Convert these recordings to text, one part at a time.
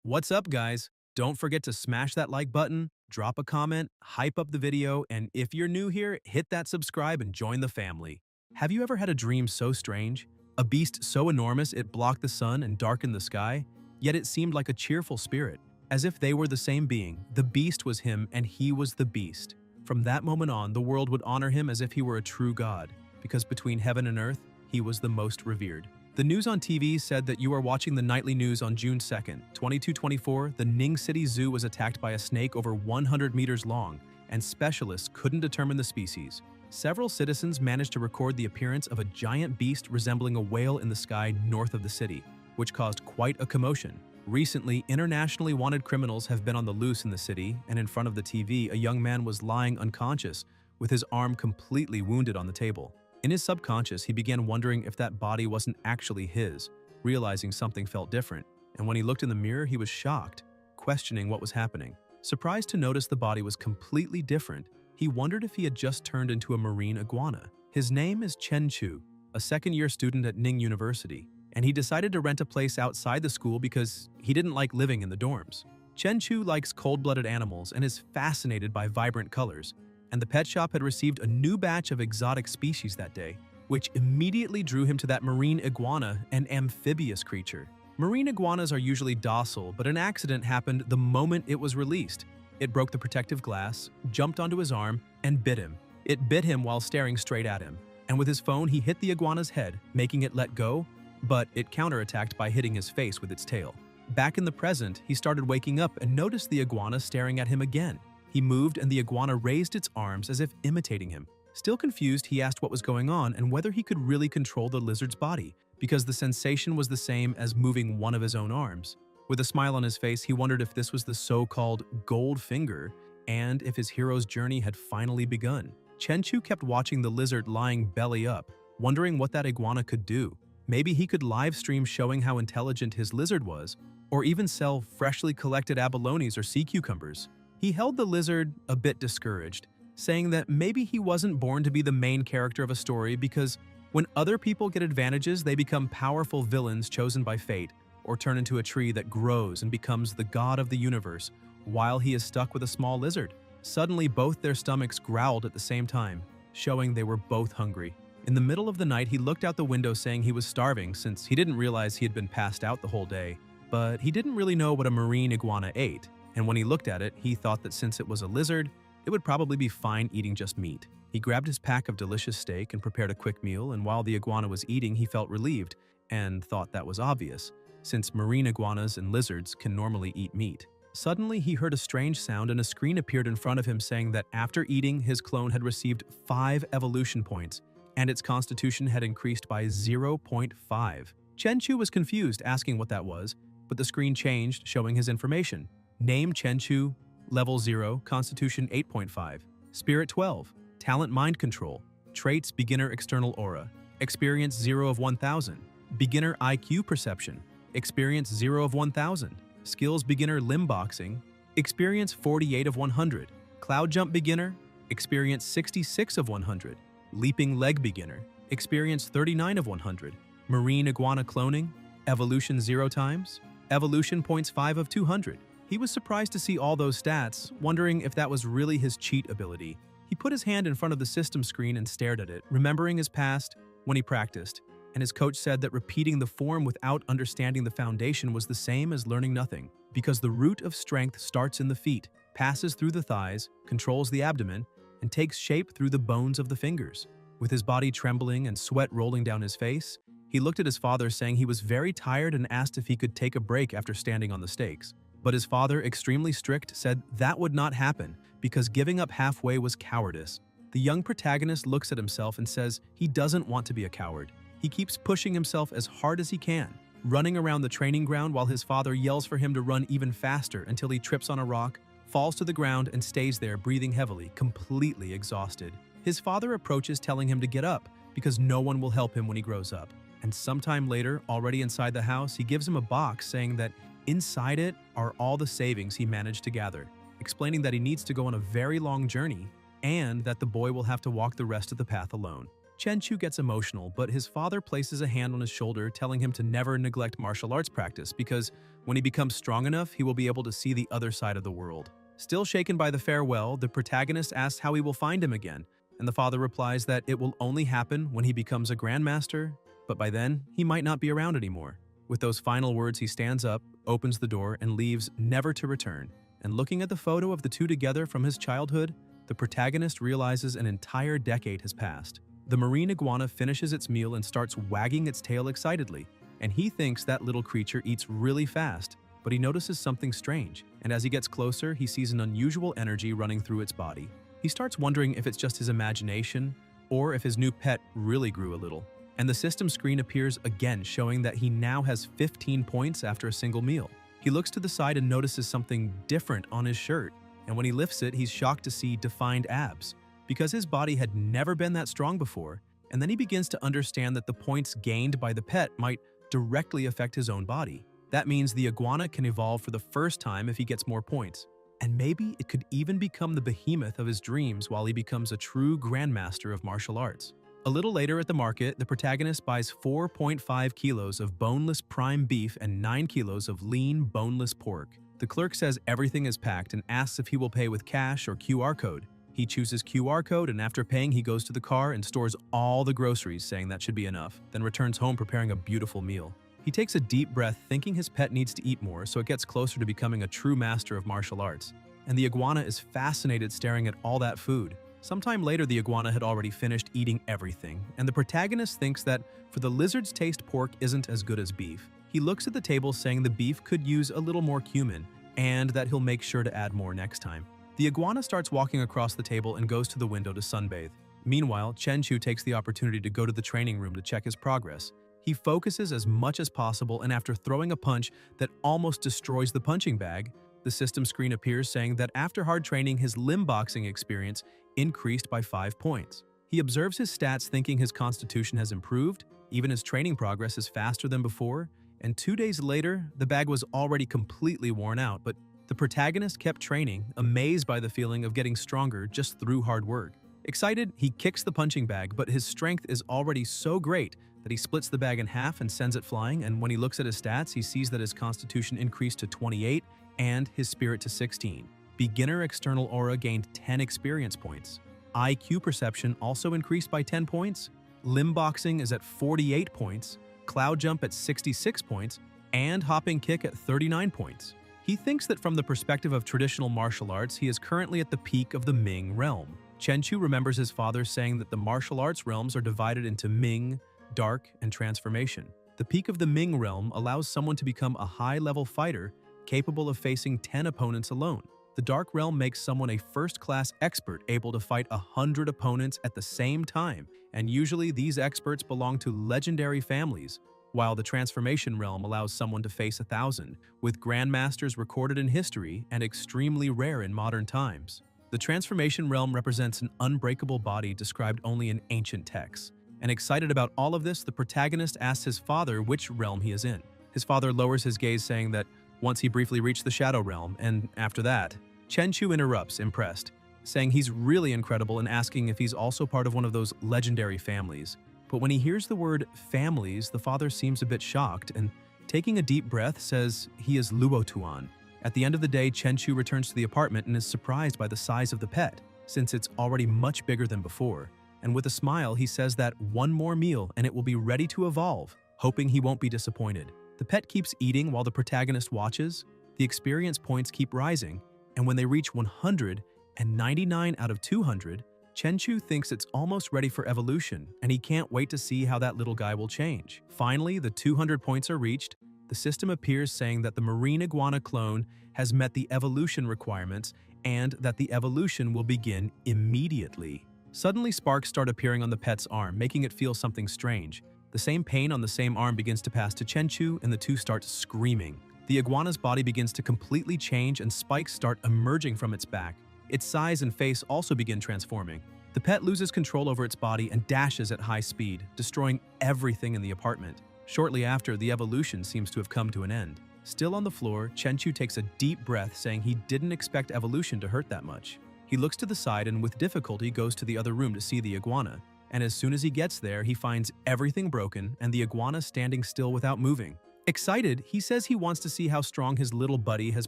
What's up, guys? Don't forget to smash that like button, drop a comment, hype up the video, and if you're new here, hit that subscribe and join the family. Have you ever had a dream so strange? A beast so enormous it blocked the sun and darkened the sky? Yet it seemed like a cheerful spirit, as if they were the same being. The beast was him and he was the beast. From that moment on, the world would honor him as if he were a true god, because between heaven and earth, he was the most revered. The news on TV said that you are watching the nightly news on June 2nd, 2224, the Ning City Zoo was attacked by a snake over 100 meters long, and specialists couldn't determine the species. Several citizens managed to record the appearance of a giant beast resembling a whale in the sky north of the city, which caused quite a commotion. Recently, internationally wanted criminals have been on the loose in the city, and in front of the TV, a young man was lying unconscious, with his arm completely wounded on the table. In his subconscious, he began wondering if that body wasn't actually his, realizing something felt different, and when he looked in the mirror, he was shocked, questioning what was happening. Surprised to notice the body was completely different, he wondered if he had just turned into a marine iguana. His name is Chen Chu, a second-year student at Ning University, and he decided to rent a place outside the school because he didn't like living in the dorms. Chen Chu likes cold-blooded animals and is fascinated by vibrant colors, and the pet shop had received a new batch of exotic species that day, which immediately drew him to that marine iguana, an amphibious creature. Marine iguanas are usually docile, but an accident happened the moment it was released. It broke the protective glass, jumped onto his arm, and bit him. It bit him while staring straight at him, and with his phone he hit the iguana's head, making it let go, but it counterattacked by hitting his face with its tail. Back in the present, he started waking up and noticed the iguana staring at him again. He moved and the iguana raised its arms as if imitating him. Still confused, he asked what was going on and whether he could really control the lizard's body, because the sensation was the same as moving one of his own arms. With a smile on his face, he wondered if this was the so-called gold finger and if his hero's journey had finally begun. Chen Chu kept watching the lizard lying belly up, wondering what that iguana could do. Maybe he could live stream showing how intelligent his lizard was, or even sell freshly collected abalones or sea cucumbers. He held the lizard a bit discouraged, saying that maybe he wasn't born to be the main character of a story because when other people get advantages, they become powerful villains chosen by fate, or turn into a tree that grows and becomes the god of the universe, while he is stuck with a small lizard. Suddenly, both their stomachs growled at the same time, showing they were both hungry. In the middle of the night, he looked out the window saying he was starving since he didn't realize he had been passed out the whole day, but he didn't really know what a marine iguana ate. And when he looked at it, he thought that since it was a lizard, it would probably be fine eating just meat. He grabbed his pack of delicious steak and prepared a quick meal, and while the iguana was eating, he felt relieved and thought that was obvious, since marine iguanas and lizards can normally eat meat. Suddenly, he heard a strange sound and a screen appeared in front of him saying that after eating, his clone had received 5 evolution points, and its constitution had increased by 0.5. Chen Chu was confused, asking what that was, but the screen changed, showing his information. Name Chen Chu, Level 0, Constitution 8.5, Spirit 12, Talent Mind Control, Traits Beginner External Aura, Experience 0 of 1000, Beginner IQ Perception, Experience 0 of 1000, Skills Beginner Limb Boxing, Experience 48 of 100, Cloud Jump Beginner, Experience 66 of 100, Leaping Leg Beginner, Experience 39 of 100, Marine Iguana Cloning, Evolution 0 times, Evolution Points 5 of 200. He was surprised to see all those stats, wondering if that was really his cheat ability. He put his hand in front of the system screen and stared at it, remembering his past when he practiced, and his coach said that repeating the form without understanding the foundation was the same as learning nothing, because the root of strength starts in the feet, passes through the thighs, controls the abdomen, and takes shape through the bones of the fingers. With his body trembling and sweat rolling down his face, he looked at his father saying he was very tired and asked if he could take a break after standing on the stakes. But his father, extremely strict, said that would not happen because giving up halfway was cowardice. The young protagonist looks at himself and says he doesn't want to be a coward. He keeps pushing himself as hard as he can, running around the training ground while his father yells for him to run even faster until he trips on a rock, falls to the ground, and stays there breathing heavily, completely exhausted. His father approaches telling him to get up because no one will help him when he grows up. And sometime later, already inside the house, he gives him a box saying that inside it are all the savings he managed to gather, explaining that he needs to go on a very long journey and that the boy will have to walk the rest of the path alone. Chen Chu gets emotional, but his father places a hand on his shoulder, telling him to never neglect martial arts practice because when he becomes strong enough, he will be able to see the other side of the world. Still shaken by the farewell, the protagonist asks how he will find him again, and the father replies that it will only happen when he becomes a grandmaster, but by then, he might not be around anymore. With those final words, he stands up, opens the door, and leaves, never to return. And looking at the photo of the two together from his childhood, the protagonist realizes an entire decade has passed. The marine iguana finishes its meal and starts wagging its tail excitedly, and he thinks that little creature eats really fast, but he notices something strange, and as he gets closer, he sees an unusual energy running through its body. He starts wondering if it's just his imagination, or if his new pet really grew a little. And the system screen appears again, showing that he now has 15 points after a single meal. He looks to the side and notices something different on his shirt, and when he lifts it, he's shocked to see defined abs, because his body had never been that strong before, and then he begins to understand that the points gained by the pet might directly affect his own body. That means the iguana can evolve for the first time if he gets more points, and maybe it could even become the behemoth of his dreams while he becomes a true grandmaster of martial arts. A little later at the market, the protagonist buys 4.5 kilos of boneless prime beef and 9 kilos of lean, boneless pork. The clerk says everything is packed and asks if he will pay with cash or QR code. He chooses QR code, and after paying, he goes to the car and stores all the groceries, saying that should be enough, then returns home preparing a beautiful meal. He takes a deep breath, thinking his pet needs to eat more, so it gets closer to becoming a true master of martial arts. And the iguana is fascinated staring at all that food. Sometime later, the iguana had already finished eating everything, and the protagonist thinks that for the lizard's taste, pork isn't as good as beef. He looks at the table saying the beef could use a little more cumin, and that he'll make sure to add more next time. The iguana starts walking across the table and goes to the window to sunbathe. Meanwhile, Chen Chu takes the opportunity to go to the training room to check his progress. He focuses as much as possible, and after throwing a punch that almost destroys the punching bag, the system screen appears saying that after hard training, his limb boxing experience increased by 5 points. He observes his stats thinking his constitution has improved, even his training progress is faster than before, and 2 days later, the bag was already completely worn out, but the protagonist kept training, amazed by the feeling of getting stronger just through hard work. Excited, he kicks the punching bag, but his strength is already so great that he splits the bag in half and sends it flying, and when he looks at his stats, he sees that his constitution increased to 28 and his spirit to 16. Beginner external aura gained 10 experience points. IQ perception also increased by 10 points. Limb boxing is at 48 points, cloud jump at 66 points, and hopping kick at 39 points. He thinks that from the perspective of traditional martial arts, he is currently at the peak of the Ming realm. Chen Chu remembers his father saying that the martial arts realms are divided into Ming, Dark, and Transformation. The peak of the Ming realm allows someone to become a high-level fighter capable of facing 10 opponents alone. The Dark realm makes someone a first-class expert able to fight 100 opponents at the same time, and usually these experts belong to legendary families, while the Transformation realm allows someone to face 1,000, with grandmasters recorded in history and extremely rare in modern times. The Transformation realm represents an unbreakable body described only in ancient texts. And excited about all of this, the protagonist asks his father which realm he is in. His father lowers his gaze, saying that once he briefly reached the Shadow realm, and after that, Chen Chu interrupts, impressed, saying he's really incredible and asking if he's also part of one of those legendary families. But when he hears the word families, the father seems a bit shocked and, taking a deep breath, says he is Luo Tuan. At the end of the day, Chen Chu returns to the apartment and is surprised by the size of the pet, since it's already much bigger than before. And with a smile, he says that one more meal and it will be ready to evolve, hoping he won't be disappointed. The pet keeps eating while the protagonist watches. The experience points keep rising, and when they reach 100 and 99 out of 200, Chen Chu thinks it's almost ready for evolution, and he can't wait to see how that little guy will change. Finally, the 200 points are reached. The system appears saying that the marine iguana clone has met the evolution requirements and that the evolution will begin immediately. Suddenly, sparks start appearing on the pet's arm, making it feel something strange. The same pain on the same arm begins to pass to Chen Chu, and the two start screaming. The iguana's body begins to completely change, and spikes start emerging from its back. Its size and face also begin transforming. The pet loses control over its body and dashes at high speed, destroying everything in the apartment. Shortly after, the evolution seems to have come to an end. Still on the floor, Chen Chu takes a deep breath, saying he didn't expect evolution to hurt that much. He looks to the side and with difficulty goes to the other room to see the iguana. and as soon as he gets there, he finds everything broken and the iguana standing still without moving. Excited, he says he wants to see how strong his little buddy has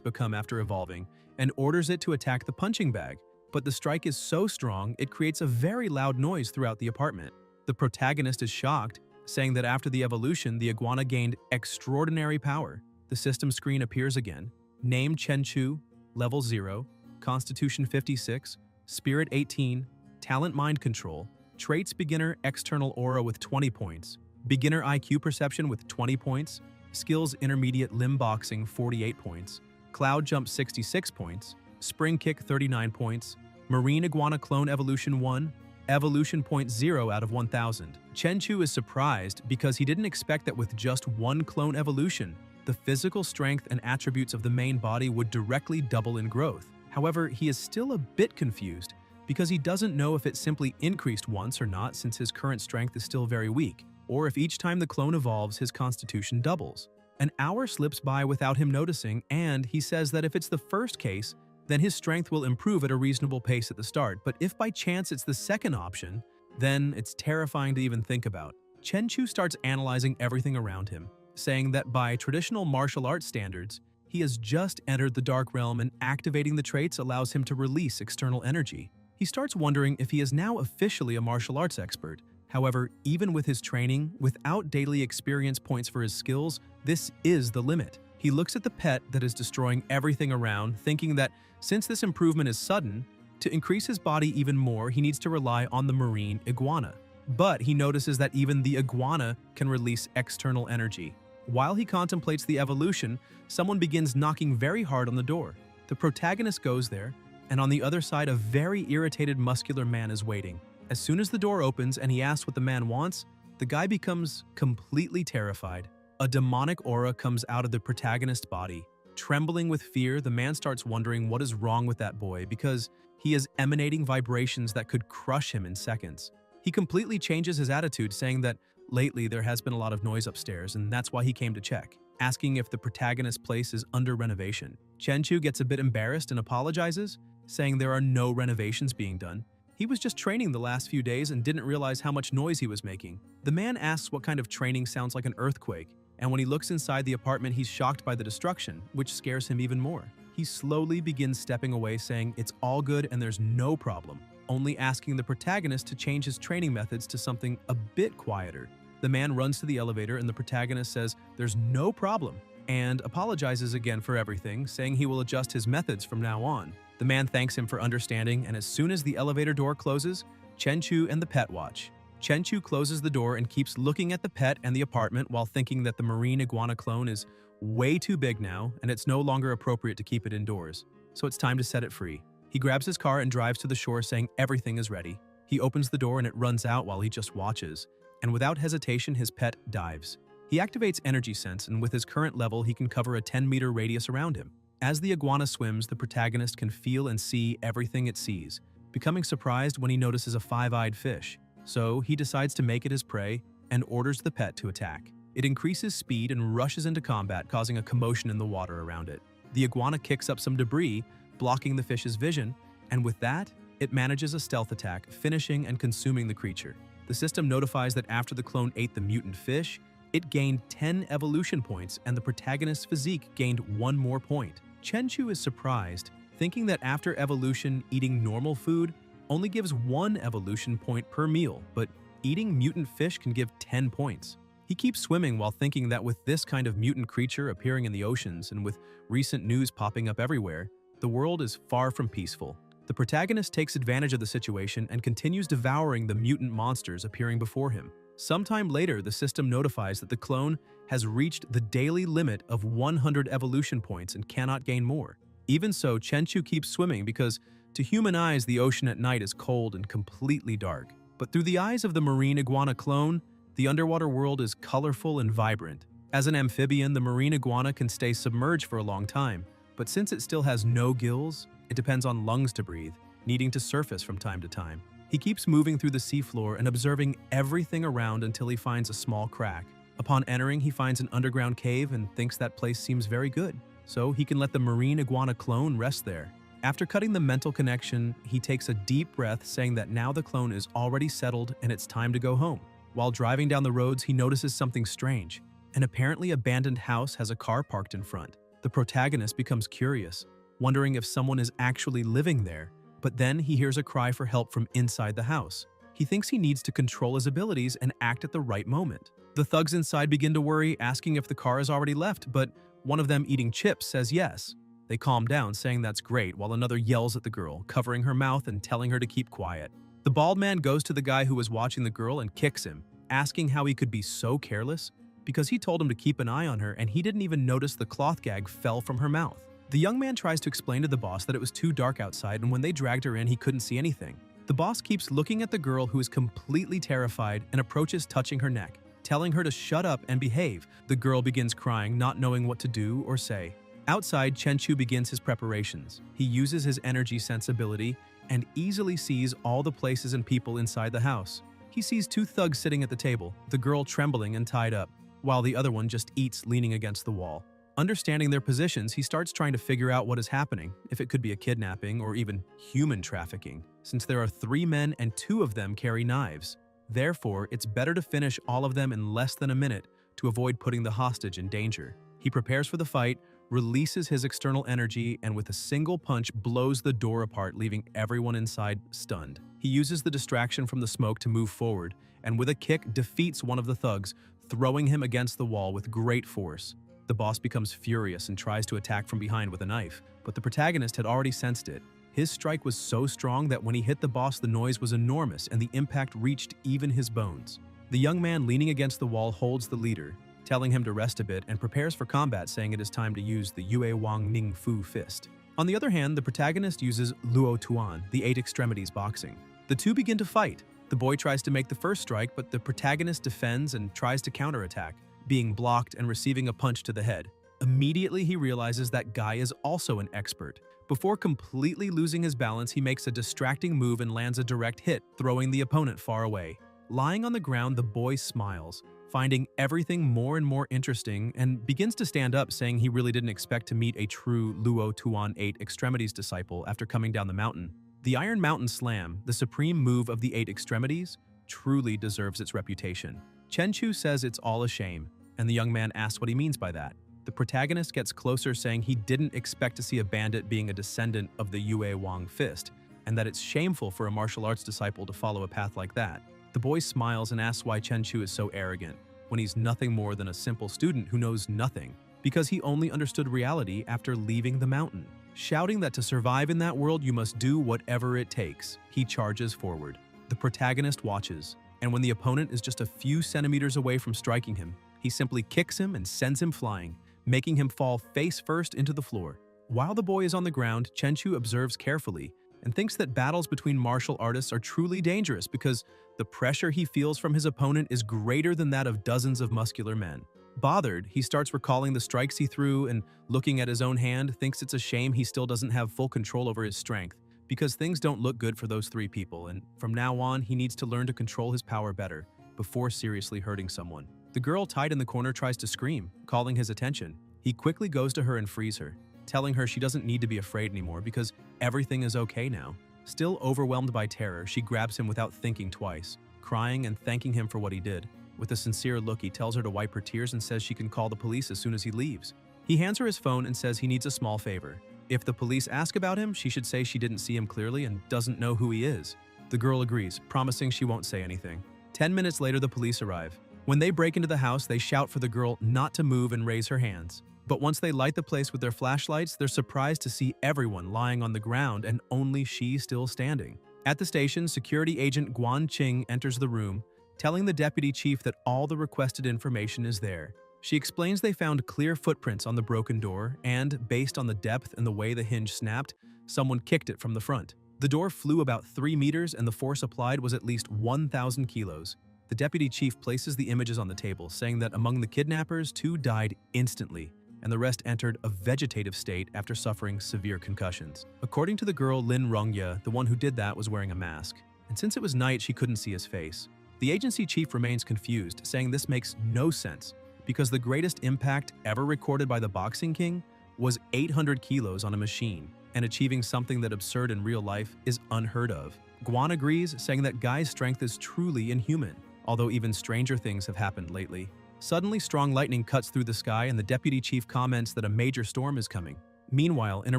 become after evolving, and orders it to attack the punching bag. But the strike is so strong, it creates a very loud noise throughout the apartment. The protagonist is shocked, saying that after the evolution, the iguana gained extraordinary power. The system screen appears again. Name Chenchu, Level 0, Constitution 56, Spirit 18, Talent Mind Control, Traits Beginner External Aura with 20 points, Beginner IQ Perception with 20 points, Skills Intermediate Limb Boxing 48 points, Cloud Jump 66 points, Spring Kick 39 points, Marine Iguana Clone Evolution 1, Evolution Point 0 out of 1000. Chenchu is surprised because he didn't expect that with just one clone evolution, the physical strength and attributes of the main body would directly double in growth. However, he is still a bit confused because he doesn't know if it simply increased once or not since his current strength is still very weak, or if each time the clone evolves, his constitution doubles. An hour slips by without him noticing, and he says that if it's the first case, then his strength will improve at a reasonable pace at the start, but if by chance it's the second option, then it's terrifying to even think about. Chenchu starts analyzing everything around him, saying that by traditional martial arts standards, he has just entered the Dark Realm and activating the traits allows him to release external energy. He starts wondering if he is now officially a martial arts expert. However, even with his training, without daily experience points for his skills, this is the limit. He looks at the pet that is destroying everything around, thinking that since this improvement is sudden, to increase his body even more, he needs to rely on the marine iguana. But he notices that even the iguana can release external energy. While he contemplates the evolution, someone begins knocking very hard on the door. The protagonist goes there, and on the other side, a very irritated muscular man is waiting. As soon as the door opens and he asks what the man wants, the guy becomes completely terrified. A demonic aura comes out of the protagonist's body. Trembling with fear, the man starts wondering what is wrong with that boy because he is emanating vibrations that could crush him in seconds. He completely changes his attitude, saying that lately there has been a lot of noise upstairs and that's why he came to check, asking if the protagonist's place is under renovation. Chenchu gets a bit embarrassed and apologizes, saying there are no renovations being done. He was just training the last few days and didn't realize how much noise he was making. The man asks what kind of training sounds like an earthquake, and when he looks inside the apartment, he's shocked by the destruction, which scares him even more. He slowly begins stepping away, saying it's all good and there's no problem, only asking the protagonist to change his training methods to something a bit quieter. The man runs to the elevator and the protagonist says there's no problem and apologizes again for everything, saying he will adjust his methods from now on. The man thanks him for understanding, and as soon as the elevator door closes, Chenchu and the pet watch. Chenchu closes the door and keeps looking at the pet and the apartment while thinking that the marine iguana clone is way too big now and it's no longer appropriate to keep it indoors. So it's time to set it free. He grabs his car and drives to the shore saying everything is ready. He opens the door and it runs out while he just watches. And without hesitation, his pet dives. He activates Energy Sense, and with his current level, he can cover a 10-meter radius around him. As the iguana swims, the protagonist can feel and see everything it sees, becoming surprised when he notices a five-eyed fish. So he decides to make it his prey and orders the pet to attack. It increases speed and rushes into combat, causing a commotion in the water around it. The iguana kicks up some debris, blocking the fish's vision, and with that, it manages a stealth attack, finishing and consuming the creature. The system notifies that after the clone ate the mutant fish, it gained 10 evolution points and the protagonist's physique gained 1 more point. Chenchu is surprised, thinking that after evolution, eating normal food only gives 1 evolution point per meal, but eating mutant fish can give 10 points. He keeps swimming while thinking that with this kind of mutant creature appearing in the oceans and with recent news popping up everywhere, the world is far from peaceful. The protagonist takes advantage of the situation and continues devouring the mutant monsters appearing before him. Sometime later, the system notifies that the clone has reached the daily limit of 100 evolution points and cannot gain more. Even so, Chenchu keeps swimming because, to human eyes, the ocean at night is cold and completely dark. But through the eyes of the marine iguana clone, the underwater world is colorful and vibrant. As an amphibian, the marine iguana can stay submerged for a long time, but since it still has no gills, it depends on lungs to breathe, needing to surface from time to time. He keeps moving through the seafloor and observing everything around until he finds a small crack. Upon entering, he finds an underground cave and thinks that place seems very good, so he can let the marine iguana clone rest there. After cutting the mental connection, he takes a deep breath, saying that now the clone is already settled and it's time to go home. While driving down the roads, he notices something strange. An apparently abandoned house has a car parked in front. The protagonist becomes curious, wondering if someone is actually living there, but then he hears a cry for help from inside the house. He thinks he needs to control his abilities and act at the right moment. The thugs inside begin to worry, asking if the car has already left, but one of them, eating chips, says yes. They calm down, saying that's great, while another yells at the girl, covering her mouth and telling her to keep quiet. The bald man goes to the guy who was watching the girl and kicks him, asking how he could be so careless, because he told him to keep an eye on her and he didn't even notice the cloth gag fell from her mouth. The young man tries to explain to the boss that it was too dark outside and when they dragged her in, he couldn't see anything. The boss keeps looking at the girl, who is completely terrified, and approaches, touching her neck, telling her to shut up and behave. The girl begins crying, not knowing what to do or say. Outside, Chenchu begins his preparations. He uses his energy sensibility and easily sees all the places and people inside the house. He sees two thugs sitting at the table, the girl trembling and tied up, while the other one just eats, leaning against the wall. Understanding their positions, he starts trying to figure out what is happening, if it could be a kidnapping or even human trafficking, since there are 3 men and 2 of them carry knives. Therefore, it's better to finish all of them in less than a minute to avoid putting the hostage in danger. He prepares for the fight, releases his external energy, and with a single punch blows the door apart, leaving everyone inside stunned. He uses the distraction from the smoke to move forward, and with a kick defeats one of the thugs, throwing him against the wall with great force. The boss becomes furious and tries to attack from behind with a knife, but the protagonist had already sensed it. His strike was so strong that when he hit the boss, the noise was enormous and the impact reached even his bones. The young man leaning against the wall holds the leader, telling him to rest a bit, and prepares for combat, saying it is time to use the Yue Wang Ning Fu fist. On the other hand, the protagonist uses Luo Tuan, the 8 extremities boxing. The two begin to fight. The boy tries to make the first strike, but the protagonist defends and tries to counterattack, being blocked and receiving a punch to the head. Immediately, he realizes that Guy is also an expert. Before completely losing his balance, he makes a distracting move and lands a direct hit, throwing the opponent far away. Lying on the ground, the boy smiles, finding everything more and more interesting, and begins to stand up, saying he really didn't expect to meet a true Luo Tuan 8 extremities disciple after coming down the mountain. The Iron Mountain Slam, the supreme move of the 8 extremities, truly deserves its reputation. Chenchu says it's all a shame, and the young man asks what he means by that. The protagonist gets closer, saying he didn't expect to see a bandit being a descendant of the Yue Wang fist, and that it's shameful for a martial arts disciple to follow a path like that. The boy smiles and asks why Chenchu is so arrogant, when he's nothing more than a simple student who knows nothing, because he only understood reality after leaving the mountain. Shouting that to survive in that world you must do whatever it takes, he charges forward. The protagonist watches, and when the opponent is just a few centimeters away from striking him, he simply kicks him and sends him flying, making him fall face first into the floor. While the boy is on the ground, Chenchu observes carefully and thinks that battles between martial artists are truly dangerous because the pressure he feels from his opponent is greater than that of dozens of muscular men. Bothered, he starts recalling the strikes he threw and, looking at his own hand, thinks it's a shame he still doesn't have full control over his strength, because things don't look good for those 3 people, and from now on he needs to learn to control his power better before seriously hurting someone. The girl tied in the corner tries to scream, calling his attention. He quickly goes to her and frees her, telling her she doesn't need to be afraid anymore because everything is okay now. Still overwhelmed by terror, she grabs him without thinking twice, crying and thanking him for what he did. With a sincere look, he tells her to wipe her tears and says she can call the police as soon as he leaves. He hands her his phone and says he needs a small favor. If the police ask about him, she should say she didn't see him clearly and doesn't know who he is. The girl agrees, promising she won't say anything. 10 minutes later, the police arrive. When they break into the house, they shout for the girl not to move and raise her hands. But once they light the place with their flashlights, they're surprised to see everyone lying on the ground and only she still standing. At the station, security agent Guan Qing enters the room, telling the deputy chief that all the requested information is there. She explains they found clear footprints on the broken door and, based on the depth and the way the hinge snapped, someone kicked it from the front. The door flew about 3 meters and the force applied was at least 1,000 kilos. The deputy chief places the images on the table, saying that among the kidnappers, 2 died instantly, and the rest entered a vegetative state after suffering severe concussions. According to the girl Lin Rongye, the one who did that was wearing a mask, and since it was night, she couldn't see his face. The agency chief remains confused, saying this makes no sense, because the greatest impact ever recorded by the Boxing King was 800 kilos on a machine. and achieving something that absurd in real life is unheard of. Guan agrees, saying that Guy's strength is truly inhuman, although even stranger things have happened lately. Suddenly, strong lightning cuts through the sky and the deputy chief comments that a major storm is coming. Meanwhile, in a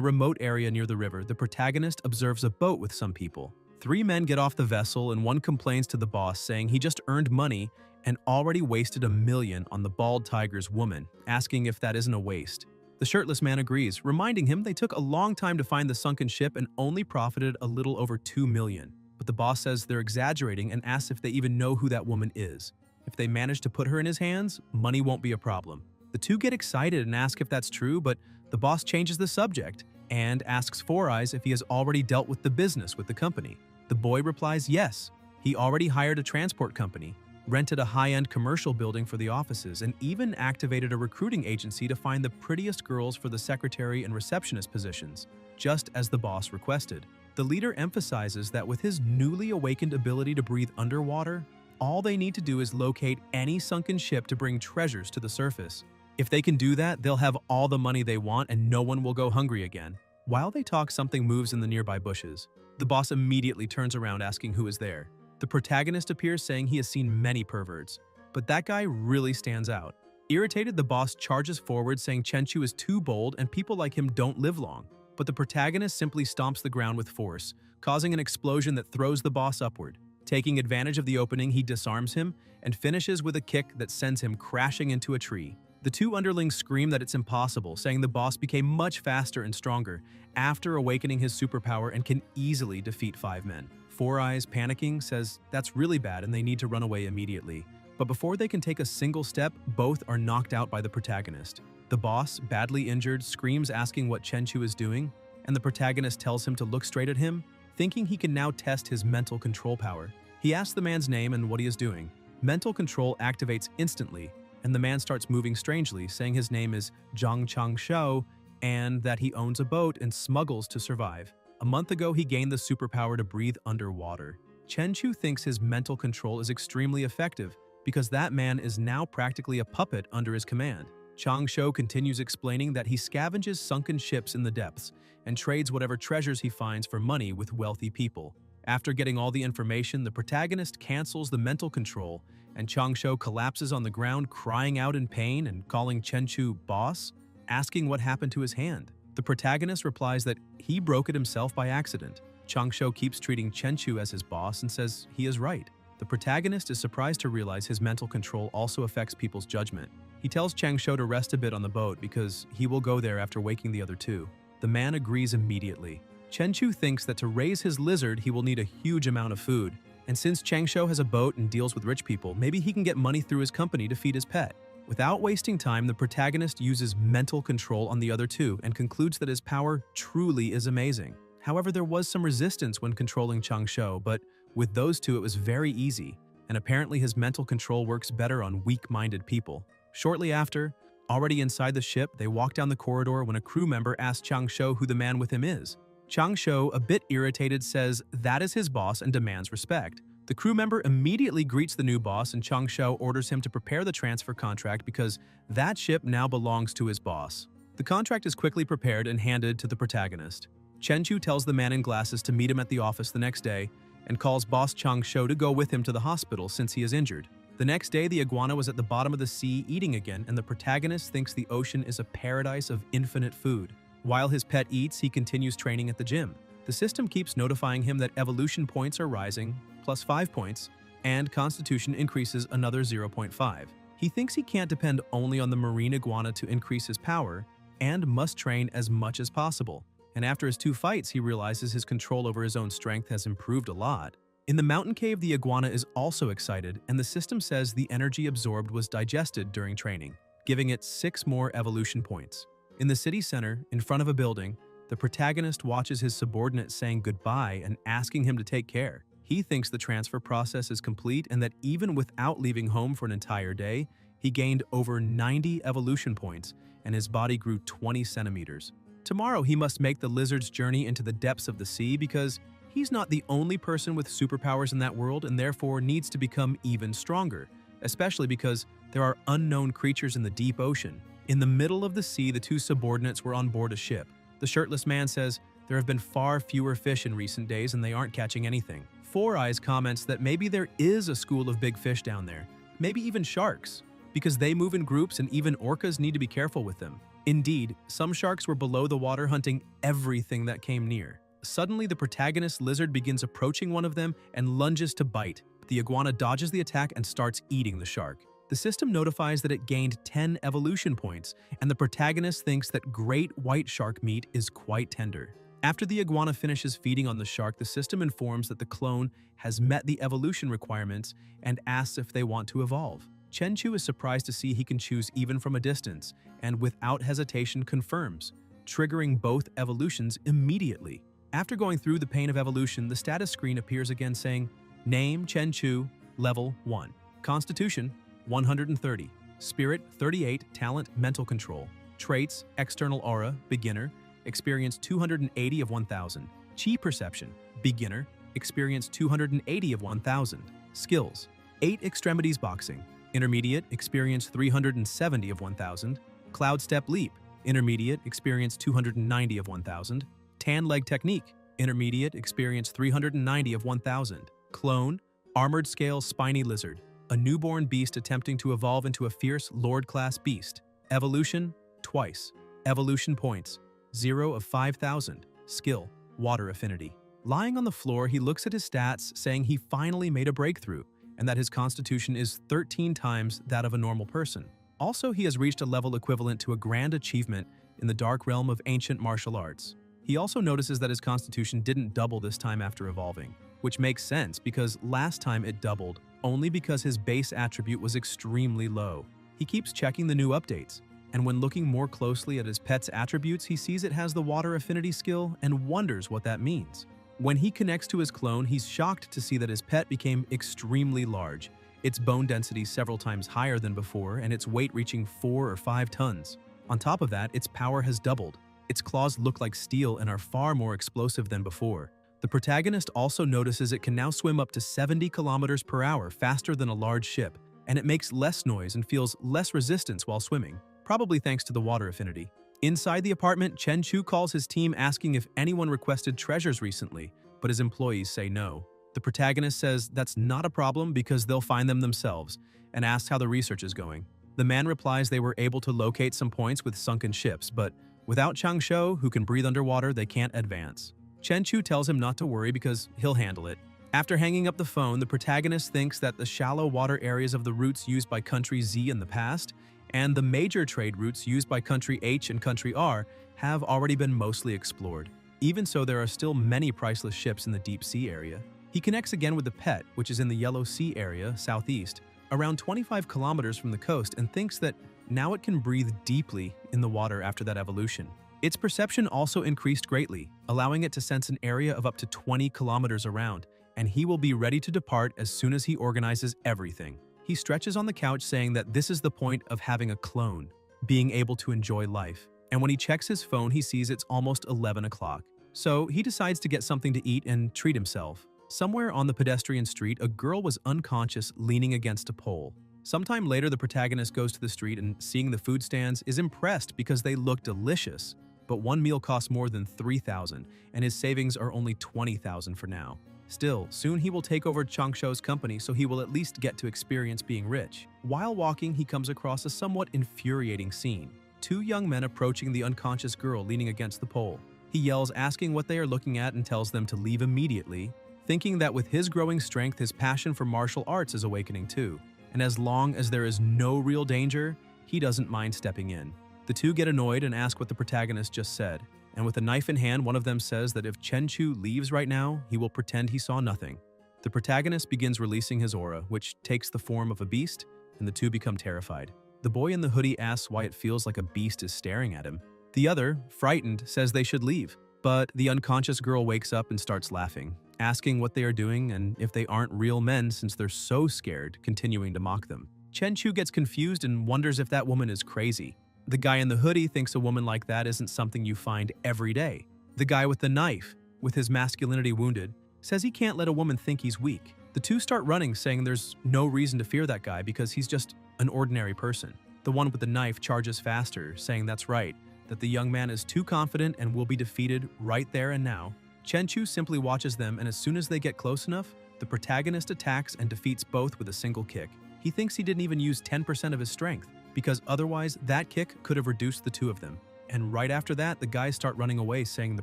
remote area near the river, the protagonist observes a boat with some people. 3 men get off the vessel and one complains to the boss, saying he just earned money and already wasted $1 million on the bald tiger's woman, asking if that isn't a waste. The shirtless man agrees, reminding him they took a long time to find the sunken ship and only profited a little over $2 million. But the boss says they're exaggerating and asks if they even know who that woman is. If they manage to put her in his hands, money won't be a problem. The two get excited and ask if that's true, but the boss changes the subject and asks Four Eyes if he has already dealt with the business with the company. The boy replies yes. He already hired a transport company, rented a high-end commercial building for the offices, and even activated a recruiting agency to find the prettiest girls for the secretary and receptionist positions, just as the boss requested. The leader emphasizes that with his newly awakened ability to breathe underwater, all they need to do is locate any sunken ship to bring treasures to the surface. If they can do that, they'll have all the money they want and no one will go hungry again. While they talk, something moves in the nearby bushes. The boss immediately turns around asking who is there. The protagonist appears, saying he has seen many perverts, but that guy really stands out. Irritated, the boss charges forward, saying Chenchu is too bold and people like him don't live long. But the protagonist simply stomps the ground with force, causing an explosion that throws the boss upward. Taking advantage of the opening, he disarms him and finishes with a kick that sends him crashing into a tree. The two underlings scream that it's impossible, saying the boss became much faster and stronger after awakening his superpower and can easily defeat 5 men. Four Eyes, panicking, says that's really bad and they need to run away immediately. But before they can take a single step, both are knocked out by the protagonist. The boss, badly injured, screams asking what Chenchu is doing, and the protagonist tells him to look straight at him, thinking he can now test his mental control power. He asks the man's name and what he is doing. Mental control activates instantly, and the man starts moving strangely, saying his name is Zhang Changshou and that he owns a boat and smuggles to survive. A month ago, he gained the superpower to breathe underwater. Chenchu thinks his mental control is extremely effective because that man is now practically a puppet under his command. Changshou continues explaining that he scavenges sunken ships in the depths and trades whatever treasures he finds for money with wealthy people. After getting all the information, the protagonist cancels the mental control and Changshou collapses on the ground, crying out in pain and calling Chenchu boss, asking what happened to his hand. The protagonist replies that he broke it himself by accident. Changshou keeps treating Chenchu as his boss and says he is right. The protagonist is surprised to realize his mental control also affects people's judgment. He tells Changshou to rest a bit on the boat because he will go there after waking the other two. The man agrees immediately. Chenchu thinks that to raise his lizard, he will need a huge amount of food. And since Changshou has a boat and deals with rich people, maybe he can get money through his company to feed his pet. Without wasting time, the protagonist uses mental control on the other two and concludes that his power truly is amazing. However, there was some resistance when controlling Changshou, but with those two it was very easy, and apparently his mental control works better on weak-minded people. Shortly after, already inside the ship, they walk down the corridor when a crew member asks Changshou who the man with him is. Changshou, a bit irritated, says that is his boss and demands respect. The crew member immediately greets the new boss and Changshou orders him to prepare the transfer contract because that ship now belongs to his boss. The contract is quickly prepared and handed to the protagonist. Chenchu tells the man in glasses to meet him at the office the next day and calls boss Changshou to go with him to the hospital since he is injured. The next day, the iguana was at the bottom of the sea eating again, and the protagonist thinks the ocean is a paradise of infinite food. While his pet eats, he continues training at the gym. The system keeps notifying him that evolution points are rising, plus 5 points, and constitution increases another 0.5. He thinks he can't depend only on the marine iguana to increase his power, and must train as much as possible. And after his 2 fights, he realizes his control over his own strength has improved a lot. In the mountain cave, the iguana is also excited, and the system says the energy absorbed was digested during training, giving it 6 more evolution points. In the city center, in front of a building, the protagonist watches his subordinate saying goodbye and asking him to take care. He thinks the transfer process is complete and that even without leaving home for an entire day, he gained over 90 evolution points and his body grew 20 centimeters. Tomorrow, he must make the lizard's journey into the depths of the sea because he's not the only person with superpowers in that world and therefore needs to become even stronger, especially because there are unknown creatures in the deep ocean. In the middle of the sea, the 2 subordinates were on board a ship. The shirtless man says There have been far fewer fish in recent days and they aren't catching anything. Four Eyes comments that maybe there is a school of big fish down there, maybe even sharks, because they move in groups and even orcas need to be careful with them. Indeed, some sharks were below the water hunting everything that came near. Suddenly, the protagonist lizard begins approaching one of them and lunges to bite. The iguana dodges the attack and starts eating the shark. The system notifies that it gained 10 evolution points, and the protagonist thinks that great white shark meat is quite tender. After the iguana finishes feeding on the shark, the system informs that the clone has met the evolution requirements and asks if they want to evolve. Chenchu is surprised to see he can choose even from a distance, and without hesitation confirms, triggering both evolutions immediately. After going through the pain of evolution, the status screen appears again saying, Name Chenchu, Level 1. Constitution, 130. Spirit, 38. Talent, Mental Control. Traits, External Aura, Beginner. Experience 280 of 1000. Chi Perception, Beginner. Experience 280 of 1000. Skills, 8 Extremities Boxing. Intermediate, experience 370 of 1000. Cloud Step Leap. Intermediate, experience 290 of 1000. Tan Leg Technique. Intermediate, experience 390 of 1000. Clone, Armored Scale Spiny Lizard. A newborn beast attempting to evolve into a fierce Lord-class beast. Evolution, twice. Evolution points, 0 of 5000. Skill, Water Affinity. Lying on the floor, he looks at his stats, saying he finally made a breakthrough, and that his constitution is 13 times that of a normal person. Also, he has reached a level equivalent to a grand achievement in the dark realm of ancient martial arts. He also notices that his constitution didn't double this time after evolving, which makes sense because last time it doubled only because his base attribute was extremely low. He keeps checking the new updates, and when looking more closely at his pet's attributes, he sees it has the Water Affinity skill and wonders what that means. When he connects to his clone, he's shocked to see that his pet became extremely large, its bone density several times higher than before, and its weight reaching 4 or 5 tons. On top of that, its power has doubled. Its claws look like steel and are far more explosive than before. The protagonist also notices it can now swim up to 70 kilometers per hour faster than a large ship, and it makes less noise and feels less resistance while swimming, probably thanks to the Water Affinity. Inside the apartment, Chenchu calls his team asking if anyone requested treasures recently, but his employees say no. The protagonist says that's not a problem because they'll find them themselves, and asks how the research is going. The man replies they were able to locate some points with sunken ships, but without Changsho, who can breathe underwater, they can't advance. Chenchu tells him not to worry because he'll handle it. After hanging up the phone, the protagonist thinks that the shallow water areas of the routes used by Country Z in the past and the major trade routes used by Country H and Country R have already been mostly explored. Even so, there are still many priceless ships in the deep sea area. He connects again with the pet, which is in the Yellow Sea area, southeast, around 25 kilometers from the coast, and thinks that now it can breathe deeply in the water after that evolution. Its perception also increased greatly, allowing it to sense an area of up to 20 kilometers around, and he will be ready to depart as soon as he organizes everything. He stretches on the couch saying that this is the point of having a clone, being able to enjoy life. And when he checks his phone, he sees it's almost 11 o'clock. So he decides to get something to eat and treat himself. Somewhere on the pedestrian street, a girl was unconscious leaning against a pole. Sometime later, the protagonist goes to the street and, seeing the food stands, is impressed because they look delicious. But one meal costs more than 3,000, and his savings are only 20,000 for now. Still, soon he will take over Changsho's company, so he will at least get to experience being rich. While walking, he comes across a somewhat infuriating scene. 2 young men approaching the unconscious girl leaning against the pole. He yells, asking what they are looking at, and tells them to leave immediately, thinking that with his growing strength, his passion for martial arts is awakening too. And as long as there is no real danger, he doesn't mind stepping in. The 2 get annoyed and ask what the protagonist just said, and with a knife in hand, one of them says that if Chenchu leaves right now, he will pretend he saw nothing. The protagonist begins releasing his aura, which takes the form of a beast, and the 2 become terrified. The boy in the hoodie asks why it feels like a beast is staring at him. The other, frightened, says they should leave, but the unconscious girl wakes up and starts laughing, asking what they are doing and if they aren't real men since they're so scared, continuing to mock them. Chenchu gets confused and wonders if that woman is crazy. The guy in the hoodie thinks a woman like that isn't something you find every day. The guy with the knife, with his masculinity wounded, says he can't let a woman think he's weak. The 2 start running, saying there's no reason to fear that guy because he's just an ordinary person. The one with the knife charges faster, saying that's right, that the young man is too confident and will be defeated right there and now. Chenchu simply watches them, and as soon as they get close enough, the protagonist attacks and defeats both with a single kick. He thinks he didn't even use 10% of his strength, because otherwise that kick could have reduced the two of them. And right after that, the guys start running away, saying the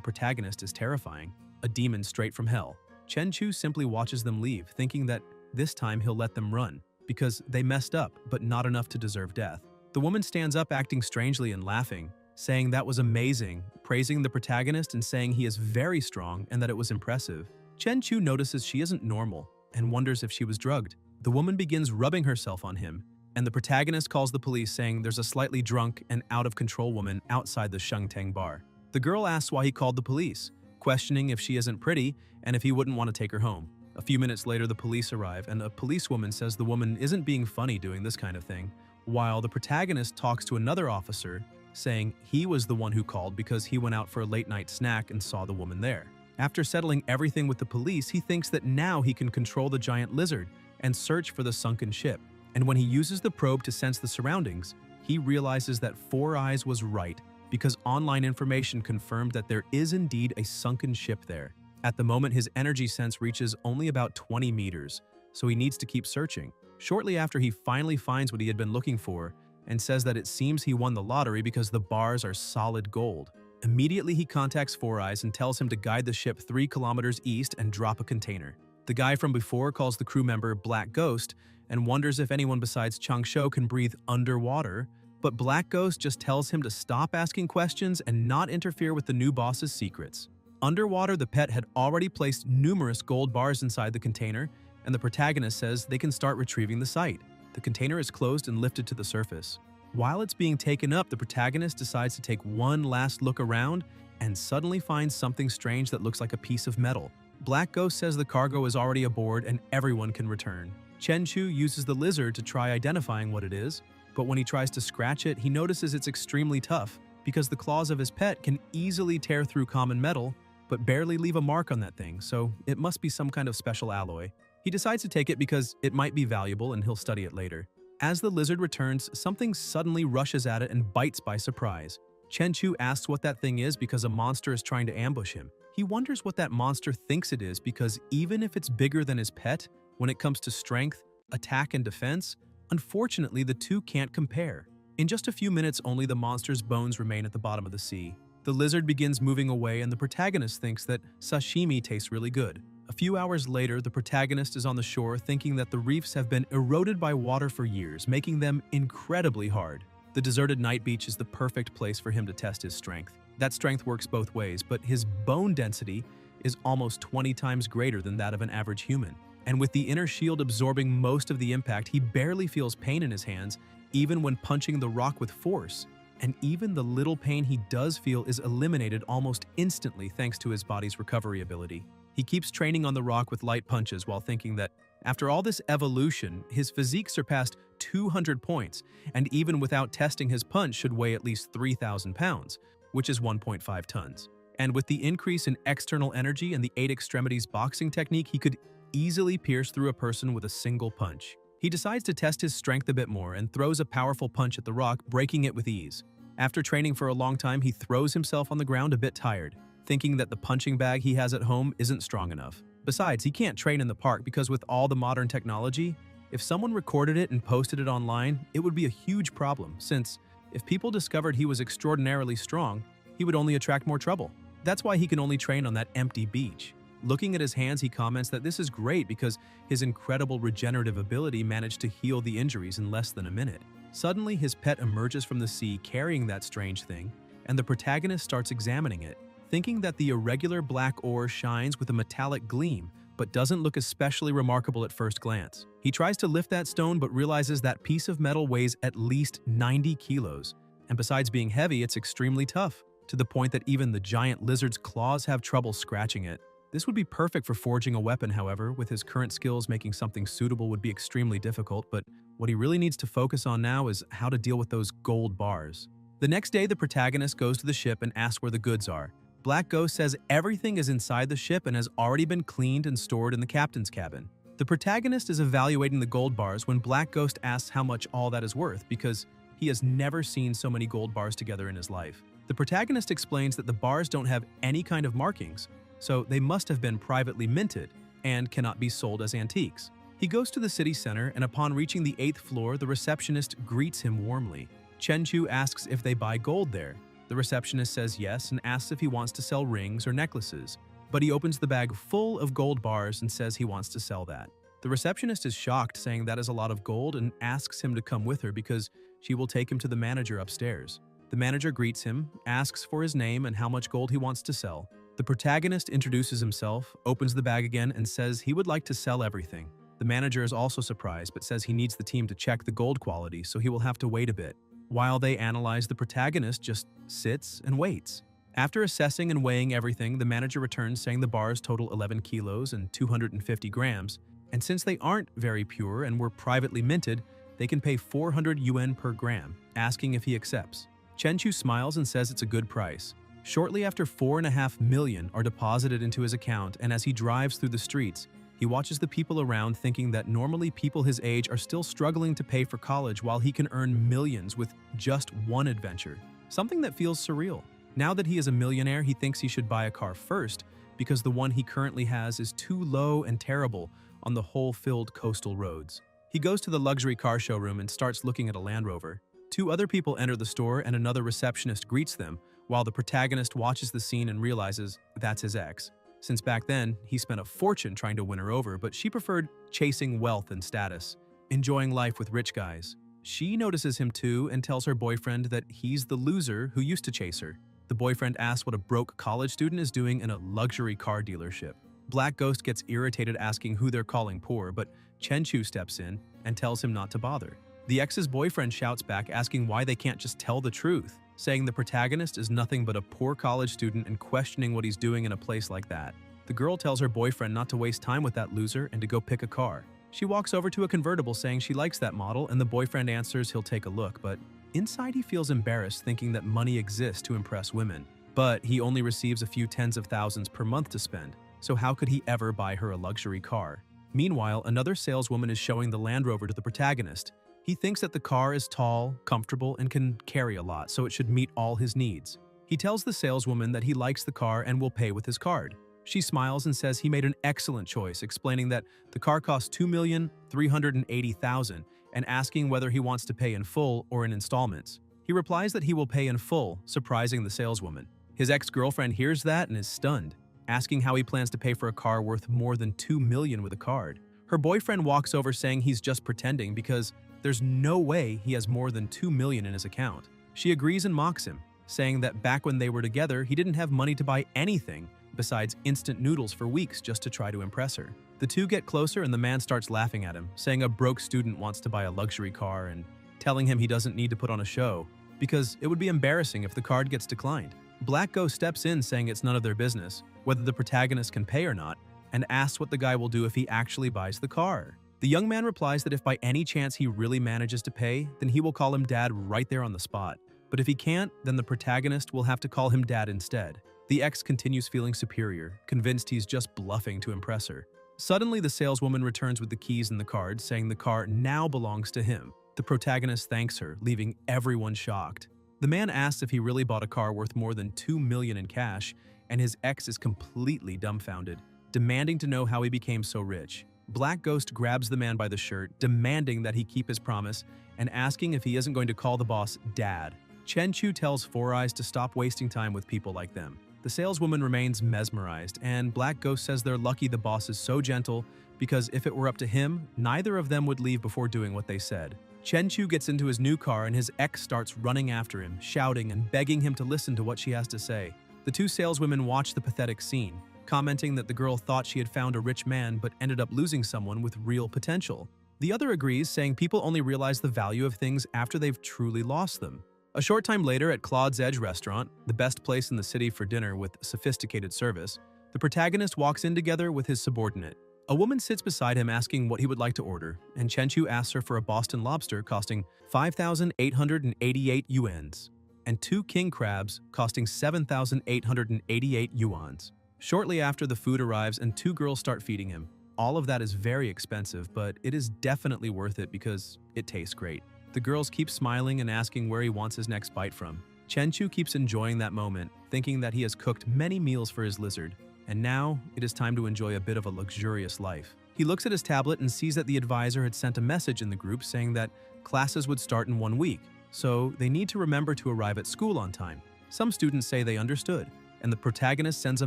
protagonist is terrifying, a demon straight from hell. Chenchu simply watches them leave, thinking that this time he'll let them run, because they messed up, but not enough to deserve death. The woman stands up acting strangely and laughing, saying that was amazing, praising the protagonist and saying he is very strong and that it was impressive. Chenchu notices she isn't normal and wonders if she was drugged. The woman begins rubbing herself on him, and the protagonist calls the police, saying there's a slightly drunk and out-of-control woman outside the Shengtang bar. The girl asks why he called the police, questioning if she isn't pretty and if he wouldn't want to take her home. A few minutes later, the police arrive, and a policewoman says the woman isn't being funny doing this kind of thing, while the protagonist talks to another officer, saying he was the one who called because he went out for a late-night snack and saw the woman there. After settling everything with the police, he thinks that now he can control the giant lizard and search for the sunken ship. And when he uses the probe to sense the surroundings, he realizes that Four Eyes was right, because online information confirmed that there is indeed a sunken ship there. At the moment, his energy sense reaches only about 20 meters, so he needs to keep searching. Shortly after, he finally finds what he had been looking for and says that it seems he won the lottery because the bars are solid gold. Immediately, he contacts Four Eyes and tells him to guide the ship 3 kilometers east and drop a container. The guy from before calls the crew member Black Ghost and wonders if anyone besides Changsho can breathe underwater, but Black Ghost just tells him to stop asking questions and not interfere with the new boss's secrets. Underwater, the pet had already placed numerous gold bars inside the container, and the protagonist says they can start retrieving the site. The container is closed and lifted to the surface. While it's being taken up, the protagonist decides to take one last look around and suddenly finds something strange that looks like a piece of metal. Black Ghost says the cargo is already aboard and everyone can return. Chenchu uses the lizard to try identifying what it is, but when he tries to scratch it, he notices it's extremely tough because the claws of his pet can easily tear through common metal, but barely leave a mark on that thing, so it must be some kind of special alloy. He decides to take it because it might be valuable and he'll study it later. As the lizard returns, something suddenly rushes at it and bites by surprise. Chenchu asks what that thing is because a monster is trying to ambush him. He wonders what that monster thinks it is because even if it's bigger than his pet, when it comes to strength, attack, and defense, unfortunately the two can't compare. In just a few minutes only, the monster's bones remain at the bottom of the sea. The lizard begins moving away and the protagonist thinks that sashimi tastes really good. A few hours later, the protagonist is on the shore thinking that the reefs have been eroded by water for years, making them incredibly hard. The deserted night beach is the perfect place for him to test his strength. That strength works both ways, but his bone density is almost 20 times greater than that of an average human. And with the inner shield absorbing most of the impact, he barely feels pain in his hands, even when punching the rock with force. And even the little pain he does feel is eliminated almost instantly thanks to his body's recovery ability. He keeps training on the rock with light punches while thinking that, after all this evolution, his physique surpassed 200 points, and even without testing, his punch should weigh at least 3,000 pounds, which is 1.5 tons. And with the increase in external energy and the 8 extremities boxing technique, he could easily pierce through a person with a single punch. He decides to test his strength a bit more and throws a powerful punch at the rock, breaking it with ease. After training for a long time, he throws himself on the ground a bit tired, thinking that the punching bag he has at home isn't strong enough. Besides, he can't train in the park because with all the modern technology, if someone recorded it and posted it online, it would be a huge problem, since if people discovered he was extraordinarily strong, he would only attract more trouble. That's why he can only train on that empty beach. Looking at his hands, he comments that this is great because his incredible regenerative ability managed to heal the injuries in less than a minute. Suddenly, his pet emerges from the sea carrying that strange thing, and the protagonist starts examining it, thinking that the irregular black ore shines with a metallic gleam, but doesn't look especially remarkable at first glance. He tries to lift that stone but realizes that piece of metal weighs at least 90 kilos, and besides being heavy, it's extremely tough, to the point that even the giant lizard's claws have trouble scratching it. This would be perfect for forging a weapon, however. With his current skills, making something suitable would be extremely difficult, but what he really needs to focus on now is how to deal with those gold bars. The next day, the protagonist goes to the ship and asks where the goods are. Black Ghost says everything is inside the ship and has already been cleaned and stored in the captain's cabin. The protagonist is evaluating the gold bars when Black Ghost asks how much all that is worth because he has never seen so many gold bars together in his life. The protagonist explains that the bars don't have any kind of markings, so they must have been privately minted and cannot be sold as antiques. He goes to the city center, and upon reaching the 8th floor, the receptionist greets him warmly. Chen-Chu asks if they buy gold there. The receptionist says yes and asks if he wants to sell rings or necklaces, but he opens the bag full of gold bars and says he wants to sell that. The receptionist is shocked, saying that is a lot of gold, and asks him to come with her because she will take him to the manager upstairs. The manager greets him, asks for his name and how much gold he wants to sell. The protagonist introduces himself, opens the bag again, and says he would like to sell everything. The manager is also surprised, but says he needs the team to check the gold quality, so he will have to wait a bit. While they analyze, the protagonist just sits and waits. After assessing and weighing everything, the manager returns saying the bars total 11 kilos and 250 grams, and since they aren't very pure and were privately minted, they can pay 400 yuan per gram, asking if he accepts. Chen-Chu smiles and says it's a good price. Shortly after, 4.5 million are deposited into his account, and as he drives through the streets, he watches the people around, thinking that normally people his age are still struggling to pay for college while he can earn millions with just one adventure. Something that feels surreal. Now that he is a millionaire, he thinks he should buy a car first because the one he currently has is too low and terrible on the hole-filled coastal roads. He goes to the luxury car showroom and starts looking at a Land Rover. 2 other people enter the store and another receptionist greets them, while the protagonist watches the scene and realizes that's his ex. Since back then, he spent a fortune trying to win her over, but she preferred chasing wealth and status, enjoying life with rich guys. She notices him too and tells her boyfriend that he's the loser who used to chase her. The boyfriend asks what a broke college student is doing in a luxury car dealership. Black Ghost gets irritated asking who they're calling poor, but Chen-Chu steps in and tells him not to bother. The ex's boyfriend shouts back asking why they can't just tell the truth, saying the protagonist is nothing but a poor college student and questioning what he's doing in a place like that. The girl tells her boyfriend not to waste time with that loser and to go pick a car. She walks over to a convertible saying she likes that model, and the boyfriend answers he'll take a look, but inside he feels embarrassed thinking that money exists to impress women. But he only receives a few tens of thousands per month to spend, so how could he ever buy her a luxury car? Meanwhile, another saleswoman is showing the Land Rover to the protagonist. He thinks that the car is tall, comfortable, and can carry a lot, so it should meet all his needs. He tells the saleswoman that he likes the car and will pay with his card. She smiles and says he made an excellent choice, explaining that the car costs 2,380,000 and asking whether he wants to pay in full or in installments. He replies that he will pay in full, surprising the saleswoman. His ex-girlfriend hears that and is stunned, asking how he plans to pay for a car worth more than 2 million with a card. Her boyfriend walks over saying he's just pretending because there's no way he has more than 2 million in his account. She agrees and mocks him, saying that back when they were together, he didn't have money to buy anything besides instant noodles for weeks just to try to impress her. The two get closer and the man starts laughing at him, saying a broke student wants to buy a luxury car and telling him he doesn't need to put on a show because it would be embarrassing if the card gets declined. Black Ghost steps in saying it's none of their business, whether the protagonist can pay or not, and asks what the guy will do if he actually buys the car. The young man replies that if by any chance he really manages to pay, then he will call him dad right there on the spot. But if he can't, then the protagonist will have to call him dad instead. The ex continues feeling superior, convinced he's just bluffing to impress her. Suddenly, the saleswoman returns with the keys and the card, saying the car now belongs to him. The protagonist thanks her, leaving everyone shocked. The man asks if he really bought a car worth more than 2 million in cash, and his ex is completely dumbfounded, demanding to know how he became so rich. Black Ghost grabs the man by the shirt, demanding that he keep his promise and asking if he isn't going to call the boss dad. Chen-Chu tells Four Eyes to stop wasting time with people like them. The saleswoman remains mesmerized, and Black Ghost says they're lucky the boss is so gentle because if it were up to him, neither of them would leave before doing what they said. Chen-Chu gets into his new car and his ex starts running after him, shouting and begging him to listen to what she has to say. The two saleswomen watch the pathetic scene, commenting that the girl thought she had found a rich man but ended up losing someone with real potential. The other agrees, saying people only realize the value of things after they've truly lost them. A short time later at Claude's Edge restaurant, the best place in the city for dinner with sophisticated service, the protagonist walks in together with his subordinate. A woman sits beside him asking what he would like to order, and Chen-Chu asks her for a Boston lobster costing 5,888 yuans and 2 king crabs costing 7,888 yuans. Shortly after, the food arrives and 2 girls start feeding him. All of that is very expensive, but it is definitely worth it because it tastes great. The girls keep smiling and asking where he wants his next bite from. Chen Chu keeps enjoying that moment, thinking that he has cooked many meals for his lizard, and now it is time to enjoy a bit of a luxurious life. He looks at his tablet and sees that the advisor had sent a message in the group saying that classes would start in 1 week, so they need to remember to arrive at school on time. Some students say they understood, and the protagonist sends a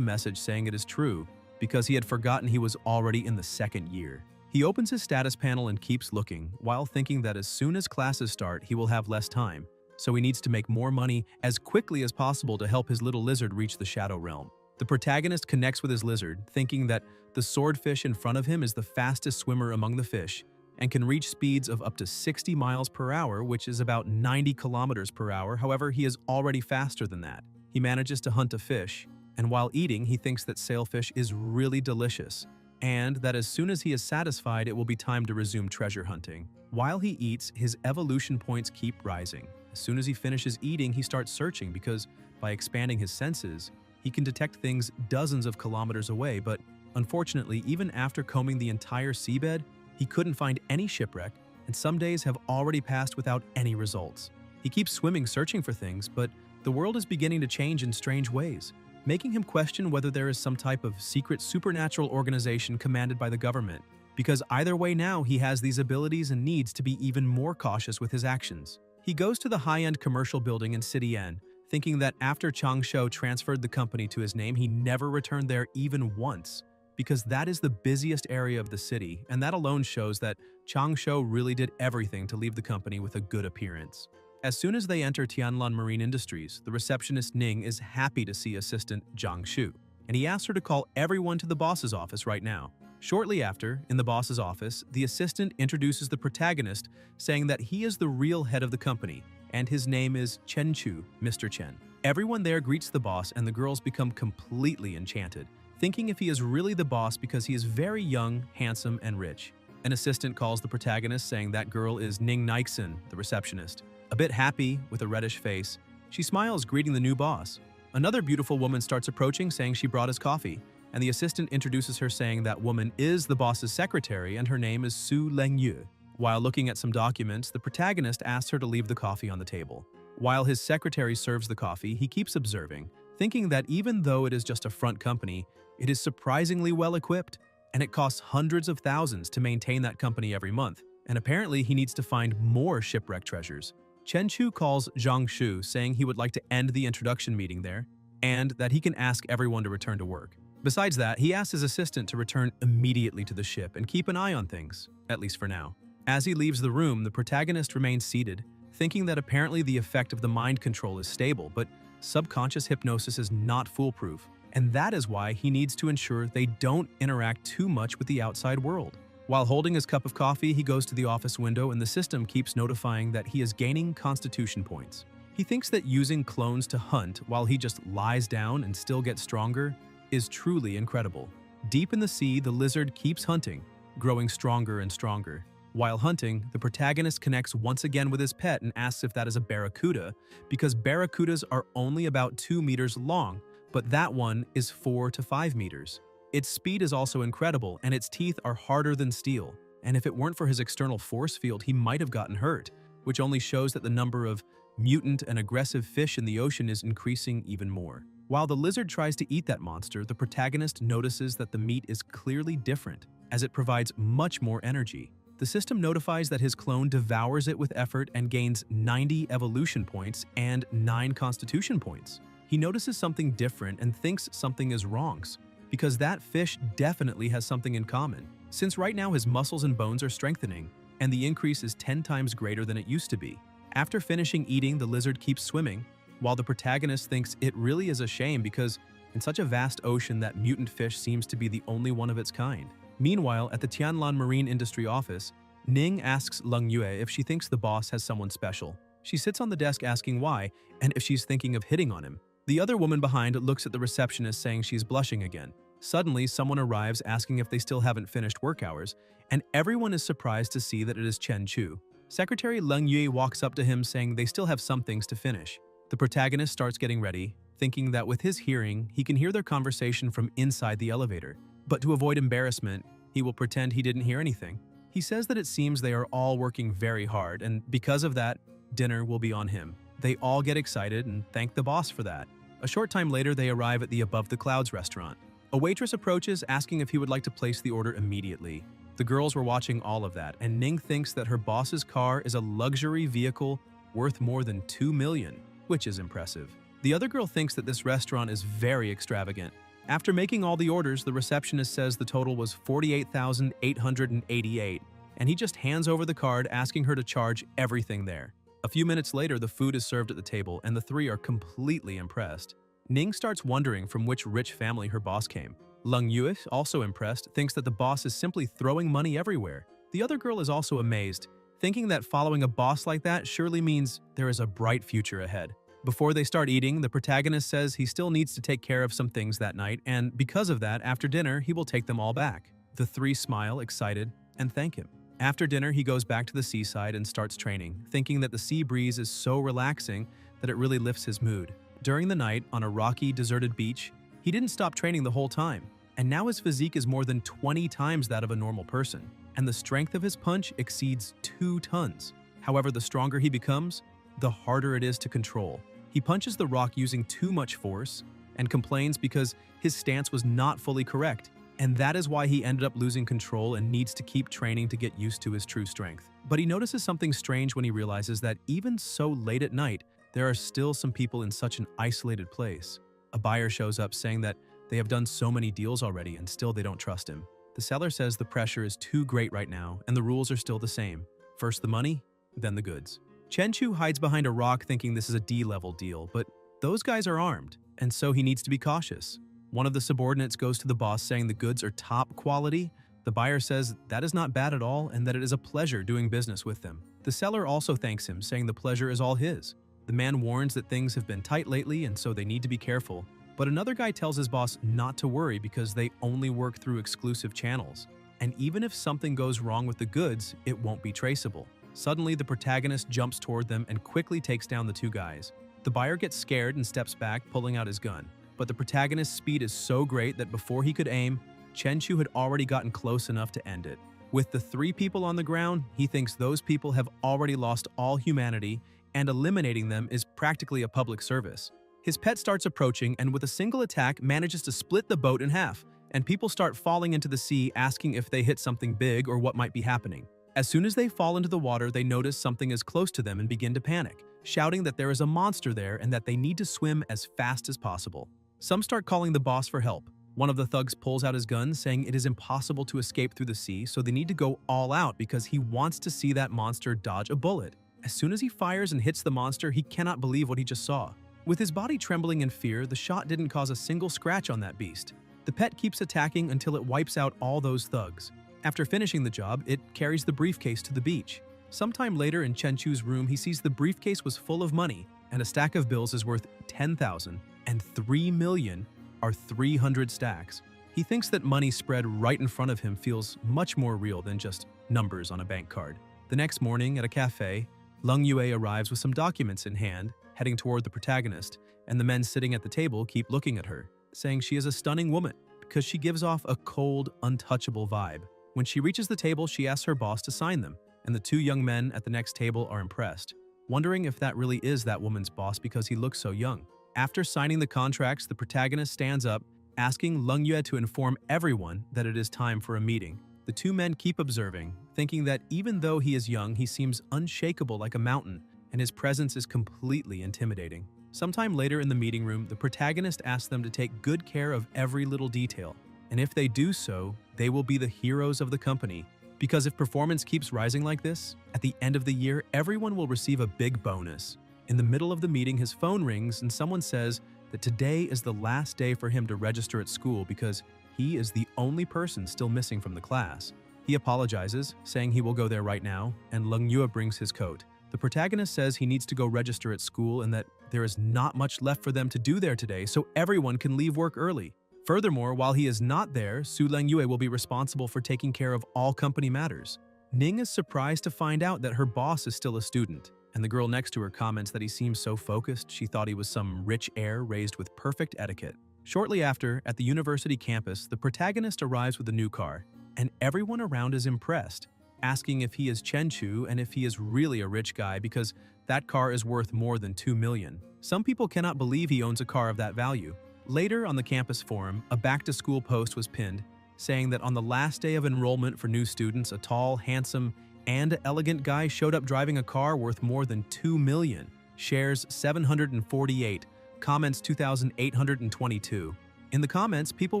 message saying it is true because he had forgotten he was already in the second year. He opens his status panel and keeps looking, while thinking that as soon as classes start, he will have less time, so he needs to make more money as quickly as possible to help his little lizard reach the Shadow Realm. The protagonist connects with his lizard, thinking that the swordfish in front of him is the fastest swimmer among the fish and can reach speeds of up to 60 miles per hour, which is about 90 kilometers per hour. However, he is already faster than that. He manages to hunt a fish, and while eating, he thinks that sailfish is really delicious, and that as soon as he is satisfied, it will be time to resume treasure hunting. While he eats, his evolution points keep rising. As soon as he finishes eating, he starts searching because, by expanding his senses, he can detect things dozens of kilometers away, but unfortunately, even after combing the entire seabed, he couldn't find any shipwreck, and some days have already passed without any results. He keeps swimming searching for things, but the world is beginning to change in strange ways, making him question whether there is some type of secret supernatural organization commanded by the government, because either way now he has these abilities and needs to be even more cautious with his actions. He goes to the high-end commercial building in City N, thinking that after Changsha transferred the company to his name, he never returned there even once, because that is the busiest area of the city, and that alone shows that Changsha really did everything to leave the company with a good appearance. As soon as they enter Tianlan Marine Industries, the receptionist Ning is happy to see assistant Zhang Shu, and he asks her to call everyone to the boss's office right now. Shortly after, in the boss's office, the assistant introduces the protagonist, saying that he is the real head of the company, and his name is Chen Chu, Mr. Chen. Everyone there greets the boss, and the girls become completely enchanted, thinking if he is really the boss because he is very young, handsome, and rich. An assistant calls the protagonist, saying that girl is Ning Nixon, the receptionist. A bit happy, with a reddish face, she smiles, greeting the new boss. Another beautiful woman starts approaching, saying she brought his coffee, and the assistant introduces her, saying that woman is the boss's secretary and her name is Su Lengyu. While looking at some documents, the protagonist asks her to leave the coffee on the table. While his secretary serves the coffee, he keeps observing, thinking that even though it is just a front company, it is surprisingly well equipped, and it costs hundreds of thousands to maintain that company every month, and apparently he needs to find more shipwreck treasures. Chen Chu calls Zhang Shu, saying he would like to end the introduction meeting there, and that he can ask everyone to return to work. Besides that, he asks his assistant to return immediately to the ship and keep an eye on things, at least for now. As he leaves the room, the protagonist remains seated, thinking that apparently the effect of the mind control is stable, but subconscious hypnosis is not foolproof, and that is why he needs to ensure they don't interact too much with the outside world. While holding his cup of coffee, he goes to the office window and the system keeps notifying that he is gaining constitution points. He thinks that using clones to hunt while he just lies down and still gets stronger is truly incredible. Deep in the sea, the lizard keeps hunting, growing stronger and stronger. While hunting, the protagonist connects once again with his pet and asks if that is a barracuda, because barracudas are only about 2 meters long, but that one is 4 to 5 meters. Its speed is also incredible, and its teeth are harder than steel, and if it weren't for his external force field, he might have gotten hurt, which only shows that the number of mutant and aggressive fish in the ocean is increasing even more. While the lizard tries to eat that monster, the protagonist notices that the meat is clearly different, as it provides much more energy. The system notifies that his clone devours it with effort and gains 90 evolution points and 9 constitution points. He notices something different and thinks something is wrong, because that fish definitely has something in common, since right now his muscles and bones are strengthening, and the increase is 10 times greater than it used to be. After finishing eating, the lizard keeps swimming, while the protagonist thinks it really is a shame because in such a vast ocean that mutant fish seems to be the only one of its kind. Meanwhile, at the Tianlan Marine Industry office, Ning asks Leng Yue if she thinks the boss has someone special. She sits on the desk asking why, and if she's thinking of hitting on him. The other woman behind looks at the receptionist, saying she's blushing again. Suddenly, someone arrives asking if they still haven't finished work hours, and everyone is surprised to see that it is Chen Chu. Secretary Leng Yue walks up to him, saying they still have some things to finish. The protagonist starts getting ready, thinking that with his hearing, he can hear their conversation from inside the elevator. But to avoid embarrassment, he will pretend he didn't hear anything. He says that it seems they are all working very hard, and because of that, dinner will be on him. They all get excited and thank the boss for that. A short time later, they arrive at the Above the Clouds restaurant. A waitress approaches, asking if he would like to place the order immediately. The girls were watching all of that, and Ning thinks that her boss's car is a luxury vehicle worth more than $2 million, which is impressive. The other girl thinks that this restaurant is very extravagant. After making all the orders, the receptionist says the total was $48,888, and he just hands over the card, asking her to charge everything there. A few minutes later, the food is served at the table, and the three are completely impressed. Ning starts wondering from which rich family her boss came. Lung Yue, also impressed, thinks that the boss is simply throwing money everywhere. The other girl is also amazed, thinking that following a boss like that surely means there is a bright future ahead. Before they start eating, the protagonist says he still needs to take care of some things that night, and because of that, after dinner, he will take them all back. The three smile, excited, and thank him. After dinner, he goes back to the seaside and starts training, thinking that the sea breeze is so relaxing that it really lifts his mood. During the night, on a rocky, deserted beach, he didn't stop training the whole time, and now his physique is more than 20 times that of a normal person, and the strength of his punch exceeds 2 tons. However, the stronger he becomes, the harder it is to control. He punches the rock using too much force and complains because his stance was not fully correct, and that is why he ended up losing control and needs to keep training to get used to his true strength. But he notices something strange when he realizes that even so late at night, there are still some people in such an isolated place. A buyer shows up saying that they have done so many deals already and still they don't trust him. The seller says the pressure is too great right now and the rules are still the same. First the money, then the goods. Chen Chu hides behind a rock thinking this is a D-level deal, but those guys are armed, and so he needs to be cautious. One of the subordinates goes to the boss saying the goods are top quality. The buyer says that is not bad at all and that it is a pleasure doing business with them. The seller also thanks him, saying the pleasure is all his. The man warns that things have been tight lately and so they need to be careful. But another guy tells his boss not to worry because they only work through exclusive channels. And even if something goes wrong with the goods, it won't be traceable. Suddenly, the protagonist jumps toward them and quickly takes down the two guys. The buyer gets scared and steps back, pulling out his gun. But the protagonist's speed is so great that before he could aim, Chen Chu had already gotten close enough to end it. With the 3 people on the ground, he thinks those people have already lost all humanity, and eliminating them is practically a public service. His pet starts approaching and with a single attack manages to split the boat in half, and people start falling into the sea asking if they hit something big or what might be happening. As soon as they fall into the water, they notice something is close to them and begin to panic, shouting that there is a monster there and that they need to swim as fast as possible. Some start calling the boss for help. One of the thugs pulls out his gun, saying it is impossible to escape through the sea, so they need to go all out because he wants to see that monster dodge a bullet. As soon as he fires and hits the monster, he cannot believe what he just saw. With his body trembling in fear, the shot didn't cause a single scratch on that beast. The pet keeps attacking until it wipes out all those thugs. After finishing the job, it carries the briefcase to the beach. Sometime later in Chen Chu's room, he sees the briefcase was full of money, and a stack of bills is worth 10,000, and 3 million are 300 stacks. He thinks that money spread right in front of him feels much more real than just numbers on a bank card. The next morning, at a cafe, Lung Yue arrives with some documents in hand, heading toward the protagonist, and the men sitting at the table keep looking at her, saying she is a stunning woman because she gives off a cold, untouchable vibe. When she reaches the table, she asks her boss to sign them, and the 2 young men at the next table are impressed, wondering if that really is that woman's boss because he looks so young. After signing the contracts, the protagonist stands up, asking Lung Yue to inform everyone that it is time for a meeting. The 2 men keep observing, thinking that even though he is young, he seems unshakable like a mountain, and his presence is completely intimidating. Sometime later in the meeting room, the protagonist asks them to take good care of every little detail, and if they do so, they will be the heroes of the company. Because if performance keeps rising like this, at the end of the year, everyone will receive a big bonus. In the middle of the meeting, his phone rings and someone says that today is the last day for him to register at school because he is the only person still missing from the class. He apologizes, saying he will go there right now, and Lung Yue brings his coat. The protagonist says he needs to go register at school and that there is not much left for them to do there today, so everyone can leave work early. Furthermore, while he is not there, Su Lengyue will be responsible for taking care of all company matters. Ning is surprised to find out that her boss is still a student, and the girl next to her comments that he seems so focused she thought he was some rich heir raised with perfect etiquette. Shortly after, at the university campus, the protagonist arrives with a new car, and everyone around is impressed, asking if he is Chen Chu and if he is really a rich guy because That car is worth more than 2 million. Some people cannot believe he owns a car of that value. Later on the campus forum, a back-to-school post was pinned, saying that on the last day of enrollment for new students, a tall, handsome, and elegant guy showed up driving a car worth more than 2 million. Shares 748, comments 2,822. In the comments, people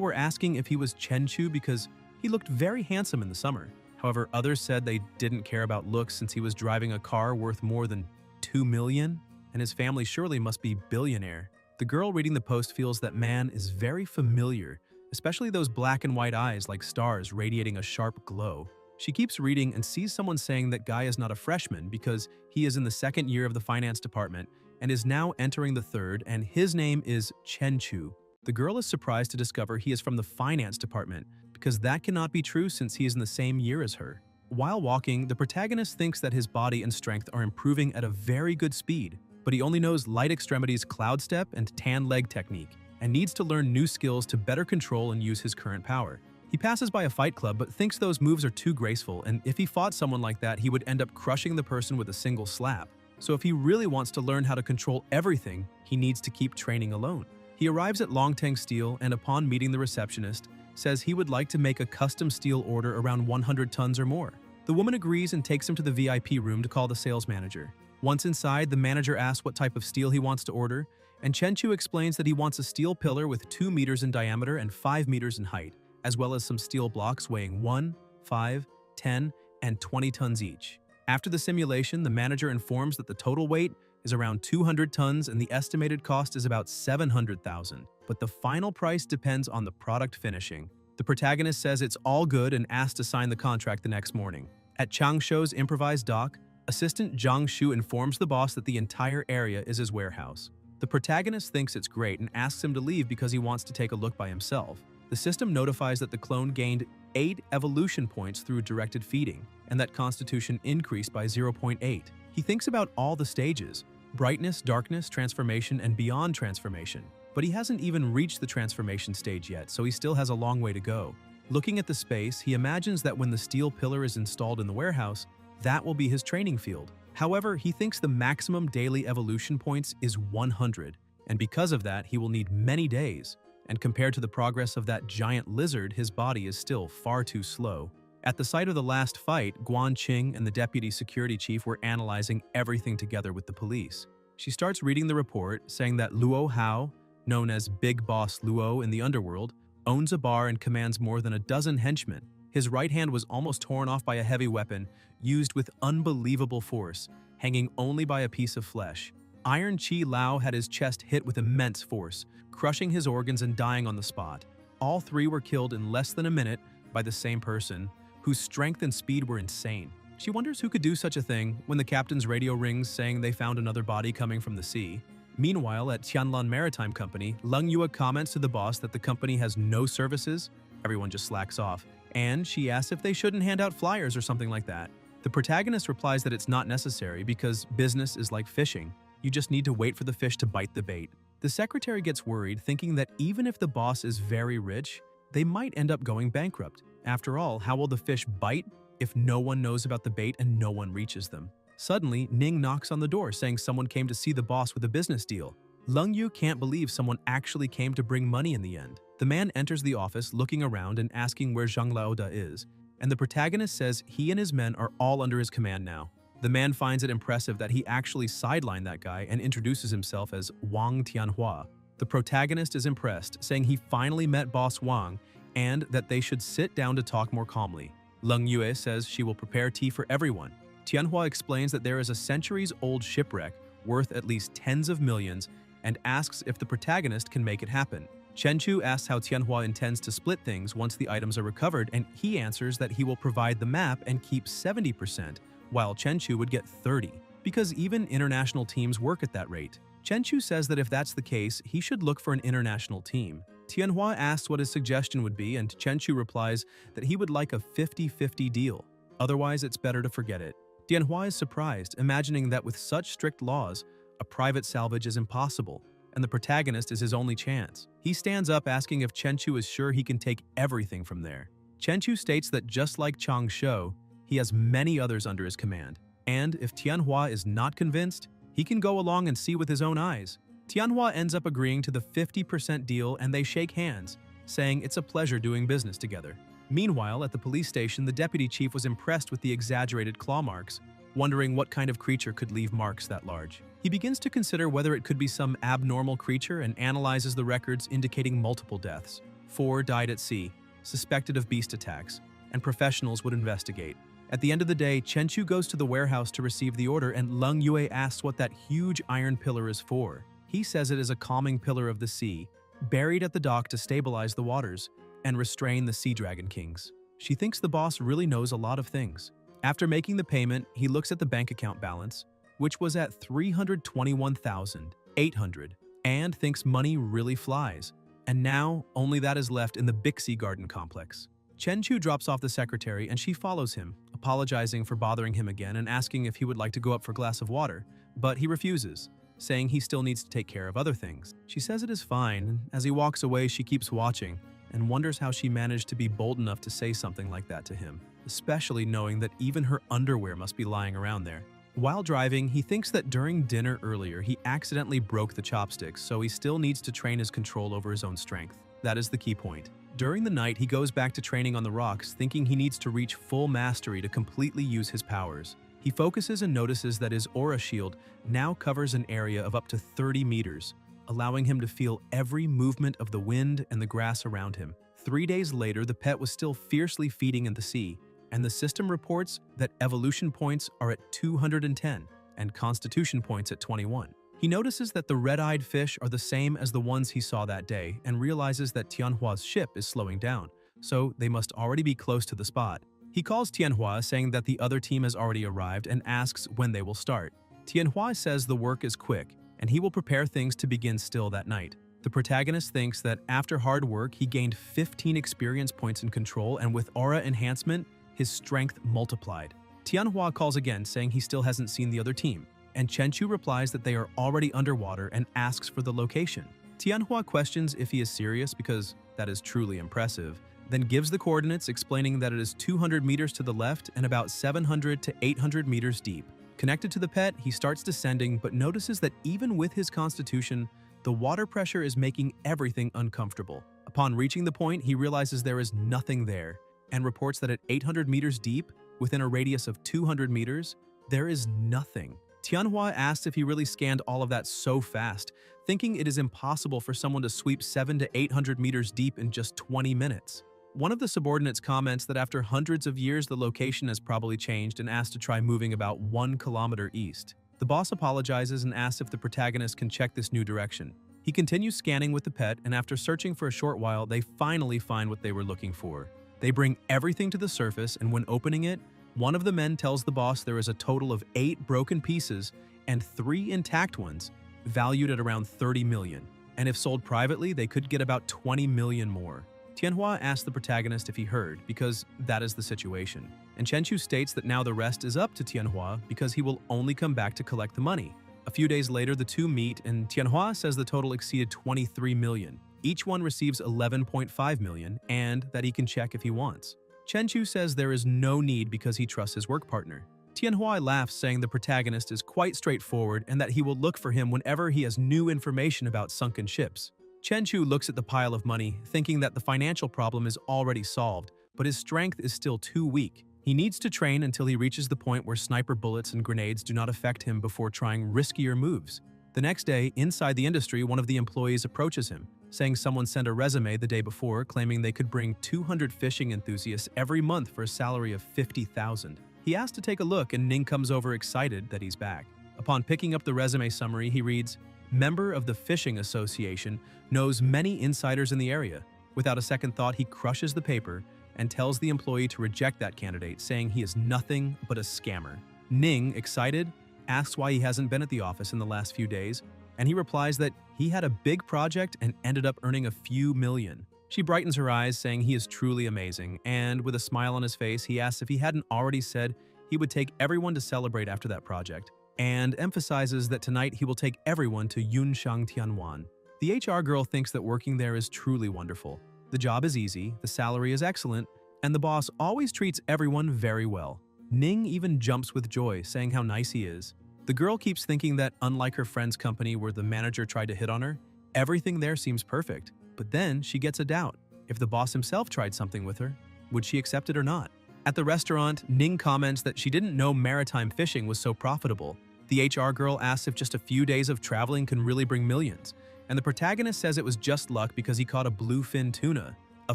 were asking if he was Chen Chu because he looked very handsome in the summer. However, others said they didn't care about looks since he was driving a car worth more than 2 million, and his family surely must be billionaire. The girl reading the post feels that man is very familiar, especially those black and white eyes like stars radiating a sharp glow. She keeps reading and sees someone saying that guy is not a freshman because he is in the second year of the finance department and is now entering the third, and his name is Chen Chu. The girl is surprised to discover he is from the finance department because that cannot be true since he is in the same year as her. While walking, the protagonist thinks that his body and strength are improving at a very good speed, but he only knows light extremities cloud step and tan leg technique, and needs to learn new skills to better control and use his current power. He passes by a fight club but thinks those moves are too graceful, and if he fought someone like that, he would end up crushing the person with a single slap. So if he really wants to learn how to control everything, he needs to keep training alone. He arrives at Longteng Steel and upon meeting the receptionist, says he would like to make a custom steel order around 100 tons or more. The woman agrees and takes him to the VIP room to call the sales manager. Once inside, the manager asks what type of steel he wants to order, and Chen Chu explains that he wants a steel pillar with 2 meters in diameter and 5 meters in height, as well as some steel blocks weighing 1, 5, 10, and 20 tons each. After the simulation, the manager informs that the total weight is around 200 tons and the estimated cost is about 700,000, but the final price depends on the product finishing. The protagonist says it's all good and asks to sign the contract the next morning. At Changshou's improvised dock, assistant Zhang Shu informs the boss that the entire area is his warehouse. The protagonist thinks it's great and asks him to leave because he wants to take a look by himself. The system notifies that the clone gained 8 evolution points through directed feeding, and that constitution increased by 0.8. He thinks about all the stages: brightness, darkness, transformation, and beyond transformation. But he hasn't even reached the transformation stage yet, so he still has a long way to go. Looking at the space, he imagines that when the steel pillar is installed in the warehouse, that will be his training field. However, he thinks the maximum daily evolution points is 100, and because of that, he will need many days. And compared to the progress of that giant lizard, his body is still far too slow. At the site of the last fight, Guan Qing and the deputy security chief were analyzing everything together with the police. She starts reading the report, saying that Luo Hao, known as Big Boss Luo in the underworld, owns a bar and commands more than a dozen henchmen. His right hand was almost torn off by a heavy weapon, used with unbelievable force, hanging only by a piece of flesh. Iron Chi Lao had his chest hit with immense force, crushing his organs and dying on the spot. All three were killed in less than a minute by the same person, whose strength and speed were insane. She wonders who could do such a thing when the captain's radio rings saying they found another body coming from the sea. Meanwhile, at Tianlan Maritime Company, Leng Yue comments to the boss that the company has no services. Everyone just slacks off, and she asks if they shouldn't hand out flyers or something like that. The protagonist replies that it's not necessary because business is like fishing. You just need to wait for the fish to bite the bait. The secretary gets worried, thinking that even if the boss is very rich, they might end up going bankrupt. After all, how will the fish bite if no one knows about the bait and no one reaches them? Suddenly, Ning knocks on the door saying someone came to see the boss with a business deal. Leng Yu can't believe someone actually came to bring money in the end. The man enters the office looking around and asking where Zhang Laoda is, and the protagonist says he and his men are all under his command now. The man finds it impressive that he actually sidelined that guy and introduces himself as Wang Tianhua. The protagonist is impressed, saying he finally met Boss Wang and that they should sit down to talk more calmly. Leng Yue says she will prepare tea for everyone. Tianhua explains that there is a centuries-old shipwreck worth at least tens of millions and asks if the protagonist can make it happen. Chen Chu asks how Tianhua intends to split things once the items are recovered, and he answers that he will provide the map and keep 70%, while Chen Chu would get 30%, because even international teams work at that rate. Chen Chu says that if that's the case, he should look for an international team. Tianhua asks what his suggestion would be, and Chen Chu replies that he would like a 50-50 deal. Otherwise, it's better to forget it. Tianhua is surprised, imagining that with such strict laws, a private salvage is impossible, and the protagonist is his only chance. He stands up asking if Chen Chu is sure he can take everything from there. Chen Chu states that just like Chang Shou, he has many others under his command, and if Tianhua is not convinced, he can go along and see with his own eyes. Tianhua ends up agreeing to the 50% deal and they shake hands, saying it's a pleasure doing business together. Meanwhile, at the police station, the deputy chief was impressed with the exaggerated claw marks, wondering what kind of creature could leave marks that large. He begins to consider whether it could be some abnormal creature and analyzes the records indicating multiple deaths. 4 died at sea, suspected of beast attacks, and professionals would investigate. At the end of the day, Chen Chu goes to the warehouse to receive the order and Leng Yue asks what that huge iron pillar is for. He says it is a calming pillar of the sea, buried at the dock to stabilize the waters and restrain the sea dragon kings. She thinks the boss really knows a lot of things. After making the payment, he looks at the bank account balance, which was at 321,800, and thinks money really flies. And now, only that is left in the Bixi Garden complex. Chen Chu drops off the secretary and she follows him, apologizing for bothering him again and asking if he would like to go up for a glass of water, but he refuses, saying he still needs to take care of other things. She says it is fine, and as he walks away, she keeps watching and wonders how she managed to be bold enough to say something like that to him, especially knowing that even her underwear must be lying around there. While driving, he thinks that during dinner earlier, he accidentally broke the chopsticks, so he still needs to train his control over his own strength. That is the key point. During the night, he goes back to training on the rocks, thinking he needs to reach full mastery to completely use his powers. He focuses and notices that his aura shield now covers an area of up to 30 meters, allowing him to feel every movement of the wind and the grass around him. 3 days later, the pet was still fiercely feeding in the sea, and the system reports that evolution points are at 210 and constitution points at 21. He notices that the red-eyed fish are the same as the ones he saw that day and realizes that Tianhua's ship is slowing down, so they must already be close to the spot. He calls Tianhua, saying that the other team has already arrived and asks when they will start. Tianhua says the work is quick, and he will prepare things to begin still that night. The protagonist thinks that after hard work, he gained 15 experience points in control, and with aura enhancement, his strength multiplied. Tianhua calls again, saying he still hasn't seen the other team, and Chen Chu replies that they are already underwater and asks for the location. Tianhua questions if he is serious because that is truly impressive, then gives the coordinates, explaining that it is 200 meters to the left and about 700 to 800 meters deep. Connected to the pet, he starts descending but notices that even with his constitution, the water pressure is making everything uncomfortable. Upon reaching the point, he realizes there is nothing there and reports that at 800 meters deep, within a radius of 200 meters, there is nothing. Tianhua asks if he really scanned all of that so fast, thinking it is impossible for someone to sweep 700 to 800 meters deep in just 20 minutes. One of the subordinates comments that after hundreds of years the location has probably changed and asks to try moving about 1 kilometer east. The boss apologizes and asks if the protagonist can check this new direction. He continues scanning with the pet, and after searching for a short while, they finally find what they were looking for. They bring everything to the surface, and when opening it, one of the men tells the boss there is a total of 8 broken pieces and 3 intact ones, valued at around 30 million. And if sold privately, they could get about 20 million more. Tianhua asks the protagonist if he heard, because that is the situation. And Chen Chu states that now the rest is up to Tianhua because he will only come back to collect the money. A few days later, the two meet, and Tianhua says the total exceeded 23 million. Each one receives 11.5 million, and that he can check if he wants. Chen Chu says there is no need because he trusts his work partner. Tianhua laughs, saying the protagonist is quite straightforward and that he will look for him whenever he has new information about sunken ships. Chen Chu looks at the pile of money, thinking that the financial problem is already solved, but his strength is still too weak. He needs to train until he reaches the point where sniper bullets and grenades do not affect him before trying riskier moves. The next day, inside the industry, one of the employees approaches him, saying someone sent a resume the day before claiming they could bring 200 fishing enthusiasts every month for a salary of 50,000. He asks to take a look, and Ning comes over excited that he's back. Upon picking up the resume summary, he reads, "Member of the Fishing Association, knows many insiders in the area." Without a second thought, he crushes the paper and tells the employee to reject that candidate, saying he is nothing but a scammer. Ning, excited, asks why he hasn't been at the office in the last few days, and he replies that he had a big project and ended up earning a few million. She brightens her eyes, saying he is truly amazing, and with a smile on his face, he asks if he hadn't already said he would take everyone to celebrate after that project, and emphasizes that tonight he will take everyone to Yunshang Tianwan. The HR girl thinks that working there is truly wonderful. The job is easy, the salary is excellent, and the boss always treats everyone very well. Ning even jumps with joy, saying how nice he is. The girl keeps thinking that unlike her friend's company where the manager tried to hit on her, everything there seems perfect. But then she gets a doubt. If the boss himself tried something with her, would she accept it or not? At the restaurant, Ning comments that she didn't know maritime fishing was so profitable. The HR girl asks if just a few days of traveling can really bring millions, and the protagonist says it was just luck because he caught a bluefin tuna, a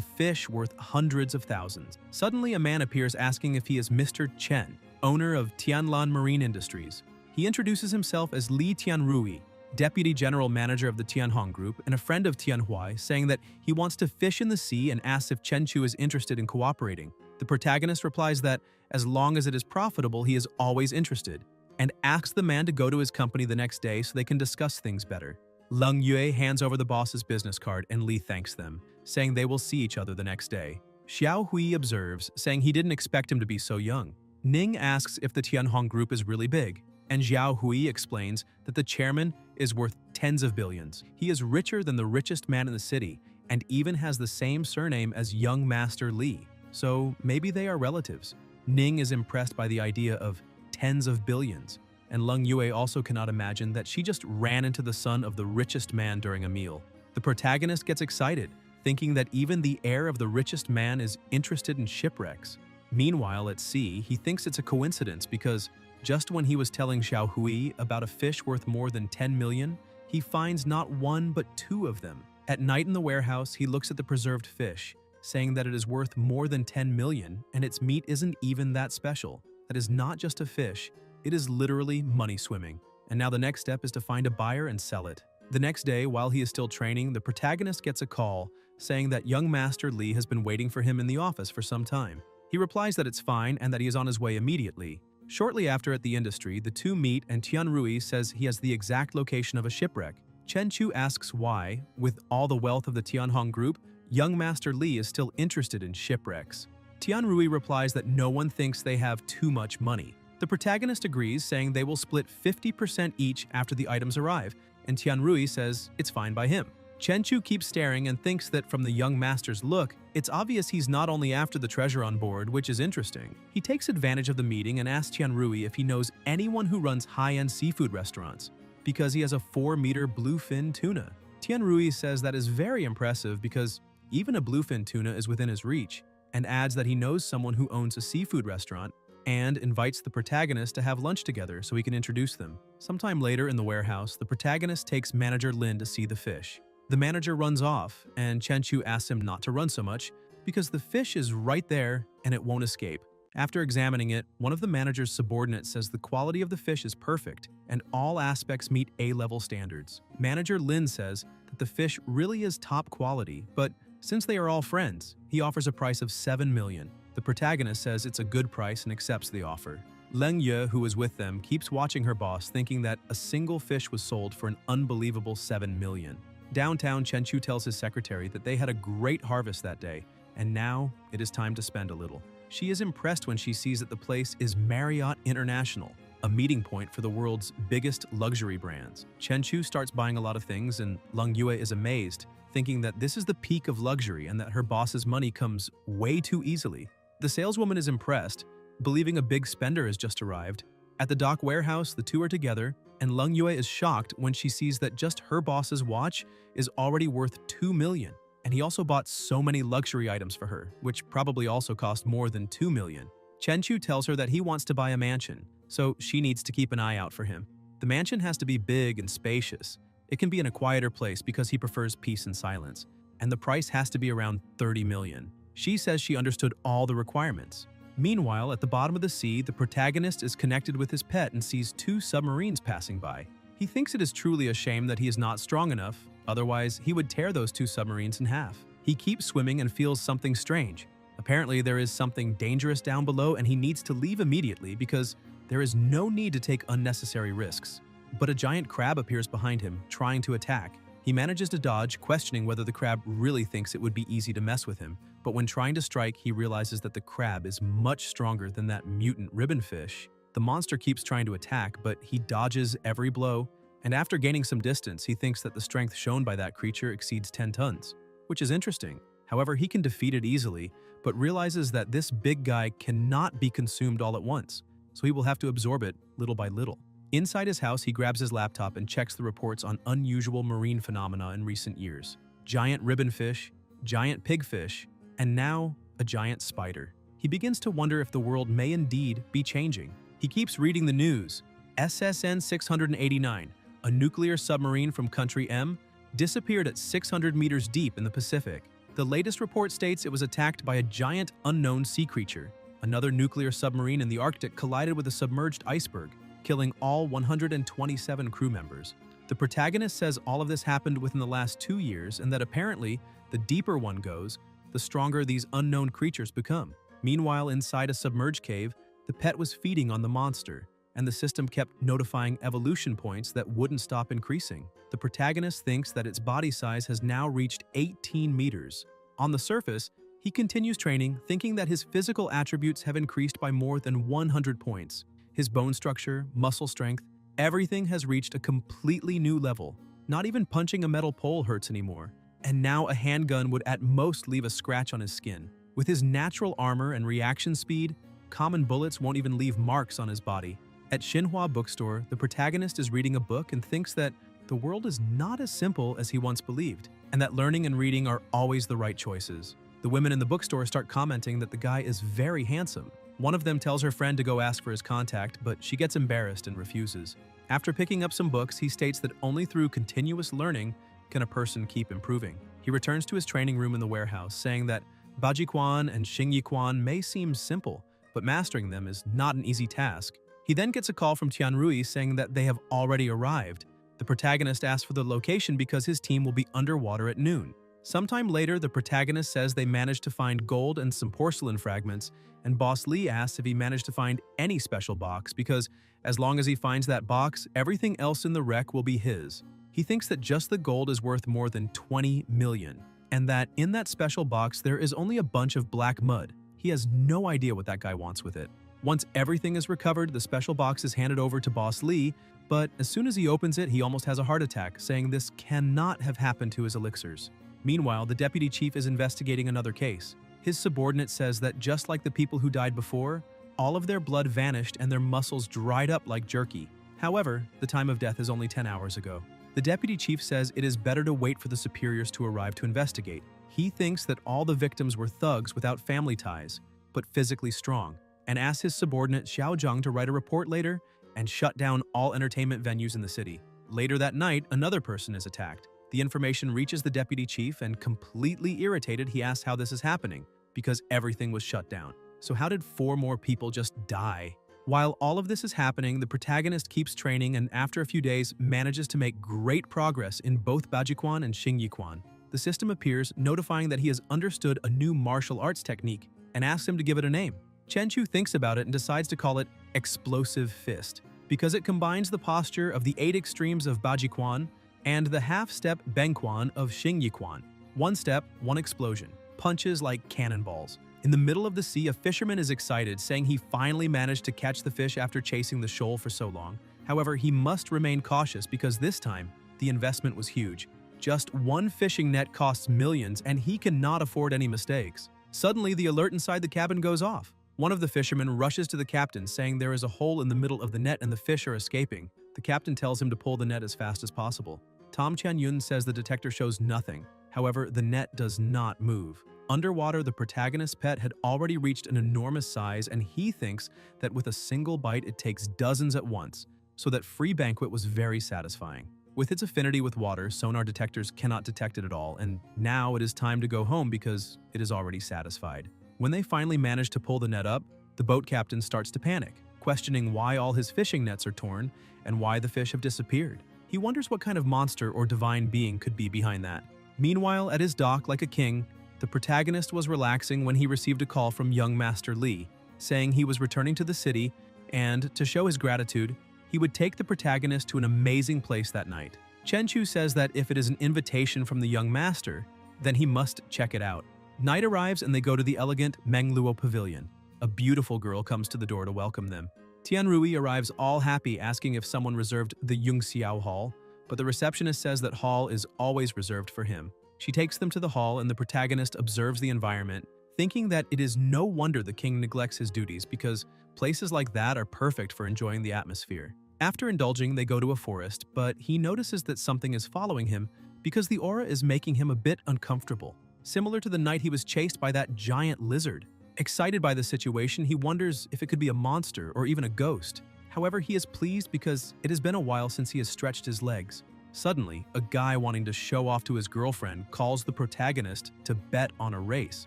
fish worth hundreds of thousands. Suddenly, a man appears asking if he is Mr. Chen, owner of Tianlan Marine Industries. He introduces himself as Li Tianrui, deputy general manager of the Tianhong Group and a friend of Tianhuai, saying that he wants to fish in the sea and asks if Chen Chu is interested in cooperating. The protagonist replies that as long as it is profitable, he is always interested, and asks the man to go to his company the next day so they can discuss things better. Leng Yue hands over the boss's business card and Li thanks them, saying they will see each other the next day. Xiao Hui observes, saying he didn't expect him to be so young. Ning asks if the Tianhong Group is really big, and Xiao Hui explains that the chairman is worth tens of billions. He is richer than the richest man in the city and even has the same surname as young Master Li. So maybe they are relatives. Ning is impressed by the idea of tens of billions, and Leng Yue also cannot imagine that she just ran into the son of the richest man during a meal. The protagonist gets excited, thinking that even the heir of the richest man is interested in shipwrecks. Meanwhile, at sea, he thinks it's a coincidence because just when he was telling Xiao Hui about a fish worth more than 10 million, he finds not one but two of them. At night in the warehouse, he looks at the preserved fish, saying that it is worth more than 10 million and its meat isn't even that special. That is not just a fish, it is literally money swimming. And now the next step is to find a buyer and sell it. The next day, while he is still training, the protagonist gets a call saying that young Master Li has been waiting for him in the office for some time. He replies that it's fine and that he is on his way immediately. Shortly after at the industry, the two meet and Tianrui says he has the exact location of a shipwreck. Chen Chu asks why, with all the wealth of the Tianhong Group, young Master Li is still interested in shipwrecks. Tianrui replies that no one thinks they have too much money. The protagonist agrees, saying they will split 50% each after the items arrive, and Tianrui says it's fine by him. Chen Chu keeps staring and thinks that from the young master's look, it's obvious he's not only after the treasure on board, which is interesting. He takes advantage of the meeting and asks Tianrui if he knows anyone who runs high-end seafood restaurants, because he has a 4-meter bluefin tuna. Tianrui says that is very impressive because even a bluefin tuna is within his reach, and adds that he knows someone who owns a seafood restaurant and invites the protagonist to have lunch together so he can introduce them. Sometime later in the warehouse, the protagonist takes manager Lin to see the fish. The manager runs off, and Chen Chu asks him not to run so much because the fish is right there and it won't escape. After examining it, one of the manager's subordinates says the quality of the fish is perfect and all aspects meet A-level standards. Manager Lin says that the fish really is top quality, but since they are all friends, he offers a price of 7 million. The protagonist says it's a good price and accepts the offer. Leng Ye, who is with them, keeps watching her boss, thinking that a single fish was sold for an unbelievable 7 million. Downtown, Chen Chu tells his secretary that they had a great harvest that day, and now it is time to spend a little. She is impressed when she sees that the place is Marriott International, a meeting point for the world's biggest luxury brands. Chen Chu starts buying a lot of things, and Leng Yue is amazed, thinking that this is the peak of luxury and that her boss's money comes way too easily. The saleswoman is impressed, believing a big spender has just arrived. At the dock warehouse, the two are together, and Leng Yue is shocked when she sees that just her boss's watch is already worth 2 million. And he also bought so many luxury items for her, which probably also cost more than 2 million. Chen Chu tells her that he wants to buy a mansion, so she needs to keep an eye out for him. The mansion has to be big and spacious. It can be in a quieter place because he prefers peace and silence, and the price has to be around 30 million. She says she understood all the requirements. Meanwhile, at the bottom of the sea, the protagonist is connected with his pet and sees 2 submarines passing by. He thinks it is truly a shame that he is not strong enough, otherwise he would tear those 2 submarines in half. He keeps swimming and feels something strange. Apparently there is something dangerous down below and he needs to leave immediately because there is no need to take unnecessary risks. But a giant crab appears behind him, trying to attack. He manages to dodge, questioning whether the crab really thinks it would be easy to mess with him. But when trying to strike, he realizes that the crab is much stronger than that mutant ribbonfish. The monster keeps trying to attack, but he dodges every blow, and after gaining some distance, he thinks that the strength shown by that creature exceeds 10 tons, which is interesting. However, he can defeat it easily, but realizes that this big guy cannot be consumed all at once, so he will have to absorb it little by little. Inside his house, he grabs his laptop and checks the reports on unusual marine phenomena in recent years. Giant ribbonfish, giant pigfish, and now a giant spider. He begins to wonder if the world may indeed be changing. He keeps reading the news. SSN-689, a nuclear submarine from Country M, disappeared at 600 meters deep in the Pacific. The latest report states it was attacked by a giant unknown sea creature. Another nuclear submarine in the Arctic collided with a submerged iceberg, killing all 127 crew members. The protagonist says all of this happened within the last 2 years and that apparently, the deeper one goes, the stronger these unknown creatures become. Meanwhile, inside a submerged cave, the pet was feeding on the monster, and the system kept notifying evolution points that wouldn't stop increasing. The protagonist thinks that its body size has now reached 18 meters. On the surface, he continues training, thinking that his physical attributes have increased by more than 100 points. His bone structure, muscle strength, everything has reached a completely new level. Not even punching a metal pole hurts anymore. And now a handgun would at most leave a scratch on his skin. With his natural armor and reaction speed, common bullets won't even leave marks on his body. At Xinhua Bookstore, the protagonist is reading a book and thinks that the world is not as simple as he once believed, and that learning and reading are always the right choices. The women in the bookstore start commenting that the guy is very handsome. One of them tells her friend to go ask for his contact, but she gets embarrassed and refuses. After picking up some books, he states that only through continuous learning can a person keep improving. He returns to his training room in the warehouse, saying that Bajiquan and Xingyiquan may seem simple, but mastering them is not an easy task. He then gets a call from Tianrui saying that they have already arrived. The protagonist asks for the location because his team will be underwater at noon. Sometime later, the protagonist says they managed to find gold and some porcelain fragments, and Boss Lee asks if he managed to find any special box because as long as he finds that box, everything else in the wreck will be his. He thinks that just the gold is worth more than 20 million, and that in that special box there is only a bunch of black mud. He has no idea what that guy wants with it. Once everything is recovered, the special box is handed over to Boss Lee, but as soon as he opens it, he almost has a heart attack, saying this cannot have happened to his elixirs. Meanwhile, the deputy chief is investigating another case. His subordinate says that just like the people who died before, all of their blood vanished and their muscles dried up like jerky. However, the time of death is only 10 hours ago. The deputy chief says it is better to wait for the superiors to arrive to investigate. He thinks that all the victims were thugs without family ties, but physically strong, and asks his subordinate Xiao Zhang to write a report later and shut down all entertainment venues in the city. Later that night, another person is attacked. The information reaches the deputy chief, and completely irritated, he asks how this is happening, because everything was shut down. So how did 4 more people just die? While all of this is happening, the protagonist keeps training and after a few days manages to make great progress in both Bajiquan and Xingyiquan. The system appears, notifying that he has understood a new martial arts technique and asks him to give it a name. Chen Chu thinks about it and decides to call it Explosive Fist, because it combines the posture of the 8 extremes of Bajiquan and the half-step Bengquan of Xingyiquan. 1 step, 1 explosion. Punches like cannonballs. In the middle of the sea, a fisherman is excited, saying he finally managed to catch the fish after chasing the shoal for so long. However, he must remain cautious because this time, the investment was huge. Just 1 fishing net costs millions, and he cannot afford any mistakes. Suddenly, the alert inside the cabin goes off. One of the fishermen rushes to the captain, saying there is a hole in the middle of the net and the fish are escaping. The captain tells him to pull the net as fast as possible. Tom Chan-yun says the detector shows nothing. However, the net does not move. Underwater, the protagonist's pet had already reached an enormous size, and he thinks that with a single bite it takes dozens at once, so that Free Banquet was very satisfying. With its affinity with water, sonar detectors cannot detect it at all, and now it is time to go home because it is already satisfied. When they finally manage to pull the net up, the boat captain starts to panic, questioning why all his fishing nets are torn and why the fish have disappeared. He wonders what kind of monster or divine being could be behind that. Meanwhile, at his dock like a king, the protagonist was relaxing when he received a call from young Master Li, saying he was returning to the city and, to show his gratitude, he would take the protagonist to an amazing place that night. Chen Chu says that if it is an invitation from the young master, then he must check it out. Night arrives and they go to the elegant Mengluo Pavilion. A beautiful girl comes to the door to welcome them. Tianrui arrives all happy, asking if someone reserved the Yungxiao Hall, but the receptionist says that hall is always reserved for him. She takes them to the hall and the protagonist observes the environment, thinking that it is no wonder the king neglects his duties because places like that are perfect for enjoying the atmosphere. After indulging, they go to a forest, but he notices that something is following him because the aura is making him a bit uncomfortable, similar to the night he was chased by that giant lizard. Excited by the situation, he wonders if it could be a monster or even a ghost. However, he is pleased because it has been a while since he has stretched his legs. Suddenly, a guy wanting to show off to his girlfriend calls the protagonist to bet on a race.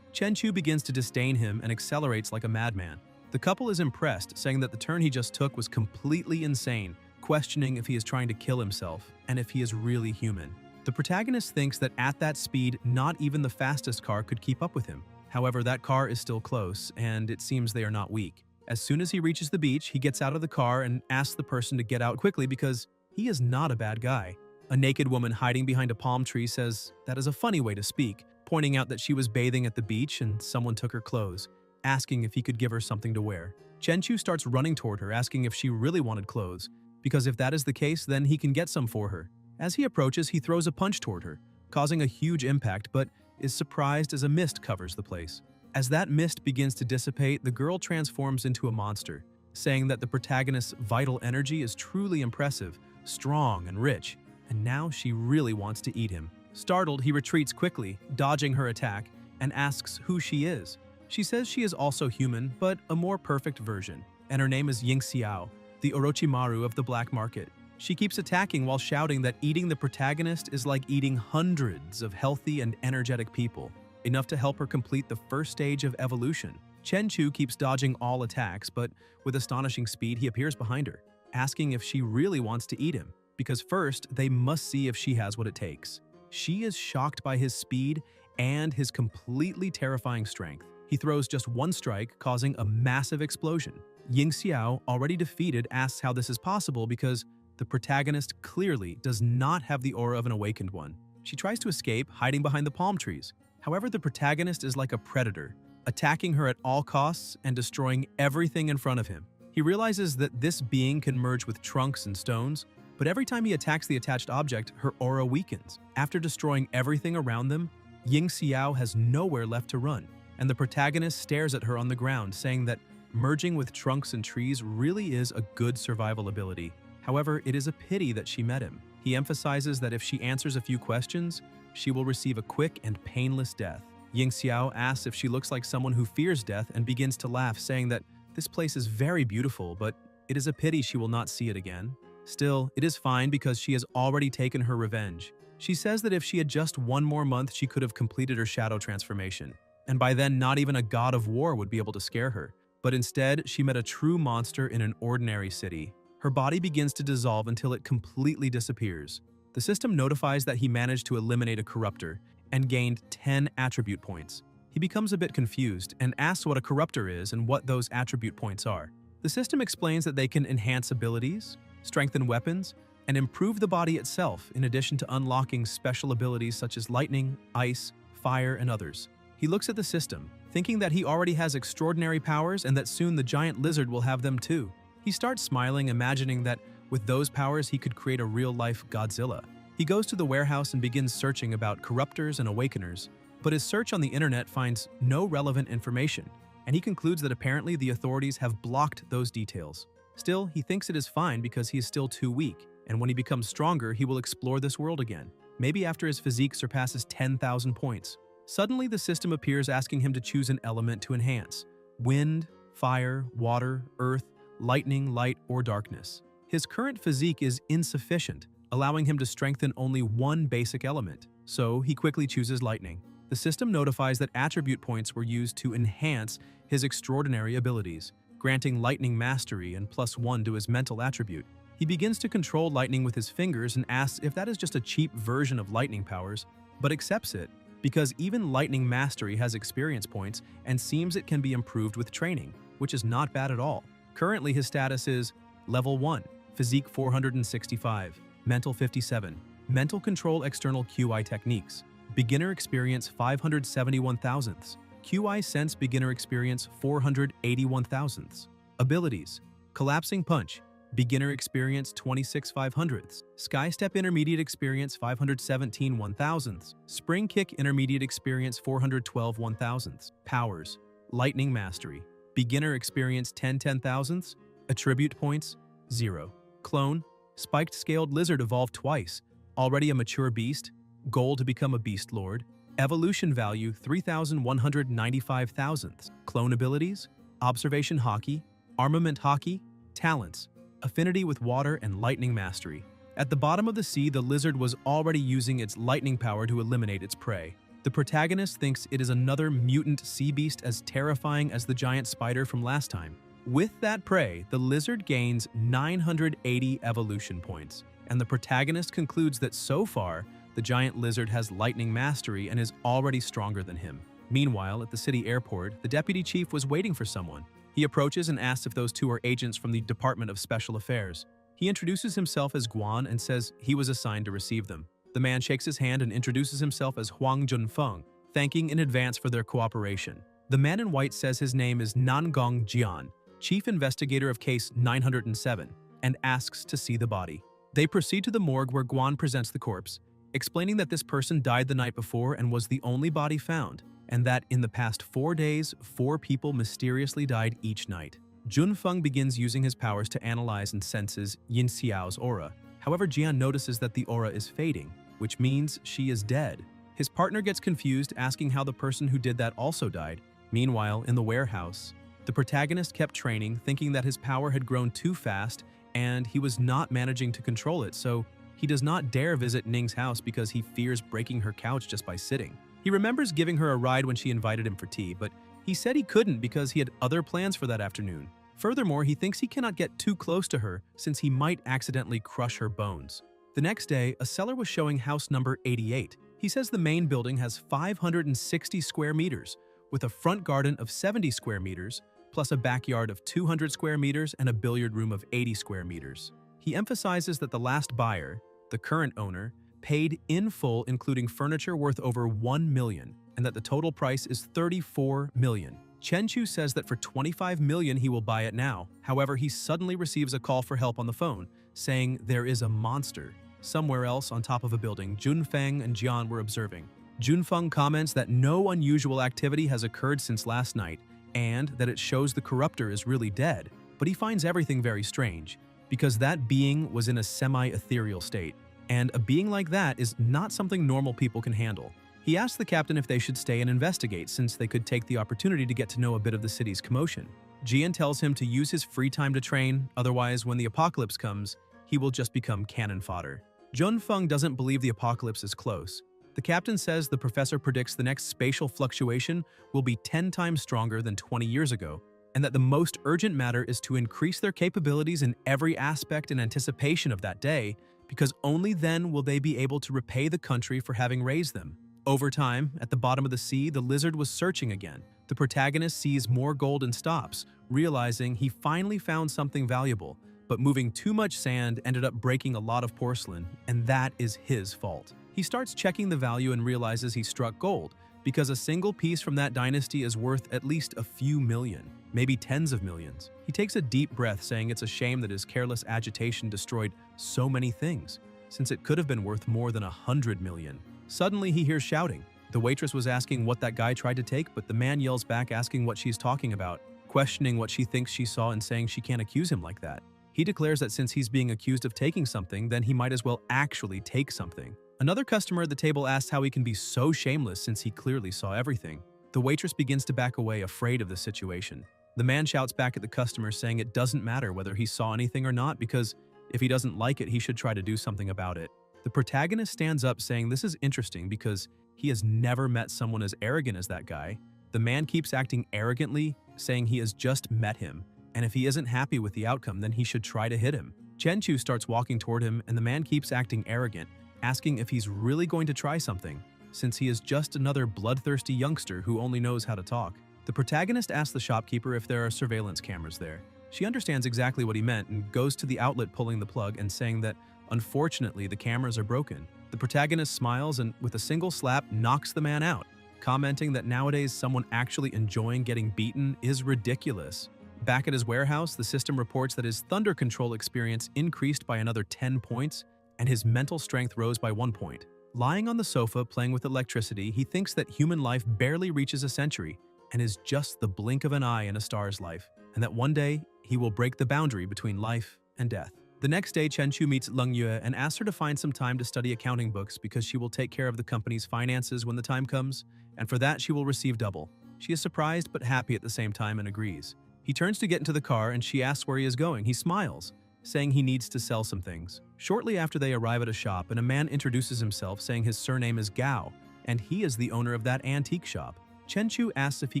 Chenchu begins to disdain him and accelerates like a madman. The couple is impressed, saying that the turn he just took was completely insane, questioning if he is trying to kill himself and if he is really human. The protagonist thinks that at that speed, not even the fastest car could keep up with him. However, that car is still close, and it seems they are not weak. As soon as he reaches the beach, he gets out of the car and asks the person to get out quickly because he is not a bad guy. A naked woman hiding behind a palm tree says that is a funny way to speak, pointing out that she was bathing at the beach and someone took her clothes, asking if he could give her something to wear. Chenchu starts running toward her, asking if she really wanted clothes, because if that is the case, then he can get some for her. As he approaches, he throws a punch toward her, causing a huge impact, but is surprised as a mist covers the place. As that mist begins to dissipate, the girl transforms into a monster, saying that the protagonist's vital energy is truly impressive, strong, and rich, and now she really wants to eat him. Startled, he retreats quickly, dodging her attack, and asks who she is. She says she is also human, but a more perfect version, and her name is Ying Xiao, the Orochimaru of the black market. She keeps attacking while shouting that eating the protagonist is like eating hundreds of healthy and energetic people, enough to help her complete the first stage of evolution. Chenchu keeps dodging all attacks, but with astonishing speed, he appears behind her, asking if she really wants to eat him, because first, they must see if she has what it takes. She is shocked by his speed and his completely terrifying strength. He throws just one strike, causing a massive explosion. Ying Xiao, already defeated, asks how this is possible because the protagonist clearly does not have the aura of an awakened one. She tries to escape, hiding behind the palm trees. However, the protagonist is like a predator, attacking her at all costs and destroying everything in front of him. He realizes that this being can merge with trunks and stones, but every time he attacks the attached object, her aura weakens. After destroying everything around them, Ying Xiao has nowhere left to run, and the protagonist stares at her on the ground, saying that merging with trunks and trees really is a good survival ability. However, it is a pity that she met him. He emphasizes that if she answers a few questions, she will receive a quick and painless death. Ying Xiao asks if she looks like someone who fears death and begins to laugh, saying that this place is very beautiful, but it is a pity she will not see it again. Still, it is fine because she has already taken her revenge. She says that if she had just one more month, she could have completed her shadow transformation, and by then not even a god of war would be able to scare her. But instead, she met a true monster in an ordinary city. Her body begins to dissolve until it completely disappears. The system notifies that he managed to eliminate a corruptor and gained 10 attribute points. He becomes a bit confused and asks what a corruptor is and what those attribute points are. The system explains that they can enhance abilities, strengthen weapons, and improve the body itself, in addition to unlocking special abilities such as lightning, ice, fire, and others. He looks at the system, thinking that he already has extraordinary powers and that soon the giant lizard will have them too. He starts smiling, imagining that with those powers he could create a real-life Godzilla. He goes to the warehouse and begins searching about corruptors and awakeners, but his search on the internet finds no relevant information, and he concludes that apparently the authorities have blocked those details. Still, he thinks it is fine because he is still too weak, and when he becomes stronger, he will explore this world again, maybe after his physique surpasses 10,000 points. Suddenly, the system appears asking him to choose an element to enhance: wind, fire, water, earth, lightning, light, or darkness. His current physique is insufficient, allowing him to strengthen only one basic element, so he quickly chooses lightning. The system notifies that attribute points were used to enhance his extraordinary abilities, granting lightning mastery and +1 to his mental attribute. He begins to control lightning with his fingers and asks if that is just a cheap version of lightning powers, but accepts it because even lightning mastery has experience points and seems it can be improved with training, which is not bad at all. Currently, his status is Level 1, Physique 465, Mental 57, Mental Control External QI Techniques, Beginner Experience 571 thousandths, QI Sense Beginner Experience 481 thousandths. Abilities: Collapsing Punch, Beginner Experience 26 500ths, Sky Step Intermediate Experience 517 1,000ths, Spring Kick Intermediate Experience 412 1,000ths. Powers: Lightning Mastery, Beginner Experience 10 10,000ths, Attribute Points 0. clone, spiked-scaled lizard evolved twice, already a mature beast, goal to become a beast lord, evolution value 3,195 thousandths, clone abilities, observation hockey, armament hockey, talents, affinity with water and lightning mastery. At the bottom of the sea, the lizard was already using its lightning power to eliminate its prey. The protagonist thinks it is another mutant sea beast as terrifying as the giant spider from last time. With that prey, the lizard gains 980 evolution points, and the protagonist concludes that so far, the giant lizard has lightning mastery and is already stronger than him. Meanwhile, at the city airport, the deputy chief was waiting for someone. He approaches and asks if those two are agents from the Department of Special Affairs. He introduces himself as Guan and says he was assigned to receive them. The man shakes his hand and introduces himself as Huang Junfeng, thanking in advance for their cooperation. The man in white says his name is Nangong Jian, chief investigator of case 907, and asks to see the body. They proceed to the morgue where Guan presents the corpse, explaining that this person died the night before and was the only body found, and that in the past 4 days, 4 people mysteriously died each night. Junfeng begins using his powers to analyze and senses Yin Xiao's aura. However, Jian notices that the aura is fading, which means she is dead. His partner gets confused, asking how the person who did that also died. Meanwhile, in the warehouse, the protagonist kept training, thinking that his power had grown too fast and he was not managing to control it, so he does not dare visit Ning's house because he fears breaking her couch just by sitting. He remembers giving her a ride when she invited him for tea, but he said he couldn't because he had other plans for that afternoon. Furthermore, he thinks he cannot get too close to her since he might accidentally crush her bones. The next day, a seller was showing house number 88. He says the main building has 560 square meters, with a front garden of 70 square meters, plus a backyard of 200 square meters and a billiard room of 80 square meters. He emphasizes that the last buyer, the current owner, paid in full including furniture worth over 1 million, and that the total price is 34 million. Chen Chu says that for 25 million he will buy it now. However, he suddenly receives a call for help on the phone, saying there is a monster. Somewhere else on top of a building, Junfeng and Jian were observing. Junfeng comments that no unusual activity has occurred since last night, and that it shows the corruptor is really dead, but he finds everything very strange, because that being was in a semi-ethereal state, and a being like that is not something normal people can handle. He asks the captain if they should stay and investigate since they could take the opportunity to get to know a bit of the city's commotion. Jian tells him to use his free time to train, otherwise when the apocalypse comes, he will just become cannon fodder. Junfeng doesn't believe the apocalypse is close. The captain says the professor predicts the next spatial fluctuation will be 10 times stronger than 20 years ago, and that the most urgent matter is to increase their capabilities in every aspect in anticipation of that day, because only then will they be able to repay the country for having raised them. Over time, at the bottom of the sea, the lizard was searching again. The protagonist sees more gold and stops, realizing he finally found something valuable, but moving too much sand ended up breaking a lot of porcelain, and that is his fault. He starts checking the value and realizes he struck gold, because a single piece from that dynasty is worth at least a few million, maybe tens of millions. He takes a deep breath, saying it's a shame that his careless agitation destroyed so many things, since it could have been worth more than 100 million. Suddenly, he hears shouting. The waitress was asking what that guy tried to take, but the man yells back asking what she's talking about, questioning what she thinks she saw and saying she can't accuse him like that. He declares that since he's being accused of taking something, then he might as well actually take something. Another customer at the table asks how he can be so shameless since he clearly saw everything. The waitress begins to back away, afraid of the situation. The man shouts back at the customer, saying it doesn't matter whether he saw anything or not, because if he doesn't like it, he should try to do something about it. The protagonist stands up, saying this is interesting because he has never met someone as arrogant as that guy. The man keeps acting arrogantly, saying he has just met him, and if he isn't happy with the outcome, then he should try to hit him. Chen Chu starts walking toward him, and the man keeps acting arrogant, asking if he's really going to try something, since he is just another bloodthirsty youngster who only knows how to talk. The protagonist asks the shopkeeper if there are surveillance cameras there. She understands exactly what he meant and goes to the outlet, pulling the plug and saying that, unfortunately, the cameras are broken. The protagonist smiles and, with a single slap, knocks the man out, commenting that nowadays someone actually enjoying getting beaten is ridiculous. Back at his warehouse, the system reports that his thunder control experience increased by another 10 points, and his mental strength rose by 1 point. Lying on the sofa playing with electricity, he thinks that human life barely reaches a century and is just the blink of an eye in a star's life, and that one day he will break the boundary between life and death. The next day, Chen Chu meets Leng Yue and asks her to find some time to study accounting books because she will take care of the company's finances when the time comes, and for that she will receive double. She is surprised but happy at the same time and agrees. He turns to get into the car and she asks where he is going. He smiles, saying he needs to sell some things. Shortly after, they arrive at a shop and a man introduces himself saying his surname is Gao, and he is the owner of that antique shop. Chen Chu asks if he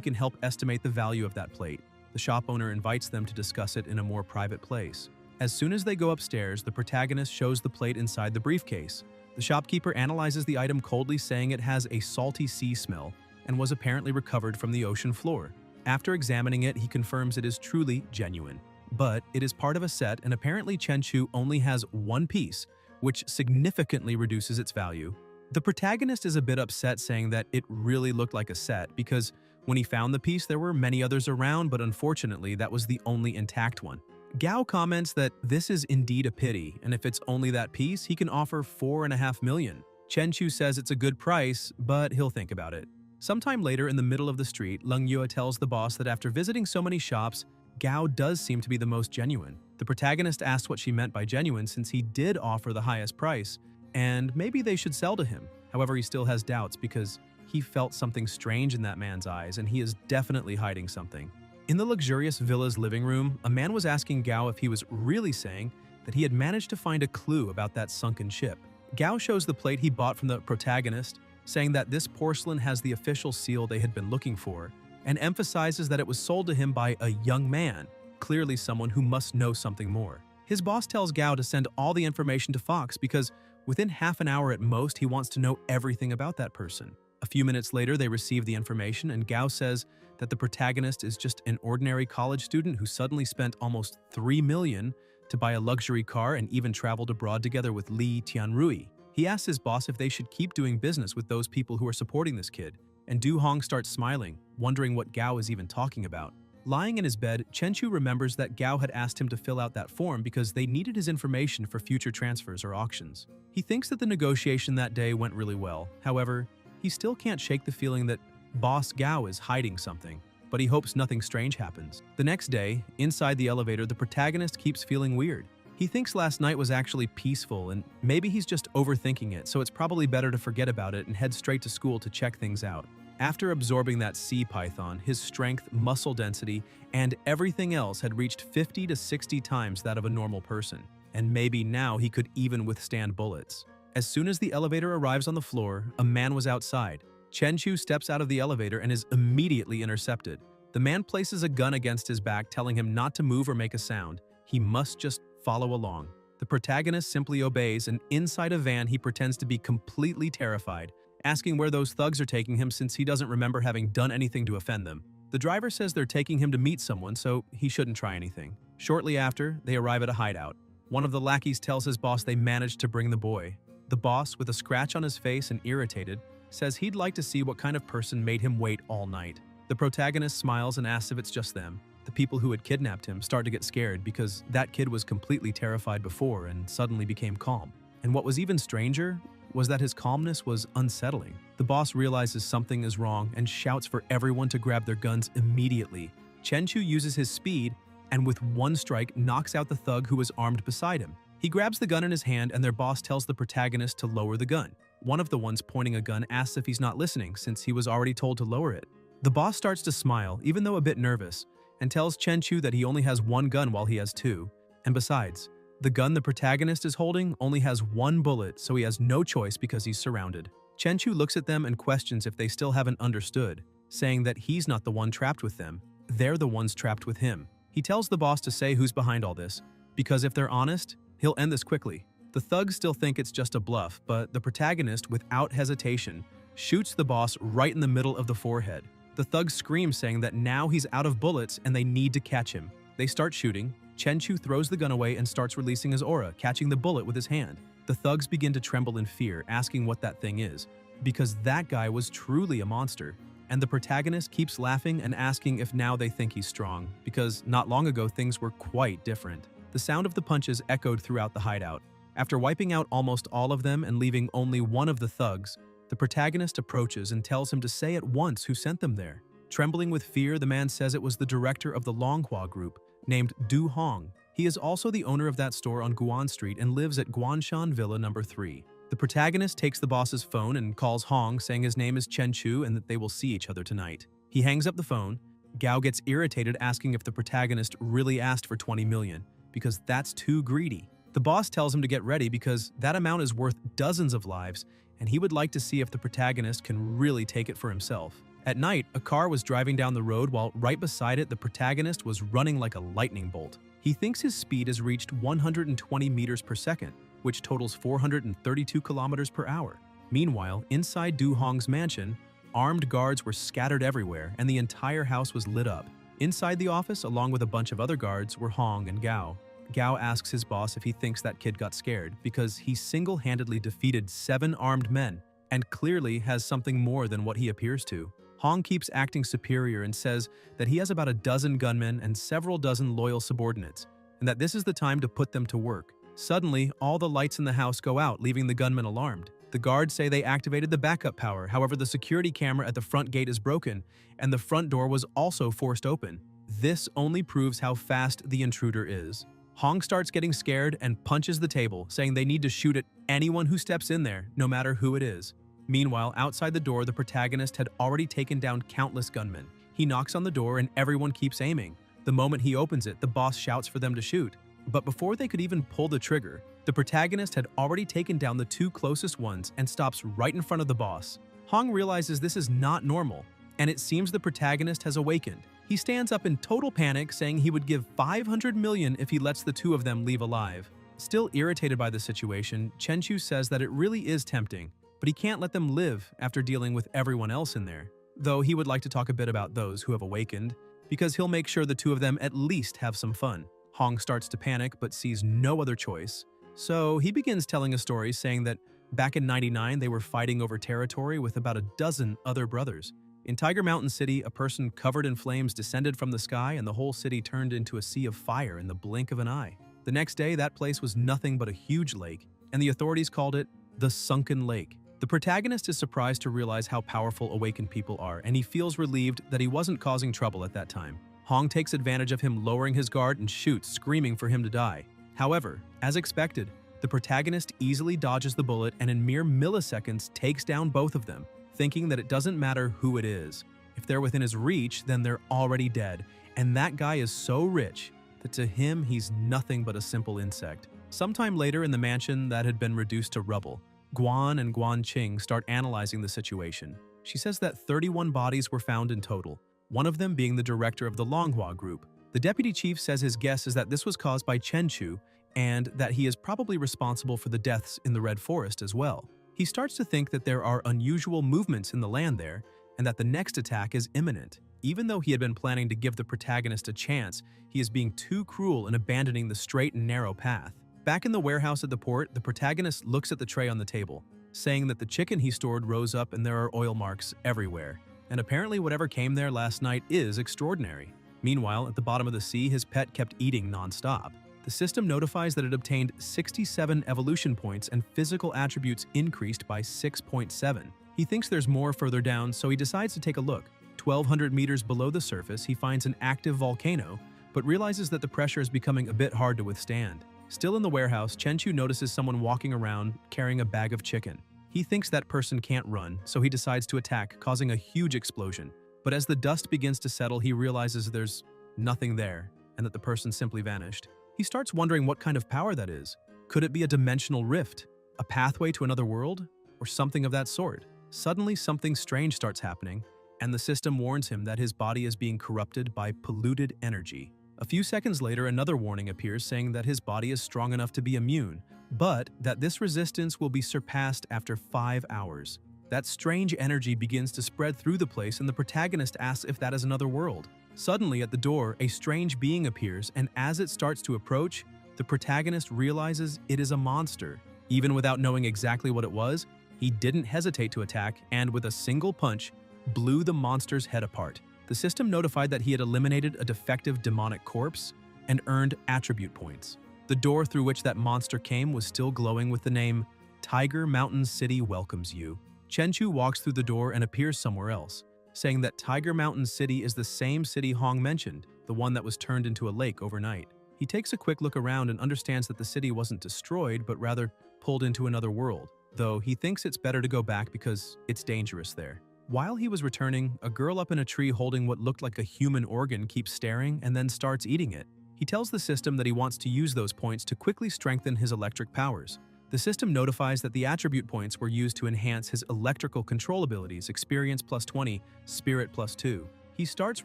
can help estimate the value of that plate. The shop owner invites them to discuss it in a more private place. As soon as they go upstairs, the protagonist shows the plate inside the briefcase. The shopkeeper analyzes the item coldly, saying it has a salty sea smell and was apparently recovered from the ocean floor. After examining it, he confirms it is truly genuine. But it is part of a set, and apparently Chen Chu only has one piece, which significantly reduces its value. The protagonist is a bit upset, saying that it really looked like a set because when he found the piece there were many others around, but unfortunately that was the only intact one. Gao comments that this is indeed a pity, and if it's only that piece, he can offer 4.5 million. Chen Chu says it's a good price, but he'll think about it. Sometime later, in the middle of the street, Leng Yue tells the boss that after visiting so many shops, Gao does seem to be the most genuine. The protagonist asks what she meant by genuine since he did offer the highest price, and maybe they should sell to him. However, he still has doubts because he felt something strange in that man's eyes, and he is definitely hiding something. In the luxurious villa's living room, a man was asking Gao if he was really saying that he had managed to find a clue about that sunken ship. Gao shows the plate he bought from the protagonist, saying that this porcelain has the official seal they had been looking for, and emphasizes that it was sold to him by a young man, clearly someone who must know something more. His boss tells Gao to send all the information to Fox because within half an hour at most, he wants to know everything about that person. A few minutes later, they receive the information, and Gao says that the protagonist is just an ordinary college student who suddenly spent almost 3 million to buy a luxury car and even traveled abroad together with Li Tianrui. He asks his boss if they should keep doing business with those people who are supporting this kid, and Du Hong starts smiling, wondering what Gao is even talking about. Lying in his bed, Chen Chu remembers that Gao had asked him to fill out that form because they needed his information for future transfers or auctions. He thinks that the negotiation that day went really well. However, he still can't shake the feeling that Boss Gao is hiding something, but he hopes nothing strange happens. The next day, inside the elevator, the protagonist keeps feeling weird. He thinks last night was actually peaceful, and maybe he's just overthinking it, so it's probably better to forget about it and head straight to school to check things out. After absorbing that sea python, his strength, muscle density, and everything else had reached 50 to 60 times that of a normal person, and maybe now he could even withstand bullets. As soon as the elevator arrives on the floor, a man was outside. Chen Chu steps out of the elevator and is immediately intercepted. The man places a gun against his back, telling him not to move or make a sound. He must just follow along. The protagonist simply obeys, and inside a van he pretends to be completely terrified, asking where those thugs are taking him since he doesn't remember having done anything to offend them. The driver says they're taking him to meet someone, so he shouldn't try anything. Shortly after, they arrive at a hideout. One of the lackeys tells his boss they managed to bring the boy. The boss, with a scratch on his face and irritated, says he'd like to see what kind of person made him wait all night. The protagonist smiles and asks if it's just them. The people who had kidnapped him start to get scared because that kid was completely terrified before and suddenly became calm. And what was even stranger was that his calmness was unsettling. The boss realizes something is wrong and shouts for everyone to grab their guns immediately. Chen Chu uses his speed and with one strike knocks out the thug who was armed beside him. He grabs the gun in his hand and their boss tells the protagonist to lower the gun. One of the ones pointing a gun asks if he's not listening since he was already told to lower it. The boss starts to smile, even though a bit nervous, and tells Chen Chu that he only has one gun while he has two. And besides, the gun the protagonist is holding only has one bullet, so he has no choice because he's surrounded. Chen Chu looks at them and questions if they still haven't understood, saying that he's not the one trapped with them, they're the ones trapped with him. He tells the boss to say who's behind all this, because if they're honest, he'll end this quickly. The thugs still think it's just a bluff, but the protagonist, without hesitation, shoots the boss right in the middle of the forehead. The thugs scream, saying that now he's out of bullets and they need to catch him. They start shooting. Chen Chu throws the gun away and starts releasing his aura, catching the bullet with his hand. The thugs begin to tremble in fear, asking what that thing is, because that guy was truly a monster. And the protagonist keeps laughing and asking if now they think he's strong, because not long ago things were quite different. The sound of the punches echoed throughout the hideout. After wiping out almost all of them and leaving only one of the thugs, the protagonist approaches and tells him to say at once who sent them there. Trembling with fear, the man says it was the director of the Longhua group, named Du Hong. He is also the owner of that store on Guan Street and lives at Guanshan Villa number 3. The protagonist takes the boss's phone and calls Hong, saying his name is Chen Chu and that they will see each other tonight. He hangs up the phone. Gao gets irritated, asking if the protagonist really asked for 20 million, because that's too greedy. The boss tells him to get ready because that amount is worth dozens of lives, and he would like to see if the protagonist can really take it for himself. At night, a car was driving down the road while right beside it the protagonist was running like a lightning bolt. He thinks his speed has reached 120 meters per second, which totals 432 kilometers per hour. Meanwhile, inside Du Hong's mansion, armed guards were scattered everywhere and the entire house was lit up. Inside the office, along with a bunch of other guards, were Hong and Gao. Gao asks his boss if he thinks that kid got scared because he single-handedly defeated 7 armed men and clearly has something more than what he appears to. Hong keeps acting superior and says that he has about a dozen gunmen and several dozen loyal subordinates, and that this is the time to put them to work. Suddenly, all the lights in the house go out, leaving the gunmen alarmed. The guards say they activated the backup power, however the security camera at the front gate is broken, and the front door was also forced open. This only proves how fast the intruder is. Hong starts getting scared and punches the table, saying they need to shoot at anyone who steps in there, no matter who it is. Meanwhile, outside the door, the protagonist had already taken down countless gunmen. He knocks on the door and everyone keeps aiming. The moment he opens it, the boss shouts for them to shoot. But before they could even pull the trigger, the protagonist had already taken down the 2 closest ones and stops right in front of the boss. Hong realizes this is not normal, and it seems the protagonist has awakened. He stands up in total panic, saying he would give 500 million if he lets the 2 of them leave alive. Still irritated by the situation, Chen Chu says that it really is tempting, but he can't let them live after dealing with everyone else in there. Though he would like to talk a bit about those who have awakened, because he'll make sure the 2 of them at least have some fun. Hong starts to panic but sees no other choice. So he begins telling a story saying that back in '99 they were fighting over territory with about a dozen other brothers. In Tiger Mountain City, a person covered in flames descended from the sky and the whole city turned into a sea of fire in the blink of an eye. The next day, that place was nothing but a huge lake, and the authorities called it the Sunken Lake. The protagonist is surprised to realize how powerful awakened people are, and he feels relieved that he wasn't causing trouble at that time. Hong takes advantage of him lowering his guard and shoots, screaming for him to die. However, as expected, the protagonist easily dodges the bullet and in mere milliseconds takes down both of them, thinking that it doesn't matter who it is. If they're within his reach, then they're already dead, and that guy is so rich that to him he's nothing but a simple insect. Sometime later in the mansion that had been reduced to rubble, Guan and Guan Qing start analyzing the situation. She says that 31 bodies were found in total, one of them being the director of the Longhua Group. The deputy chief says his guess is that this was caused by Chen Chu and that he is probably responsible for the deaths in the Red Forest as well. He starts to think that there are unusual movements in the land there and that the next attack is imminent. Even though he had been planning to give the protagonist a chance, he is being too cruel in abandoning the straight and narrow path. Back in the warehouse at the port, the protagonist looks at the tray on the table, saying that the chicken he stored rose up and there are oil marks everywhere. And apparently whatever came there last night is extraordinary. Meanwhile, at the bottom of the sea, his pet kept eating non-stop. The system notifies that it obtained 67 evolution points and physical attributes increased by 6.7. He thinks there's more further down, so he decides to take a look. 1,200 meters below the surface, he finds an active volcano, but realizes that the pressure is becoming a bit hard to withstand. Still in the warehouse, Chen Chu notices someone walking around carrying a bag of chicken. He thinks that person can't run, so he decides to attack, causing a huge explosion. But as the dust begins to settle, he realizes there's nothing there, and that the person simply vanished. He starts wondering what kind of power that is. Could it be a dimensional rift, a pathway to another world, or something of that sort? Suddenly, something strange starts happening, and the system warns him that his body is being corrupted by polluted energy. A few seconds later, another warning appears saying that his body is strong enough to be immune, but that this resistance will be surpassed after 5 hours. That strange energy begins to spread through the place, and the protagonist asks if that is another world. Suddenly, at the door, a strange being appears, and as it starts to approach, the protagonist realizes it is a monster. Even without knowing exactly what it was, he didn't hesitate to attack, and with a single punch, blew the monster's head apart. The system notified that he had eliminated a defective demonic corpse and earned attribute points. The door through which that monster came was still glowing with the name, Tiger Mountain City welcomes you. Chen Chu walks through the door and appears somewhere else, saying that Tiger Mountain City is the same city Hong mentioned, the one that was turned into a lake overnight. He takes a quick look around and understands that the city wasn't destroyed, but rather pulled into another world, though he thinks it's better to go back because it's dangerous there. While he was returning, a girl up in a tree holding what looked like a human organ keeps staring and then starts eating it. He tells the system that he wants to use those points to quickly strengthen his electric powers. The system notifies that the attribute points were used to enhance his electrical control abilities, experience +20, spirit +2. He starts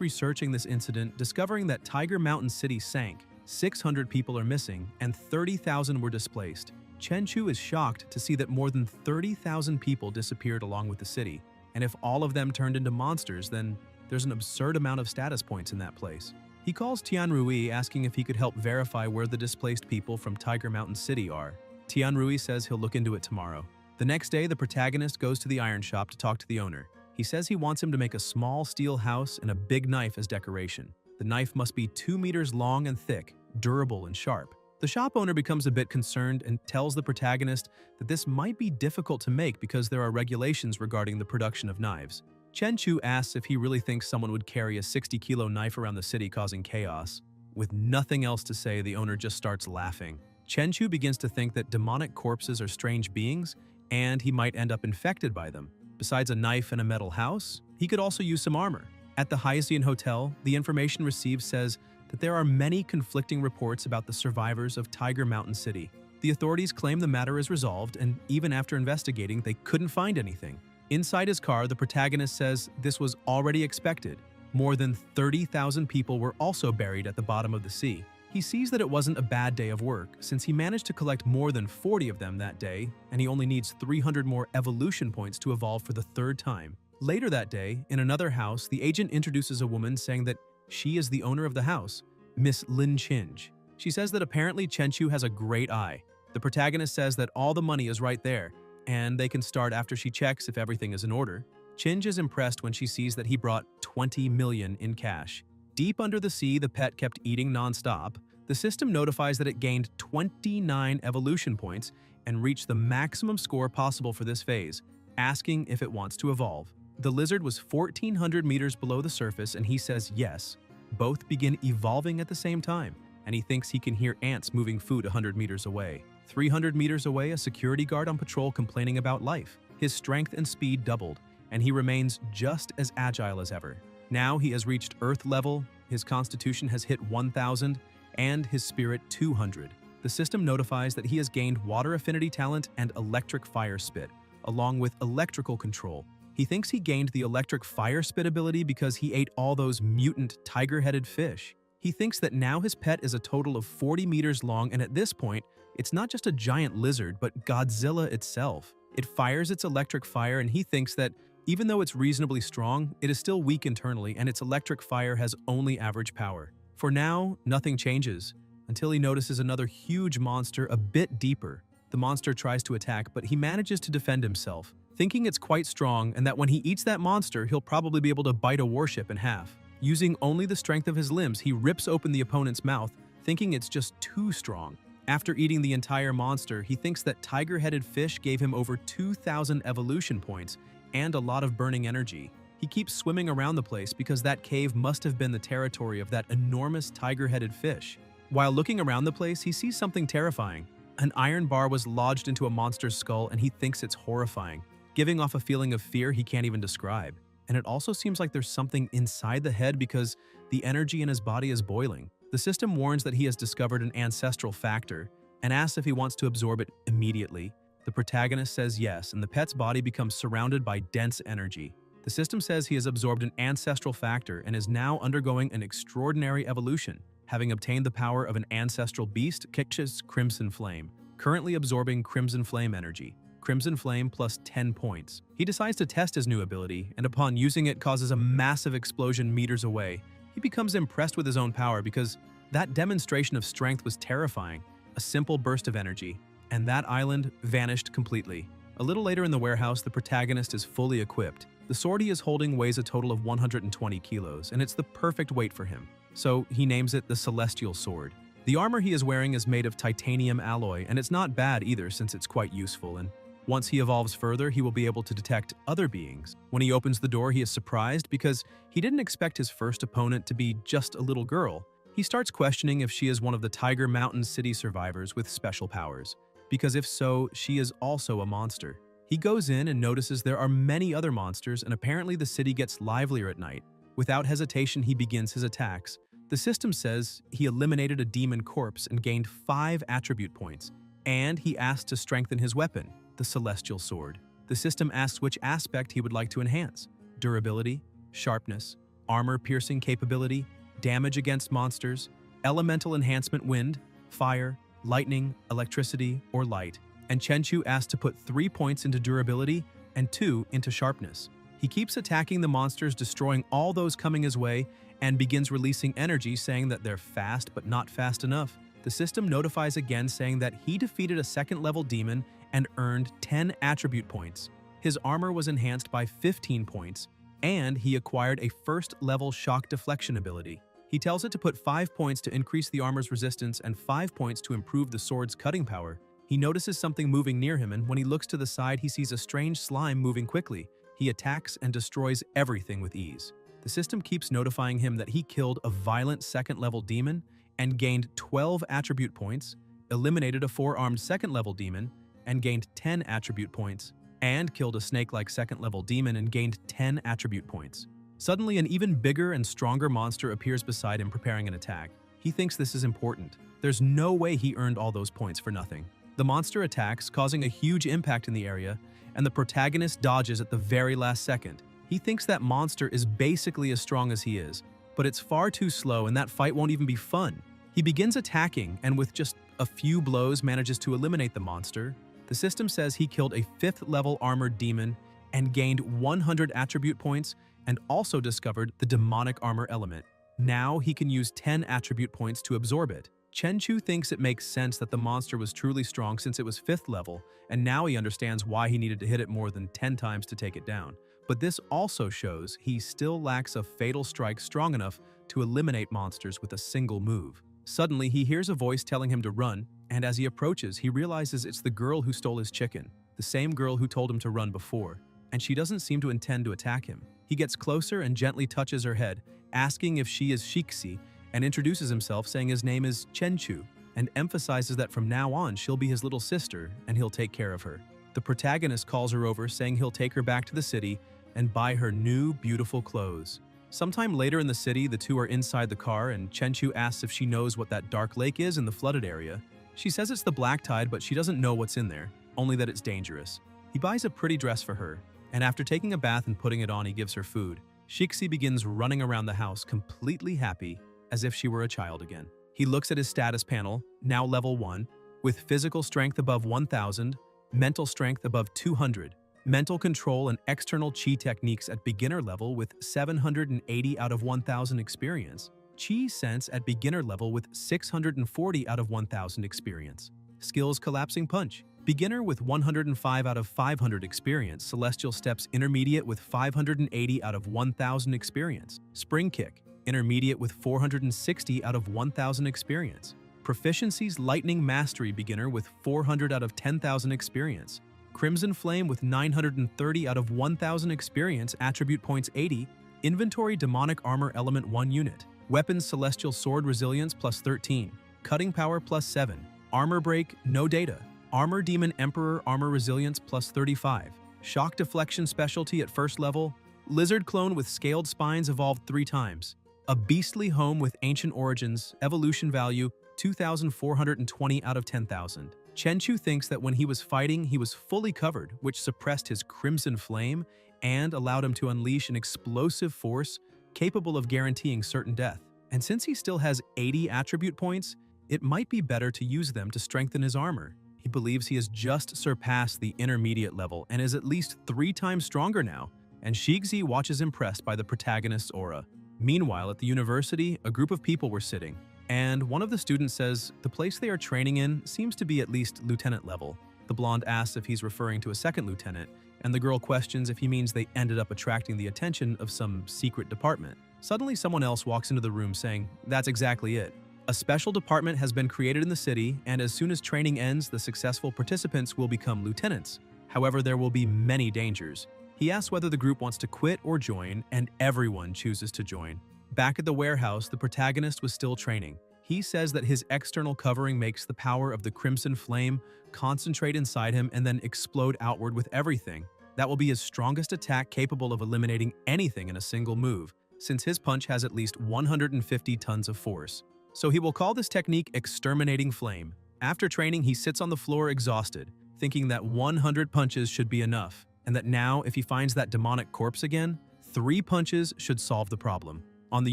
researching this incident, discovering that Tiger Mountain City sank, 600 people are missing, and 30,000 were displaced. Chen Chu is shocked to see that more than 30,000 people disappeared along with the city, and if all of them turned into monsters, then there's an absurd amount of status points in that place. He calls Tian Rui asking if he could help verify where the displaced people from Tiger Mountain City are. Tian Rui says he'll look into it tomorrow. The next day, the protagonist goes to the iron shop to talk to the owner. He says he wants him to make a small steel house and a big knife as decoration. The knife must be 2 meters long and thick, durable and sharp. The shop owner becomes a bit concerned and tells the protagonist that this might be difficult to make because there are regulations regarding the production of knives. Chen Chu asks if he really thinks someone would carry a 60-kilo knife around the city causing chaos. With nothing else to say, the owner just starts laughing. Chen Chu begins to think that demonic corpses are strange beings, and he might end up infected by them. Besides a knife and a metal house, he could also use some armor. At the Hyacian Hotel, the information received says that there are many conflicting reports about the survivors of Tiger Mountain City. The authorities claim the matter is resolved, and even after investigating, they couldn't find anything. Inside his car, the protagonist says this was already expected. More than 30,000 people were also buried at the bottom of the sea. He sees that it wasn't a bad day of work, since he managed to collect more than 40 of them that day, and he only needs 300 more evolution points to evolve for the third time. Later that day, in another house, the agent introduces a woman saying that she is the owner of the house, Miss Lin Chinj. She says that apparently Chen Chu has a great eye. The protagonist says that all the money is right there, and they can start after she checks if everything is in order. Chinj is impressed when she sees that he brought 20 million in cash. Deep under the sea, the pet kept eating non-stop. The system notifies that it gained 29 evolution points and reached the maximum score possible for this phase, asking if it wants to evolve. The lizard was 1,400 meters below the surface, and he says yes. Both begin evolving at the same time, and he thinks he can hear ants moving food 100 meters away. 300 meters away, a security guard on patrol complaining about life. His strength and speed doubled, and he remains just as agile as ever. Now he has reached Earth level, his constitution has hit 1,000, and his spirit 200. The system notifies that he has gained water affinity talent and electric fire spit, along with electrical control. He thinks he gained the electric fire spit ability because he ate all those mutant tiger-headed fish. He thinks that now his pet is a total of 40 meters long, and at this point, it's not just a giant lizard, but Godzilla itself. It fires its electric fire, and he thinks that even though it's reasonably strong, it is still weak internally, and its electric fire has only average power. For now, nothing changes, until he notices another huge monster a bit deeper. The monster tries to attack, but he manages to defend himself, thinking it's quite strong and that when he eats that monster, he'll probably be able to bite a warship in half. Using only the strength of his limbs, he rips open the opponent's mouth, thinking it's just too strong. After eating the entire monster, he thinks that tiger-headed fish gave him over 2,000 evolution points and a lot of burning energy. He keeps swimming around the place because that cave must have been the territory of that enormous tiger-headed fish. While looking around the place, he sees something terrifying. An iron bar was lodged into a monster's skull, and he thinks it's horrifying, giving off a feeling of fear he can't even describe. And it also seems like there's something inside the head because the energy in his body is boiling. The system warns that he has discovered an ancestral factor and asks if he wants to absorb it immediately. The protagonist says yes, and the pet's body becomes surrounded by dense energy. The system says he has absorbed an ancestral factor and is now undergoing an extraordinary evolution, having obtained the power of an ancestral beast, Kiksh's Crimson Flame, currently absorbing Crimson Flame energy. Crimson Flame plus 10 points. He decides to test his new ability, and upon using it causes a massive explosion meters away. He becomes impressed with his own power because that demonstration of strength was terrifying, a simple burst of energy, and that island vanished completely. A little later in the warehouse, the protagonist is fully equipped. The sword he is holding weighs a total of 120 kilos, and it's the perfect weight for him. So he names it the Celestial Sword. The armor he is wearing is made of titanium alloy, and it's not bad either since it's quite useful, and once he evolves further, he will be able to detect other beings. When he opens the door, he is surprised because he didn't expect his first opponent to be just a little girl. He starts questioning if she is one of the Tiger Mountain City survivors with special powers, because if so, she is also a monster. He goes in and notices there are many other monsters, and apparently the city gets livelier at night. Without hesitation, he begins his attacks. The system says he eliminated a demon corpse and gained 5 attribute points, and he asked to strengthen his weapon, the Celestial Sword. The system asks which aspect he would like to enhance: durability, sharpness, armor-piercing capability, damage against monsters, elemental enhancement wind, fire, lightning, electricity, or light. And Chenchu asked to put 3 points into durability and 2 into sharpness. He keeps attacking the monsters, destroying all those coming his way, and begins releasing energy saying that they're fast but not fast enough. The system notifies again saying that he defeated a second-level demon and earned 10 attribute points. His armor was enhanced by 15 points, and he acquired a first-level shock deflection ability. He tells it to put 5 points to increase the armor's resistance and 5 points to improve the sword's cutting power. He notices something moving near him, and when he looks to the side, he sees a strange slime moving quickly. He attacks and destroys everything with ease. The system keeps notifying him that he killed a violent second-level demon and gained 12 attribute points, eliminated a 4-armed second-level demon and gained 10 attribute points, and killed a snake-like second-level demon and gained 10 attribute points. Suddenly, an even bigger and stronger monster appears beside him preparing an attack. He thinks this is important. There's no way he earned all those points for nothing. The monster attacks, causing a huge impact in the area, and the protagonist dodges at the very last second. He thinks that monster is basically as strong as he is, but it's far too slow and that fight won't even be fun. He begins attacking and with just a few blows manages to eliminate the monster. The system says he killed a 5th-level armored demon and gained 100 attribute points and also discovered the demonic armor element. Now he can use 10 attribute points to absorb it. Chenchu thinks it makes sense that the monster was truly strong since it was 5th level, and now he understands why he needed to hit it more than 10 times to take it down. But this also shows he still lacks a fatal strike strong enough to eliminate monsters with a single move. Suddenly, he hears a voice telling him to run, and as he approaches, he realizes it's the girl who stole his chicken, the same girl who told him to run before, and she doesn't seem to intend to attack him. He gets closer and gently touches her head, asking if she is Shixi, and introduces himself saying his name is Chenchu, and emphasizes that from now on she'll be his little sister and he'll take care of her. The protagonist calls her over saying he'll take her back to the city and buy her new, beautiful clothes. Sometime later in the city, the two are inside the car and Chenchu asks if she knows what that dark lake is in the flooded area. She says it's the Black Tide, but she doesn't know what's in there, only that it's dangerous. He buys a pretty dress for her, and after taking a bath and putting it on, he gives her food. Shixi begins running around the house completely happy, as if she were a child again. He looks at his status panel, now level 1, with physical strength above 1,000, mental strength above 200, mental control and external chi techniques at beginner level with 780 out of 1,000 experience, chi sense at beginner level with 640 out of 1,000 experience, skills collapsing punch, beginner with 105 out of 500 experience, celestial steps intermediate with 580 out of 1,000 experience, spring kick, intermediate with 460 out of 1,000 experience. Proficiencies Lightning Mastery beginner with 400 out of 10,000 experience. Crimson Flame with 930 out of 1,000 experience, attribute points 80. Inventory Demonic Armor Element 1 unit. Weapons Celestial Sword Resilience plus 13. Cutting Power plus 7. Armor Break, no data. Armor Demon Emperor Armor Resilience plus 35. Shock Deflection Specialty at first level. Lizard Clone with Scaled Spines evolved 3 times. A Beastly Home with Ancient Origins, evolution value 2,420 out of 10,000. Chenchu thinks that when he was fighting, he was fully covered, which suppressed his Crimson Flame and allowed him to unleash an explosive force capable of guaranteeing certain death. And since he still has 80 attribute points, it might be better to use them to strengthen his armor. He believes he has just surpassed the intermediate level and is at least 3 times stronger now, and Shixi watches impressed by the protagonist's aura. Meanwhile, at the university, a group of people were sitting, and one of the students says the place they are training in seems to be at least lieutenant level. The blonde asks if he's referring to a second lieutenant, and the girl questions if he means they ended up attracting the attention of some secret department. Suddenly, someone else walks into the room saying, "That's exactly it. A special department has been created in the city, and as soon as training ends, the successful participants will become lieutenants. However, there will be many dangers." He asks whether the group wants to quit or join, and everyone chooses to join. Back at the warehouse, the protagonist was still training. He says that his external covering makes the power of the Crimson Flame concentrate inside him and then explode outward with everything. That will be his strongest attack, capable of eliminating anything in a single move, since his punch has at least 150 tons of force. So he will call this technique Exterminating Flame. After training, he sits on the floor exhausted, thinking that 100 punches should be enough, and that now, if he finds that demonic corpse again, 3 punches should solve the problem. On the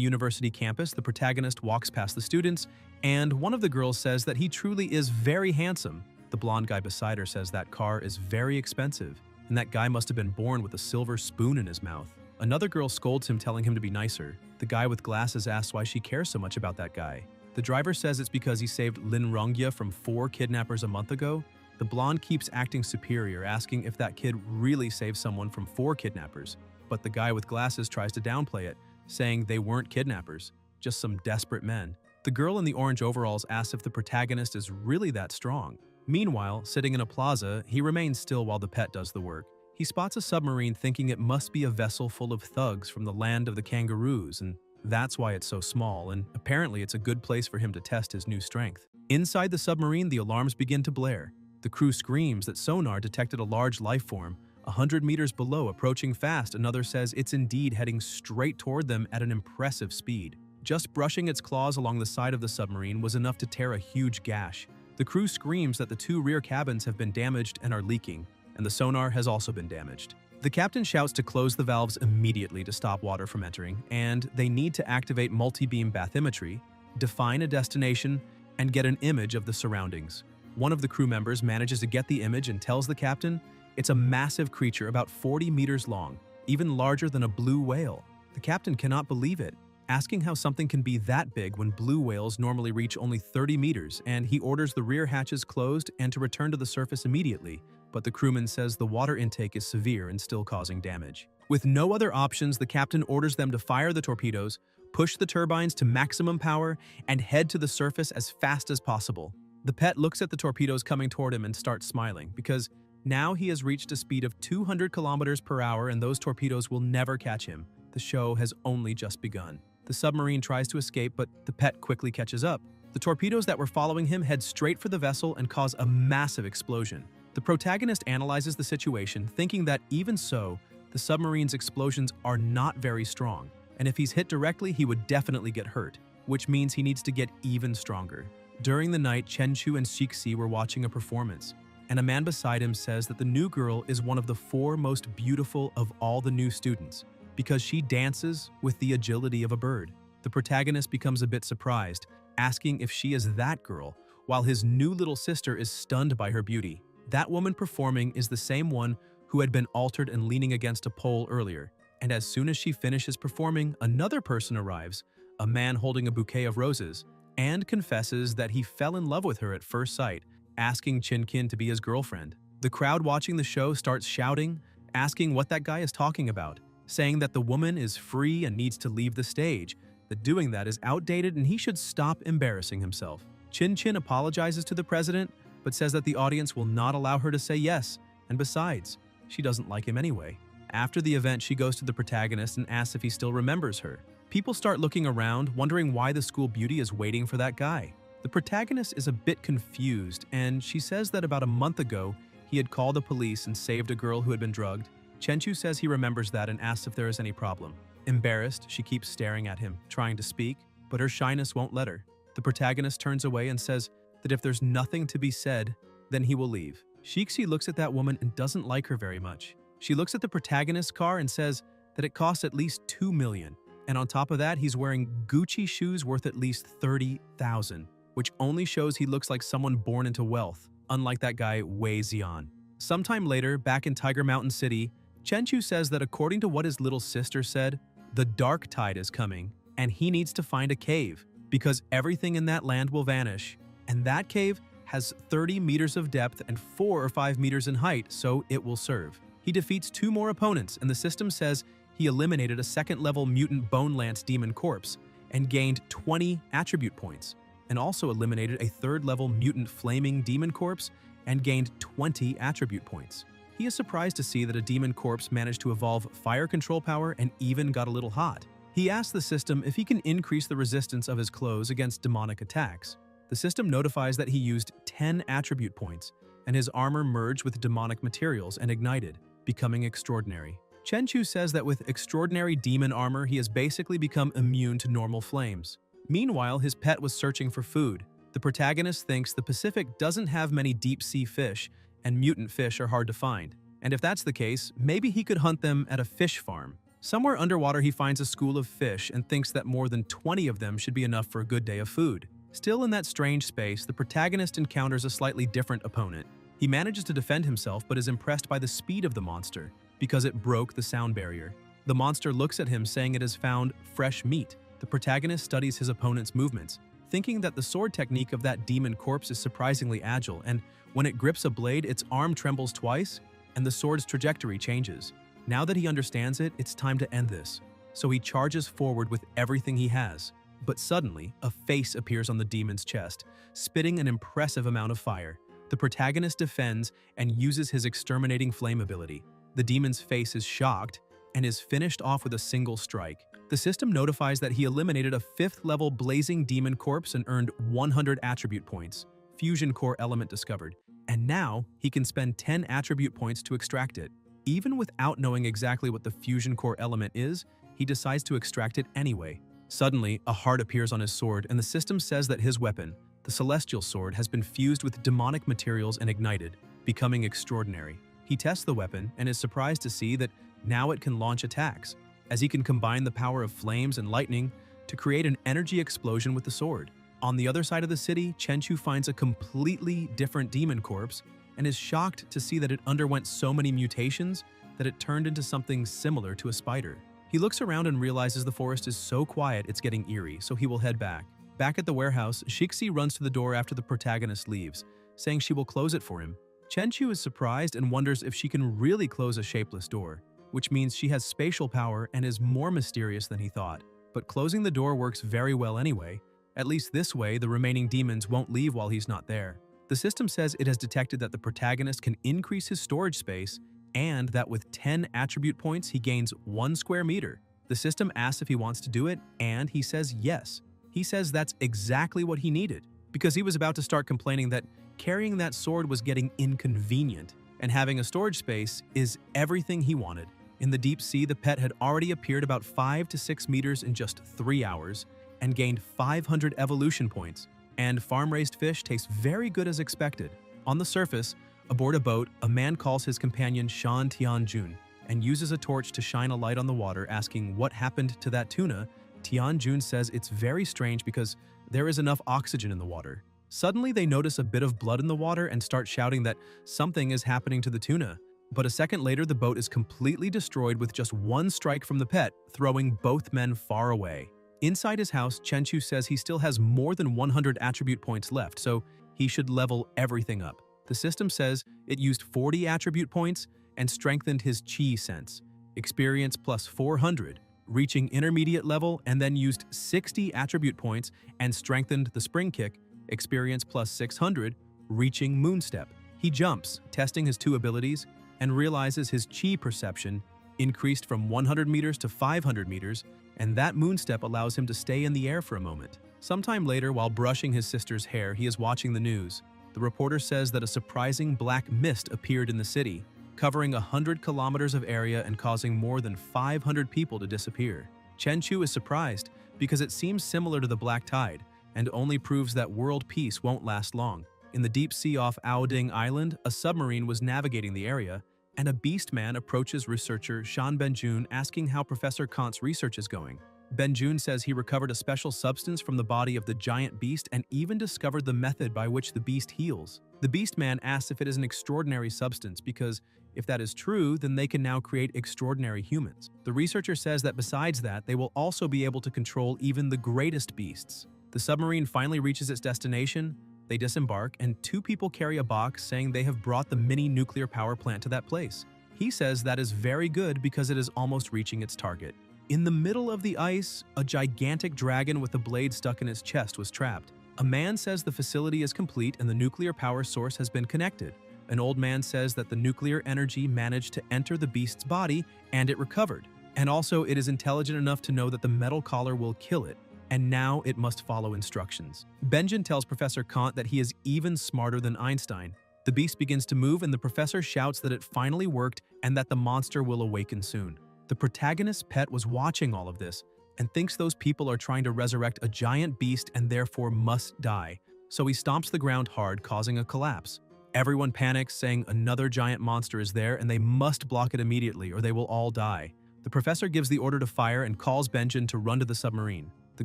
university campus, the protagonist walks past the students, and one of the girls says that he truly is very handsome. The blonde guy beside her says that car is very expensive, and that guy must have been born with a silver spoon in his mouth. Another girl scolds him, telling him to be nicer. The guy with glasses asks why she cares so much about that guy. The driver says it's because he saved Lin Rongya from 4 kidnappers a month ago. The blonde keeps acting superior, asking if that kid really saved someone from 4 kidnappers. But the guy with glasses tries to downplay it, saying they weren't kidnappers, just some desperate men. The girl in the orange overalls asks if the protagonist is really that strong. Meanwhile, sitting in a plaza, he remains still while the pet does the work. He spots a submarine, thinking it must be a vessel full of thugs from the land of the kangaroos, and that's why it's so small, and apparently it's a good place for him to test his new strength. Inside the submarine, the alarms begin to blare. The crew screams that sonar detected a large life form 100 meters below, approaching fast. Another says it's indeed heading straight toward them at an impressive speed. Just brushing its claws along the side of the submarine was enough to tear a huge gash. The crew screams that the 2 rear cabins have been damaged and are leaking, and the sonar has also been damaged. The captain shouts to close the valves immediately to stop water from entering, and they need to activate multi-beam bathymetry, define a destination, and get an image of the surroundings. One of the crew members manages to get the image and tells the captain it's a massive creature about 40 meters long, even larger than a blue whale. The captain cannot believe it, asking how something can be that big when blue whales normally reach only 30 meters, and he orders the rear hatches closed and to return to the surface immediately, but the crewman says the water intake is severe and still causing damage. With no other options, the captain orders them to fire the torpedoes, push the turbines to maximum power, and head to the surface as fast as possible. The pet looks at the torpedoes coming toward him and starts smiling, because now he has reached a speed of 200 kilometers per hour and those torpedoes will never catch him. The show has only just begun. The submarine tries to escape, but the pet quickly catches up. The torpedoes that were following him head straight for the vessel and cause a massive explosion. The protagonist analyzes the situation, thinking that even so, the submarine's explosions are not very strong, and if he's hit directly, he would definitely get hurt, which means he needs to get even stronger. During the night, Chen Chu and Shixi were watching a performance, and a man beside him says that the new girl is one of the 4 most beautiful of all the new students, because she dances with the agility of a bird. The protagonist becomes a bit surprised, asking if she is that girl, while his new little sister is stunned by her beauty. That woman performing is the same one who had been altered and leaning against a pole earlier, and as soon as she finishes performing, another person arrives, a man holding a bouquet of roses, and confesses that he fell in love with her at first sight, asking Chin Kin to be his girlfriend. The crowd watching the show starts shouting, asking what that guy is talking about, saying that the woman is free and needs to leave the stage, that doing that is outdated and he should stop embarrassing himself. Chin Chin apologizes to the president, but says that the audience will not allow her to say yes, and besides, she doesn't like him anyway. After the event, she goes to the protagonist and asks if he still remembers her. People start looking around, wondering why the school beauty is waiting for that guy. The protagonist is a bit confused, and she says that about a month ago, he had called the police and saved a girl who had been drugged. Chen Chu says he remembers that and asks if there is any problem. Embarrassed, she keeps staring at him, trying to speak, but her shyness won't let her. The protagonist turns away and says that if there's nothing to be said, then he will leave. Shixi looks at that woman and doesn't like her very much. She looks at the protagonist's car and says that it costs at least $2 million, and on top of that, he's wearing Gucci shoes worth at least $30,000, which only shows he looks like someone born into wealth, unlike that guy Wei Xian. Sometime later, back in Tiger Mountain City, Chen Chu says that according to what his little sister said, the dark tide is coming, and he needs to find a cave, because everything in that land will vanish, and that cave has 30 meters of depth and 4 or 5 meters in height, so it will serve. He defeats 2 more opponents, and the system says he eliminated a second-level mutant Bone Lance demon corpse and gained 20 attribute points, and also eliminated a third-level mutant flaming demon corpse and gained 20 attribute points. He is surprised to see that a demon corpse managed to evolve fire control power and even got a little hot. He asks the system if he can increase the resistance of his clothes against demonic attacks. The system notifies that he used 10 attribute points, and his armor merged with demonic materials and ignited, becoming extraordinary. Chenchu says that with extraordinary demon armor, he has basically become immune to normal flames. Meanwhile, his pet was searching for food. The protagonist thinks the Pacific doesn't have many deep-sea fish, and mutant fish are hard to find. And if that's the case, maybe he could hunt them at a fish farm. Somewhere underwater, he finds a school of fish and thinks that more than 20 of them should be enough for a good day of food. Still in that strange space, the protagonist encounters a slightly different opponent. He manages to defend himself but is impressed by the speed of the monster, because it broke the sound barrier. The monster looks at him saying it has found fresh meat. The protagonist studies his opponent's movements, thinking that the sword technique of that demon corpse is surprisingly agile, and when it grips a blade, its arm trembles twice, and the sword's trajectory changes. Now that he understands it, it's time to end this. So he charges forward with everything he has. But suddenly, a face appears on the demon's chest, spitting an impressive amount of fire. The protagonist defends and uses his exterminating flame ability. The demon's face is shocked and is finished off with a single strike. The system notifies that he eliminated a 5th-level blazing demon corpse and earned 100 attribute points. Fusion core element discovered. And now, he can spend 10 attribute points to extract it. Even without knowing exactly what the fusion core element is, he decides to extract it anyway. Suddenly, a heart appears on his sword, and the system says that his weapon, the Celestial Sword, has been fused with demonic materials and ignited, becoming extraordinary. He tests the weapon and is surprised to see that now it can launch attacks, as he can combine the power of flames and lightning to create an energy explosion with the sword. On the other side of the city, Chenchu finds a completely different demon corpse and is shocked to see that it underwent so many mutations that it turned into something similar to a spider. He looks around and realizes the forest is so quiet it's getting eerie, so he will head back. Back at the warehouse, Shixi runs to the door after the protagonist leaves, saying she will close it for him. Chenchu is surprised and wonders if she can really close a shapeless door, which means she has spatial power and is more mysterious than he thought. But closing the door works very well anyway. At least this way, the remaining demons won't leave while he's not there. The system says it has detected that the protagonist can increase his storage space and that with 10 attribute points, he gains 1 square meter. The system asks if he wants to do it, and he says yes. He says that's exactly what he needed, because he was about to start complaining that carrying that sword was getting inconvenient, and having a storage space is everything he wanted. In the deep sea, the pet had already appeared about 5 to 6 meters in just 3 hours and gained 500 evolution points, and farm-raised fish taste very good as expected. On the surface, aboard a boat, a man calls his companion Shan Tianjun and uses a torch to shine a light on the water, asking what happened to that tuna. Tianjun says it's very strange because there is enough oxygen in the water. Suddenly, they notice a bit of blood in the water and start shouting that something is happening to the tuna. But a second later, the boat is completely destroyed with just 1 strike from the pet, throwing both men far away. Inside his house, Chenchu says he still has more than 100 attribute points left, so he should level everything up. The system says it used 40 attribute points and strengthened his Qi sense, experience plus 400, reaching intermediate level, and then used 60 attribute points and strengthened the spring kick, experience plus 600, reaching moonstep. He jumps, testing his 2 abilities, and realizes his Qi perception increased from 100 meters to 500 meters, and that moonstep allows him to stay in the air for a moment. Sometime later, while brushing his sister's hair, he is watching the news. The reporter says that a surprising black mist appeared in the city, covering 100 kilometers of area and causing more than 500 people to disappear. Chenchu is surprised because it seems similar to the Black Tide and only proves that world peace won't last long. In the deep sea off Aoding Island, a submarine was navigating the area, and a beast man approaches researcher Shan Benjun asking how Professor Kant's research is going. Benjun says he recovered a special substance from the body of the giant beast and even discovered the method by which the beast heals. The beast man asks if it is an extraordinary substance because if that is true, then they can now create extraordinary humans. The researcher says that besides that, they will also be able to control even the greatest beasts. The submarine finally reaches its destination. They disembark, and 2 people carry a box saying they have brought the mini nuclear power plant to that place. He says that is very good because it is almost reaching its target. In the middle of the ice, a gigantic dragon with a blade stuck in its chest was trapped. A man says the facility is complete and the nuclear power source has been connected. An old man says that the nuclear energy managed to enter the beast's body and it recovered. And also, it is intelligent enough to know that the metal collar will kill it, and now it must follow instructions. Benjamin tells Professor Kant that he is even smarter than Einstein. The beast begins to move, and the professor shouts that it finally worked and that the monster will awaken soon. The protagonist's pet was watching all of this and thinks those people are trying to resurrect a giant beast and therefore must die. So he stomps the ground hard, causing a collapse. Everyone panics, saying another giant monster is there and they must block it immediately or they will all die. The professor gives the order to fire and calls Benjamin to run to the submarine. The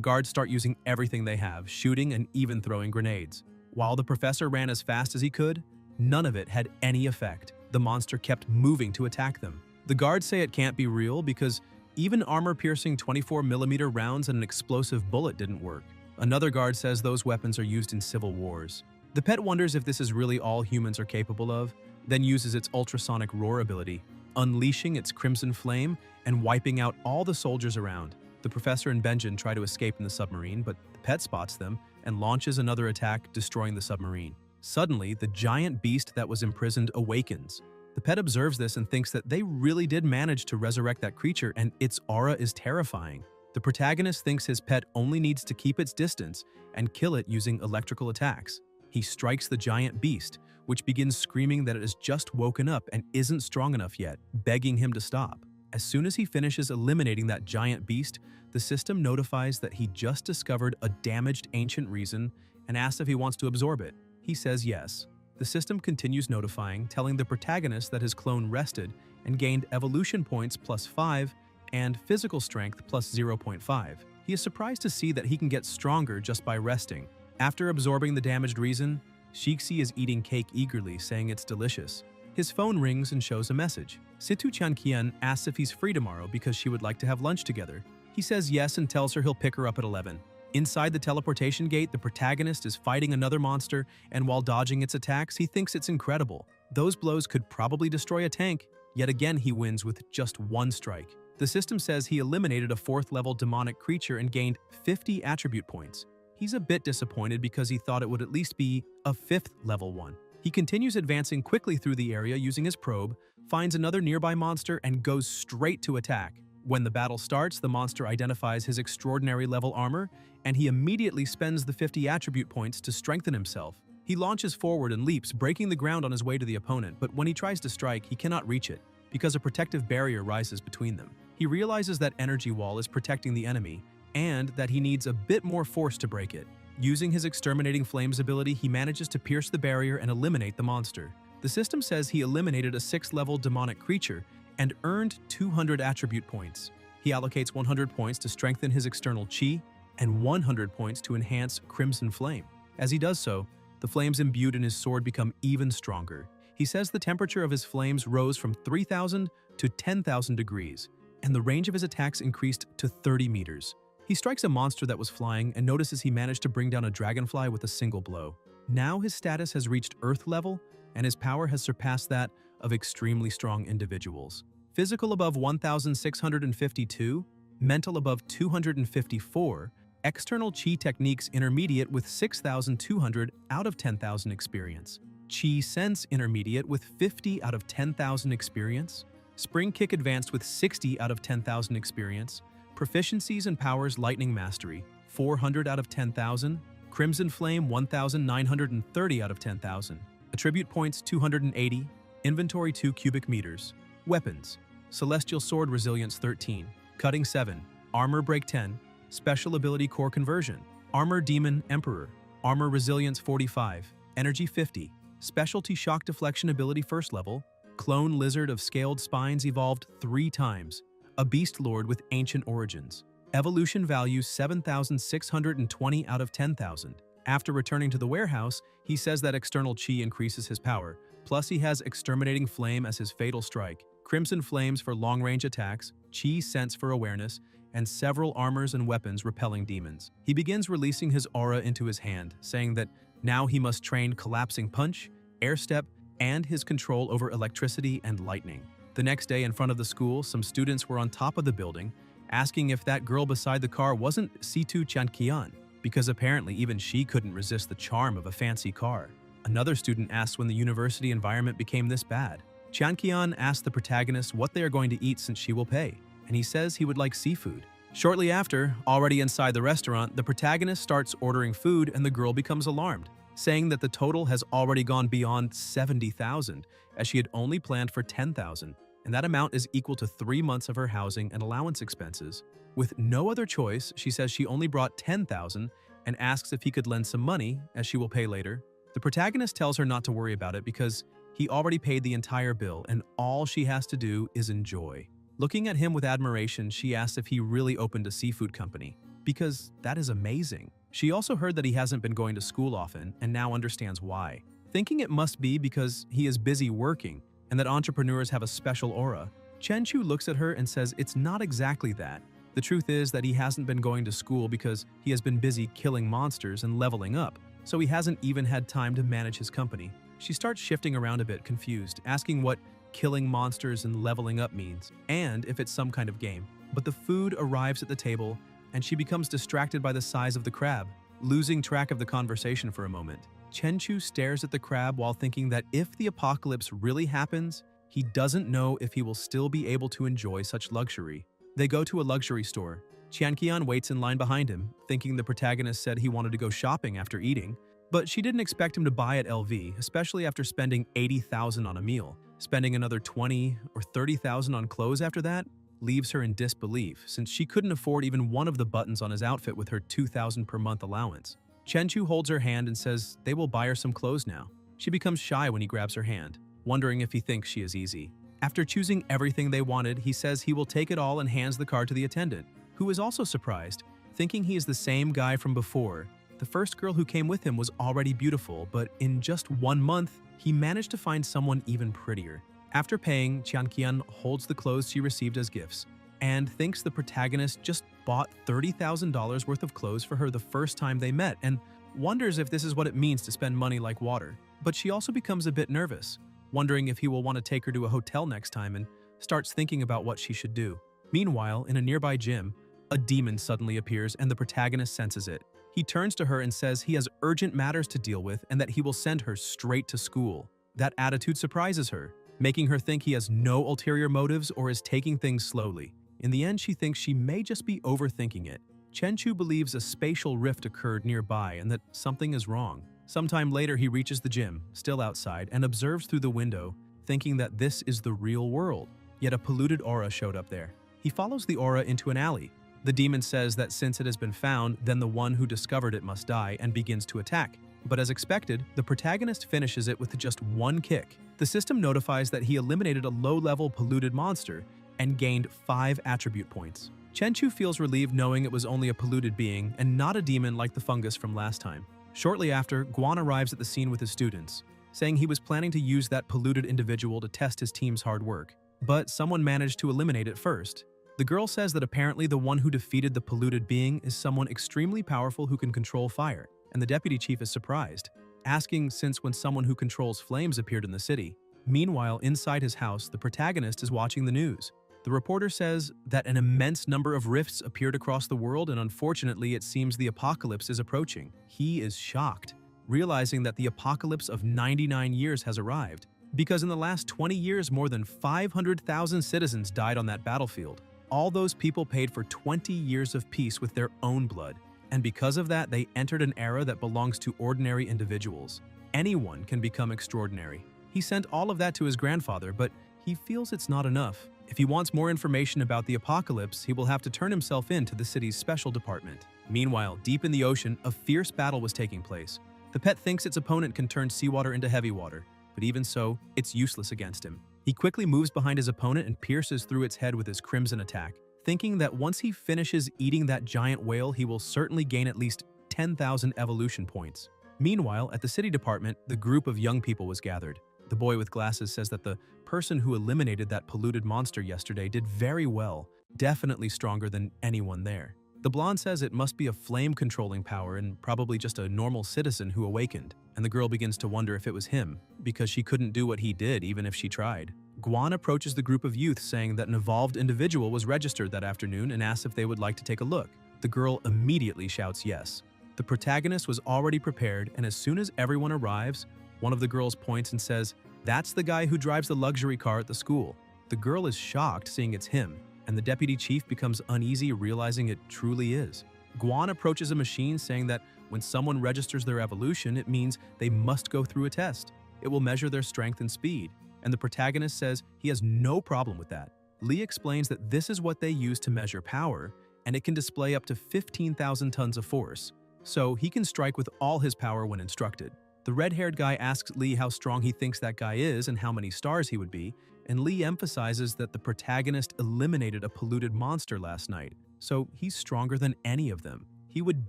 guards start using everything they have, shooting and even throwing grenades. While the professor ran as fast as he could, none of it had any effect. The monster kept moving to attack them. The guards say it can't be real because even armor-piercing 24mm rounds and an explosive bullet didn't work. Another guard says those weapons are used in civil wars. The pet wonders if this is really all humans are capable of, then uses its ultrasonic roar ability, unleashing its crimson flame and wiping out all the soldiers around. The professor and Benjamin try to escape in the submarine, but the pet spots them and launches another attack, destroying the submarine. Suddenly, the giant beast that was imprisoned awakens. The pet observes this and thinks that they really did manage to resurrect that creature, and its aura is terrifying. The protagonist thinks his pet only needs to keep its distance and kill it using electrical attacks. He strikes the giant beast, which begins screaming that it has just woken up and isn't strong enough yet, begging him to stop. As soon as he finishes eliminating that giant beast, the system notifies that he just discovered a damaged ancient reason and asks if he wants to absorb it. He says yes. The system continues notifying, telling the protagonist that his clone rested and gained evolution points +5 and physical strength +0.5. He is surprised to see that he can get stronger just by resting. After absorbing the damaged reason, Shixi is eating cake eagerly, saying it's delicious. His phone rings and shows a message. Situ Chanqian asks if he's free tomorrow because she would like to have lunch together. He says yes and tells her he'll pick her up at 11. Inside the teleportation gate, the protagonist is fighting another monster, and while dodging its attacks, he thinks it's incredible. Those blows could probably destroy a tank. Yet again, he wins with just one strike. The system says he eliminated a 4th-level demonic creature and gained 50 attribute points. He's a bit disappointed because he thought it would at least be a 5th-level one. He continues advancing quickly through the area using his probe, finds another nearby monster, and goes straight to attack. When the battle starts, the monster identifies his extraordinary level armor, and he immediately spends the 50 attribute points to strengthen himself. He launches forward and leaps, breaking the ground on his way to the opponent, but when he tries to strike, he cannot reach it, because a protective barrier rises between them. He realizes that energy wall is protecting the enemy, and that he needs a bit more force to break it. Using his Exterminating Flames ability, he manages to pierce the barrier and eliminate the monster. The system says he eliminated a 6th-level demonic creature and earned 200 attribute points. He allocates 100 points to strengthen his external chi and 100 points to enhance Crimson Flame. As he does so, the flames imbued in his sword become even stronger. He says the temperature of his flames rose from 3,000 to 10,000 degrees, and the range of his attacks increased to 30 meters. He strikes a monster that was flying and notices he managed to bring down a dragonfly with a single blow. Now his status has reached Earth level, and his power has surpassed that of extremely strong individuals. Physical above 1,652, mental above 254, external chi techniques intermediate with 6,200 out of 10,000 experience, chi sense intermediate with 50 out of 10,000 experience, spring kick advanced with 60 out of 10,000 experience, proficiencies and powers lightning mastery 400 out of 10,000, crimson flame 1,930 out of 10,000, attribute points 280, inventory 2 cubic meters, weapons, celestial sword resilience 13, cutting 7, armor break 10, special ability core conversion, armor demon emperor, armor resilience 45, energy 50, specialty shock deflection ability 1st level, clone lizard of scaled spines evolved 3 times, a beast lord with ancient origins, evolution value 7,620 out of 10,000. After returning to the warehouse, he says that external chi increases his power, plus he has Exterminating Flame as his fatal strike, Crimson Flames for long-range attacks, Chi Sense for awareness, and several armors and weapons repelling demons. He begins releasing his aura into his hand, saying that now he must train Collapsing Punch, Air Step, and his control over electricity and lightning. The next day in front of the school, some students were on top of the building, asking if that girl beside the car wasn't Situ Chanqian, because apparently even she couldn't resist the charm of a fancy car. Another student asked when the university environment became this bad. Chanqian asks the protagonist what they are going to eat since she will pay. and he says he would like seafood. Shortly after, already inside the restaurant, the protagonist starts ordering food and the girl becomes alarmed, saying that the total has already gone beyond 70,000, as she had only planned for 10,000, and that amount is equal to 3 months of her housing and allowance expenses. With no other choice, she says she only brought 10,000 and asks if he could lend some money, as she will pay later. The protagonist tells her not to worry about it because he already paid the entire bill and all she has to do is enjoy. Looking at him with admiration, she asks if he really opened a seafood company, because that is amazing. She also heard that he hasn't been going to school often and now understands why. Thinking it must be because he is busy working and that entrepreneurs have a special aura, Chen-Chu looks at her and says it's not exactly that. The truth is that he hasn't been going to school because he has been busy killing monsters and leveling up, so he hasn't even had time to manage his company. She starts shifting around a bit, confused, asking what killing monsters and leveling up means, and if it's some kind of game. But the food arrives at the table, and she becomes distracted by the size of the crab, losing track of the conversation for a moment. Chen-Chu stares at the crab while thinking that if the apocalypse really happens, he doesn't know if he will still be able to enjoy such luxury. They go to a luxury store. Qianqian waits in line behind him, thinking the protagonist said he wanted to go shopping after eating, but she didn't expect him to buy at LV, especially after spending 80,000 on a meal. Spending another 20 or 30,000 on clothes after that leaves her in disbelief, since she couldn't afford even one of the buttons on his outfit with her 2,000 per month allowance. Chen-Chu holds her hand and says they will buy her some clothes now. She becomes shy when he grabs her hand, wondering if he thinks she is easy. After choosing everything they wanted, he says he will take it all and hands the card to the attendant, who is also surprised, thinking he is the same guy from before. The first girl who came with him was already beautiful, but in just 1 month, he managed to find someone even prettier. After paying, Qianqian holds the clothes she received as gifts and thinks the protagonist just bought $30,000 worth of clothes for her the first time they met and wonders if this is what it means to spend money like water. But she also becomes a bit nervous, wondering if he will want to take her to a hotel next time, and starts thinking about what she should do. Meanwhile, in a nearby gym, a demon suddenly appears and the protagonist senses it. He turns to her and says he has urgent matters to deal with and that he will send her straight to school. That attitude surprises her, making her think he has no ulterior motives or is taking things slowly. In the end, she thinks she may just be overthinking it. Chen-Chu believes a spatial rift occurred nearby and that something is wrong. Sometime later, he reaches the gym, still outside, and observes through the window, thinking that this is the real world. Yet a polluted aura showed up there. He follows the aura into an alley. The demon says that since it has been found, then the one who discovered it must die and begins to attack. But as expected, the protagonist finishes it with just one kick. The system notifies that he eliminated a low-level polluted monster and gained 5 attribute points. Chen-Chu feels relieved knowing it was only a polluted being and not a demon like the fungus from last time. Shortly after, Guan arrives at the scene with his students, saying he was planning to use that polluted individual to test his team's hard work. But someone managed to eliminate it first. The girl says that apparently the one who defeated the polluted being is someone extremely powerful who can control fire, and the deputy chief is surprised, asking since when someone who controls flames appeared in the city. Meanwhile, inside his house, the protagonist is watching the news. The reporter says that an immense number of rifts appeared across the world and unfortunately it seems the apocalypse is approaching. He is shocked, realizing that the apocalypse of 99 years has arrived, because in the last 20 years more than 500,000 citizens died on that battlefield. All those people paid for 20 years of peace with their own blood, and because of that they entered an era that belongs to ordinary individuals. Anyone can become extraordinary. He sent all of that to his grandfather, but he feels it's not enough. If he wants more information about the apocalypse, he will have to turn himself in to the city's special department. Meanwhile, deep in the ocean, a fierce battle was taking place. The pet thinks its opponent can turn seawater into heavy water, but even so, it's useless against him. He quickly moves behind his opponent and pierces through its head with his crimson attack, thinking that once he finishes eating that giant whale, he will certainly gain at least 10,000 evolution points. Meanwhile, at the city department, the group of young people was gathered. The boy with glasses says that the person who eliminated that polluted monster yesterday did very well, definitely stronger than anyone there. The blonde says it must be a flame-controlling power and probably just a normal citizen who awakened, and the girl begins to wonder if it was him, because she couldn't do what he did even if she tried. Guan approaches the group of youth saying that an evolved individual was registered that afternoon and asks if they would like to take a look. The girl immediately shouts yes. The protagonist was already prepared, and as soon as everyone arrives, one of the girls points and says, "That's the guy who drives the luxury car at the school." The girl is shocked seeing it's him, and the deputy chief becomes uneasy realizing it truly is. Guan approaches a machine saying that when someone registers their evolution, it means they must go through a test. It will measure their strength and speed, and the protagonist says he has no problem with that. Lee explains that this is what they use to measure power, and it can display up to 15,000 tons of force, so he can strike with all his power when instructed. The red-haired guy asks Lee how strong he thinks that guy is and how many stars he would be, and Lee emphasizes that the protagonist eliminated a polluted monster last night, so he's stronger than any of them. He would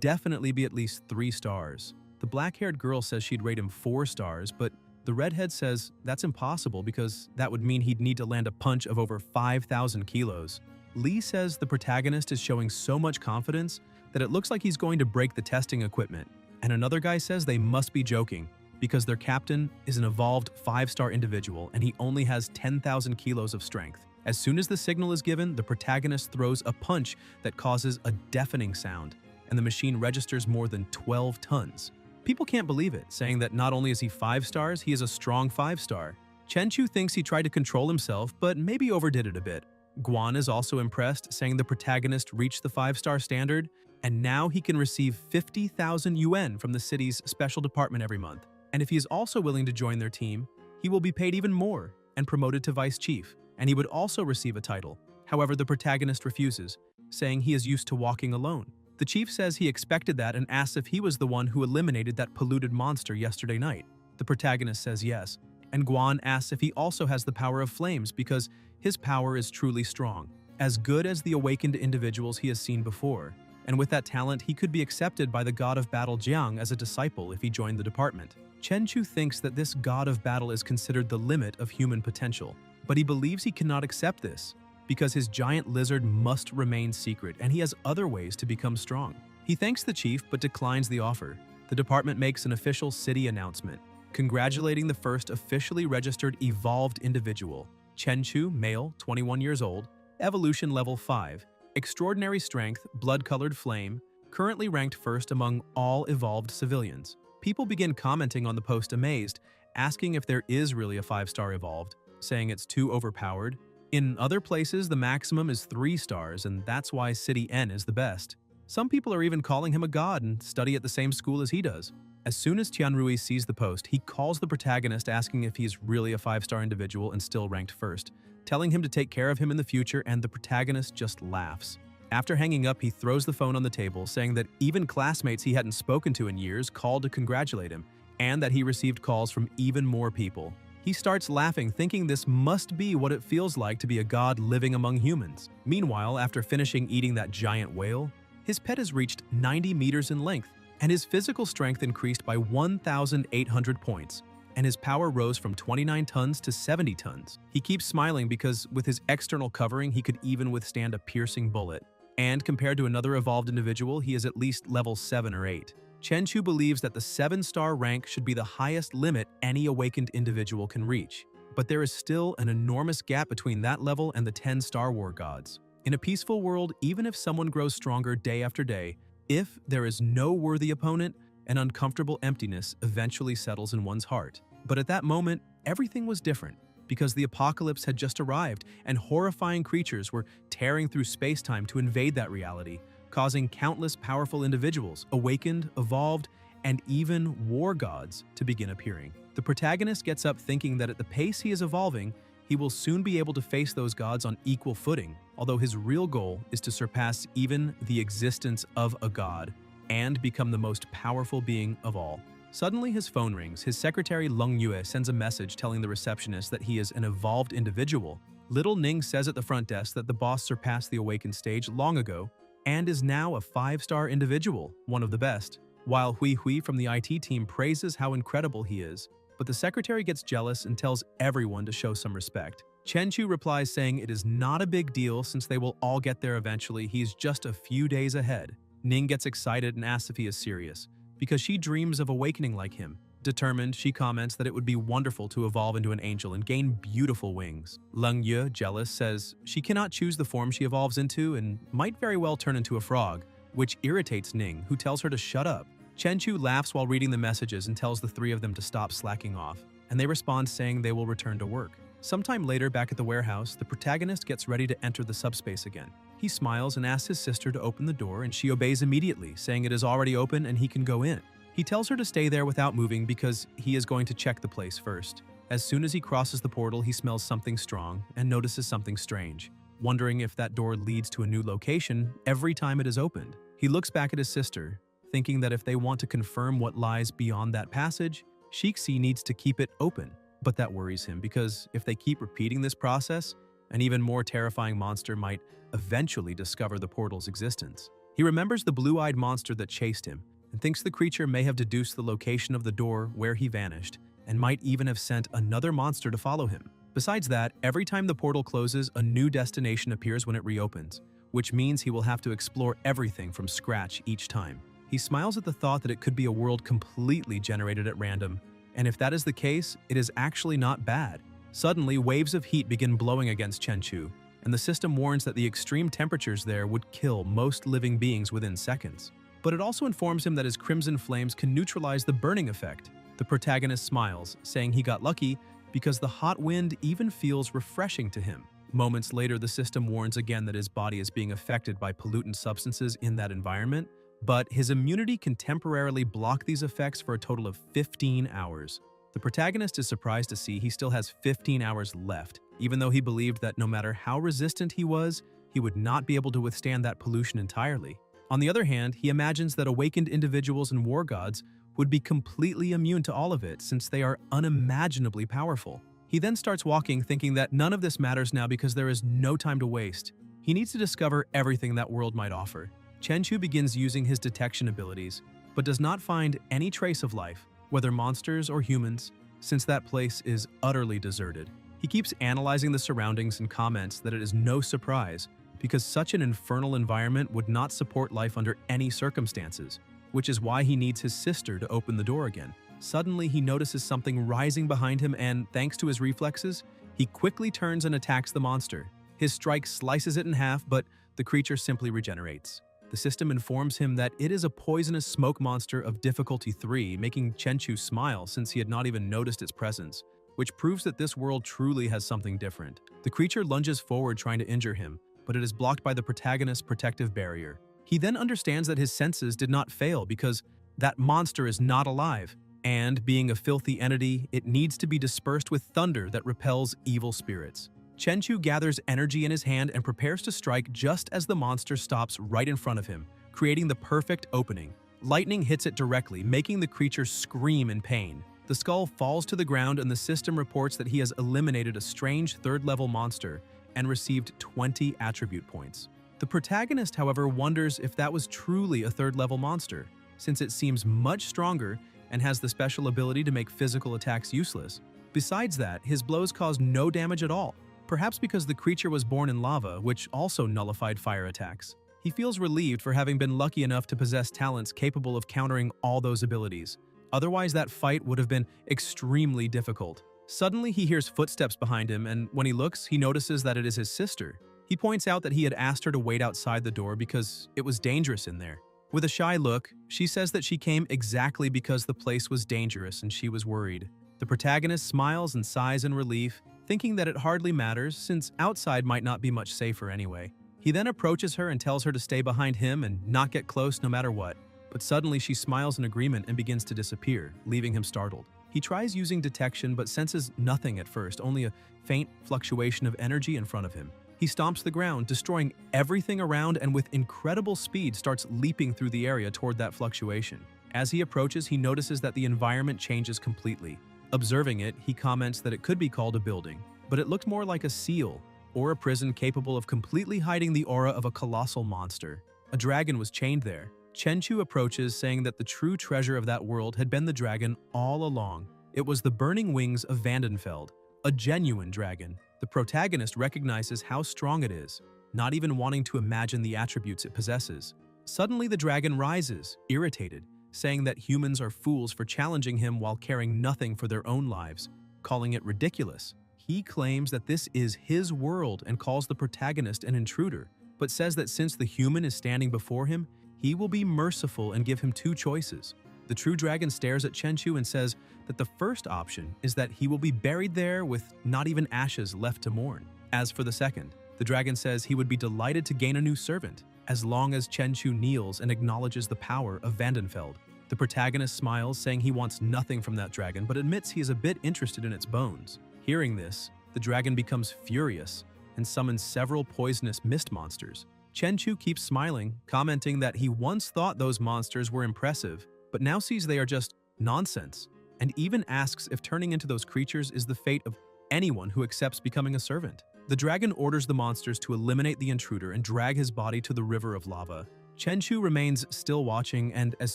definitely be at least 3 stars. The black-haired girl says she'd rate him 4 stars, but the redhead says that's impossible because that would mean he'd need to land a punch of over 5,000 kilos. Lee says the protagonist is showing so much confidence that it looks like he's going to break the testing equipment, and another guy says they must be joking because their captain is an evolved 5-star individual and he only has 10,000 kilos of strength. As soon as the signal is given, the protagonist throws a punch that causes a deafening sound, and the machine registers more than 12 tons. People can't believe it, saying that not only is he 5 stars, he is a strong 5-star. Chen Chu thinks he tried to control himself, but maybe overdid it a bit. Guan is also impressed, saying the protagonist reached the 5-star standard, and now he can receive 50,000 yuan from the city's special department every month. And if he is also willing to join their team, he will be paid even more and promoted to vice chief, and he would also receive a title. However, the protagonist refuses, saying he is used to walking alone. The chief says he expected that and asks if he was the one who eliminated that polluted monster yesterday night. The protagonist says yes, and Guan asks if he also has the power of flames because his power is truly strong, as good as the awakened individuals he has seen before. And with that talent, he could be accepted by the god of battle Jiang as a disciple if he joined the department. Chen Chu thinks that this god of battle is considered the limit of human potential, but he believes he cannot accept this because his giant lizard must remain secret and he has other ways to become strong. He thanks the chief but declines the offer. The department makes an official city announcement, congratulating the first officially registered evolved individual, Chen Chu, male, 21 years old, evolution level 5, extraordinary strength, blood-colored flame, currently ranked first among all evolved civilians. People begin commenting on the post amazed, asking if there is really a 5-star evolved, saying it's too overpowered. In other places, the maximum is 3 stars, and that's why City N is the best. Some people are even calling him a god and study at the same school as he does. As soon as Tianrui sees the post, he calls the protagonist asking if he's really a 5-star individual and still ranked first, telling him to take care of him in the future, and the protagonist just laughs. After hanging up, he throws the phone on the table, saying that even classmates he hadn't spoken to in years called to congratulate him, and that he received calls from even more people. He starts laughing, thinking this must be what it feels like to be a god living among humans. Meanwhile, after finishing eating that giant whale, his pet has reached 90 meters in length, and his physical strength increased by 1,800 points, and his power rose from 29 tons to 70 tons. He keeps smiling because with his external covering, he could even withstand a piercing bullet. And compared to another evolved individual, he is at least level 7 or 8. Chen Chu believes that the 7-star rank should be the highest limit any awakened individual can reach. But there is still an enormous gap between that level and the 10 Star War gods. In a peaceful world, even if someone grows stronger day after day, if there is no worthy opponent, an uncomfortable emptiness eventually settles in one's heart. But at that moment, everything was different, because the apocalypse had just arrived and horrifying creatures were tearing through space-time to invade that reality, causing countless powerful individuals, awakened, evolved, and even war gods to begin appearing. The protagonist gets up thinking that at the pace he is evolving, he will soon be able to face those gods on equal footing, although his real goal is to surpass even the existence of a god and become the most powerful being of all. Suddenly his phone rings. His secretary Leng Yue sends a message telling the receptionist that he is an evolved individual. Little Ning says at the front desk that the boss surpassed the awakened stage long ago and is now a 5-star individual, one of the best, while Hui Hui from the IT team praises how incredible he is. But the secretary gets jealous and tells everyone to show some respect. Chen Chu replies saying it is not a big deal since they will all get there eventually, he's just a few days ahead. Ning gets excited and asks if he is serious, because she dreams of awakening like him. Determined, she comments that it would be wonderful to evolve into an angel and gain beautiful wings. Leng Yue, jealous, says she cannot choose the form she evolves into and might very well turn into a frog, which irritates Ning, who tells her to shut up. Chen Chu laughs while reading the messages and tells the 3 of them to stop slacking off, and they respond saying they will return to work. Sometime later, back at the warehouse, the protagonist gets ready to enter the subspace again. He smiles and asks his sister to open the door, and she obeys immediately, saying it is already open and he can go in. He tells her to stay there without moving because he is going to check the place first. As soon as he crosses the portal, he smells something strong and notices something strange. Wondering if that door leads to a new location every time it is opened, he looks back at his sister, thinking that if they want to confirm what lies beyond that passage, Shixi needs to keep it open. But that worries him because if they keep repeating this process, an even more terrifying monster might eventually discover the portal's existence. He remembers the blue-eyed monster that chased him and thinks the creature may have deduced the location of the door where he vanished and might even have sent another monster to follow him. Besides that, every time the portal closes, a new destination appears when it reopens, which means he will have to explore everything from scratch each time. He smiles at the thought that it could be a world completely generated at random, and if that is the case, it is actually not bad. Suddenly, waves of heat begin blowing against Chenchu, and the system warns that the extreme temperatures there would kill most living beings within seconds. But it also informs him that his crimson flames can neutralize the burning effect. The protagonist smiles, saying he got lucky because the hot wind even feels refreshing to him. Moments later, the system warns again that his body is being affected by pollutant substances in that environment, but his immunity can temporarily block these effects for a total of 15 hours. The protagonist is surprised to see he still has 15 hours left, even though he believed that no matter how resistant he was, he would not be able to withstand that pollution entirely. On the other hand, he imagines that awakened individuals and war gods would be completely immune to all of it since they are unimaginably powerful. He then starts walking, thinking that none of this matters now because there is no time to waste. He needs to discover everything that world might offer. Chenchu begins using his detection abilities, but does not find any trace of life, whether monsters or humans, since that place is utterly deserted. He keeps analyzing the surroundings and comments that it is no surprise, because such an infernal environment would not support life under any circumstances, which is why he needs his sister to open the door again. Suddenly, he notices something rising behind him and, thanks to his reflexes, he quickly turns and attacks the monster. His strike slices it in half, but the creature simply regenerates. The system informs him that it is a poisonous smoke monster of difficulty 3, making Chenchu smile since he had not even noticed its presence, which proves that this world truly has something different. The creature lunges forward trying to injure him, but it is blocked by the protagonist's protective barrier. He then understands that his senses did not fail because that monster is not alive, and being a filthy entity, it needs to be dispersed with thunder that repels evil spirits. Chenchu gathers energy in his hand and prepares to strike just as the monster stops right in front of him, creating the perfect opening. Lightning hits it directly, making the creature scream in pain. The skull falls to the ground and the system reports that he has eliminated a strange third-level monster and received 20 attribute points. The protagonist, however, wonders if that was truly a third-level monster, since it seems much stronger and has the special ability to make physical attacks useless. Besides that, his blows caused no damage at all, perhaps because the creature was born in lava, which also nullified fire attacks. He feels relieved for having been lucky enough to possess talents capable of countering all those abilities. Otherwise, that fight would have been extremely difficult. Suddenly, he hears footsteps behind him, and when he looks, he notices that it is his sister. He points out that he had asked her to wait outside the door because it was dangerous in there. With a shy look, she says that she came exactly because the place was dangerous and she was worried. The protagonist smiles and sighs in relief, thinking that it hardly matters since outside might not be much safer anyway. He then approaches her and tells her to stay behind him and not get close no matter what. But suddenly she smiles in agreement and begins to disappear, leaving him startled. He tries using detection but senses nothing at first, only a faint fluctuation of energy in front of him. He stomps the ground, destroying everything around, and with incredible speed starts leaping through the area toward that fluctuation. As he approaches, he notices that the environment changes completely. Observing it, he comments that it could be called a building, but it looked more like a seal or a prison capable of completely hiding the aura of a colossal monster. A dragon was chained there. Chenchu approaches, saying that the true treasure of that world had been the dragon all along. It was the burning wings of Vandenfeld, a genuine dragon. The protagonist recognizes how strong it is, not even wanting to imagine the attributes it possesses. Suddenly, the dragon rises, irritated, saying that humans are fools for challenging him while caring nothing for their own lives, calling it ridiculous. He claims that this is his world and calls the protagonist an intruder, but says that since the human is standing before him, he will be merciful and give him two choices. The true dragon stares at Chenchu and says that the first option is that he will be buried there with not even ashes left to mourn. As for the second, the dragon says he would be delighted to gain a new servant, as long as Chenchu kneels and acknowledges the power of Vandenfeld. The protagonist smiles, saying he wants nothing from that dragon, but admits he is a bit interested in its bones. Hearing this, the dragon becomes furious and summons several poisonous mist monsters. Chenchu keeps smiling, commenting that he once thought those monsters were impressive, but now sees they are just nonsense, and even asks if turning into those creatures is the fate of anyone who accepts becoming a servant. The dragon orders the monsters to eliminate the intruder and drag his body to the river of lava. Chenchu remains still watching, and as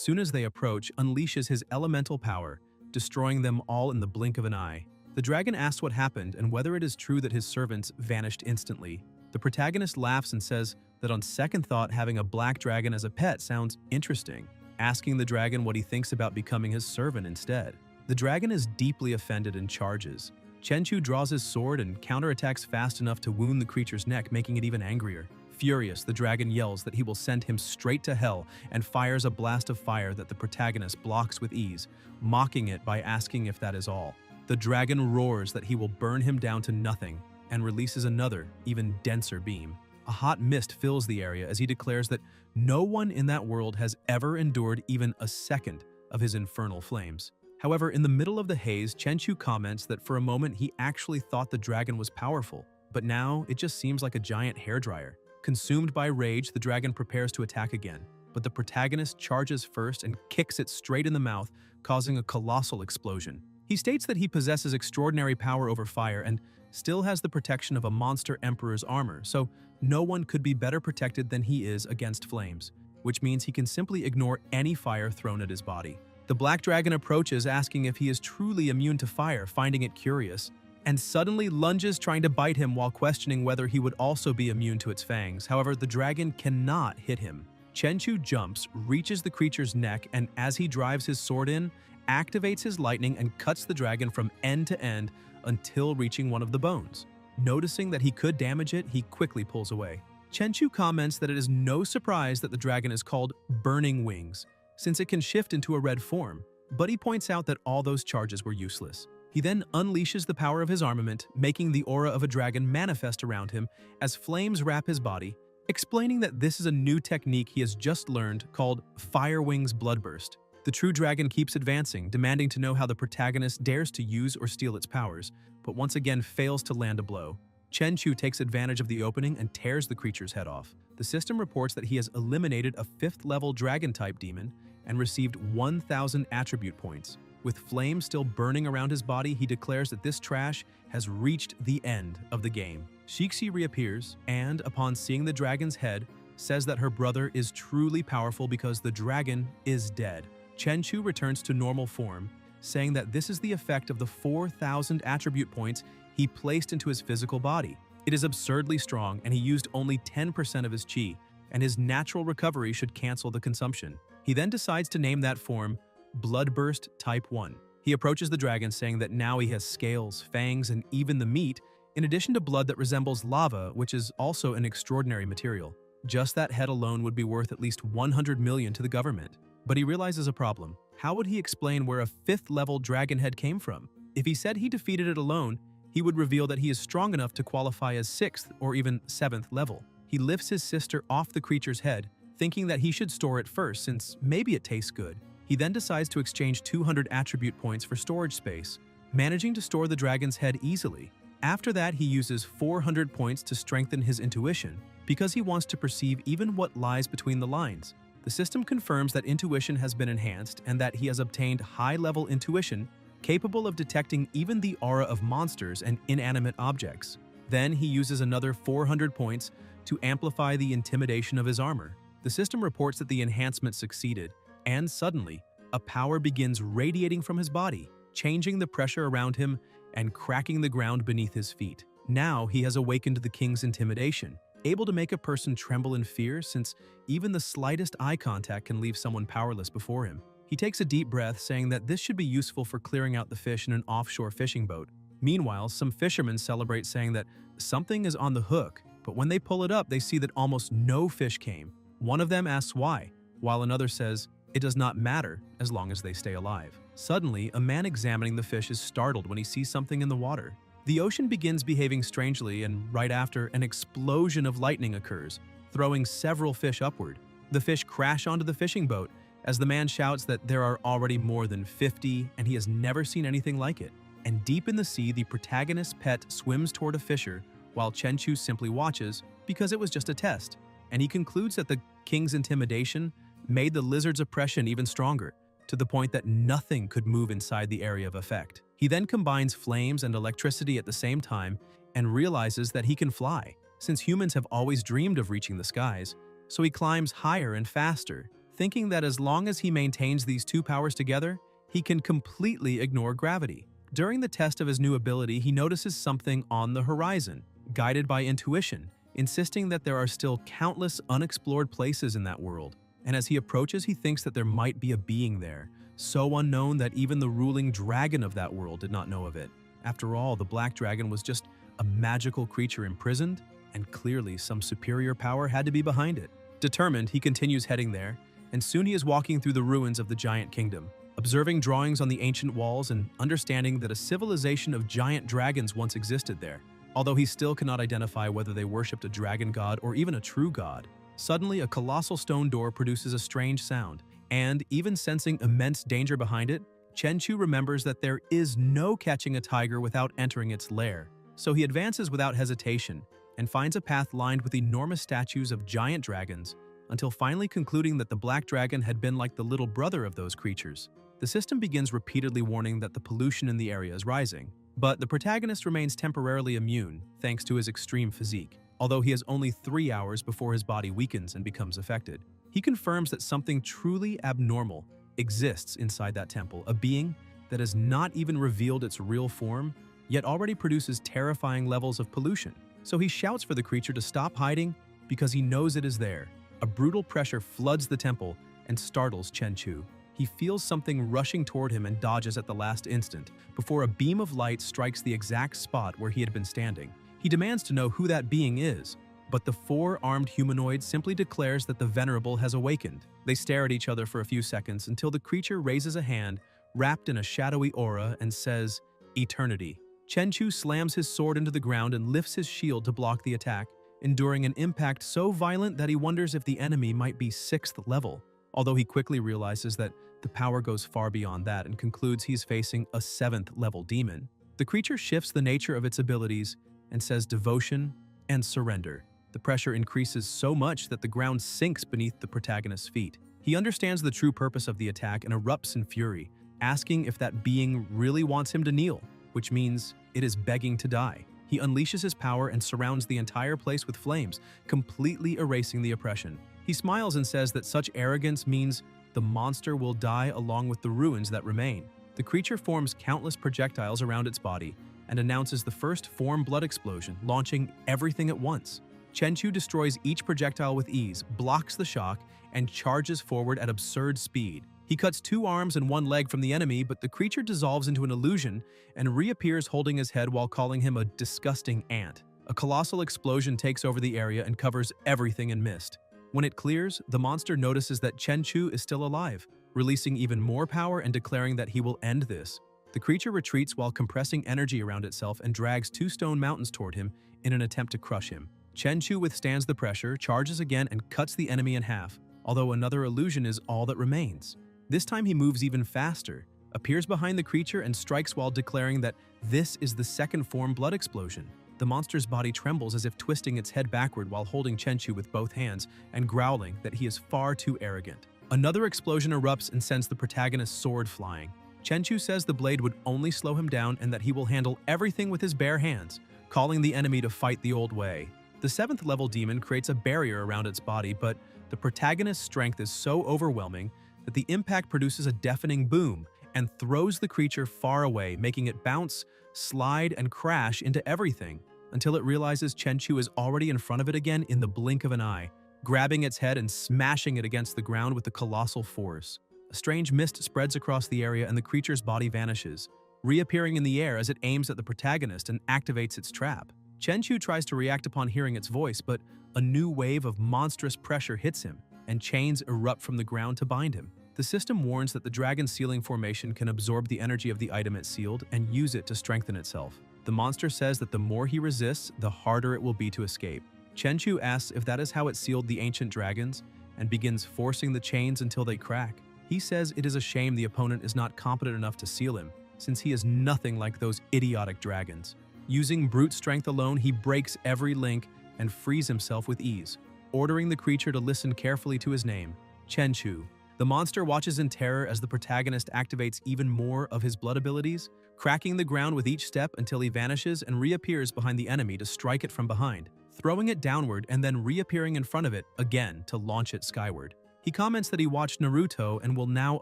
soon as they approach, unleashes his elemental power, destroying them all in the blink of an eye. The dragon asks what happened and whether it is true that his servants vanished instantly. The protagonist laughs and says that on second thought, having a black dragon as a pet sounds interesting, asking the dragon what he thinks about becoming his servant instead. The dragon is deeply offended and charges. Chenchu draws his sword and counterattacks fast enough to wound the creature's neck, making it even angrier. Furious, the dragon yells that he will send him straight to hell and fires a blast of fire that the protagonist blocks with ease, mocking it by asking if that is all. The dragon roars that he will burn him down to nothing and releases another, even denser beam. A hot mist fills the area as he declares that no one in that world has ever endured even a second of his infernal flames. However, in the middle of the haze, Chenchu comments that for a moment he actually thought the dragon was powerful, but now it just seems like a giant hairdryer. Consumed by rage, the dragon prepares to attack again, but the protagonist charges first and kicks it straight in the mouth, causing a colossal explosion. He states that he possesses extraordinary power over fire and still has the protection of a monster emperor's armor, so no one could be better protected than he is against flames, which means he can simply ignore any fire thrown at his body. The black dragon approaches, asking if he is truly immune to fire, finding it curious, and suddenly lunges, trying to bite him while questioning whether he would also be immune to its fangs. However, the dragon cannot hit him. Chenchu jumps, reaches the creature's neck, and as he drives his sword in, activates his lightning and cuts the dragon from end to end until reaching one of the bones. Noticing that he could damage it, he quickly pulls away. Chenchu comments that it is no surprise that the dragon is called Burning Wings, since it can shift into a red form, but he points out that all those charges were useless. He then unleashes the power of his armament, making the aura of a dragon manifest around him as flames wrap his body, explaining that this is a new technique he has just learned called Fire Wings Bloodburst. The true dragon keeps advancing, demanding to know how the protagonist dares to use or steal its powers, but once again fails to land a blow. Chenchu takes advantage of the opening and tears the creature's head off. The system reports that he has eliminated a 5th-level dragon-type demon and received 1,000 attribute points. With flames still burning around his body, he declares that this trash has reached the end of the game. Shixi reappears and, upon seeing the dragon's head, says that her brother is truly powerful because the dragon is dead. Chenchu returns to normal form, saying that this is the effect of the 4,000 attribute points he placed into his physical body. It is absurdly strong, and he used only 10% of his chi, and his natural recovery should cancel the consumption. He then decides to name that form Bloodburst Type 1. He approaches the dragon, saying that now he has scales, fangs, and even the meat, in addition to blood that resembles lava, which is also an extraordinary material. Just that head alone would be worth at least 100 million to the government. But he realizes a problem. How would he explain where a 5th-level dragon head came from? If he said he defeated it alone, he would reveal that he is strong enough to qualify as 6th or even 7th level. He lifts his sister off the creature's head, thinking that he should store it first since maybe it tastes good. He then decides to exchange 200 attribute points for storage space, managing to store the dragon's head easily. After that, he uses 400 points to strengthen his intuition, because he wants to perceive even what lies between the lines. The system confirms that intuition has been enhanced and that he has obtained high-level intuition capable of detecting even the aura of monsters and inanimate objects. Then he uses another 400 points to amplify the intimidation of his armor. The system reports that the enhancement succeeded, and suddenly, a power begins radiating from his body, changing the pressure around him and cracking the ground beneath his feet. Now he has awakened the king's intimidation, able to make a person tremble in fear since even the slightest eye contact can leave someone powerless before him. He takes a deep breath, saying that this should be useful for clearing out the fish in an offshore fishing boat. Meanwhile, some fishermen celebrate, saying that something is on the hook, but when they pull it up, they see that almost no fish came. One of them asks why, while another says, It does not matter as long as they stay alive. Suddenly, a man examining the fish is startled when he sees something in the water. The ocean begins behaving strangely, and right after, an explosion of lightning occurs, throwing several fish upward. The fish crash onto the fishing boat as the man shouts that there are already more than 50 and he has never seen anything like it. And deep in the sea, the protagonist's pet swims toward a fisher while Chenchu simply watches because it was just a test. And he concludes that the king's intimidation made the lizard's oppression even stronger, to the point that nothing could move inside the area of effect. He then combines flames and electricity at the same time and realizes that he can fly, since humans have always dreamed of reaching the skies, so he climbs higher and faster, thinking that as long as he maintains these two powers together, he can completely ignore gravity. During the test of his new ability, he notices something on the horizon, guided by intuition, insisting that there are still countless unexplored places in that world. And as he approaches, he thinks that there might be a being there, so unknown that even the ruling dragon of that world did not know of it. After all, the Black Dragon was just a magical creature imprisoned, and clearly some superior power had to be behind it. Determined, he continues heading there, and soon he is walking through the ruins of the giant kingdom, observing drawings on the ancient walls and understanding that a civilization of giant dragons once existed there. Although he still cannot identify whether they worshipped a dragon god or even a true god. Suddenly, a colossal stone door produces a strange sound, and even sensing immense danger behind it, Chenchu remembers that there is no catching a tiger without entering its lair. So he advances without hesitation and finds a path lined with enormous statues of giant dragons, until finally concluding that the Black Dragon had been like the little brother of those creatures. The system begins repeatedly warning that the pollution in the area is rising, but the protagonist remains temporarily immune thanks to his extreme physique, although he has only 3 hours before his body weakens and becomes affected. He confirms that something truly abnormal exists inside that temple, a being that has not even revealed its real form, yet already produces terrifying levels of pollution. So he shouts for the creature to stop hiding because he knows it is there. A brutal pressure floods the temple and startles Chenchu. He feels something rushing toward him and dodges at the last instant, before a beam of light strikes the exact spot where he had been standing. He demands to know who that being is, but the 4-armed humanoid simply declares that the Venerable has awakened. They stare at each other for a few seconds until the creature raises a hand, wrapped in a shadowy aura, and says, "Eternity." Chenchu slams his sword into the ground and lifts his shield to block the attack, enduring an impact so violent that he wonders if the enemy might be 6th level, although he quickly realizes that the power goes far beyond that and concludes he's facing a 7th level demon. The creature shifts the nature of its abilities and says devotion and surrender. The pressure increases so much that the ground sinks beneath the protagonist's feet. He understands the true purpose of the attack and erupts in fury, asking if that being really wants him to kneel, which means it is begging to die. He unleashes his power and surrounds the entire place with flames, completely erasing the oppression. He smiles and says that such arrogance means the monster will die along with the ruins that remain. The creature forms countless projectiles around its body and announces the first form blood explosion, launching everything at once. Chenchu destroys each projectile with ease, blocks the shock, and charges forward at absurd speed. He cuts 2 arms and 1 leg from the enemy, but the creature dissolves into an illusion and reappears holding his head while calling him a disgusting ant. A colossal explosion takes over the area and covers everything in mist. When it clears, the monster notices that Chenchu is still alive, releasing even more power and declaring that he will end this. The creature retreats while compressing energy around itself and drags 2 stone mountains toward him in an attempt to crush him. Chenchu withstands the pressure, charges again, and cuts the enemy in half, although another illusion is all that remains. This time he moves even faster, appears behind the creature, and strikes while declaring that this is the second form blood explosion. The monster's body trembles as if twisting its head backward while holding Chenchu with both hands and growling that he is far too arrogant. Another explosion erupts and sends the protagonist's sword flying. Chenchu says the blade would only slow him down and that he will handle everything with his bare hands, calling the enemy to fight the old way. The 7th level demon creates a barrier around its body, but the protagonist's strength is so overwhelming that the impact produces a deafening boom and throws the creature far away, making it bounce, slide, and crash into everything until it realizes Chenchu is already in front of it again in the blink of an eye, grabbing its head and smashing it against the ground with a colossal force. A strange mist spreads across the area and the creature's body vanishes, reappearing in the air as it aims at the protagonist and activates its trap. Chenchu tries to react upon hearing its voice, but a new wave of monstrous pressure hits him, and chains erupt from the ground to bind him. The system warns that the dragon's sealing formation can absorb the energy of the item it sealed and use it to strengthen itself. The monster says that the more he resists, the harder it will be to escape. Chenchu asks if that is how it sealed the ancient dragons and begins forcing the chains until they crack. He says it is a shame the opponent is not competent enough to seal him, since he is nothing like those idiotic dragons. Using brute strength alone, he breaks every link and frees himself with ease, ordering the creature to listen carefully to his name, Chenchu. The monster watches in terror as the protagonist activates even more of his blood abilities, cracking the ground with each step until he vanishes and reappears behind the enemy to strike it from behind, throwing it downward and then reappearing in front of it again to launch it skyward. He comments that he watched Naruto and will now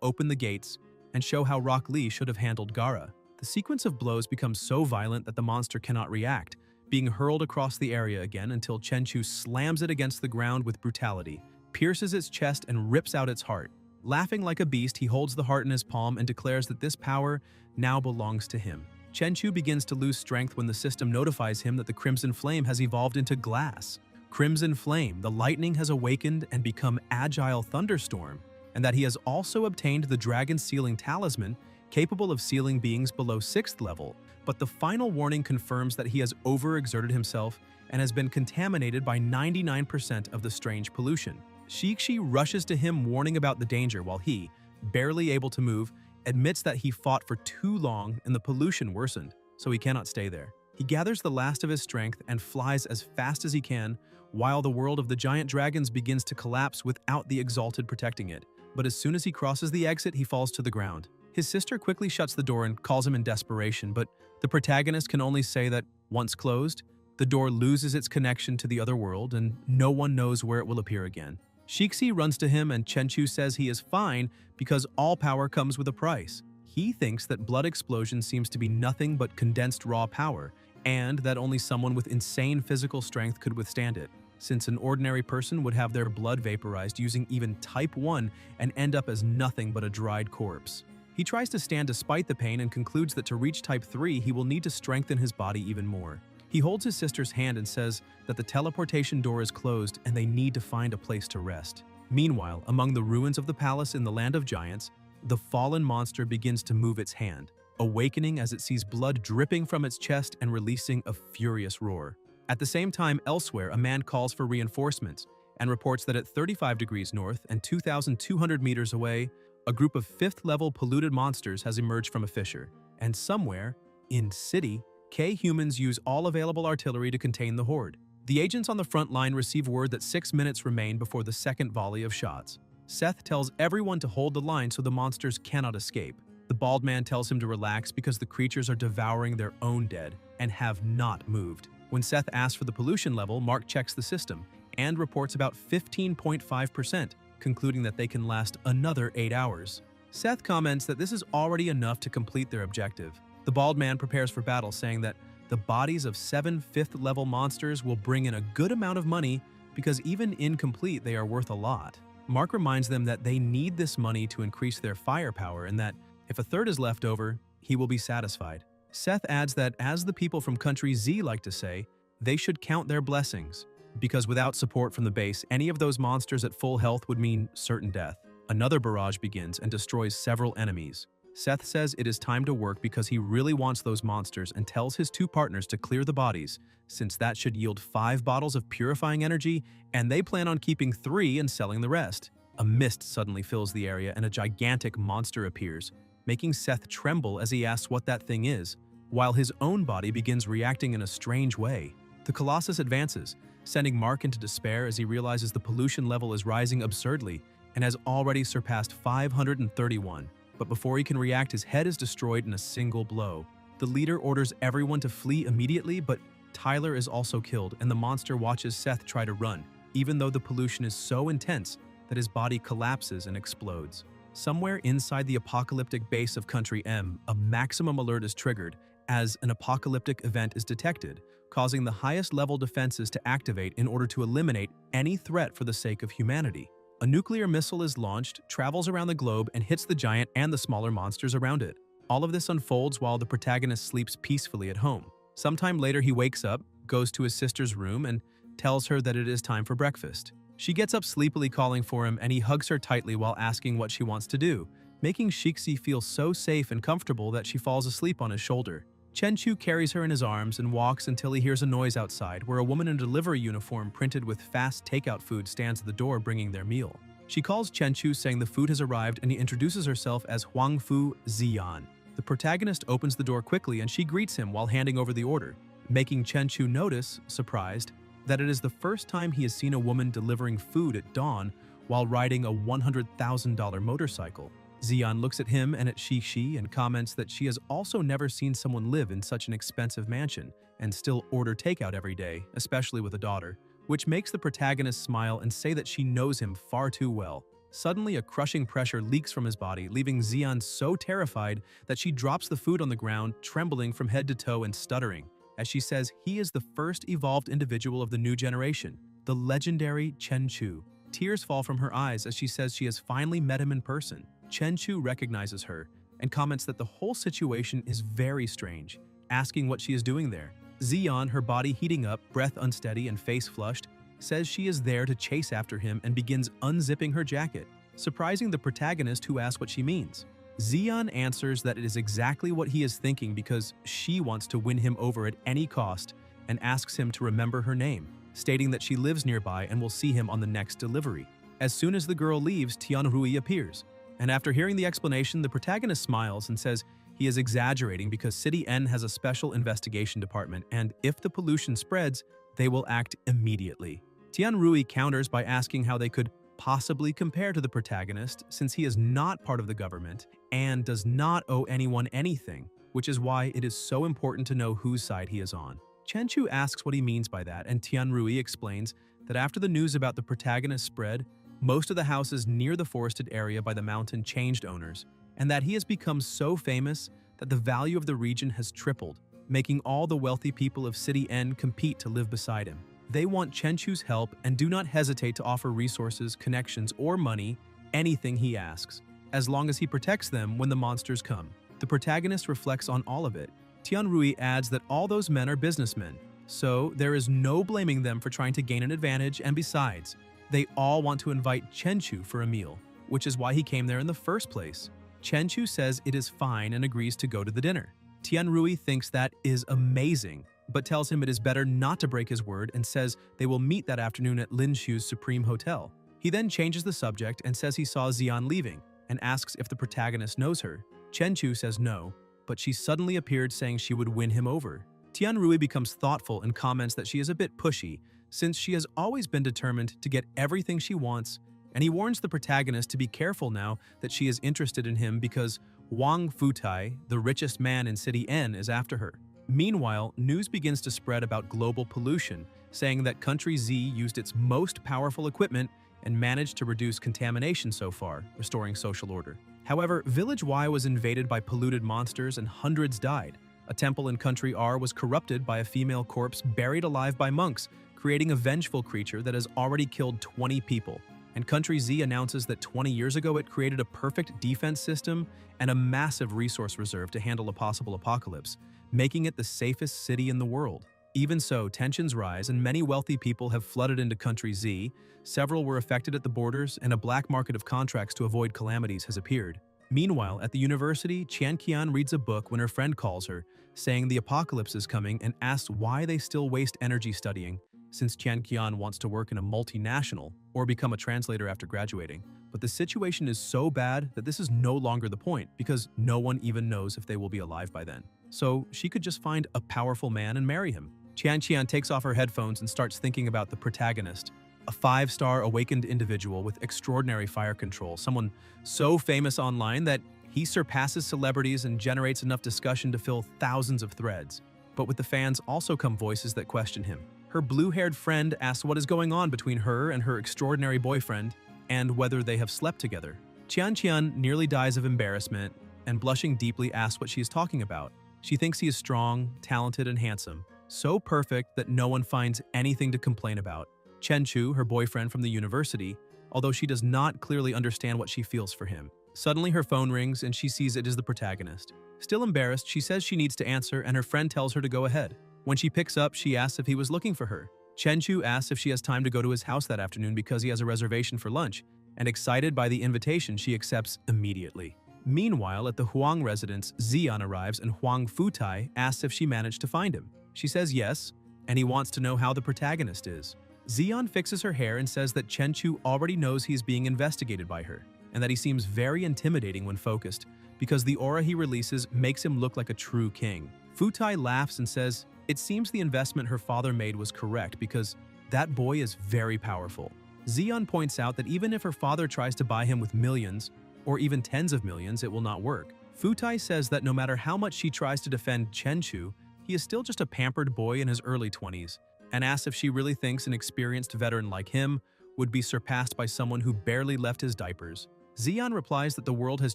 open the gates and show how Rock Lee should have handled Gaara. The sequence of blows becomes so violent that the monster cannot react, being hurled across the area again until Chenchu slams it against the ground with brutality, pierces its chest and rips out its heart. Laughing like a beast, he holds the heart in his palm and declares that this power now belongs to him. Chenchu begins to lose strength when the system notifies him that the Crimson Flame has evolved into glass. Crimson Flame, the lightning has awakened and become Agile Thunderstorm, and that he has also obtained the Dragon Sealing Talisman, capable of sealing beings below 6th level. But the final warning confirms that he has overexerted himself and has been contaminated by 99% of the strange pollution. Shixi rushes to him warning about the danger while he, barely able to move, admits that he fought for too long and the pollution worsened, so he cannot stay there. He gathers the last of his strength and flies as fast as he can, while the world of the giant dragons begins to collapse without the Exalted protecting it. But as soon as he crosses the exit, he falls to the ground. His sister quickly shuts the door and calls him in desperation, but the protagonist can only say that, once closed, the door loses its connection to the other world and no one knows where it will appear again. Shixi runs to him and Chenchu says he is fine because all power comes with a price. He thinks that blood explosion seems to be nothing but condensed raw power, and that only someone with insane physical strength could withstand it, since an ordinary person would have their blood vaporized using even Type 1 and end up as nothing but a dried corpse. He tries to stand despite the pain and concludes that to reach Type 3 he will need to strengthen his body even more. He holds his sister's hand and says that the teleportation door is closed and they need to find a place to rest. Meanwhile, among the ruins of the palace in the Land of Giants, the fallen monster begins to move its hand, awakening as it sees blood dripping from its chest and releasing a furious roar. At the same time, elsewhere, a man calls for reinforcements and reports that at 35 degrees north and 2,200 meters away, a group of 5th-level polluted monsters has emerged from a fissure. And somewhere, in City, K-humans use all available artillery to contain the horde. The agents on the front line receive word that 6 minutes remain before the second volley of shots. Seth tells everyone to hold the line so the monsters cannot escape. The bald man tells him to relax because the creatures are devouring their own dead and have not moved. When Seth asks for the pollution level, Mark checks the system and reports about 15.5%, concluding that they can last another 8 hours. Seth comments that this is already enough to complete their objective. The bald man prepares for battle, saying that the bodies of 7 5th-level monsters will bring in a good amount of money because even incomplete, they are worth a lot. Mark reminds them that they need this money to increase their firepower and that if a third is left over, he will be satisfied. Seth adds that, as the people from Country Z like to say, they should count their blessings, because without support from the base, any of those monsters at full health would mean certain death. Another barrage begins and destroys several enemies. Seth says it is time to work because he really wants those monsters and tells his 2 partners to clear the bodies, since that should yield 5 bottles of purifying energy, and they plan on keeping 3 and selling the rest. A mist suddenly fills the area and a gigantic monster appears, making Seth tremble as he asks what that thing is, while his own body begins reacting in a strange way. The Colossus advances, sending Mark into despair as he realizes the pollution level is rising absurdly and has already surpassed 531. But before he can react, his head is destroyed in a single blow. The leader orders everyone to flee immediately, but Tyler is also killed, and the monster watches Seth try to run, even though the pollution is so intense that his body collapses and explodes. Somewhere inside the apocalyptic base of Country M, a maximum alert is triggered as an apocalyptic event is detected, causing the highest level defenses to activate in order to eliminate any threat for the sake of humanity. A nuclear missile is launched, travels around the globe, and hits the giant and the smaller monsters around it. All of this unfolds while the protagonist sleeps peacefully at home. Sometime later, he wakes up, goes to his sister's room, and tells her that it is time for breakfast. She gets up sleepily calling for him, and he hugs her tightly while asking what she wants to do, making Shixi feel so safe and comfortable that she falls asleep on his shoulder. Chenchu carries her in his arms and walks until he hears a noise outside where a woman in a delivery uniform printed with fast takeout food stands at the door bringing their meal. She calls Chenchu saying the food has arrived, and he introduces herself as Huangfu Ziyan. The protagonist opens the door quickly and she greets him while handing over the order, making Chenchu notice, surprised, that it is the first time he has seen a woman delivering food at dawn while riding a $100,000 motorcycle. Ziyan looks at him and at Shixi and comments that she has also never seen someone live in such an expensive mansion and still order takeout every day, especially with a daughter, which makes the protagonist smile and say that she knows him far too well. Suddenly, a crushing pressure leaks from his body, leaving Ziyan so terrified that she drops the food on the ground, trembling from head to toe and stuttering, as she says he is the first evolved individual of the new generation, the legendary Chenchu. Tears fall from her eyes as she says she has finally met him in person. Chenchu recognizes her and comments that the whole situation is very strange, asking what she is doing there. Ziyan, her body heating up, breath unsteady and face flushed, says she is there to chase after him and begins unzipping her jacket, surprising the protagonist who asks what she means. Ziyan answers that it is exactly what he is thinking because she wants to win him over at any cost and asks him to remember her name, stating that she lives nearby and will see him on the next delivery. As soon as the girl leaves, Tianrui appears, and after hearing the explanation, the protagonist smiles and says he is exaggerating because City N has a special investigation department and if the pollution spreads, they will act immediately. Tianrui counters by asking how they could possibly compare to the protagonist since he is not part of the government and does not owe anyone anything, which is why it is so important to know whose side he is on. Chenchu asks what he means by that, and Tianrui explains that after the news about the protagonist spread, most of the houses near the forested area by the mountain changed owners, and that he has become so famous that the value of the region has tripled, making all the wealthy people of City N compete to live beside him. They want Chenchu's help and do not hesitate to offer resources, connections, or money, anything he asks, as long as he protects them when the monsters come. The protagonist reflects on all of it. Tianrui adds that all those men are businessmen, so there is no blaming them for trying to gain an advantage, and besides, they all want to invite Chenchu for a meal, which is why he came there in the first place. Chenchu says it is fine and agrees to go to the dinner. Tianrui thinks that is amazing, but tells him it is better not to break his word and says they will meet that afternoon at Lin Shu's Supreme Hotel. He then changes the subject and says he saw Ziyan leaving and asks if the protagonist knows her. Chenchu says no, but she suddenly appeared saying she would win him over. Tianrui becomes thoughtful and comments that she is a bit pushy since she has always been determined to get everything she wants, and he warns the protagonist to be careful now that she is interested in him because Wang Futai, the richest man in City N, is after her. Meanwhile, news begins to spread about global pollution, saying that Country Z used its most powerful equipment and managed to reduce contamination so far, restoring social order. However, Village Y was invaded by polluted monsters and hundreds died. A temple in Country R was corrupted by a female corpse buried alive by monks, creating a vengeful creature that has already killed 20 people. And Country Z announces that 20 years ago it created a perfect defense system and a massive resource reserve to handle a possible apocalypse, making it the safest city in the world. Even so, tensions rise and many wealthy people have flooded into Country Z, several were affected at the borders, and a black market of contracts to avoid calamities has appeared. Meanwhile, at the university, Qian Qian reads a book when her friend calls her, saying the apocalypse is coming and asks why they still waste energy studying, since Qian Qian wants to work in a multinational or become a translator after graduating. But the situation is so bad that this is no longer the point because no one even knows if they will be alive by then. So she could just find a powerful man and marry him. Qian Qian takes off her headphones and starts thinking about the protagonist, a 5-star awakened individual with extraordinary fire control, someone so famous online that he surpasses celebrities and generates enough discussion to fill thousands of threads. But with the fans also come voices that question him. Her blue-haired friend asks what is going on between her and her extraordinary boyfriend and whether they have slept together. Qian Qian nearly dies of embarrassment and blushing deeply asks what she is talking about. She thinks he is strong, talented, and handsome, so perfect that no one finds anything to complain about. Chenchu, her boyfriend from the university, although she does not clearly understand what she feels for him. Suddenly her phone rings and she sees it is the protagonist. Still embarrassed, she says she needs to answer and her friend tells her to go ahead. When she picks up, she asks if he was looking for her. Chen Chu asks if she has time to go to his house that afternoon because he has a reservation for lunch, and excited by the invitation, she accepts immediately. Meanwhile, at the Huang residence, Xian arrives and Huang Futai asks if she managed to find him. She says yes, and he wants to know how the protagonist is. Xian fixes her hair and says that Chen Chu already knows he's being investigated by her, and that he seems very intimidating when focused, because the aura he releases makes him look like a true king. Futai laughs and says, it seems the investment her father made was correct because that boy is very powerful. Xian points out that even if her father tries to buy him with millions, or even tens of millions, it will not work. Futai says that no matter how much she tries to defend Chen Chu, he is still just a pampered boy in his early 20s, and asks if she really thinks an experienced veteran like him would be surpassed by someone who barely left his diapers. Xian replies that the world has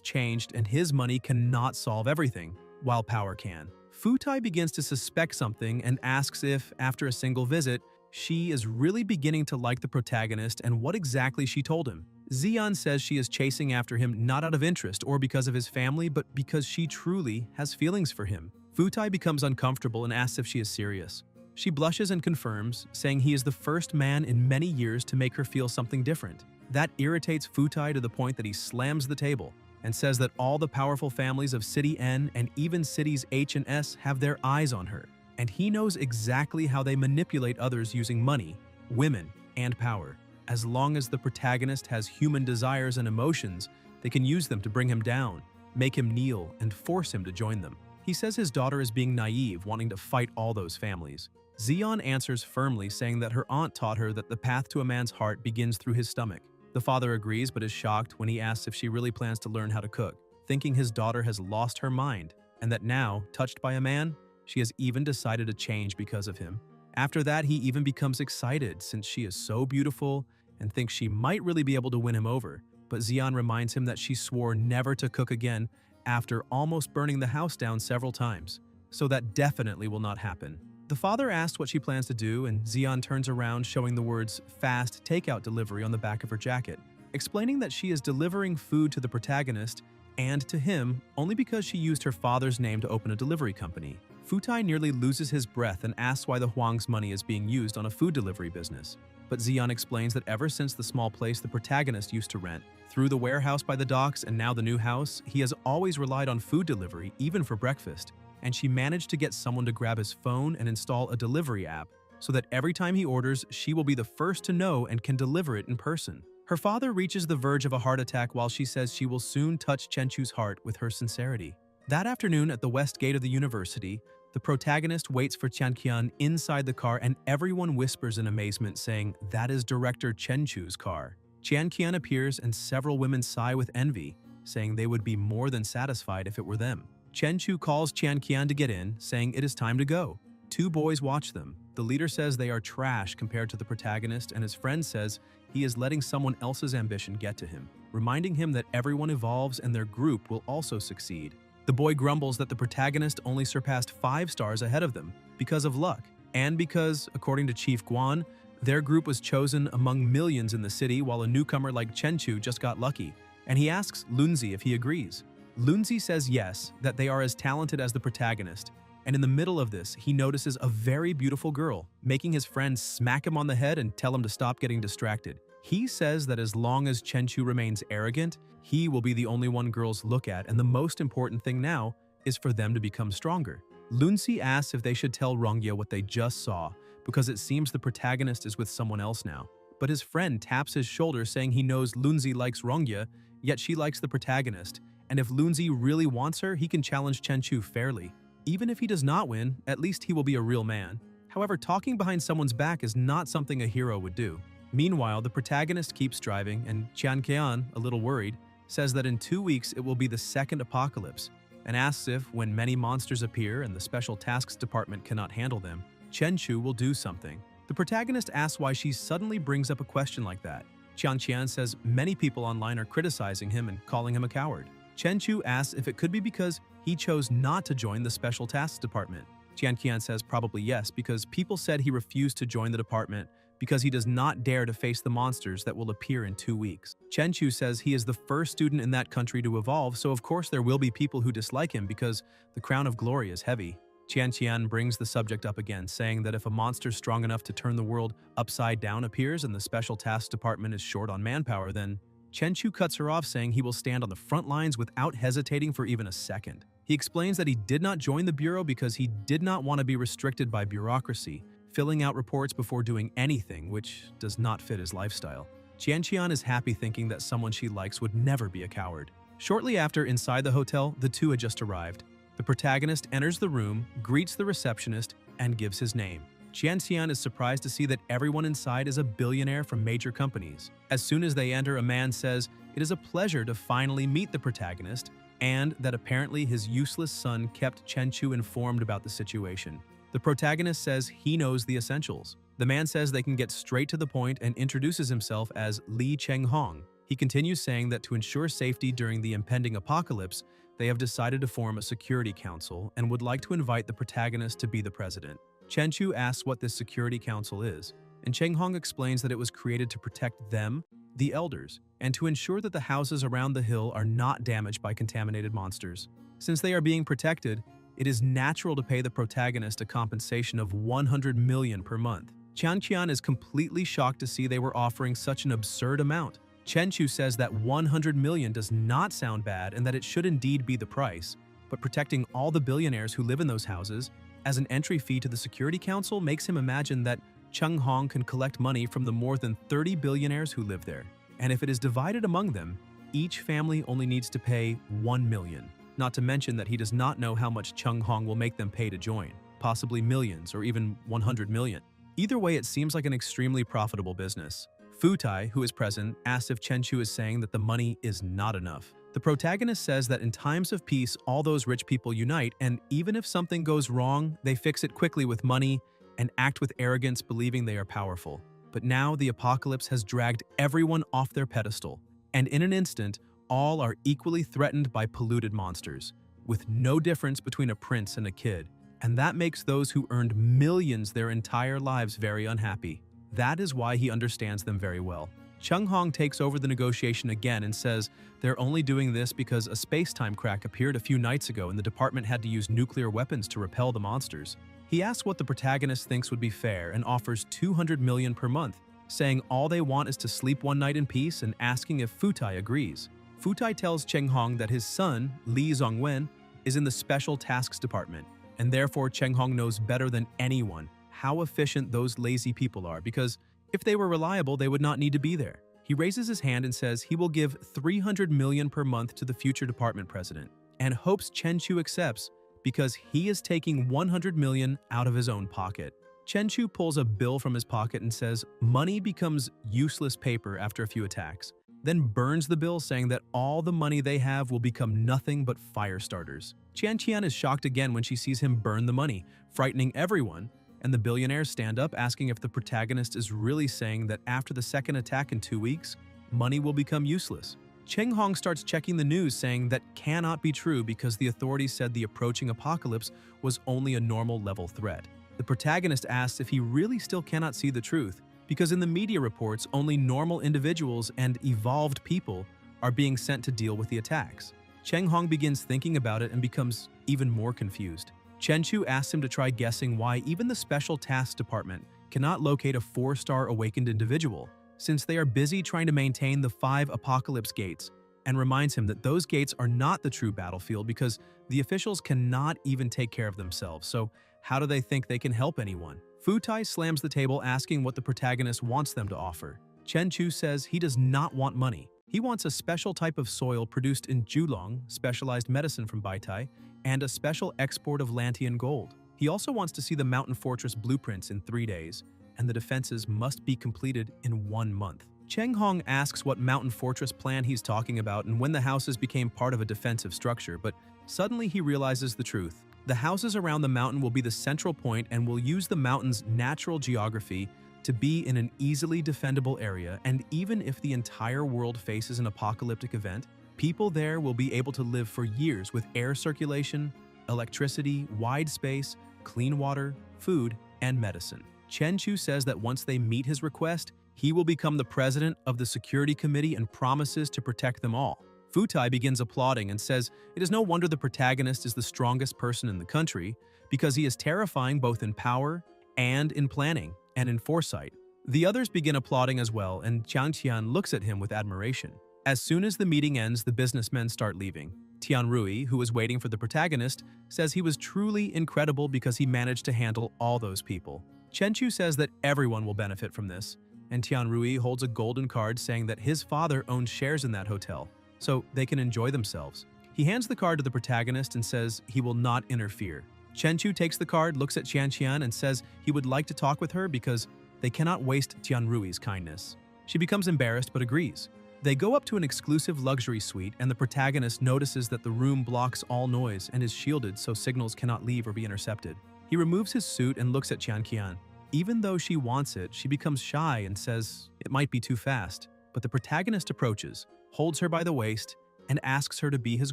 changed and his money cannot solve everything, while power can. Futai begins to suspect something and asks if, after a single visit, she is really beginning to like the protagonist and what exactly she told him. Xian says she is chasing after him not out of interest or because of his family, but because she truly has feelings for him. Futai becomes uncomfortable and asks if she is serious. She blushes and confirms, saying he is the first man in many years to make her feel something different. That irritates Futai to the point that he slams the table and says that all the powerful families of City N and even cities H and S have their eyes on her, and he knows exactly how they manipulate others using money, women, and power. As long as the protagonist has human desires and emotions, they can use them to bring him down, make him kneel, and force him to join them. He says his daughter is being naive, wanting to fight all those families. Xian answers firmly, saying that her aunt taught her that the path to a man's heart begins through his stomach. The father agrees but is shocked when he asks if she really plans to learn how to cook, thinking his daughter has lost her mind, and that now, touched by a man, she has even decided to change because of him. After that, he even becomes excited since she is so beautiful and thinks she might really be able to win him over, but Xian reminds him that she swore never to cook again after almost burning the house down several times, so that definitely will not happen. The father asks what she plans to do, and Xian turns around showing the words "fast takeout delivery" on the back of her jacket, explaining that she is delivering food to the protagonist and to him only because she used her father's name to open a delivery company. Futai nearly loses his breath and asks why the Huang's money is being used on a food delivery business. But Xian explains that ever since the small place the protagonist used to rent, through the warehouse by the docks and now the new house, he has always relied on food delivery, even for breakfast. And she managed to get someone to grab his phone and install a delivery app, so that every time he orders, she will be the first to know and can deliver it in person. Her father reaches the verge of a heart attack while she says she will soon touch Chen Chu's heart with her sincerity. That afternoon at the west gate of the university, the protagonist waits for Qian Qian inside the car and everyone whispers in amazement, saying that is Director Chen Chu's car. Qian Qian appears and several women sigh with envy, saying they would be more than satisfied if it were them. Chen Chu calls Qian Qian to get in, saying it is time to go. Two boys watch them. The leader says they are trash compared to the protagonist, and his friend says he is letting someone else's ambition get to him, reminding him that everyone evolves and their group will also succeed. The boy grumbles that the protagonist only surpassed 5 stars ahead of them because of luck, and because, according to Chief Guan, their group was chosen among millions in the city while a newcomer like Chen Chu just got lucky, and he asks Lunzi if he agrees. Lunzi says yes, that they are as talented as the protagonist, and in the middle of this, he notices a very beautiful girl, making his friend smack him on the head and tell him to stop getting distracted. He says that as long as Chen Chu remains arrogant, he will be the only one girls look at, and the most important thing now is for them to become stronger. Lunzi asks if they should tell Rongye what they just saw, because it seems the protagonist is with someone else now. But his friend taps his shoulder saying he knows Lunzi likes Rongye, yet she likes the protagonist, and if Lunzi really wants her, he can challenge Chen Chu fairly. Even if he does not win, at least he will be a real man. However, talking behind someone's back is not something a hero would do. Meanwhile, the protagonist keeps driving, and Qian Qian, a little worried, says that in 2 weeks it will be the second apocalypse, and asks if, when many monsters appear and the Special Tasks Department cannot handle them, Chen Chu will do something. The protagonist asks why she suddenly brings up a question like that. Qian Qian says many people online are criticizing him and calling him a coward. Chen Chu asks if it could be because he chose not to join the Special Tasks Department. Qian Qian says probably yes, because people said he refused to join the department because he does not dare to face the monsters that will appear in 2 weeks. Chen Chu says he is the first student in that country to evolve, so of course there will be people who dislike him because the crown of glory is heavy. Qian Qian brings the subject up again, saying that if a monster strong enough to turn the world upside down appears and the Special Tasks Department is short on manpower, then Chen Chu cuts her off, saying he will stand on the front lines without hesitating for even a second. He explains that he did not join the Bureau because he did not want to be restricted by bureaucracy, filling out reports before doing anything, which does not fit his lifestyle. Qian Qian is happy, thinking that someone she likes would never be a coward. Shortly after, inside the hotel, the two had just arrived. The protagonist enters the room, greets the receptionist, and gives his name. Qian Qian is surprised to see that everyone inside is a billionaire from major companies. As soon as they enter, a man says it is a pleasure to finally meet the protagonist, and that apparently his useless son kept Chen Chu informed about the situation. The protagonist says he knows the essentials. The man says they can get straight to the point and introduces himself as Li Chenghong. He continues, saying that to ensure safety during the impending apocalypse, they have decided to form a security council and would like to invite the protagonist to be the president. Chen Chu asks what this security council is, and Chenghong explains that it was created to protect them, the elders, and to ensure that the houses around the hill are not damaged by contaminated monsters. Since they are being protected, it is natural to pay the protagonist a compensation of 100 million per month. Qian Qian is completely shocked to see they were offering such an absurd amount. Chen Chu says that 100 million does not sound bad and that it should indeed be the price, but protecting all the billionaires who live in those houses as an entry fee to the Security Council makes him imagine that Chenghong can collect money from the more than 30 billionaires who live there. And if it is divided among them, each family only needs to pay 1 million. Not to mention that he does not know how much Chenghong will make them pay to join, possibly millions or even 100 million. Either way, it seems like an extremely profitable business. Fu Tai, who is present, asks if Chen Chu is saying that the money is not enough. The protagonist says that in times of peace, all those rich people unite, and even if something goes wrong, they fix it quickly with money and act with arrogance, believing they are powerful. But now the apocalypse has dragged everyone off their pedestal, and in an instant, all are equally threatened by polluted monsters, with no difference between a prince and a kid, and that makes those who earned millions their entire lives very unhappy. That is why he understands them very well. Chenghong takes over the negotiation again and says they're only doing this because a space-time crack appeared a few nights ago and the department had to use nuclear weapons to repel the monsters. He asks what the protagonist thinks would be fair and offers 200 million per month, saying all they want is to sleep one night in peace and asking if Fu Tai agrees. Fu Tai tells Chenghong that his son, Li Zongwen, is in the Special Tasks Department, and therefore Chenghong knows better than anyone how efficient those lazy people are, because if they were reliable, they would not need to be there. He raises his hand and says he will give 300 million per month to the future department president, and hopes Chen Chu accepts because he is taking 100 million out of his own pocket. Chen Chu pulls a bill from his pocket and says money becomes useless paper after a few attacks, then burns the bill, saying that all the money they have will become nothing but fire starters. Qian Qian is shocked again when she sees him burn the money, frightening everyone, and the billionaires stand up, asking if the protagonist is really saying that after the second attack in 2 weeks, money will become useless. Chenghong starts checking the news, saying that cannot be true because the authorities said the approaching apocalypse was only a normal level threat. The protagonist asks if he really still cannot see the truth, because in the media reports, only normal individuals and evolved people are being sent to deal with the attacks. Chenghong begins thinking about it and becomes even more confused. Chen Chu asks him to try guessing why even the Special Tasks Department cannot locate a 4-star awakened individual, since they are busy trying to maintain the 5 apocalypse gates, and reminds him that those gates are not the true battlefield because the officials cannot even take care of themselves, so how do they think they can help anyone? Fu Tai slams the table, asking what the protagonist wants them to offer. Chen Chu says he does not want money. He wants a special type of soil produced in Julong, specialized medicine from Baitai, and a special export of Lantian gold. He also wants to see the mountain fortress blueprints in 3 days, and the defenses must be completed in 1 month. Chenghong asks what mountain fortress plan he's talking about and when the houses became part of a defensive structure, but suddenly he realizes the truth. The houses around the mountain will be the central point and will use the mountain's natural geography to be in an easily defendable area, and even if the entire world faces an apocalyptic event, people there will be able to live for years with air circulation, electricity, wide space, clean water, food, and medicine. Chen Chu says that once they meet his request, he will become the president of the security committee and promises to protect them all. Futai begins applauding and says it is no wonder the protagonist is the strongest person in the country because he is terrifying both in power and in planning and in foresight. The others begin applauding as well, and Qian looks at him with admiration. As soon as the meeting ends, the businessmen start leaving. Tianrui, who was waiting for the protagonist, says he was truly incredible because he managed to handle all those people. Chenchu says that everyone will benefit from this, and Tianrui holds a golden card saying that his father owns shares in that hotel, so they can enjoy themselves. He hands the card to the protagonist and says he will not interfere. Chenchu takes the card, looks at Qian and says he would like to talk with her because they cannot waste Tianrui's kindness. She becomes embarrassed but agrees. They go up to an exclusive luxury suite, and the protagonist notices that the room blocks all noise and is shielded so signals cannot leave or be intercepted. He removes his suit and looks at Qian. Even though she wants it, she becomes shy and says it might be too fast. But the protagonist approaches, holds her by the waist, and asks her to be his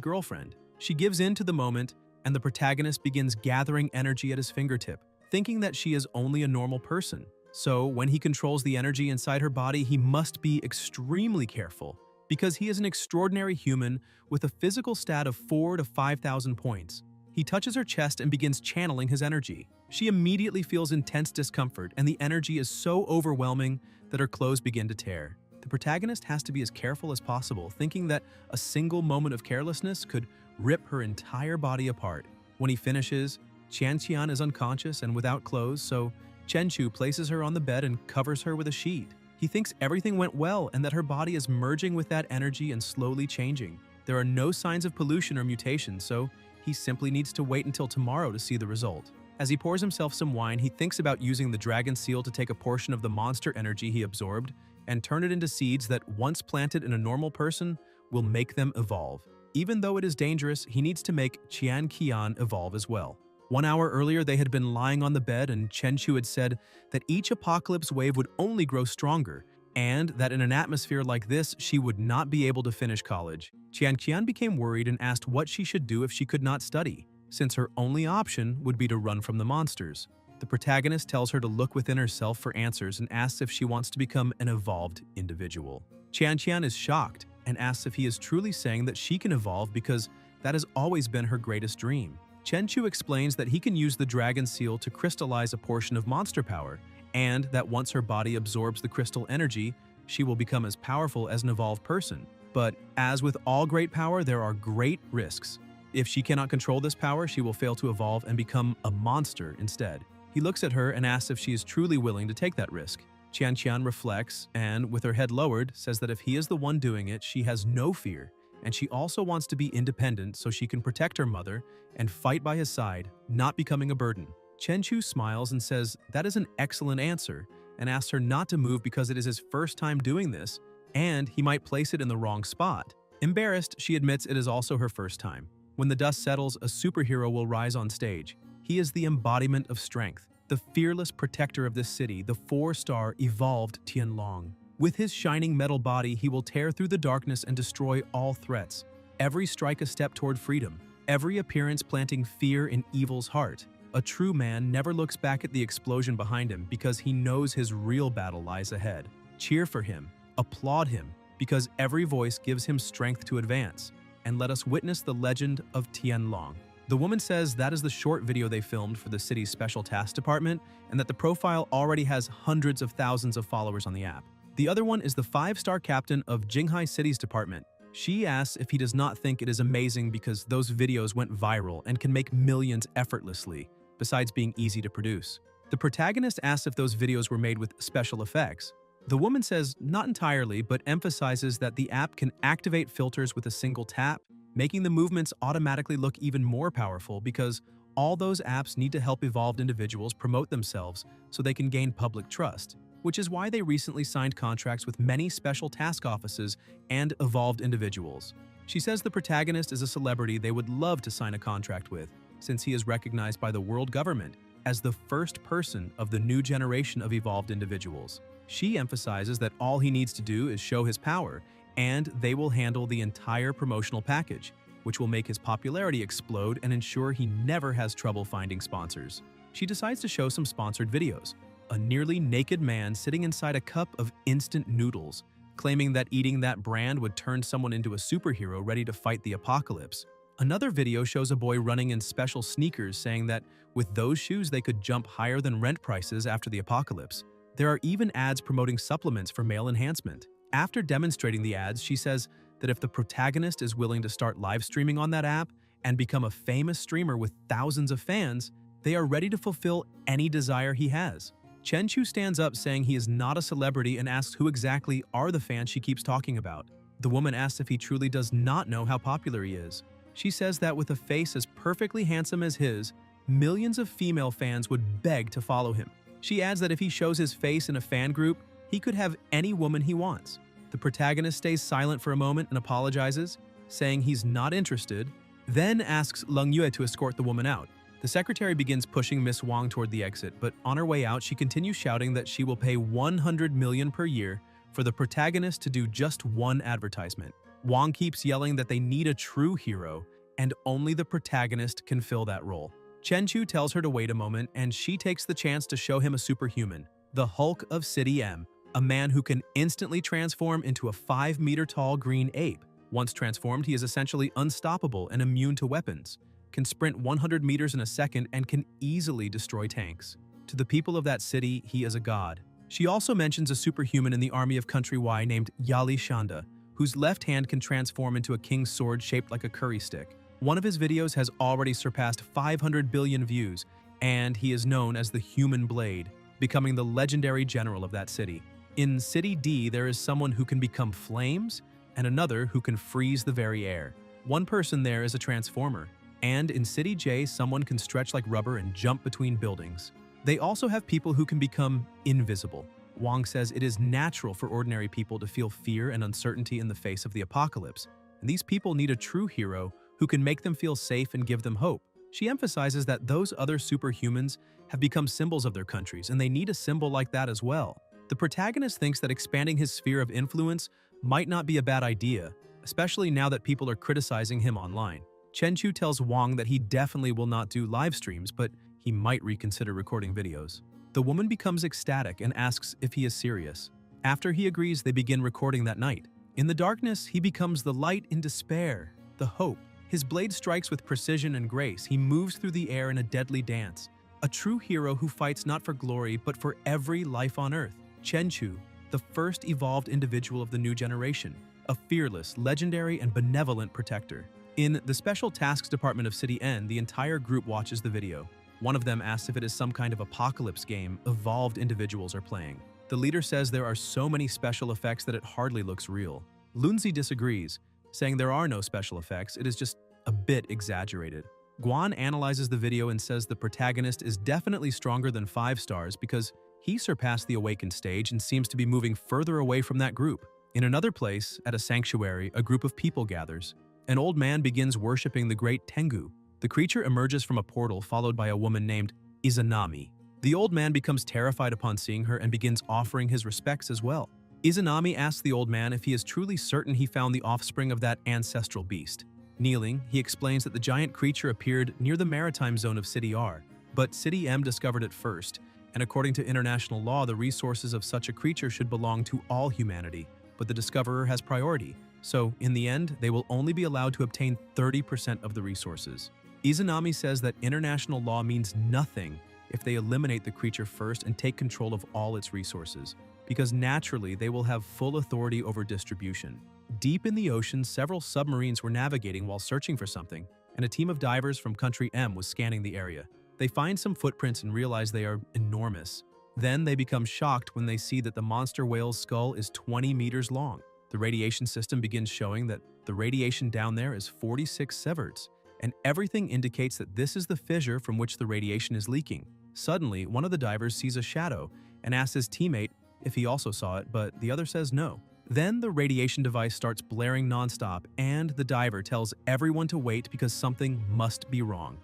girlfriend. She gives in to the moment, and the protagonist begins gathering energy at his fingertip, thinking that she is only a normal person. So, when he controls the energy inside her body, he must be extremely careful because he is an extraordinary human with a physical stat of 4,000 to 5,000 points. He touches her chest and begins channeling his energy. She immediately feels intense discomfort, and the energy is so overwhelming that her clothes begin to tear. The protagonist has to be as careful as possible, thinking that a single moment of carelessness could rip her entire body apart. When he finishes, Qian is unconscious and without clothes, so Chenchu places her on the bed and covers her with a sheet. He thinks everything went well and that her body is merging with that energy and slowly changing. There are no signs of pollution or mutation, so he simply needs to wait until tomorrow to see the result. As he pours himself some wine, he thinks about using the dragon seal to take a portion of the monster energy he absorbed and turn it into seeds that, once planted in a normal person, will make them evolve. Even though it is dangerous, he needs to make Qian evolve as well. 1 hour earlier, they had been lying on the bed, and Chenchu had said that each apocalypse wave would only grow stronger, and that in an atmosphere like this, she would not be able to finish college. Qian became worried and asked what she should do if she could not study, since her only option would be to run from the monsters. The protagonist tells her to look within herself for answers and asks if she wants to become an evolved individual. Qian is shocked and asks if he is truly saying that she can evolve because that has always been her greatest dream. Chenchu explains that he can use the dragon seal to crystallize a portion of monster power, and that once her body absorbs the crystal energy, she will become as powerful as an evolved person. But as with all great power, there are great risks. If she cannot control this power, she will fail to evolve and become a monster instead. He looks at her and asks if she is truly willing to take that risk. Qian reflects and, with her head lowered, says that if he is the one doing it, she has no fear, and she also wants to be independent so she can protect her mother and fight by his side, not becoming a burden. Chenchu smiles and says that is an excellent answer, and asks her not to move because it is his first time doing this, and he might place it in the wrong spot. Embarrassed, she admits it is also her first time. When the dust settles, a superhero will rise on stage. He is the embodiment of strength, the fearless protector of this city, the 4-star evolved Tianlong. With his shining metal body, he will tear through the darkness and destroy all threats. Every strike a step toward freedom, every appearance planting fear in evil's heart. A true man never looks back at the explosion behind him because he knows his real battle lies ahead. Cheer for him, applaud him, because every voice gives him strength to advance. And let us witness the legend of Tianlong. The woman says that is the short video they filmed for the city's special task department, and that the profile already has hundreds of thousands of followers on the app. The other one is the 5-star captain of Jinghai City's department. She asks if he does not think it is amazing because those videos went viral and can make millions effortlessly, besides being easy to produce. The protagonist asks if those videos were made with special effects. The woman says not entirely, but emphasizes that the app can activate filters with a single tap, making the movements automatically look even more powerful because all those apps need to help evolved individuals promote themselves so they can gain public trust, which is why they recently signed contracts with many special task offices and evolved individuals. She says the protagonist is a celebrity they would love to sign a contract with, since he is recognized by the world government as the first person of the new generation of evolved individuals. She emphasizes that all he needs to do is show his power, and they will handle the entire promotional package, which will make his popularity explode and ensure he never has trouble finding sponsors. She decides to show some sponsored videos. A nearly naked man sitting inside a cup of instant noodles, claiming that eating that brand would turn someone into a superhero ready to fight the apocalypse. Another video shows a boy running in special sneakers saying that with those shoes they could jump higher than rent prices after the apocalypse. There are even ads promoting supplements for male enhancement. After demonstrating the ads, she says that if the protagonist is willing to start live streaming on that app and become a famous streamer with thousands of fans, they are ready to fulfill any desire he has. Chen Chu stands up saying he is not a celebrity and asks who exactly are the fans she keeps talking about. The woman asks if he truly does not know how popular he is. She says that with a face as perfectly handsome as his, millions of female fans would beg to follow him. She adds that if he shows his face in a fan group, he could have any woman he wants. The protagonist stays silent for a moment and apologizes, saying he's not interested, then asks Leng Yue to escort the woman out. The secretary begins pushing Miss Wang toward the exit, but on her way out, she continues shouting that she will pay 100 million per year for the protagonist to do just one advertisement. Wang keeps yelling that they need a true hero, and only the protagonist can fill that role. Chen Chu tells her to wait a moment, and she takes the chance to show him a superhuman, the Hulk of City M, a man who can instantly transform into a 5-meter-tall green ape. Once transformed, he is essentially unstoppable and immune to weapons, can sprint 100 meters in a second, and can easily destroy tanks. To the people of that city, he is a god. She also mentions a superhuman in the army of Country Y named Yali Shanda, whose left hand can transform into a king's sword shaped like a curry stick. One of his videos has already surpassed 500 billion views, and he is known as the Human Blade, becoming the legendary general of that city. In City D, there is someone who can become flames, and another who can freeze the very air. One person there is a transformer, and in City J, someone can stretch like rubber and jump between buildings. They also have people who can become invisible. Wang says it is natural for ordinary people to feel fear and uncertainty in the face of the apocalypse, and these people need a true hero who can make them feel safe and give them hope. She emphasizes that those other superhumans have become symbols of their countries, and they need a symbol like that as well. The protagonist thinks that expanding his sphere of influence might not be a bad idea, especially now that people are criticizing him online. Chen Chu tells Wang that he definitely will not do live streams, but he might reconsider recording videos. The woman becomes ecstatic and asks if he is serious. After he agrees, they begin recording that night. In the darkness, he becomes the light in despair, the hope. His blade strikes with precision and grace. He moves through the air in a deadly dance. A true hero who fights not for glory, but for every life on Earth. Chen Chu, the first evolved individual of the new generation, a fearless, legendary, and benevolent protector. In the Special Tasks Department of City N, the entire group watches the video. One of them asks if it is some kind of apocalypse game evolved individuals are playing. The leader says there are so many special effects that it hardly looks real. Lunzi disagrees, saying there are no special effects, it is just a bit exaggerated. Guan analyzes the video and says the protagonist is definitely stronger than 5 stars because he surpassed the awakened stage and seems to be moving further away from that group. In another place, at a sanctuary, a group of people gathers. An old man begins worshipping the great Tengu. The creature emerges from a portal followed by a woman named Izanami. The old man becomes terrified upon seeing her and begins offering his respects as well. Izanami asks the old man if he is truly certain he found the offspring of that ancestral beast. Kneeling, he explains that the giant creature appeared near the maritime zone of City R, but City M discovered it first, and according to international law, the resources of such a creature should belong to all humanity, but the discoverer has priority, so in the end, they will only be allowed to obtain 30% of the resources. Izanami says that international law means nothing if they eliminate the creature first and take control of all its resources, because naturally they will have full authority over distribution. Deep in the ocean, several submarines were navigating while searching for something, and a team of divers from Country M was scanning the area. They find some footprints and realize they are enormous. Then they become shocked when they see that the monster whale's skull is 20 meters long. The radiation system begins showing that the radiation down there is 46 sieverts, and everything indicates that this is the fissure from which the radiation is leaking. Suddenly, one of the divers sees a shadow and asks his teammate if he also saw it, but the other says no. Then the radiation device starts blaring nonstop, and the diver tells everyone to wait because something must be wrong.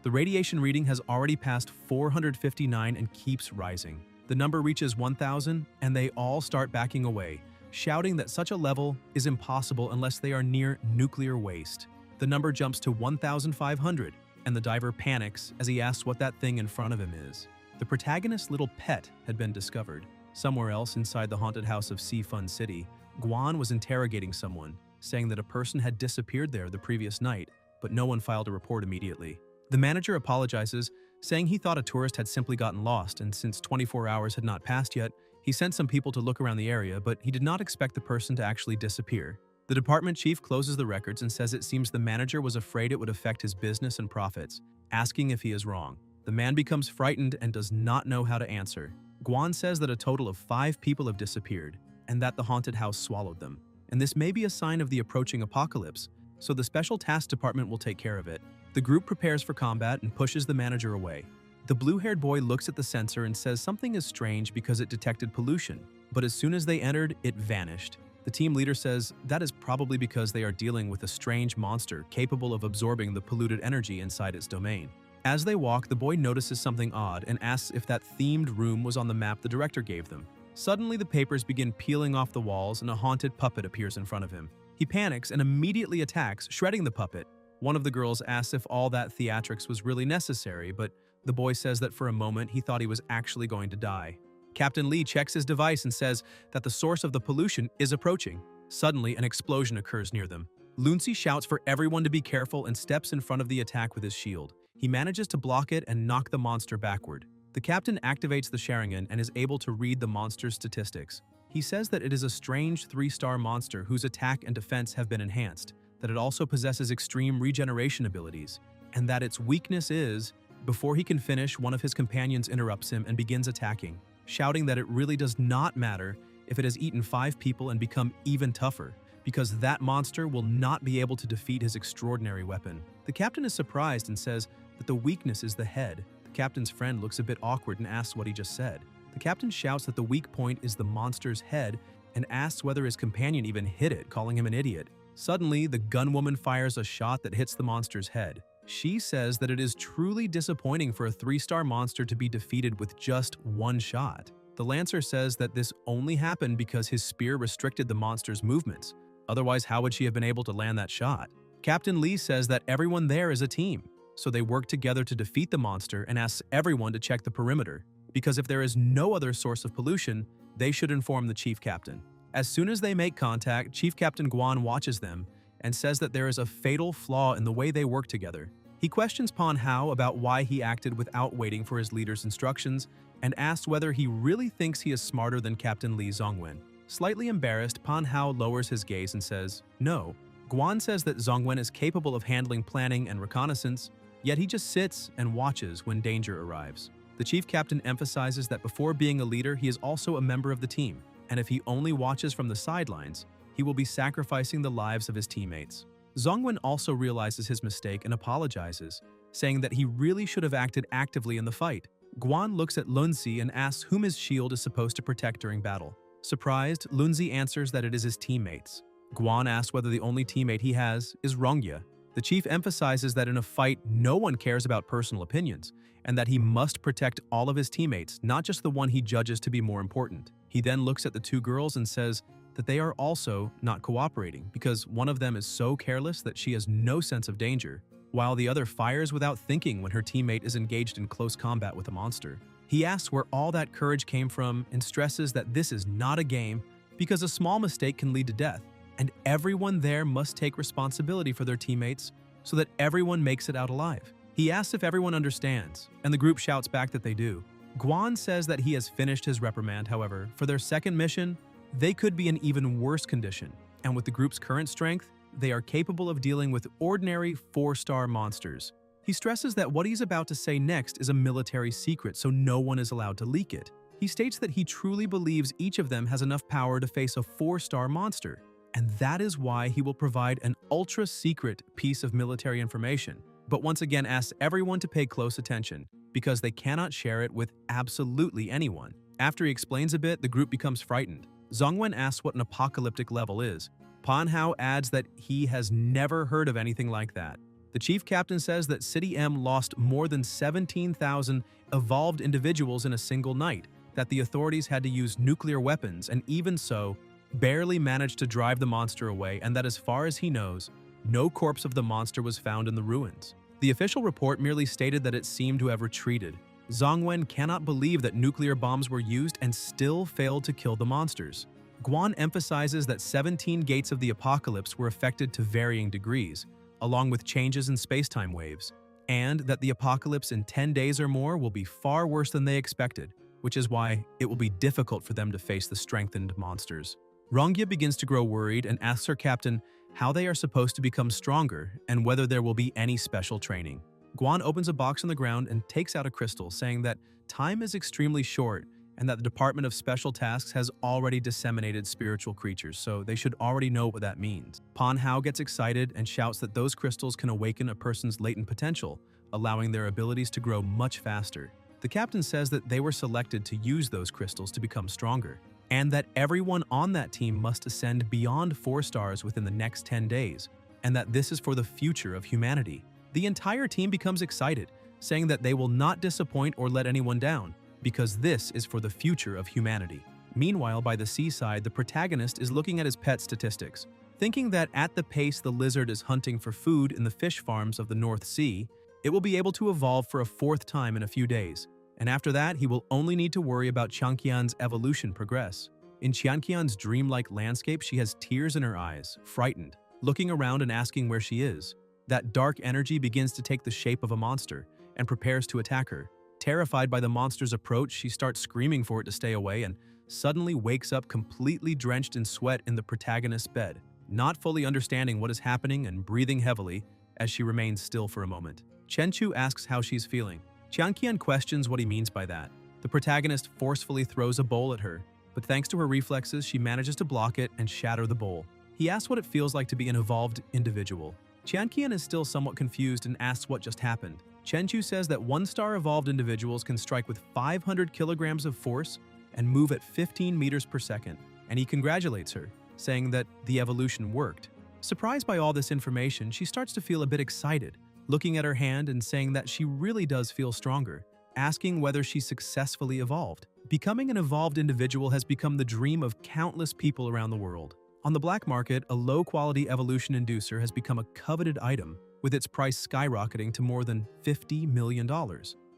The radiation reading has already passed 459 and keeps rising. The number reaches 1,000, and they all start backing away, shouting that such a level is impossible unless they are near nuclear waste. The number jumps to 1,500, and the diver panics as he asks what that thing in front of him is. The protagonist's little pet had been discovered. Somewhere else inside the haunted house of Sea Fun City, Guan was interrogating someone, saying that a person had disappeared there the previous night, but no one filed a report immediately. The manager apologizes, saying he thought a tourist had simply gotten lost, and since 24 hours had not passed yet, he sent some people to look around the area, but he did not expect the person to actually disappear. The department chief closes the records and says it seems the manager was afraid it would affect his business and profits, asking if he is wrong. The man becomes frightened and does not know how to answer. Guan says that a total of 5 people have disappeared, and that the haunted house swallowed them. And this may be a sign of the approaching apocalypse, so the Special Task Department will take care of it. The group prepares for combat and pushes the manager away. The blue-haired boy looks at the sensor and says something is strange because it detected pollution, but as soon as they entered, it vanished. The team leader says that is probably because they are dealing with a strange monster capable of absorbing the polluted energy inside its domain. As they walk, the boy notices something odd and asks if that themed room was on the map the director gave them. Suddenly, the papers begin peeling off the walls and a haunted puppet appears in front of him. He panics and immediately attacks, shredding the puppet. One of the girls asks if all that theatrics was really necessary, but the boy says that for a moment he thought he was actually going to die. Captain Lee checks his device and says that the source of the pollution is approaching. Suddenly, an explosion occurs near them. Lunzi shouts for everyone to be careful and steps in front of the attack with his shield. He manages to block it and knock the monster backward. The captain activates the Sharingan and is able to read the monster's statistics. He says that it is a strange 3-star monster whose attack and defense have been enhanced, that it also possesses extreme regeneration abilities, and that its weakness is… Before he can finish, one of his companions interrupts him and begins attacking, shouting that it really does not matter if it has eaten 5 people and become even tougher, because that monster will not be able to defeat his extraordinary weapon. The captain is surprised and says that the weakness is the head. The captain's friend looks a bit awkward and asks what he just said. The captain shouts that the weak point is the monster's head and asks whether his companion even hit it, calling him an idiot. Suddenly, the gunwoman fires a shot that hits the monster's head. She says that it is truly disappointing for a 3-star monster to be defeated with just one shot. The Lancer says that this only happened because his spear restricted the monster's movements. Otherwise, how would she have been able to land that shot? Captain Lee says that everyone there is a team, so they work together to defeat the monster and asks everyone to check the perimeter, because if there is no other source of pollution, they should inform the chief captain. As soon as they make contact, Chief Captain Guan watches them and says that there is a fatal flaw in the way they work together. He questions Pan Hao about why he acted without waiting for his leader's instructions and asks whether he really thinks he is smarter than Captain Lee Zongwen. Slightly embarrassed, Pan Hao lowers his gaze and says, "No." Guan says that Zongwen is capable of handling planning and reconnaissance, yet he just sits and watches when danger arrives. The chief captain emphasizes that before being a leader, he is also a member of the team, and if he only watches from the sidelines, he will be sacrificing the lives of his teammates. Zongwen also realizes his mistake and apologizes, saying that he really should have acted actively in the fight. Guan looks at Lunzi and asks whom his shield is supposed to protect during battle. Surprised, Lunzi answers that it is his teammates. Guan asks whether the only teammate he has is Rongya. The chief emphasizes that in a fight, no one cares about personal opinions, and that he must protect all of his teammates, not just the one he judges to be more important. He then looks at the 2 girls and says that they are also not cooperating because one of them is so careless that she has no sense of danger, while the other fires without thinking when her teammate is engaged in close combat with a monster. He asks where all that courage came from and stresses that this is not a game because a small mistake can lead to death, and everyone there must take responsibility for their teammates so that everyone makes it out alive. He asks if everyone understands, and the group shouts back that they do. Guan says that he has finished his reprimand, however, for their second mission, they could be in even worse condition, and with the group's current strength, they are capable of dealing with ordinary 4-star monsters. He stresses that what he's about to say next is a military secret, so no one is allowed to leak it. He states that he truly believes each of them has enough power to face a 4-star monster, and that is why he will provide an ultra-secret piece of military information, but once again asks everyone to pay close attention, because they cannot share it with absolutely anyone. After he explains a bit, the group becomes frightened. Zongwen asks what an apocalyptic level is. Pan Hao adds that he has never heard of anything like that. The chief captain says that City M lost more than 17,000 evolved individuals in a single night, that the authorities had to use nuclear weapons and even so, barely managed to drive the monster away, and that as far as he knows, no corpse of the monster was found in the ruins. The official report merely stated that it seemed to have retreated. Zongwen cannot believe that nuclear bombs were used and still failed to kill the monsters. Guan emphasizes that 17 gates of the apocalypse were affected to varying degrees, along with changes in spacetime waves, and that the apocalypse in 10 days or more will be far worse than they expected, which is why it will be difficult for them to face the strengthened monsters. Rongya begins to grow worried and asks her captain how they are supposed to become stronger and whether there will be any special training. Guan opens a box on the ground and takes out a crystal, saying that time is extremely short and that the Department of Special Tasks has already disseminated spiritual creatures, so they should already know what that means. Pan Hao gets excited and shouts that those crystals can awaken a person's latent potential, allowing their abilities to grow much faster. The captain says that they were selected to use those crystals to become stronger, and that everyone on that team must ascend beyond 4 stars within the next 10 days, and that this is for the future of humanity. The entire team becomes excited, saying that they will not disappoint or let anyone down, because this is for the future of humanity. Meanwhile, by the seaside, the protagonist is looking at his pet statistics, thinking that at the pace the lizard is hunting for food in the fish farms of the North Sea, it will be able to evolve for a 4th time in a few days, and after that he will only need to worry about Qianqian's evolution progress. In Qianqian's dreamlike landscape, she has tears in her eyes, frightened, looking around and asking where she is. That dark energy begins to take the shape of a monster and prepares to attack her. Terrified by the monster's approach, she starts screaming for it to stay away and suddenly wakes up completely drenched in sweat in the protagonist's bed, not fully understanding what is happening and breathing heavily as she remains still for a moment. Chen Chu asks how she's feeling. Qianqian questions what he means by that. The protagonist forcefully throws a bowl at her, but thanks to her reflexes, she manages to block it and shatter the bowl. He asks what it feels like to be an evolved individual. Qianqian is still somewhat confused and asks what just happened. Chen Chu says that 1-star evolved individuals can strike with 500 kilograms of force and move at 15 meters per second, and he congratulates her, saying that the evolution worked. Surprised by all this information, she starts to feel a bit excited, looking at her hand and saying that she really does feel stronger, asking whether she successfully evolved. Becoming an evolved individual has become the dream of countless people around the world. On the black market, a low-quality evolution inducer has become a coveted item, with its price skyrocketing to more than $50 million.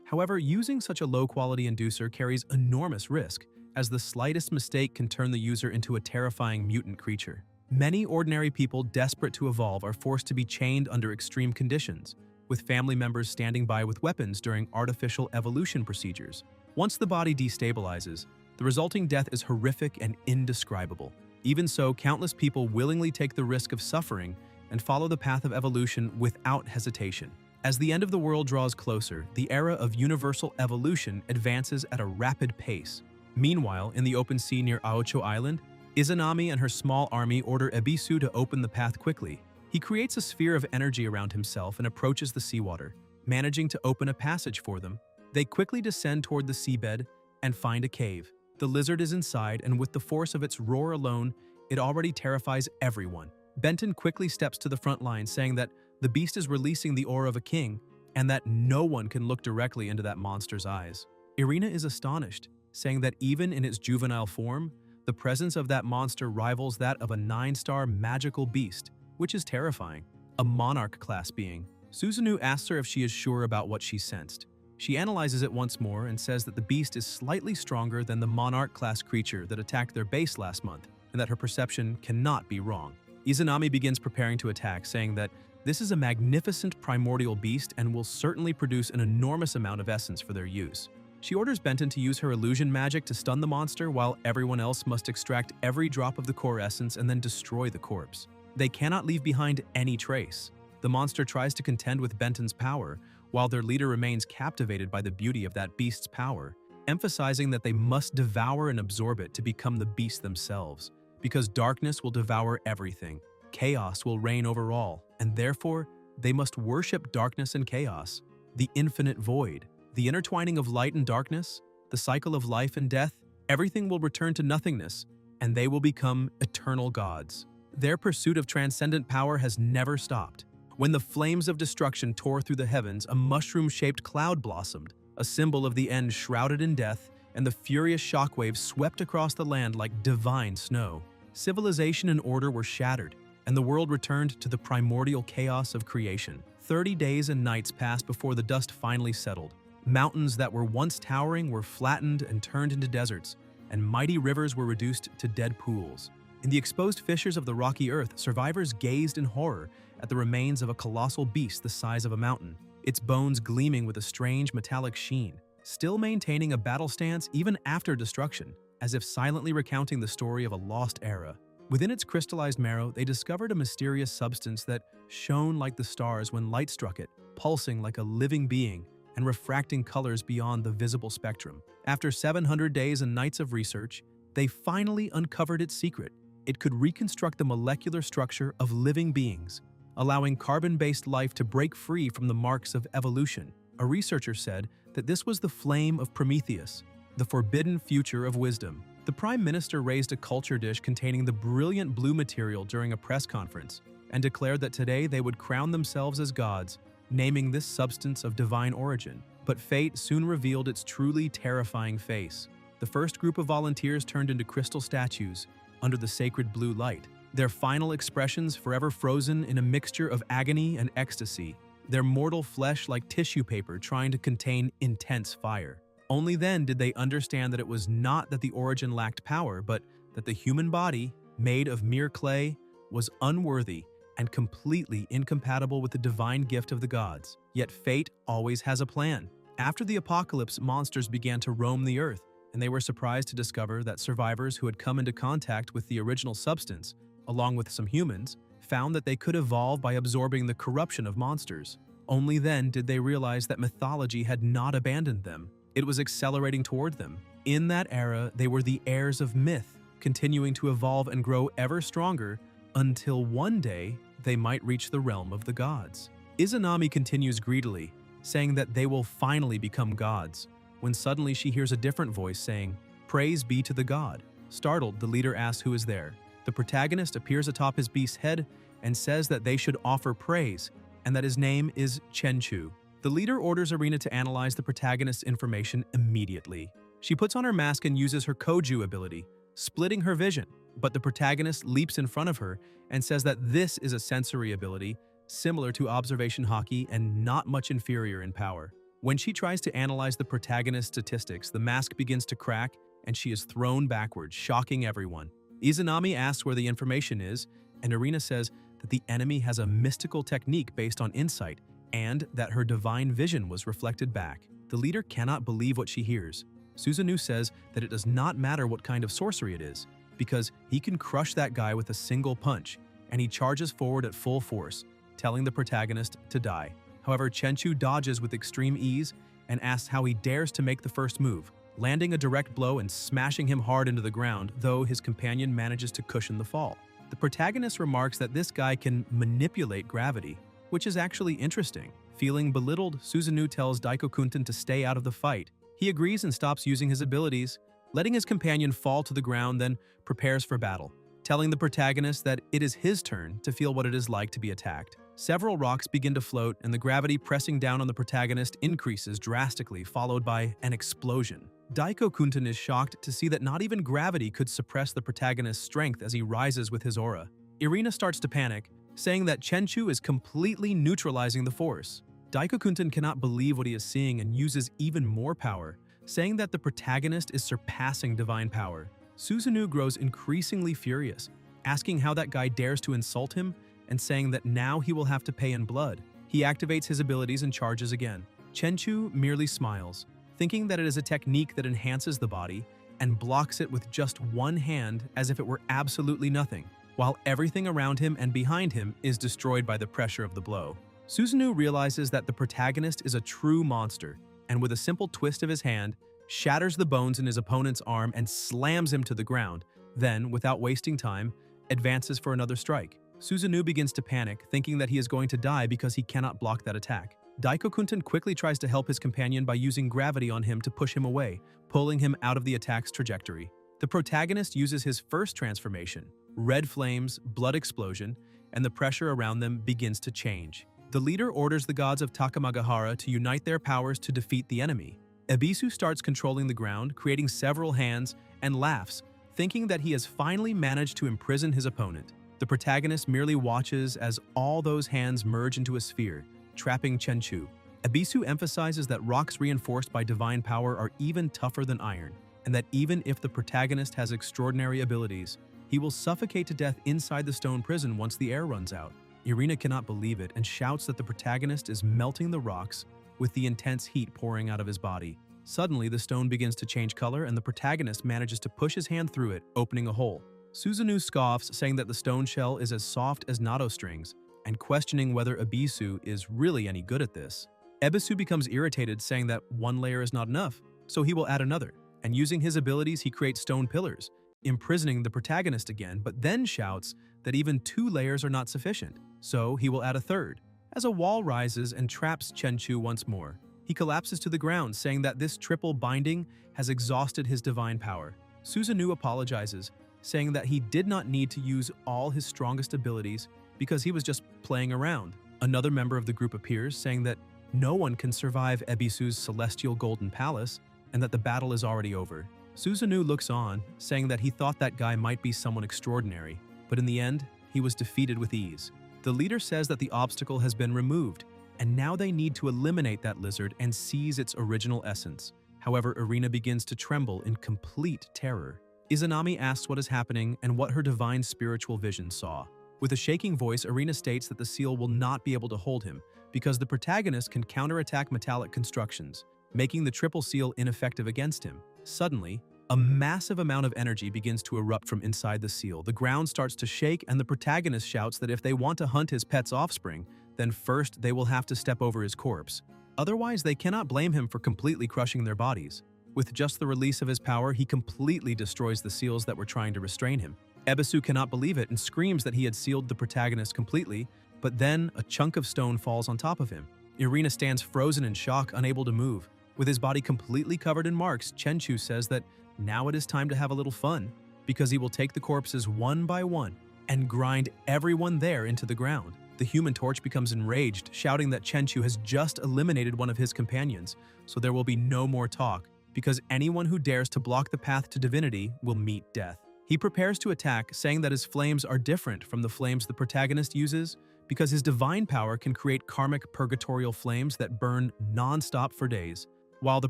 However, using such a low-quality inducer carries enormous risk, as the slightest mistake can turn the user into a terrifying mutant creature. Many ordinary people desperate to evolve are forced to be chained under extreme conditions, with family members standing by with weapons during artificial evolution procedures. Once the body destabilizes, the resulting death is horrific and indescribable. Even so, countless people willingly take the risk of suffering and follow the path of evolution without hesitation. As the end of the world draws closer, the era of universal evolution advances at a rapid pace. Meanwhile, in the open sea near Aocho Island, Izanami and her small army order Ebisu to open the path quickly. He creates a sphere of energy around himself and approaches the seawater, managing to open a passage for them. They quickly descend toward the seabed and find a cave. The lizard is inside, and with the force of its roar alone, it already terrifies everyone. Benton quickly steps to the front line, saying that the beast is releasing the aura of a king and that no one can look directly into that monster's eyes. Irina is astonished, saying that even in its juvenile form, the presence of that monster rivals that of a 9-star magical beast, which is terrifying. A monarch-class being. Susanoo asks her if she is sure about what she sensed. She analyzes it once more and says that the beast is slightly stronger than the monarch-class creature that attacked their base last month, and that her perception cannot be wrong. Izanami begins preparing to attack, saying that this is a magnificent primordial beast and will certainly produce an enormous amount of essence for their use. She orders Benton to use her illusion magic to stun the monster, while everyone else must extract every drop of the core essence and then destroy the corpse. They cannot leave behind any trace. The monster tries to contend with Benton's power, while their leader remains captivated by the beauty of that beast's power, emphasizing that they must devour and absorb it to become the beast themselves. Because darkness will devour everything, chaos will reign over all, and therefore, they must worship darkness and chaos, the infinite void, the intertwining of light and darkness, the cycle of life and death. Everything will return to nothingness, and they will become eternal gods. Their pursuit of transcendent power has never stopped. When the flames of destruction tore through the heavens, a mushroom-shaped cloud blossomed, a symbol of the end shrouded in death, and the furious shockwaves swept across the land like divine snow. Civilization and order were shattered, and the world returned to the primordial chaos of creation. 30 days and nights passed before the dust finally settled. Mountains that were once towering were flattened and turned into deserts, and mighty rivers were reduced to dead pools. In the exposed fissures of the rocky earth, survivors gazed in horror at the remains of a colossal beast the size of a mountain, its bones gleaming with a strange metallic sheen, still maintaining a battle stance even after destruction, as if silently recounting the story of a lost era. Within its crystallized marrow, they discovered a mysterious substance that shone like the stars when light struck it, pulsing like a living being and refracting colors beyond the visible spectrum. After 700 days and nights of research, they finally uncovered its secret. It could reconstruct the molecular structure of living beings, allowing carbon-based life to break free from the marks of evolution. A researcher said that this was the flame of Prometheus, the forbidden future of wisdom. The Prime Minister raised a culture dish containing the brilliant blue material during a press conference and declared that today they would crown themselves as gods, naming this substance of divine origin. But fate soon revealed its truly terrifying face. The first group of volunteers turned into crystal statues under the sacred blue light, their final expressions forever frozen in a mixture of agony and ecstasy, their mortal flesh like tissue paper trying to contain intense fire. Only then did they understand that it was not that the origin lacked power, but that the human body, made of mere clay, was unworthy and completely incompatible with the divine gift of the gods. Yet fate always has a plan. After the apocalypse, monsters began to roam the earth, and they were surprised to discover that survivors who had come into contact with the original substance, along with some humans, found that they could evolve by absorbing the corruption of monsters. Only then did they realize that mythology had not abandoned them. It was accelerating toward them. In that era, they were the heirs of myth, continuing to evolve and grow ever stronger until one day they might reach the realm of the gods. Izanami continues greedily, saying that they will finally become gods, when suddenly she hears a different voice saying, "Praise be to the god." Startled, the leader asks who is there. The protagonist appears atop his beast's head and says that they should offer praise, and that his name is Chenchu. The leader orders Irina to analyze the protagonist's information immediately. She puts on her mask and uses her Koju ability, splitting her vision, but the protagonist leaps in front of her and says that this is a sensory ability, similar to observation haki and not much inferior in power. When she tries to analyze the protagonist's statistics, the mask begins to crack and she is thrown backwards, shocking everyone. Izanami asks where the information is, and Irina says that the enemy has a mystical technique based on insight and that her divine vision was reflected back. The leader cannot believe what she hears. Susanoo says that it does not matter what kind of sorcery it is, because he can crush that guy with a single punch, and he charges forward at full force, telling the protagonist to die. However, Chenchu dodges with extreme ease and asks how he dares to make the first move, landing a direct blow and smashing him hard into the ground, though his companion manages to cushion the fall. The protagonist remarks that this guy can manipulate gravity, which is actually interesting. Feeling belittled, Susanoo tells Daiko-kunten to stay out of the fight. He agrees and stops using his abilities, letting his companion fall to the ground, then prepares for battle, telling the protagonist that it is his turn to feel what it is like to be attacked. Several rocks begin to float, and the gravity pressing down on the protagonist increases drastically, followed by an explosion. Daiko-kunten is shocked to see that not even gravity could suppress the protagonist's strength as he rises with his aura. Irina starts to panic, saying that Chenchu is completely neutralizing the force. Daiko-kunten cannot believe what he is seeing and uses even more power, saying that the protagonist is surpassing divine power. Susanoo grows increasingly furious, asking how that guy dares to insult him and saying that now he will have to pay in blood. He activates his abilities and charges again. Chenchu merely smiles, thinking that it is a technique that enhances the body and blocks it with just one hand as if it were absolutely nothing, while everything around him and behind him is destroyed by the pressure of the blow. Susanoo realizes that the protagonist is a true monster, and with a simple twist of his hand, shatters the bones in his opponent's arm and slams him to the ground, then, without wasting time, advances for another strike. Susanoo begins to panic, thinking that he is going to die because he cannot block that attack. Daiko-kunten quickly tries to help his companion by using gravity on him to push him away, pulling him out of the attack's trajectory. The protagonist uses his first transformation, red flames, blood explosion, and the pressure around them begins to change. The leader orders the gods of Takamagahara to unite their powers to defeat the enemy. Ebisu starts controlling the ground, creating several hands, and laughs, thinking that he has finally managed to imprison his opponent. The protagonist merely watches as all those hands merge into a sphere, trapping Chenchu. Ebisu emphasizes that rocks reinforced by divine power are even tougher than iron. and that even if the protagonist has extraordinary abilities, he will suffocate to death inside the stone prison once the air runs out. Irina cannot believe it and shouts that the protagonist is melting the rocks with the intense heat pouring out of his body. Suddenly, the stone begins to change color and the protagonist manages to push his hand through it, opening a hole. Susanoo scoffs, saying that the stone shell is as soft as natto strings, and questioning whether Ebisu is really any good at this. Ebisu becomes irritated, saying that one layer is not enough, so he will add another, and using his abilities he creates stone pillars, imprisoning the protagonist again, but then shouts that even 2 layers are not sufficient, so he will add a third. As a wall rises and traps Chenchu once more, he collapses to the ground, saying that this triple binding has exhausted his divine power. Susanoo apologizes, saying that he did not need to use all his strongest abilities because he was just playing around. Another member of the group appears, saying that no one can survive Ebisu's celestial golden palace and that the battle is already over. Susanoo looks on, saying that he thought that guy might be someone extraordinary, but in the end, he was defeated with ease. The leader says that the obstacle has been removed, and now they need to eliminate that lizard and seize its original essence. However, Irina begins to tremble in complete terror. Izanami asks what is happening and what her divine spiritual vision saw. With a shaking voice, Irina states that the seal will not be able to hold him because the protagonist can counterattack metallic constructions, making the triple seal ineffective against him. Suddenly, a massive amount of energy begins to erupt from inside the seal. The ground starts to shake and the protagonist shouts that if they want to hunt his pet's offspring, then first they will have to step over his corpse. Otherwise, they cannot blame him for completely crushing their bodies. With just the release of his power, he completely destroys the seals that were trying to restrain him. Ebisu cannot believe it and screams that he had sealed the protagonist completely, but then a chunk of stone falls on top of him. Irina stands frozen in shock, unable to move. With his body completely covered in marks, Chenchu says that now it is time to have a little fun, because he will take the corpses one by one and grind everyone there into the ground. The Human Torch becomes enraged, shouting that Chenchu has just eliminated one of his companions, so there will be no more talk, because anyone who dares to block the path to divinity will meet death. He prepares to attack, saying that his flames are different from the flames the protagonist uses, because his divine power can create karmic purgatorial flames that burn non-stop for days, while the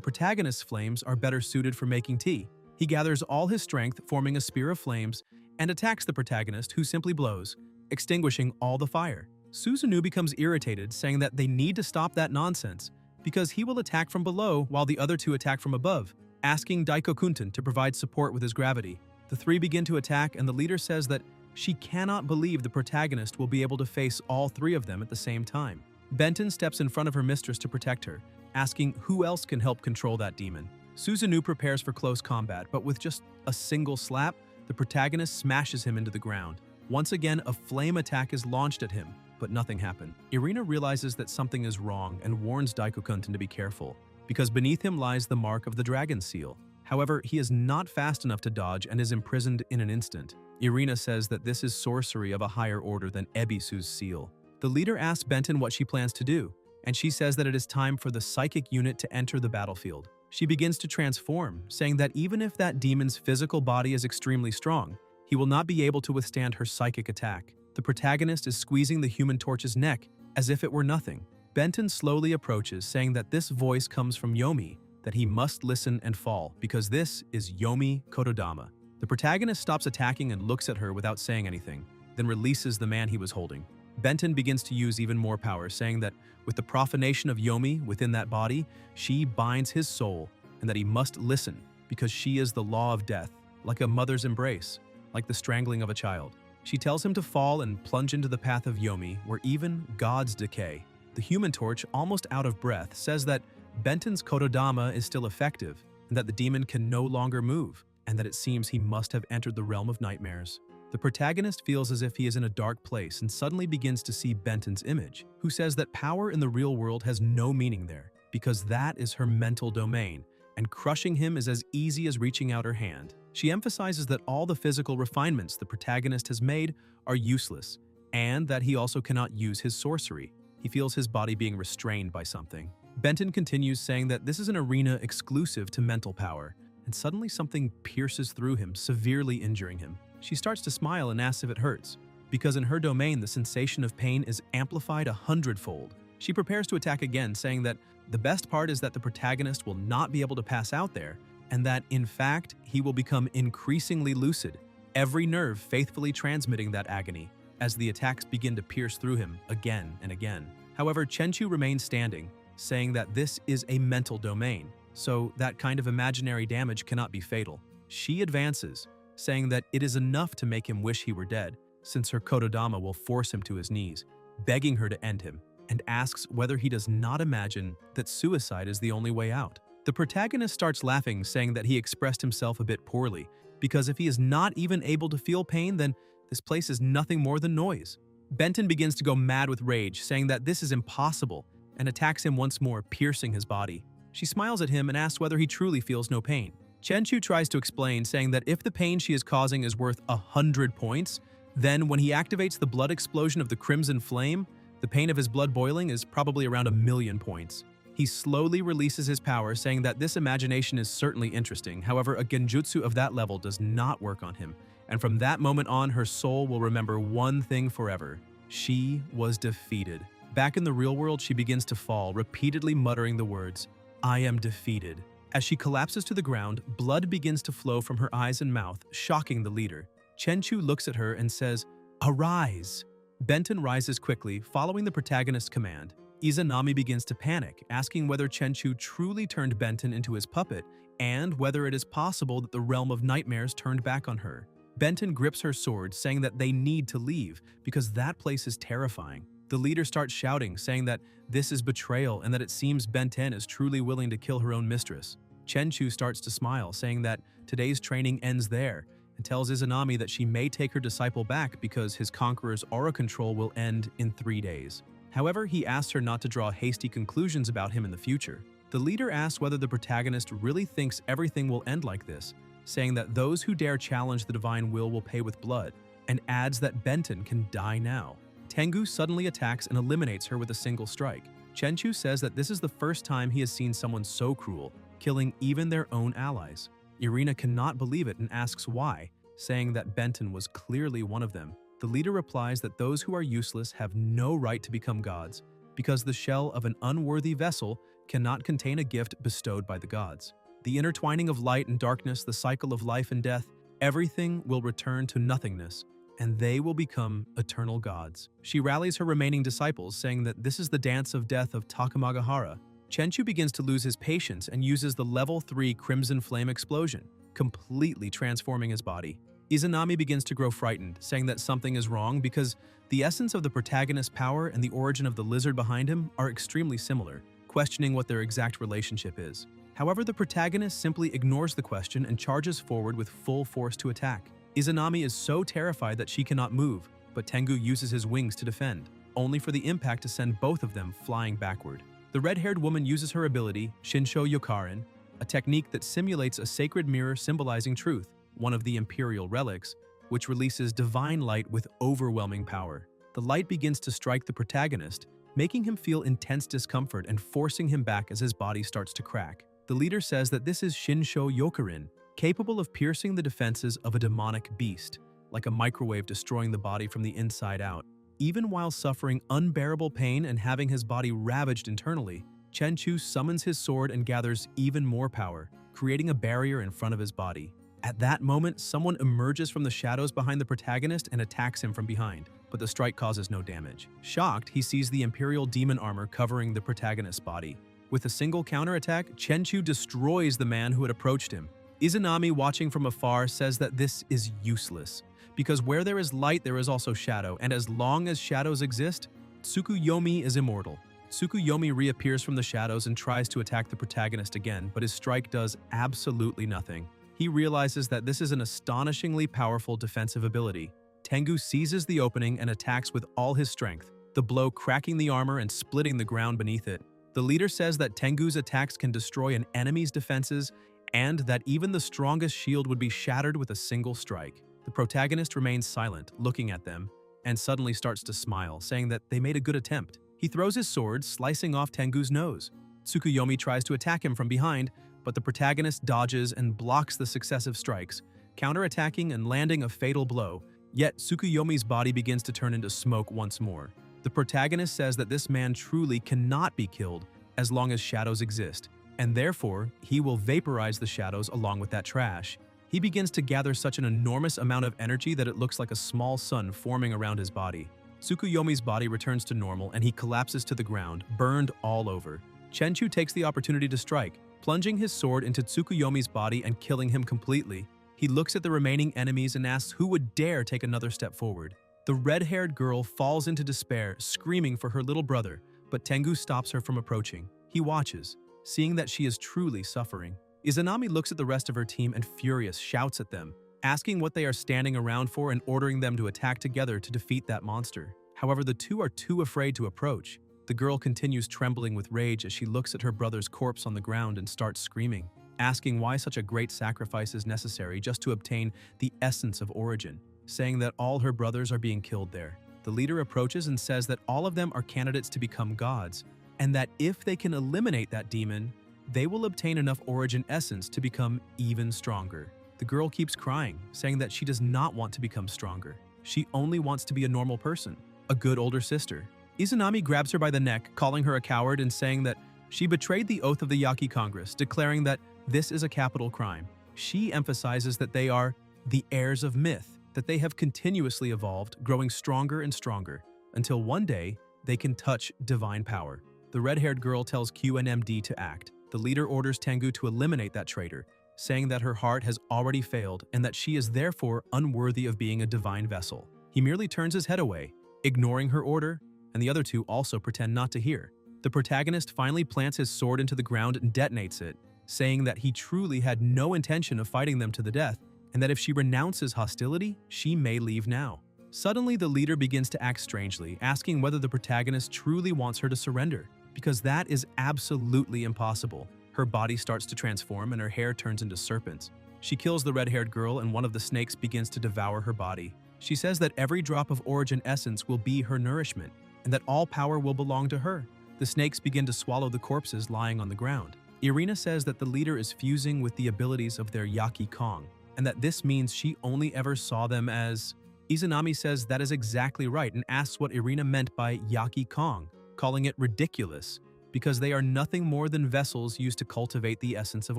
protagonist's flames are better suited for making tea. He gathers all his strength, forming a spear of flames, and attacks the protagonist, who simply blows, extinguishing all the fire. Susanoo becomes irritated, saying that they need to stop that nonsense, because he will attack from below while the other 2 attack from above, asking Daikokunten to provide support with his gravity. The 3 begin to attack, and the leader says that she cannot believe the protagonist will be able to face all 3 of them at the same time. Benton steps in front of her mistress to protect her, asking who else can help control that demon. Susanoo prepares for close combat, but with just a single slap, the protagonist smashes him into the ground. Once again, a flame attack is launched at him, but nothing happened. Irina realizes that something is wrong and warns Daikokunten to be careful, because beneath him lies the mark of the dragon seal. However, he is not fast enough to dodge and is imprisoned in an instant. Irina says that this is sorcery of a higher order than Ebisu's seal. The leader asks Benton what she plans to do, and she says that it is time for the psychic unit to enter the battlefield. She begins to transform, saying that even if that demon's physical body is extremely strong, he will not be able to withstand her psychic attack. The protagonist is squeezing the Human Torch's neck as if it were nothing. Benton slowly approaches, saying that this voice comes from Yomi, that he must listen and fall, because this is Yomi Kotodama. The protagonist stops attacking and looks at her without saying anything, then releases the man he was holding. Benton begins to use even more power, saying that with the profanation of Yomi within that body, she binds his soul, and that he must listen, because she is the law of death, like a mother's embrace, like the strangling of a child. She tells him to fall and plunge into the path of Yomi, where even gods decay. The Human Torch, almost out of breath, says that Benton's Kotodama is still effective, and that the demon can no longer move, and that it seems he must have entered the realm of nightmares. The protagonist feels as if he is in a dark place and suddenly begins to see Benton's image, who says that power in the real world has no meaning there, because that is her mental domain, and crushing him is as easy as reaching out her hand. She emphasizes that all the physical refinements the protagonist has made are useless, and that he also cannot use his sorcery. He feels his body being restrained by something. Benton continues, saying that this is an arena exclusive to mental power, and suddenly something pierces through him, severely injuring him. She starts to smile and asks if it hurts, because in her domain the sensation of pain is amplified 100-fold. She prepares to attack again, saying that the best part is that the protagonist will not be able to pass out there, and that, in fact, he will become increasingly lucid, every nerve faithfully transmitting that agony, as the attacks begin to pierce through him again and again. However, Chenchu remains standing, saying that this is a mental domain, so that kind of imaginary damage cannot be fatal. She advances, saying that it is enough to make him wish he were dead, since her Kododama will force him to his knees, begging her to end him, and asks whether he does not imagine that suicide is the only way out. The protagonist starts laughing, saying that he expressed himself a bit poorly, because if he is not even able to feel pain, then this place is nothing more than noise. Benton begins to go mad with rage, saying that this is impossible, and attacks him once more, piercing his body. She smiles at him and asks whether he truly feels no pain. Chenchu tries to explain, saying that if the pain she is causing is worth 100 points, then when he activates the blood explosion of the Crimson Flame, the pain of his blood boiling is probably around 1,000,000 points. He slowly releases his power, saying that this imagination is certainly interesting. However, a genjutsu of that level does not work on him, and from that moment on, her soul will remember one thing forever. She was defeated. Back in the real world, she begins to fall, repeatedly muttering the words, "I am defeated." As she collapses to the ground, blood begins to flow from her eyes and mouth, shocking the leader. Chenchu looks at her and says, "Arise!" Benton rises quickly, following the protagonist's command. Izanami begins to panic, asking whether Chenchu truly turned Benton into his puppet and whether it is possible that the realm of nightmares turned back on her. Benton grips her sword, saying that they need to leave because that place is terrifying. The leader starts shouting, saying that this is betrayal and that it seems Benton is truly willing to kill her own mistress. Chenchu starts to smile, saying that today's training ends there, and tells Izanami that she may take her disciple back because his conqueror's aura control will end in 3 days. However, he asks her not to draw hasty conclusions about him in the future. The leader asks whether the protagonist really thinks everything will end like this, saying that those who dare challenge the divine will pay with blood, and adds that Benton can die now. Tengu suddenly attacks and eliminates her with a single strike. Chenchu says that this is the first time he has seen someone so cruel, killing even their own allies. Irina cannot believe it and asks why, saying that Benton was clearly one of them. The leader replies that those who are useless have no right to become gods, because the shell of an unworthy vessel cannot contain a gift bestowed by the gods. The intertwining of light and darkness, the cycle of life and death, everything will return to nothingness, and they will become eternal gods. She rallies her remaining disciples, saying that this is the dance of death of Takamagahara. Chenchu begins to lose his patience and uses the level 3 Crimson Flame explosion, completely transforming his body. Izanami begins to grow frightened, saying that something is wrong because the essence of the protagonist's power and the origin of the lizard behind him are extremely similar, questioning what their exact relationship is. However, the protagonist simply ignores the question and charges forward with full force to attack. Izanami is so terrified that she cannot move, but Tengu uses his wings to defend, only for the impact to send both of them flying backward. The red-haired woman uses her ability, Shinsho Yokarin, a technique that simulates a sacred mirror symbolizing truth, one of the imperial relics, which releases divine light with overwhelming power. The light begins to strike the protagonist, making him feel intense discomfort and forcing him back as his body starts to crack. The leader says that this is Shinsho Yokarin, capable of piercing the defenses of a demonic beast, like a microwave destroying the body from the inside out. Even while suffering unbearable pain and having his body ravaged internally, Chenchu summons his sword and gathers even more power, creating a barrier in front of his body. At that moment, someone emerges from the shadows behind the protagonist and attacks him from behind, but the strike causes no damage. Shocked, he sees the Imperial demon armor covering the protagonist's body. With a single counterattack, Chenchu destroys the man who had approached him. Izanami, watching from afar, says that this is useless, because where there is light, there is also shadow, and as long as shadows exist, Tsukuyomi is immortal. Tsukuyomi reappears from the shadows and tries to attack the protagonist again, but his strike does absolutely nothing. He realizes that this is an astonishingly powerful defensive ability. Tengu seizes the opening and attacks with all his strength, the blow cracking the armor and splitting the ground beneath it. The leader says that Tengu's attacks can destroy an enemy's defenses and that even the strongest shield would be shattered with a single strike. The protagonist remains silent, looking at them, and suddenly starts to smile, saying that they made a good attempt. He throws his sword, slicing off Tengu's nose. Tsukuyomi tries to attack him from behind, but the protagonist dodges and blocks the successive strikes, counterattacking and landing a fatal blow, yet Tsukuyomi's body begins to turn into smoke once more. The protagonist says that this man truly cannot be killed as long as shadows exist, and therefore, he will vaporize the shadows along with that trash. He begins to gather such an enormous amount of energy that it looks like a small sun forming around his body. Tsukuyomi's body returns to normal and he collapses to the ground, burned all over. Chenchu takes the opportunity to strike, plunging his sword into Tsukuyomi's body and killing him completely. He looks at the remaining enemies and asks who would dare take another step forward. The red-haired girl falls into despair, screaming for her little brother, but Tengu stops her from approaching. He watches, seeing that she is truly suffering. Izanami looks at the rest of her team and furious shouts at them, asking what they are standing around for and ordering them to attack together to defeat that monster. However, the two are too afraid to approach. The girl continues trembling with rage as she looks at her brother's corpse on the ground and starts screaming, asking why such a great sacrifice is necessary just to obtain the essence of origin, saying that all her brothers are being killed there. The leader approaches and says that all of them are candidates to become gods, and that if they can eliminate that demon, they will obtain enough origin essence to become even stronger. The girl keeps crying, saying that she does not want to become stronger. She only wants to be a normal person, a good older sister. Izanami grabs her by the neck, calling her a coward and saying that she betrayed the oath of the Yaki Congress, declaring that this is a capital crime. She emphasizes that they are the heirs of myth, that they have continuously evolved, growing stronger and stronger, until one day they can touch divine power. The red-haired girl tells QNMD to act. The leader orders Tengu to eliminate that traitor, saying that her heart has already failed and that she is therefore unworthy of being a divine vessel. He merely turns his head away, ignoring her order, and the other two also pretend not to hear. The protagonist finally plants his sword into the ground and detonates it, saying that he truly had no intention of fighting them to the death, and that if she renounces hostility, she may leave now. Suddenly, the leader begins to act strangely, asking whether the protagonist truly wants her to surrender, because that is absolutely impossible. Her body starts to transform and her hair turns into serpents. She kills the red-haired girl and one of the snakes begins to devour her body. She says that every drop of origin essence will be her nourishment, and that all power will belong to her. The snakes begin to swallow the corpses lying on the ground. Irina says that the leader is fusing with the abilities of their Yaki Kong, and that this means she only ever saw them as... Izanami says that is exactly right and asks what Irina meant by Yaki Kong, calling it ridiculous, because they are nothing more than vessels used to cultivate the essence of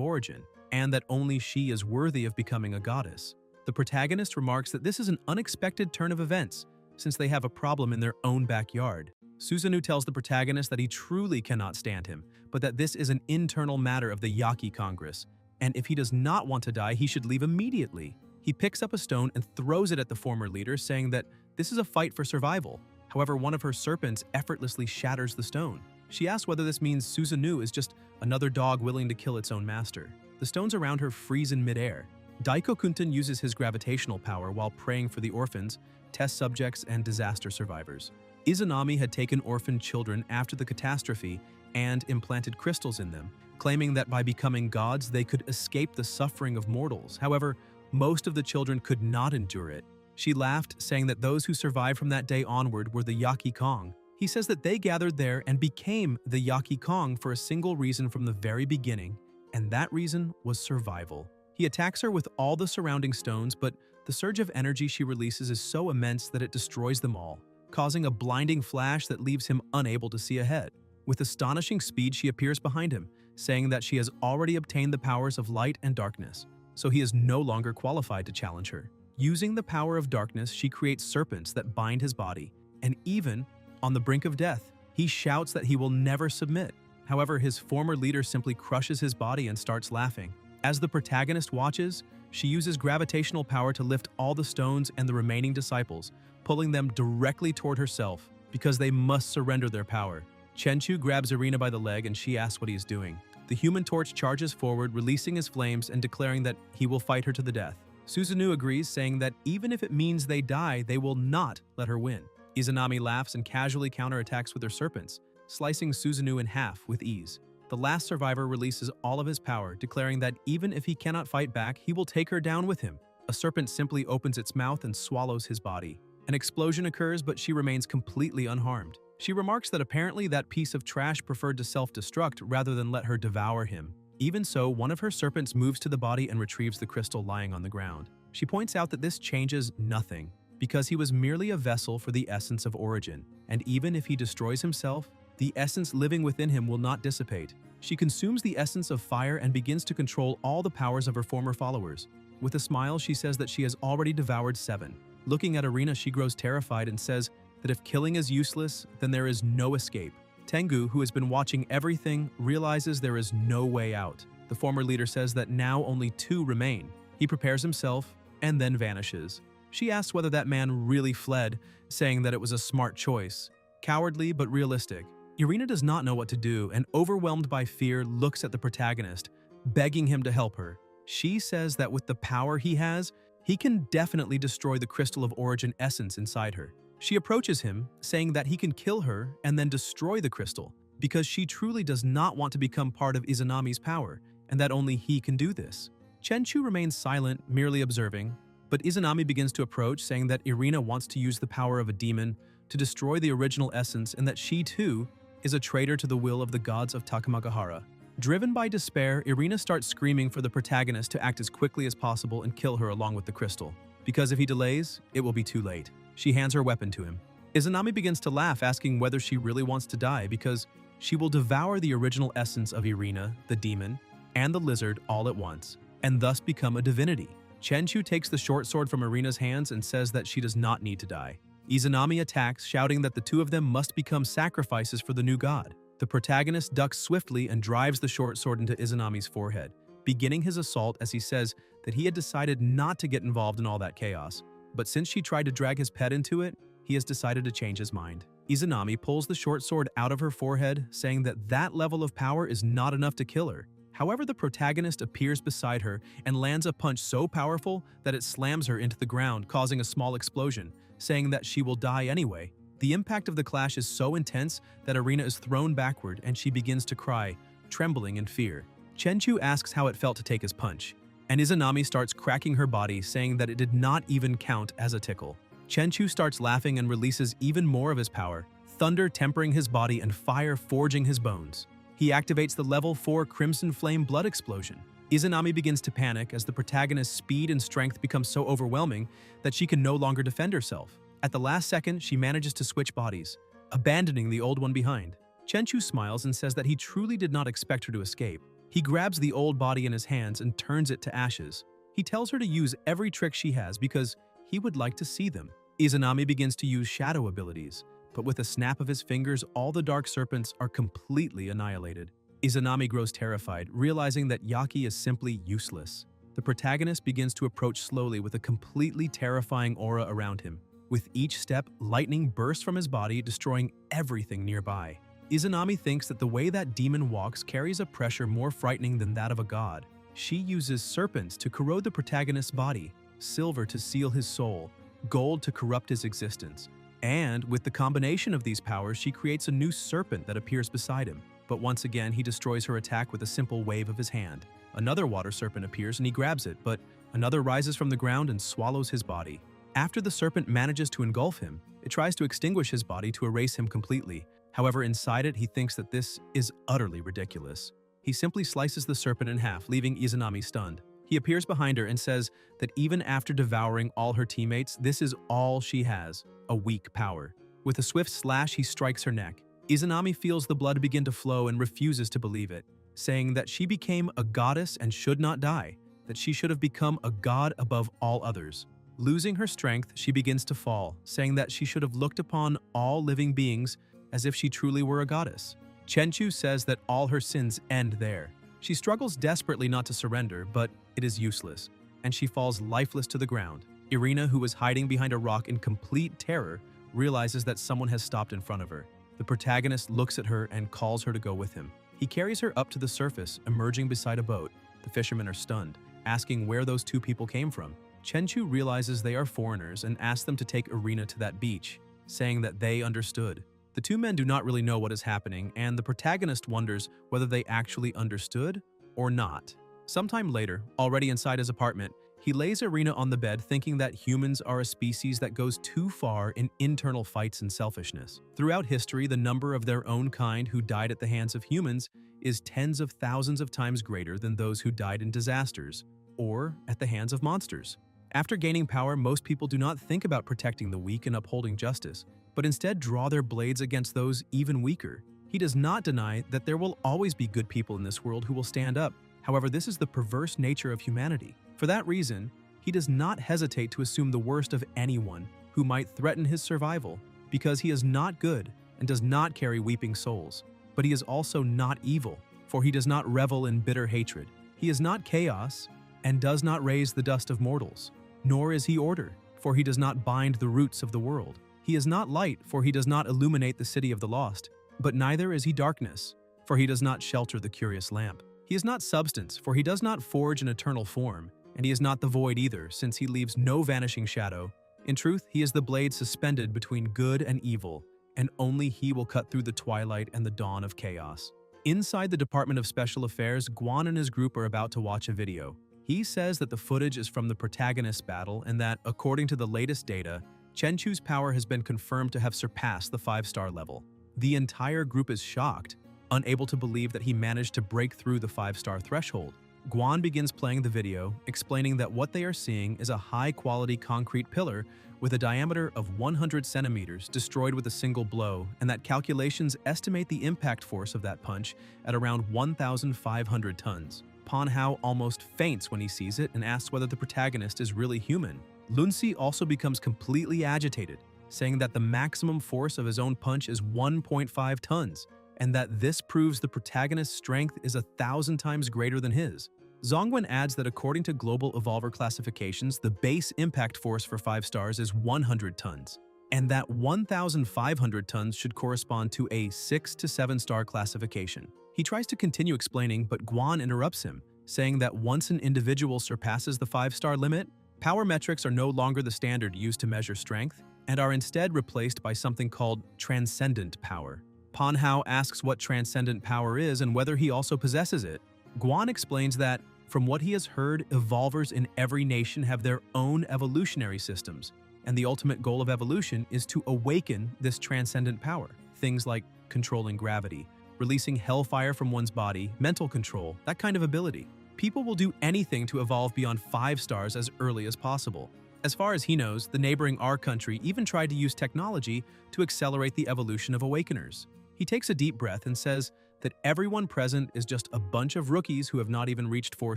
origin, and that only she is worthy of becoming a goddess. The protagonist remarks that this is an unexpected turn of events, since they have a problem in their own backyard. Susanoo tells the protagonist that he truly cannot stand him, but that this is an internal matter of the Yaki Congress, and if he does not want to die, he should leave immediately. He picks up a stone and throws it at the former leader, saying that this is a fight for survival. However, one of her serpents effortlessly shatters the stone. She asks whether this means Susanoo is just another dog willing to kill its own master. The stones around her freeze in midair. Daiko Kunten uses his gravitational power while praying for the orphans, test subjects, and disaster survivors. Izanami had taken orphaned children after the catastrophe and implanted crystals in them, claiming that by becoming gods they could escape the suffering of mortals. However, most of the children could not endure it. She laughed, saying that those who survived from that day onward were the Yaki Kong. He says that they gathered there and became the Yaki Kong for a single reason from the very beginning, and that reason was survival. He attacks her with all the surrounding stones, but the surge of energy she releases is so immense that it destroys them all, causing a blinding flash that leaves him unable to see ahead. With astonishing speed, she appears behind him, saying that she has already obtained the powers of light and darkness, so he is no longer qualified to challenge her. Using the power of darkness, she creates serpents that bind his body, and even on the brink of death, he shouts that he will never submit. However, his former leader simply crushes his body and starts laughing. As the protagonist watches, she uses gravitational power to lift all the stones and the remaining disciples, pulling them directly toward herself because they must surrender their power. Chenchu grabs Irina by the leg and she asks what he is doing. The Human Torch charges forward, releasing his flames and declaring that he will fight her to the death. Susanoo agrees, saying that even if it means they die, they will not let her win. Izanami laughs and casually counterattacks with her serpents, slicing Susanoo in half with ease. The last survivor releases all of his power, declaring that even if he cannot fight back, he will take her down with him. A serpent simply opens its mouth and swallows his body. An explosion occurs, but she remains completely unharmed. She remarks that apparently that piece of trash preferred to self-destruct rather than let her devour him. Even so, one of her serpents moves to the body and retrieves the crystal lying on the ground. She points out that this changes nothing, because he was merely a vessel for the essence of origin, and even if he destroys himself, the essence living within him will not dissipate. She consumes the essence of fire and begins to control all the powers of her former followers. With a smile, she says that she has already devoured 7. Looking at Irina, she grows terrified and says that if killing is useless, then there is no escape. Tengu, who has been watching everything, realizes there is no way out. The former leader says that now only 2 remain. He prepares himself and then vanishes. She asks whether that man really fled, saying that it was a smart choice. Cowardly but realistic. Irina does not know what to do and, overwhelmed by fear, looks at the protagonist, begging him to help her. She says that with the power he has, he can definitely destroy the Crystal of Origin essence inside her. She approaches him, saying that he can kill her and then destroy the crystal, because she truly does not want to become part of Izanami's power, and that only he can do this. Chenchu remains silent, merely observing, but Izanami begins to approach, saying that Irina wants to use the power of a demon to destroy the original essence and that she, too, is a traitor to the will of the gods of Takamagahara. Driven by despair, Irina starts screaming for the protagonist to act as quickly as possible and kill her along with the crystal, because if he delays, it will be too late. She hands her weapon to him. Izanami begins to laugh, asking whether she really wants to die because she will devour the original essence of Irina, the demon, and the lizard all at once, and thus become a divinity. Chenchu takes the short sword from Irina's hands and says that she does not need to die. Izanami attacks, shouting that the 2 of them must become sacrifices for the new god. The protagonist ducks swiftly and drives the short sword into Izanami's forehead, beginning his assault as he says that he had decided not to get involved in all that chaos. But since she tried to drag his pet into it, he has decided to change his mind. Izanami pulls the short sword out of her forehead, saying that that level of power is not enough to kill her. However, the protagonist appears beside her and lands a punch so powerful that it slams her into the ground, causing a small explosion, saying that she will die anyway. The impact of the clash is so intense that Irina is thrown backward and she begins to cry, trembling in fear. Chenchu asks how it felt to take his punch, and Izanami starts cracking her body, saying that it did not even count as a tickle. Chenchu starts laughing and releases even more of his power, thunder tempering his body and fire forging his bones. He activates the level 4 Crimson Flame Blood Explosion. Izanami begins to panic as the protagonist's speed and strength become so overwhelming that she can no longer defend herself. At the last second, she manages to switch bodies, abandoning the old one behind. Chenchu smiles and says that he truly did not expect her to escape. He grabs the old body in his hands and turns it to ashes. He tells her to use every trick she has because he would like to see them. Izanami begins to use shadow abilities, but with a snap of his fingers, all the dark serpents are completely annihilated. Izanami grows terrified, realizing that Yaki is simply useless. The protagonist begins to approach slowly with a completely terrifying aura around him. With each step, lightning bursts from his body, destroying everything nearby. Izanami thinks that the way that demon walks carries a pressure more frightening than that of a god. She uses serpents to corrode the protagonist's body, silver to seal his soul, gold to corrupt his existence. And with the combination of these powers, she creates a new serpent that appears beside him. But once again, he destroys her attack with a simple wave of his hand. Another water serpent appears and he grabs it, but another rises from the ground and swallows his body. After the serpent manages to engulf him, it tries to extinguish his body to erase him completely. However, inside it, he thinks that this is utterly ridiculous. He simply slices the serpent in half, leaving Izanami stunned. He appears behind her and says that even after devouring all her teammates, this is all she has, a weak power. With a swift slash, he strikes her neck. Izanami feels the blood begin to flow and refuses to believe it, saying that she became a goddess and should not die, that she should have become a god above all others. Losing her strength, she begins to fall, saying that she should have looked upon all living beings as if she truly were a goddess. Chenchu says that all her sins end there. She struggles desperately not to surrender, but it is useless, and she falls lifeless to the ground. Irina, who is hiding behind a rock in complete terror, realizes that someone has stopped in front of her. The protagonist looks at her and calls her to go with him. He carries her up to the surface, emerging beside a boat. The fishermen are stunned, asking where those 2 people came from. Chenchu realizes they are foreigners and asks them to take Irina to that beach, saying that they understood. The 2 men do not really know what is happening, and the protagonist wonders whether they actually understood or not. Sometime later, already inside his apartment, he lays Irina on the bed, thinking that humans are a species that goes too far in internal fights and selfishness. Throughout history, the number of their own kind who died at the hands of humans is tens of thousands of times greater than those who died in disasters or at the hands of monsters. After gaining power, most people do not think about protecting the weak and upholding justice, but instead draw their blades against those even weaker. He does not deny that there will always be good people in this world who will stand up. However, this is the perverse nature of humanity. For that reason, he does not hesitate to assume the worst of anyone who might threaten his survival, because he is not good and does not carry weeping souls. But he is also not evil, for he does not revel in bitter hatred. He is not chaos and does not raise the dust of mortals. Nor is he order, for he does not bind the roots of the world. He is not light, for he does not illuminate the city of the lost. But neither is he darkness, for he does not shelter the curious lamp. He is not substance, for he does not forge an eternal form, and he is not the void either, since he leaves no vanishing shadow. In truth, he is the blade suspended between good and evil, and only he will cut through the twilight and the dawn of chaos. Inside the Department of Special Affairs, Guan and his group are about to watch a video. He says that the footage is from the protagonist's battle and that, according to the latest data, Chen Chu's power has been confirmed to have surpassed the 5-star level. The entire group is shocked, unable to believe that he managed to break through the 5-star threshold. Guan begins playing the video, explaining that what they are seeing is a high-quality concrete pillar with a diameter of 100 centimeters destroyed with a single blow, and that calculations estimate the impact force of that punch at around 1,500 tons. Pan Hao almost faints when he sees it and asks whether the protagonist is really human. Lun Si also becomes completely agitated, saying that the maximum force of his own punch is 1.5 tons, and that this proves the protagonist's strength is 1,000 times greater than his. Zongwen adds that according to global evolver classifications, the base impact force for 5 stars is 100 tons, and that 1,500 tons should correspond to a 6 to 7 star classification. He tries to continue explaining, but Guan interrupts him, saying that once an individual surpasses the 5-star limit, power metrics are no longer the standard used to measure strength, and are instead replaced by something called transcendent power. Pan Hao asks what transcendent power is and whether he also possesses it. Guan explains that, from what he has heard, evolvers in every nation have their own evolutionary systems, and the ultimate goal of evolution is to awaken this transcendent power. Things like controlling gravity, releasing hellfire from one's body, mental control, that kind of ability. People will do anything to evolve beyond 5 stars as early as possible. As far as he knows, the neighboring R country even tried to use technology to accelerate the evolution of awakeners. He takes a deep breath and says that everyone present is just a bunch of rookies who have not even reached 4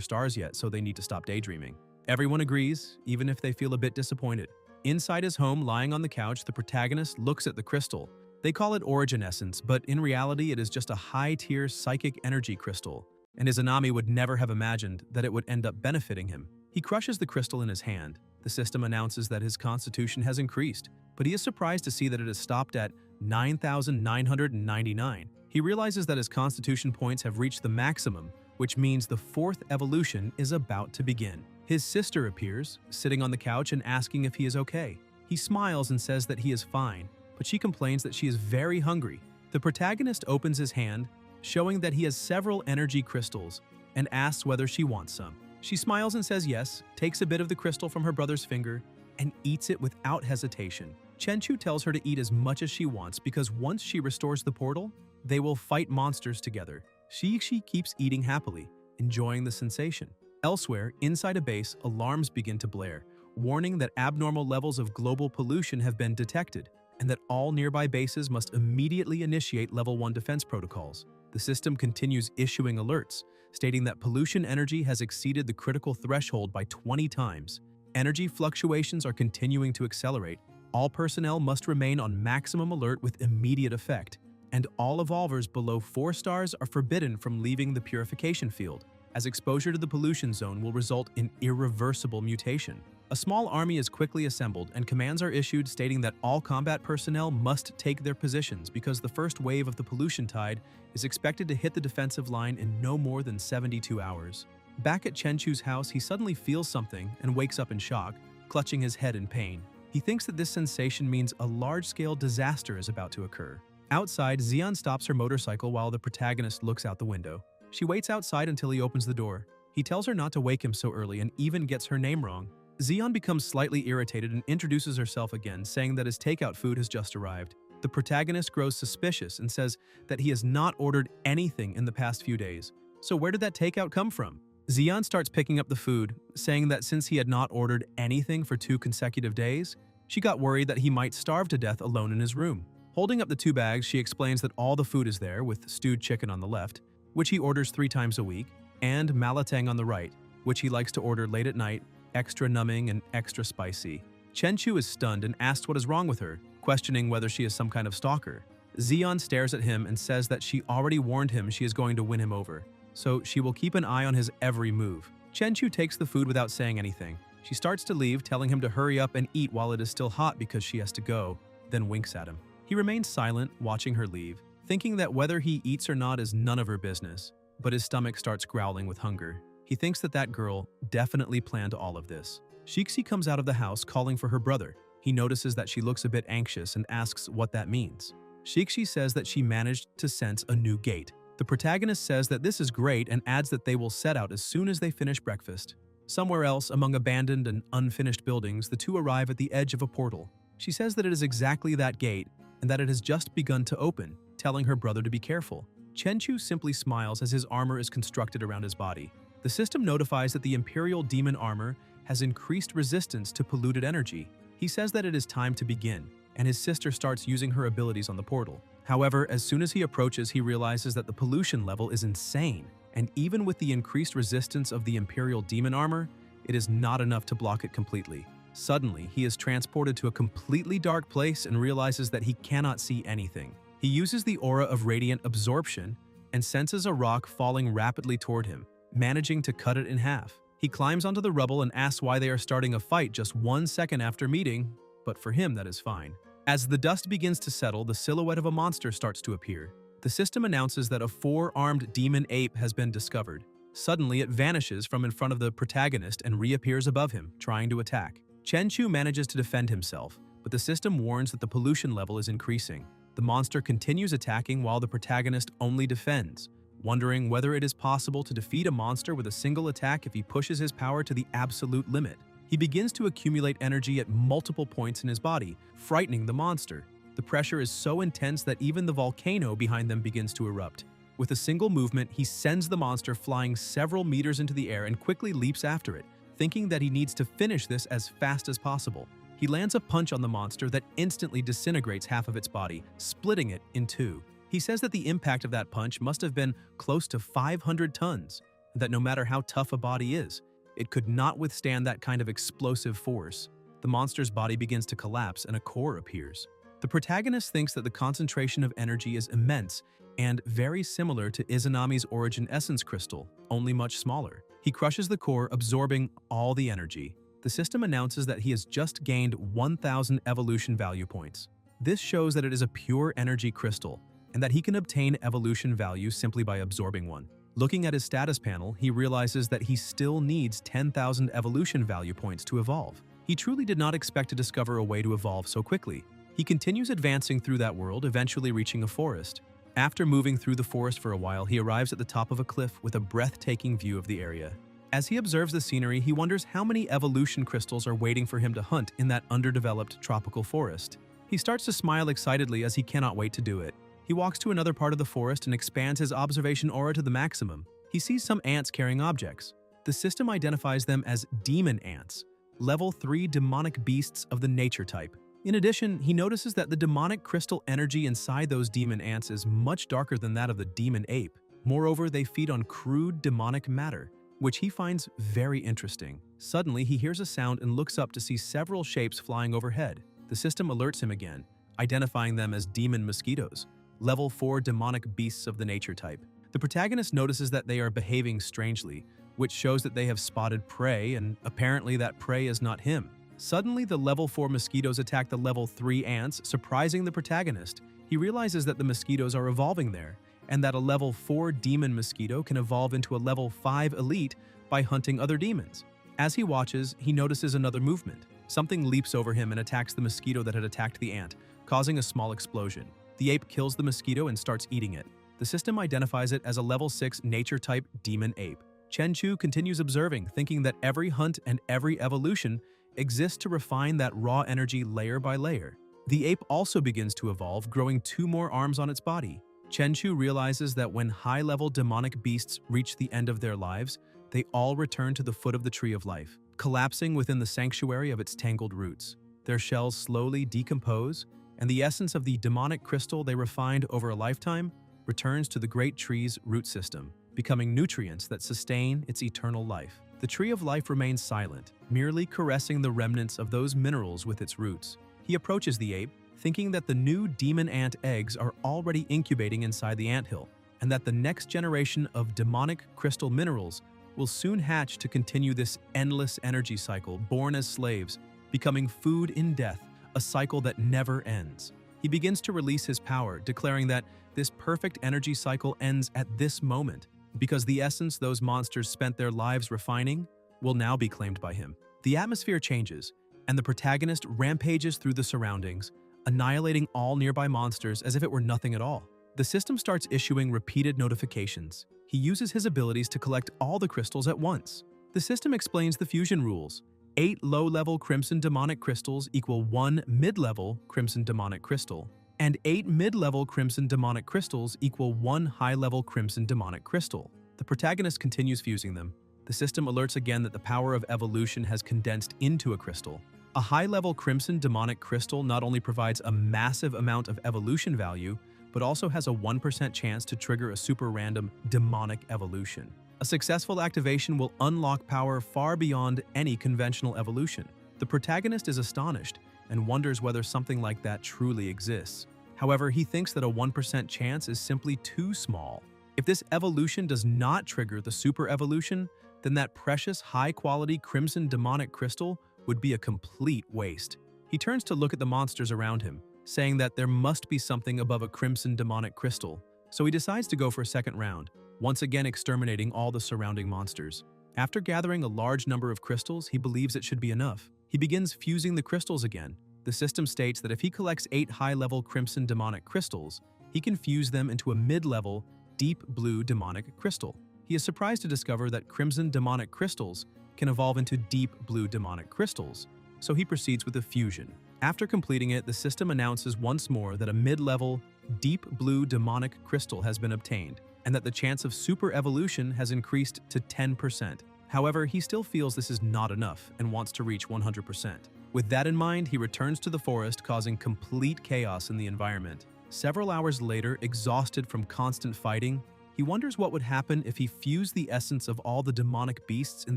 stars yet, so they need to stop daydreaming. Everyone agrees, even if they feel a bit disappointed. Inside his home, lying on the couch, the protagonist looks at the crystal. They call it Origin Essence, but in reality it is just a high-tier psychic energy crystal, and Izanami would never have imagined that it would end up benefiting him. He crushes the crystal in his hand. The system announces that his constitution has increased, but he is surprised to see that it has stopped at 9,999. He realizes that his constitution points have reached the maximum, which means the 4th evolution is about to begin. His sister appears, sitting on the couch and asking if he is okay. He smiles and says that he is fine, but she complains that she is very hungry. The protagonist opens his hand, showing that he has several energy crystals, and asks whether she wants some. She smiles and says yes, takes a bit of the crystal from her brother's finger, and eats it without hesitation. Chen Chu tells her to eat as much as she wants because once she restores the portal, they will fight monsters together. She keeps eating happily, enjoying the sensation. Elsewhere, inside a base, alarms begin to blare, warning that abnormal levels of global pollution have been detected, and that all nearby bases must immediately initiate Level 1 defense protocols. The system continues issuing alerts, stating that pollution energy has exceeded the critical threshold by 20 times. Energy fluctuations are continuing to accelerate. All personnel must remain on maximum alert with immediate effect, and all evolvers below 4 stars are forbidden from leaving the purification field, as exposure to the pollution zone will result in irreversible mutation. A small army is quickly assembled and commands are issued stating that all combat personnel must take their positions because the first wave of the pollution tide is expected to hit the defensive line in no more than 72 hours. Back at Chen Chu's house, he suddenly feels something and wakes up in shock, clutching his head in pain. He thinks that this sensation means a large-scale disaster is about to occur. Outside, Xian stops her motorcycle while the protagonist looks out the window. She waits outside until he opens the door. He tells her not to wake him so early and even gets her name wrong. Xian becomes slightly irritated and introduces herself again, saying that his takeout food has just arrived. The protagonist grows suspicious and says that he has not ordered anything in the past few days. So where did that takeout come from? Xian starts picking up the food, saying that since he had not ordered anything for 2 consecutive days, she got worried that he might starve to death alone in his room. Holding up the 2 bags, she explains that all the food is there, with stewed chicken on the left, which he orders 3 times a week, and malatang on the right, which he likes to order late at night, extra numbing and extra spicy. Chen Chu is stunned and asks what is wrong with her, questioning whether she is some kind of stalker. Xian stares at him and says that she already warned him she is going to win him over, so she will keep an eye on his every move. Chen Chu takes the food without saying anything. She starts to leave, telling him to hurry up and eat while it is still hot because she has to go, then winks at him. He remains silent, watching her leave, thinking that whether he eats or not is none of her business, but his stomach starts growling with hunger. He thinks that that girl definitely planned all of this. Shixi comes out of the house calling for her brother. He notices that she looks a bit anxious and asks what that means. Shixi says that she managed to sense a new gate. The protagonist says that this is great and adds that they will set out as soon as they finish breakfast. Somewhere else, among abandoned and unfinished buildings, the two arrive at the edge of a portal. She says that it is exactly that gate and that it has just begun to open, telling her brother to be careful. Chen Chu simply smiles as his armor is constructed around his body. The system notifies that the Imperial Demon armor has increased resistance to polluted energy. He says that it is time to begin, and his sister starts using her abilities on the portal. However, as soon as he approaches, he realizes that the pollution level is insane, and even with the increased resistance of the Imperial Demon armor, it is not enough to block it completely. Suddenly, he is transported to a completely dark place and realizes that he cannot see anything. He uses the aura of radiant absorption and senses a rock falling rapidly toward him, managing to cut it in half. He climbs onto the rubble and asks why they are starting a fight just 1 second after meeting, but for him that is fine. As the dust begins to settle, the silhouette of a monster starts to appear. The system announces that a 4-armed demon ape has been discovered. Suddenly, it vanishes from in front of the protagonist and reappears above him, trying to attack. Chen Chu manages to defend himself, but the system warns that the pollution level is increasing. The monster continues attacking while the protagonist only defends, wondering whether it is possible to defeat a monster with a single attack if he pushes his power to the absolute limit. He begins to accumulate energy at multiple points in his body, frightening the monster. The pressure is so intense that even the volcano behind them begins to erupt. With a single movement, he sends the monster flying several meters into the air and quickly leaps after it, thinking that he needs to finish this as fast as possible. He lands a punch on the monster that instantly disintegrates half of its body, splitting it in 2. He says that the impact of that punch must have been close to 500 tons, and that no matter how tough a body is, it could not withstand that kind of explosive force. The monster's body begins to collapse and a core appears. The protagonist thinks that the concentration of energy is immense and very similar to Izanami's Origin Essence Crystal, only much smaller. He crushes the core, absorbing all the energy. The system announces that he has just gained 1,000 evolution value points. This shows that it is a pure energy crystal, and that he can obtain evolution value simply by absorbing one. Looking at his status panel, he realizes that he still needs 10,000 evolution value points to evolve. He truly did not expect to discover a way to evolve so quickly. He continues advancing through that world, eventually reaching a forest. After moving through the forest for a while, he arrives at the top of a cliff with a breathtaking view of the area. As he observes the scenery, he wonders how many evolution crystals are waiting for him to hunt in that underdeveloped tropical forest. He starts to smile excitedly as he cannot wait to do it. He walks to another part of the forest and expands his observation aura to the maximum. He sees some ants carrying objects. The system identifies them as demon ants, level 3 demonic beasts of the nature type. In addition, he notices that the demonic crystal energy inside those demon ants is much darker than that of the demon ape. Moreover, they feed on crude demonic matter, which he finds very interesting. Suddenly, he hears a sound and looks up to see several shapes flying overhead. The system alerts him again, identifying them as demon mosquitoes, level 4 demonic beasts of the nature type. The protagonist notices that they are behaving strangely, which shows that they have spotted prey, and apparently that prey is not him. Suddenly, the level 4 mosquitoes attack the level 3 ants, surprising the protagonist. He realizes that the mosquitoes are evolving there, and that a level 4 demon mosquito can evolve into a level 5 elite by hunting other demons. As he watches, he notices another movement. Something leaps over him and attacks the mosquito that had attacked the ant, causing a small explosion. The ape kills the mosquito and starts eating it. The system identifies it as a level 6 nature-type demon ape. Chen Chu continues observing, thinking that every hunt and every evolution exists to refine that raw energy layer by layer. The ape also begins to evolve, growing 2 more arms on its body. Chen Chu realizes that when high-level demonic beasts reach the end of their lives, they all return to the foot of the Tree of Life, collapsing within the sanctuary of its tangled roots. Their shells slowly decompose, and the essence of the demonic crystal they refined over a lifetime returns to the great tree's root system, becoming nutrients that sustain its eternal life. The tree of life remains silent, merely caressing the remnants of those minerals with its roots. He approaches the ape, thinking that the new demon ant eggs are already incubating inside the anthill, and that the next generation of demonic crystal minerals will soon hatch to continue this endless energy cycle, born as slaves, becoming food in death, a cycle that never ends. He begins to release his power, declaring that this perfect energy cycle ends at this moment, because the essence those monsters spent their lives refining will now be claimed by him. The atmosphere changes, and the protagonist rampages through the surroundings, annihilating all nearby monsters as if it were nothing at all. The system starts issuing repeated notifications. He uses his abilities to collect all the crystals at once. The system explains the fusion rules. 8 low-level Crimson Demonic Crystals equal 1 mid-level Crimson Demonic Crystal, and 8 mid-level Crimson Demonic Crystals equal 1 high-level Crimson Demonic Crystal. The protagonist continues fusing them. The system alerts again that the power of evolution has condensed into a crystal. A high-level Crimson Demonic Crystal not only provides a massive amount of evolution value, but also has a 1% chance to trigger a super random demonic evolution. A successful activation will unlock power far beyond any conventional evolution. The protagonist is astonished and wonders whether something like that truly exists. However, he thinks that a 1% chance is simply too small. If this evolution does not trigger the super evolution, then that precious high-quality Crimson Demonic Crystal would be a complete waste. He turns to look at the monsters around him, saying that there must be something above a Crimson Demonic Crystal, so he decides to go for a second round, once again exterminating all the surrounding monsters. After gathering a large number of crystals, he believes it should be enough. He begins fusing the crystals again. The system states that if he collects 8 high-level Crimson Demonic Crystals, he can fuse them into a mid-level Deep Blue Demonic Crystal. He is surprised to discover that Crimson Demonic Crystals can evolve into Deep Blue Demonic Crystals, so he proceeds with the fusion. After completing it, the system announces once more that a mid-level Deep Blue Demonic Crystal has been obtained, and that the chance of super evolution has increased to 10%. However, he still feels this is not enough and wants to reach 100%. With that in mind, he returns to the forest, causing complete chaos in the environment. Several hours later, exhausted from constant fighting, he wonders what would happen if he fused the essence of all the demonic beasts in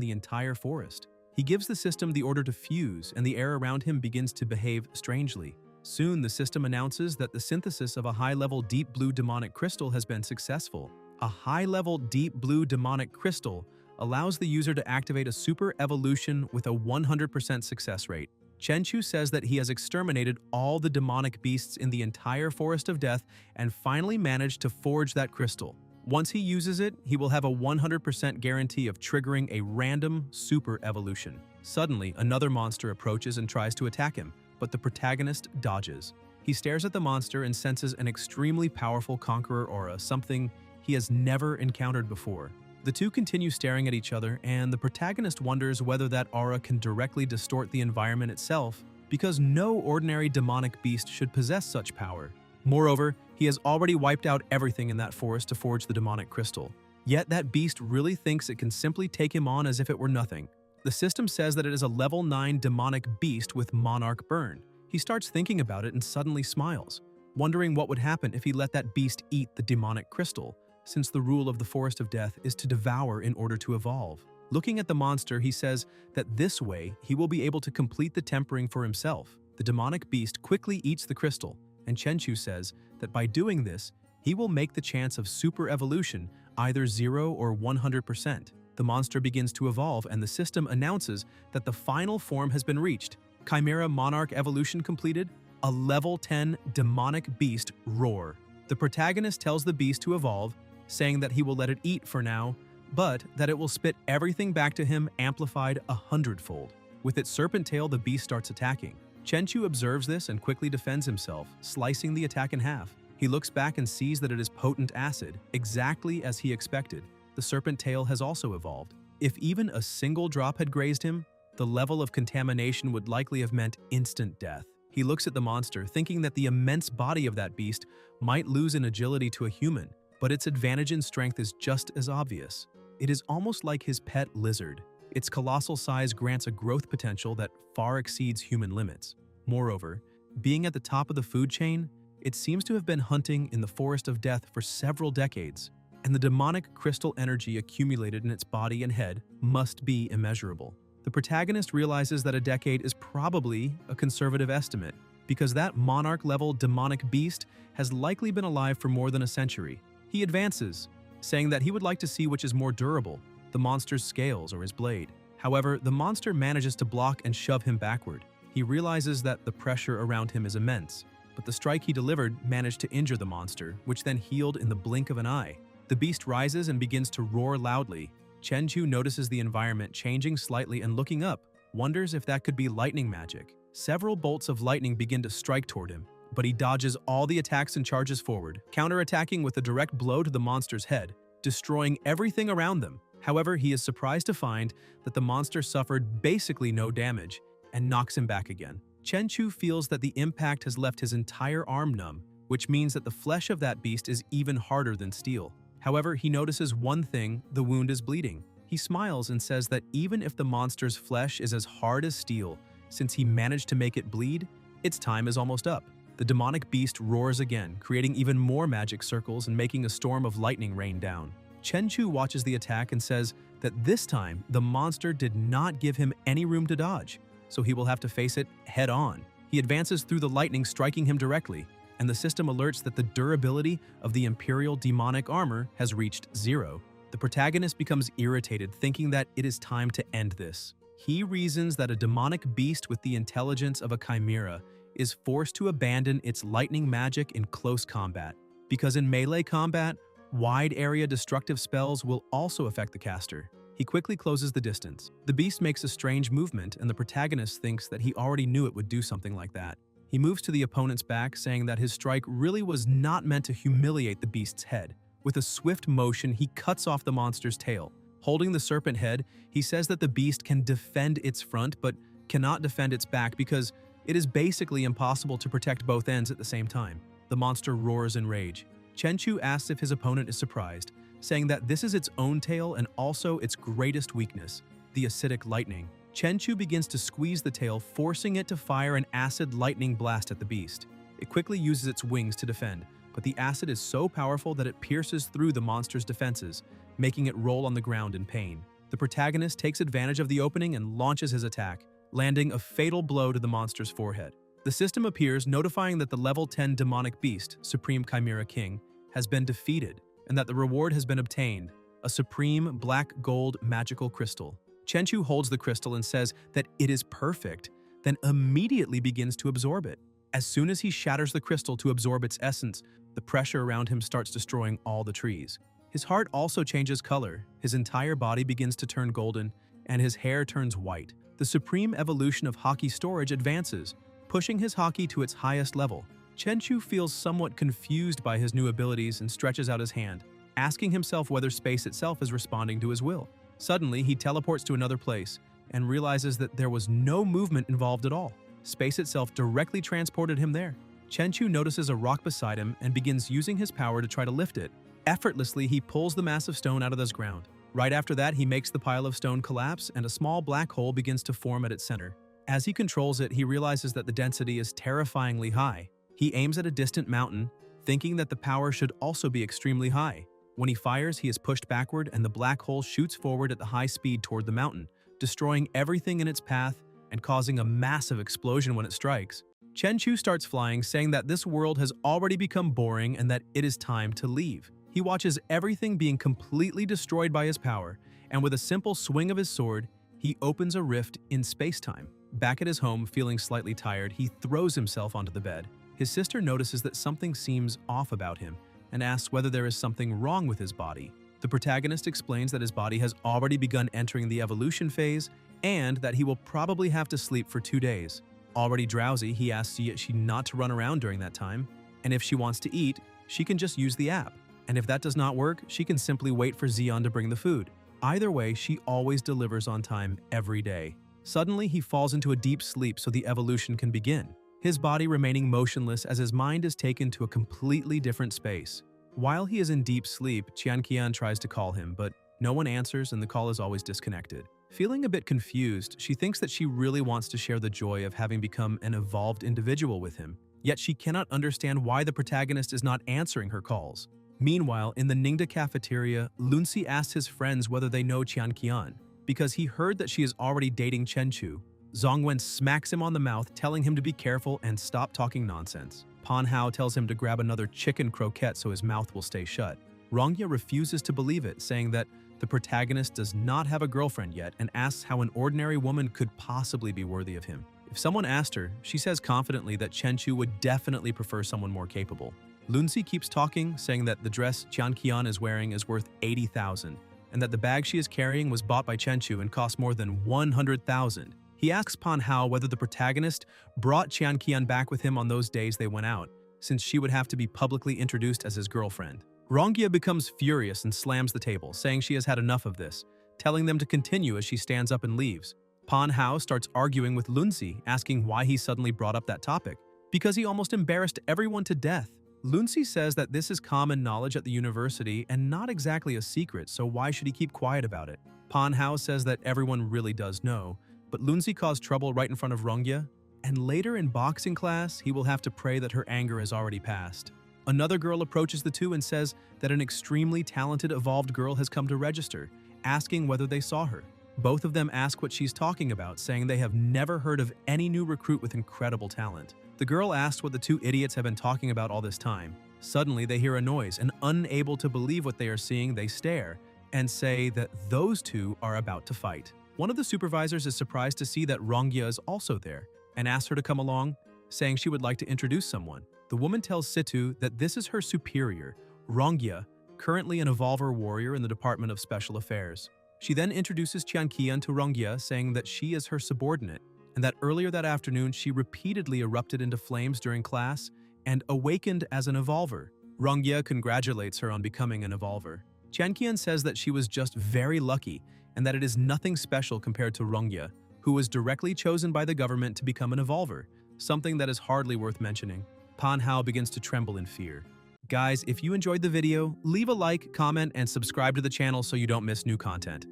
the entire forest. He gives the system the order to fuse, and the air around him begins to behave strangely. Soon, the system announces that the synthesis of a high-level Deep Blue Demonic Crystal has been successful. A high-level Deep Blue Demonic Crystal allows the user to activate a super evolution with a 100% success rate. Chenchu says that he has exterminated all the demonic beasts in the entire Forest of Death and finally managed to forge that crystal. Once he uses it, he will have a 100% guarantee of triggering a random super evolution. Suddenly, another monster approaches and tries to attack him, but the protagonist dodges. He stares at the monster and senses an extremely powerful conqueror aura, something he has never encountered before. The two continue staring at each other, and the protagonist wonders whether that aura can directly distort the environment itself, because no ordinary demonic beast should possess such power. Moreover, he has already wiped out everything in that forest to forge the demonic crystal. Yet that beast really thinks it can simply take him on as if it were nothing. The system says that it is a level 9 demonic beast with Monarch Burn. He starts thinking about it and suddenly smiles, wondering what would happen if he let that beast eat the demonic crystal, since the rule of the Forest of Death is to devour in order to evolve. Looking at the monster, he says that this way he will be able to complete the tempering for himself. The demonic beast quickly eats the crystal, and Chenchu says that by doing this, he will make the chance of super evolution either 0 or 100%. The monster begins to evolve, and the system announces that the final form has been reached. Chimera Monarch evolution completed, a level 10 demonic beast Roar. The protagonist tells the beast to evolve, saying that he will let it eat for now, but that it will spit everything back to him amplified 100-fold. With its serpent tail, the beast starts attacking. Chenchu observes this and quickly defends himself, slicing the attack in half. He looks back and sees that it is potent acid, exactly as he expected. The serpent tail has also evolved. If even a single drop had grazed him, the level of contamination would likely have meant instant death. He looks at the monster, thinking that the immense body of that beast might lose in agility to a human, but its advantage in strength is just as obvious. It is almost like his pet lizard. Its colossal size grants a growth potential that far exceeds human limits. Moreover, Being at the top of the food chain, it seems to have been hunting in the forest of death for several decades, and the demonic crystal energy accumulated in its body and head must be immeasurable. The protagonist realizes that a decade is probably a conservative estimate, because that monarch-level demonic beast has likely been alive for more than a century. He advances, saying that he would like to see which is more durable, the monster's scales or his blade. However, the monster manages to block and shove him backward. He realizes that the pressure around him is immense, but the strike he delivered managed to injure the monster, which then healed in the blink of an eye. The beast rises and begins to roar loudly. Chenchu notices the environment changing slightly and looking up, wonders if that could be lightning magic. Several bolts of lightning begin to strike toward him, but he dodges all the attacks and charges forward, counterattacking with a direct blow to the monster's head, destroying everything around them. However, he is surprised to find that the monster suffered basically no damage and knocks him back again. Chenchu feels that the impact has left his entire arm numb, which means that the flesh of that beast is even harder than steel. However, he notices one thing: the wound is bleeding. He smiles and says that even if the monster's flesh is as hard as steel, since he managed to make it bleed, its time is almost up. The demonic beast roars again, creating even more magic circles and making a storm of lightning rain down. Chenchu watches the attack and says that this time the monster did not give him any room to dodge, so he will have to face it head-on. He advances through the lightning, striking him directly, and the system alerts that the durability of the Imperial demonic armor has reached 0. The protagonist becomes irritated, thinking that it is time to end this. He reasons that a demonic beast with the intelligence of a chimera is forced to abandon its lightning magic in close combat, because in melee combat, wide-area destructive spells will also affect the caster. He quickly closes the distance. The beast makes a strange movement, and the protagonist thinks that he already knew it would do something like that. He moves to the opponent's back, saying that his strike really was not meant to humiliate the beast's head. With a swift motion, he cuts off the monster's tail. Holding the serpent head, he says that the beast can defend its front but cannot defend its back because it is basically impossible to protect both ends at the same time. The monster roars in rage. Chenchu asks if his opponent is surprised, saying that this is its own tail and also its greatest weakness, the acidic lightning. Chenchu begins to squeeze the tail, forcing it to fire an acid lightning blast at the beast. It quickly uses its wings to defend, but the acid is so powerful that it pierces through the monster's defenses, making it roll on the ground in pain. The protagonist takes advantage of the opening and launches his attack, landing a fatal blow to the monster's forehead. The system appears, notifying that the level 10 demonic beast, Supreme Chimera King, has been defeated, and that the reward has been obtained, a supreme black gold magical crystal. Chenchu holds the crystal and says that it is perfect, then immediately begins to absorb it. As soon as he shatters the crystal to absorb its essence, the pressure around him starts destroying all the trees. His heart also changes color, his entire body begins to turn golden, and his hair turns white. The supreme evolution of Haki storage advances, pushing his Haki to its highest level. Chenchu feels somewhat confused by his new abilities and stretches out his hand, asking himself whether space itself is responding to his will. Suddenly, he teleports to another place and realizes that there was no movement involved at all. Space itself directly transported him there. Chenchu notices a rock beside him and begins using his power to try to lift it. Effortlessly, he pulls the massive stone out of the ground. Right after that, he makes the pile of stone collapse and a small black hole begins to form at its center. As he controls it, he realizes that the density is terrifyingly high. He aims at a distant mountain, thinking that the power should also be extremely high. When he fires, he is pushed backward and the black hole shoots forward at the high speed toward the mountain, destroying everything in its path and causing a massive explosion when it strikes. Chenchu starts flying, saying that this world has already become boring and that it is time to leave. He watches everything being completely destroyed by his power, and with a simple swing of his sword, he opens a rift in space-time. Back at his home, feeling slightly tired, he throws himself onto the bed. His sister notices that something seems off about him and asks whether there is something wrong with his body. The protagonist explains that his body has already begun entering the evolution phase and that he will probably have to sleep for 2 days. Already drowsy, he asks she not to run around during that time, and if she wants to eat, she can just use the app. And if that does not work, she can simply wait for Xion to bring the food. Either way, she always delivers on time every day. Suddenly, he falls into a deep sleep so the evolution can begin, his body remaining motionless as his mind is taken to a completely different space. While he is in deep sleep, Qianqian tries to call him, but no one answers and the call is always disconnected. Feeling a bit confused, she thinks that she really wants to share the joy of having become an evolved individual with him, yet she cannot understand why the protagonist is not answering her calls. Meanwhile, in the Ningda cafeteria, Lunsi asks his friends whether they know Qian Qian, because he heard that she is already dating Chen Chu. Zhongwen smacks him on the mouth, telling him to be careful and stop talking nonsense. Pan Hao tells him to grab another chicken croquette so his mouth will stay shut. Rongya refuses to believe it, saying that the protagonist does not have a girlfriend yet and asks how an ordinary woman could possibly be worthy of him. If someone asked her, she says confidently that Chen Chu would definitely prefer someone more capable. Lunsi keeps talking, saying that the dress Qian Qian is wearing is worth 80,000, and that the bag she is carrying was bought by Chen Chu and cost more than 100,000. He asks Pan Hao whether the protagonist brought Qian Qian back with him on those days they went out, since she would have to be publicly introduced as his girlfriend. Rongya becomes furious and slams the table, saying she has had enough of this, telling them to continue as she stands up and leaves. Pan Hao starts arguing with Lunsi, asking why he suddenly brought up that topic, because he almost embarrassed everyone to death. Lunsi says that this is common knowledge at the university and not exactly a secret, so why should he keep quiet about it? Pan Hao says that everyone really does know, but Lunsi caused trouble right in front of Rongya, and later in boxing class, he will have to pray that her anger has already passed. Another girl approaches the two and says that an extremely talented evolved girl has come to register, asking whether they saw her. Both of them ask what she's talking about, saying they have never heard of any new recruit with incredible talent. The girl asks what the two idiots have been talking about all this time. Suddenly, they hear a noise, and unable to believe what they are seeing, they stare and say that those two are about to fight. One of the supervisors is surprised to see that Rongya is also there and asks her to come along, saying she would like to introduce someone. The woman tells Situ that this is her superior, Rongya, currently an Evolver warrior in the Department of Special Affairs. She then introduces Qian Qian to Rongya, saying that she is her subordinate, and that earlier that afternoon she repeatedly erupted into flames during class and awakened as an Evolver. Rongya congratulates her on becoming an Evolver. Qian Qian says that she was just very lucky and that it is nothing special compared to Rongya, who was directly chosen by the government to become an Evolver, something that is hardly worth mentioning. Pan Hao begins to tremble in fear. Guys, if you enjoyed the video, leave a like, comment, and subscribe to the channel so you don't miss new content.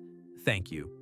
Thank you.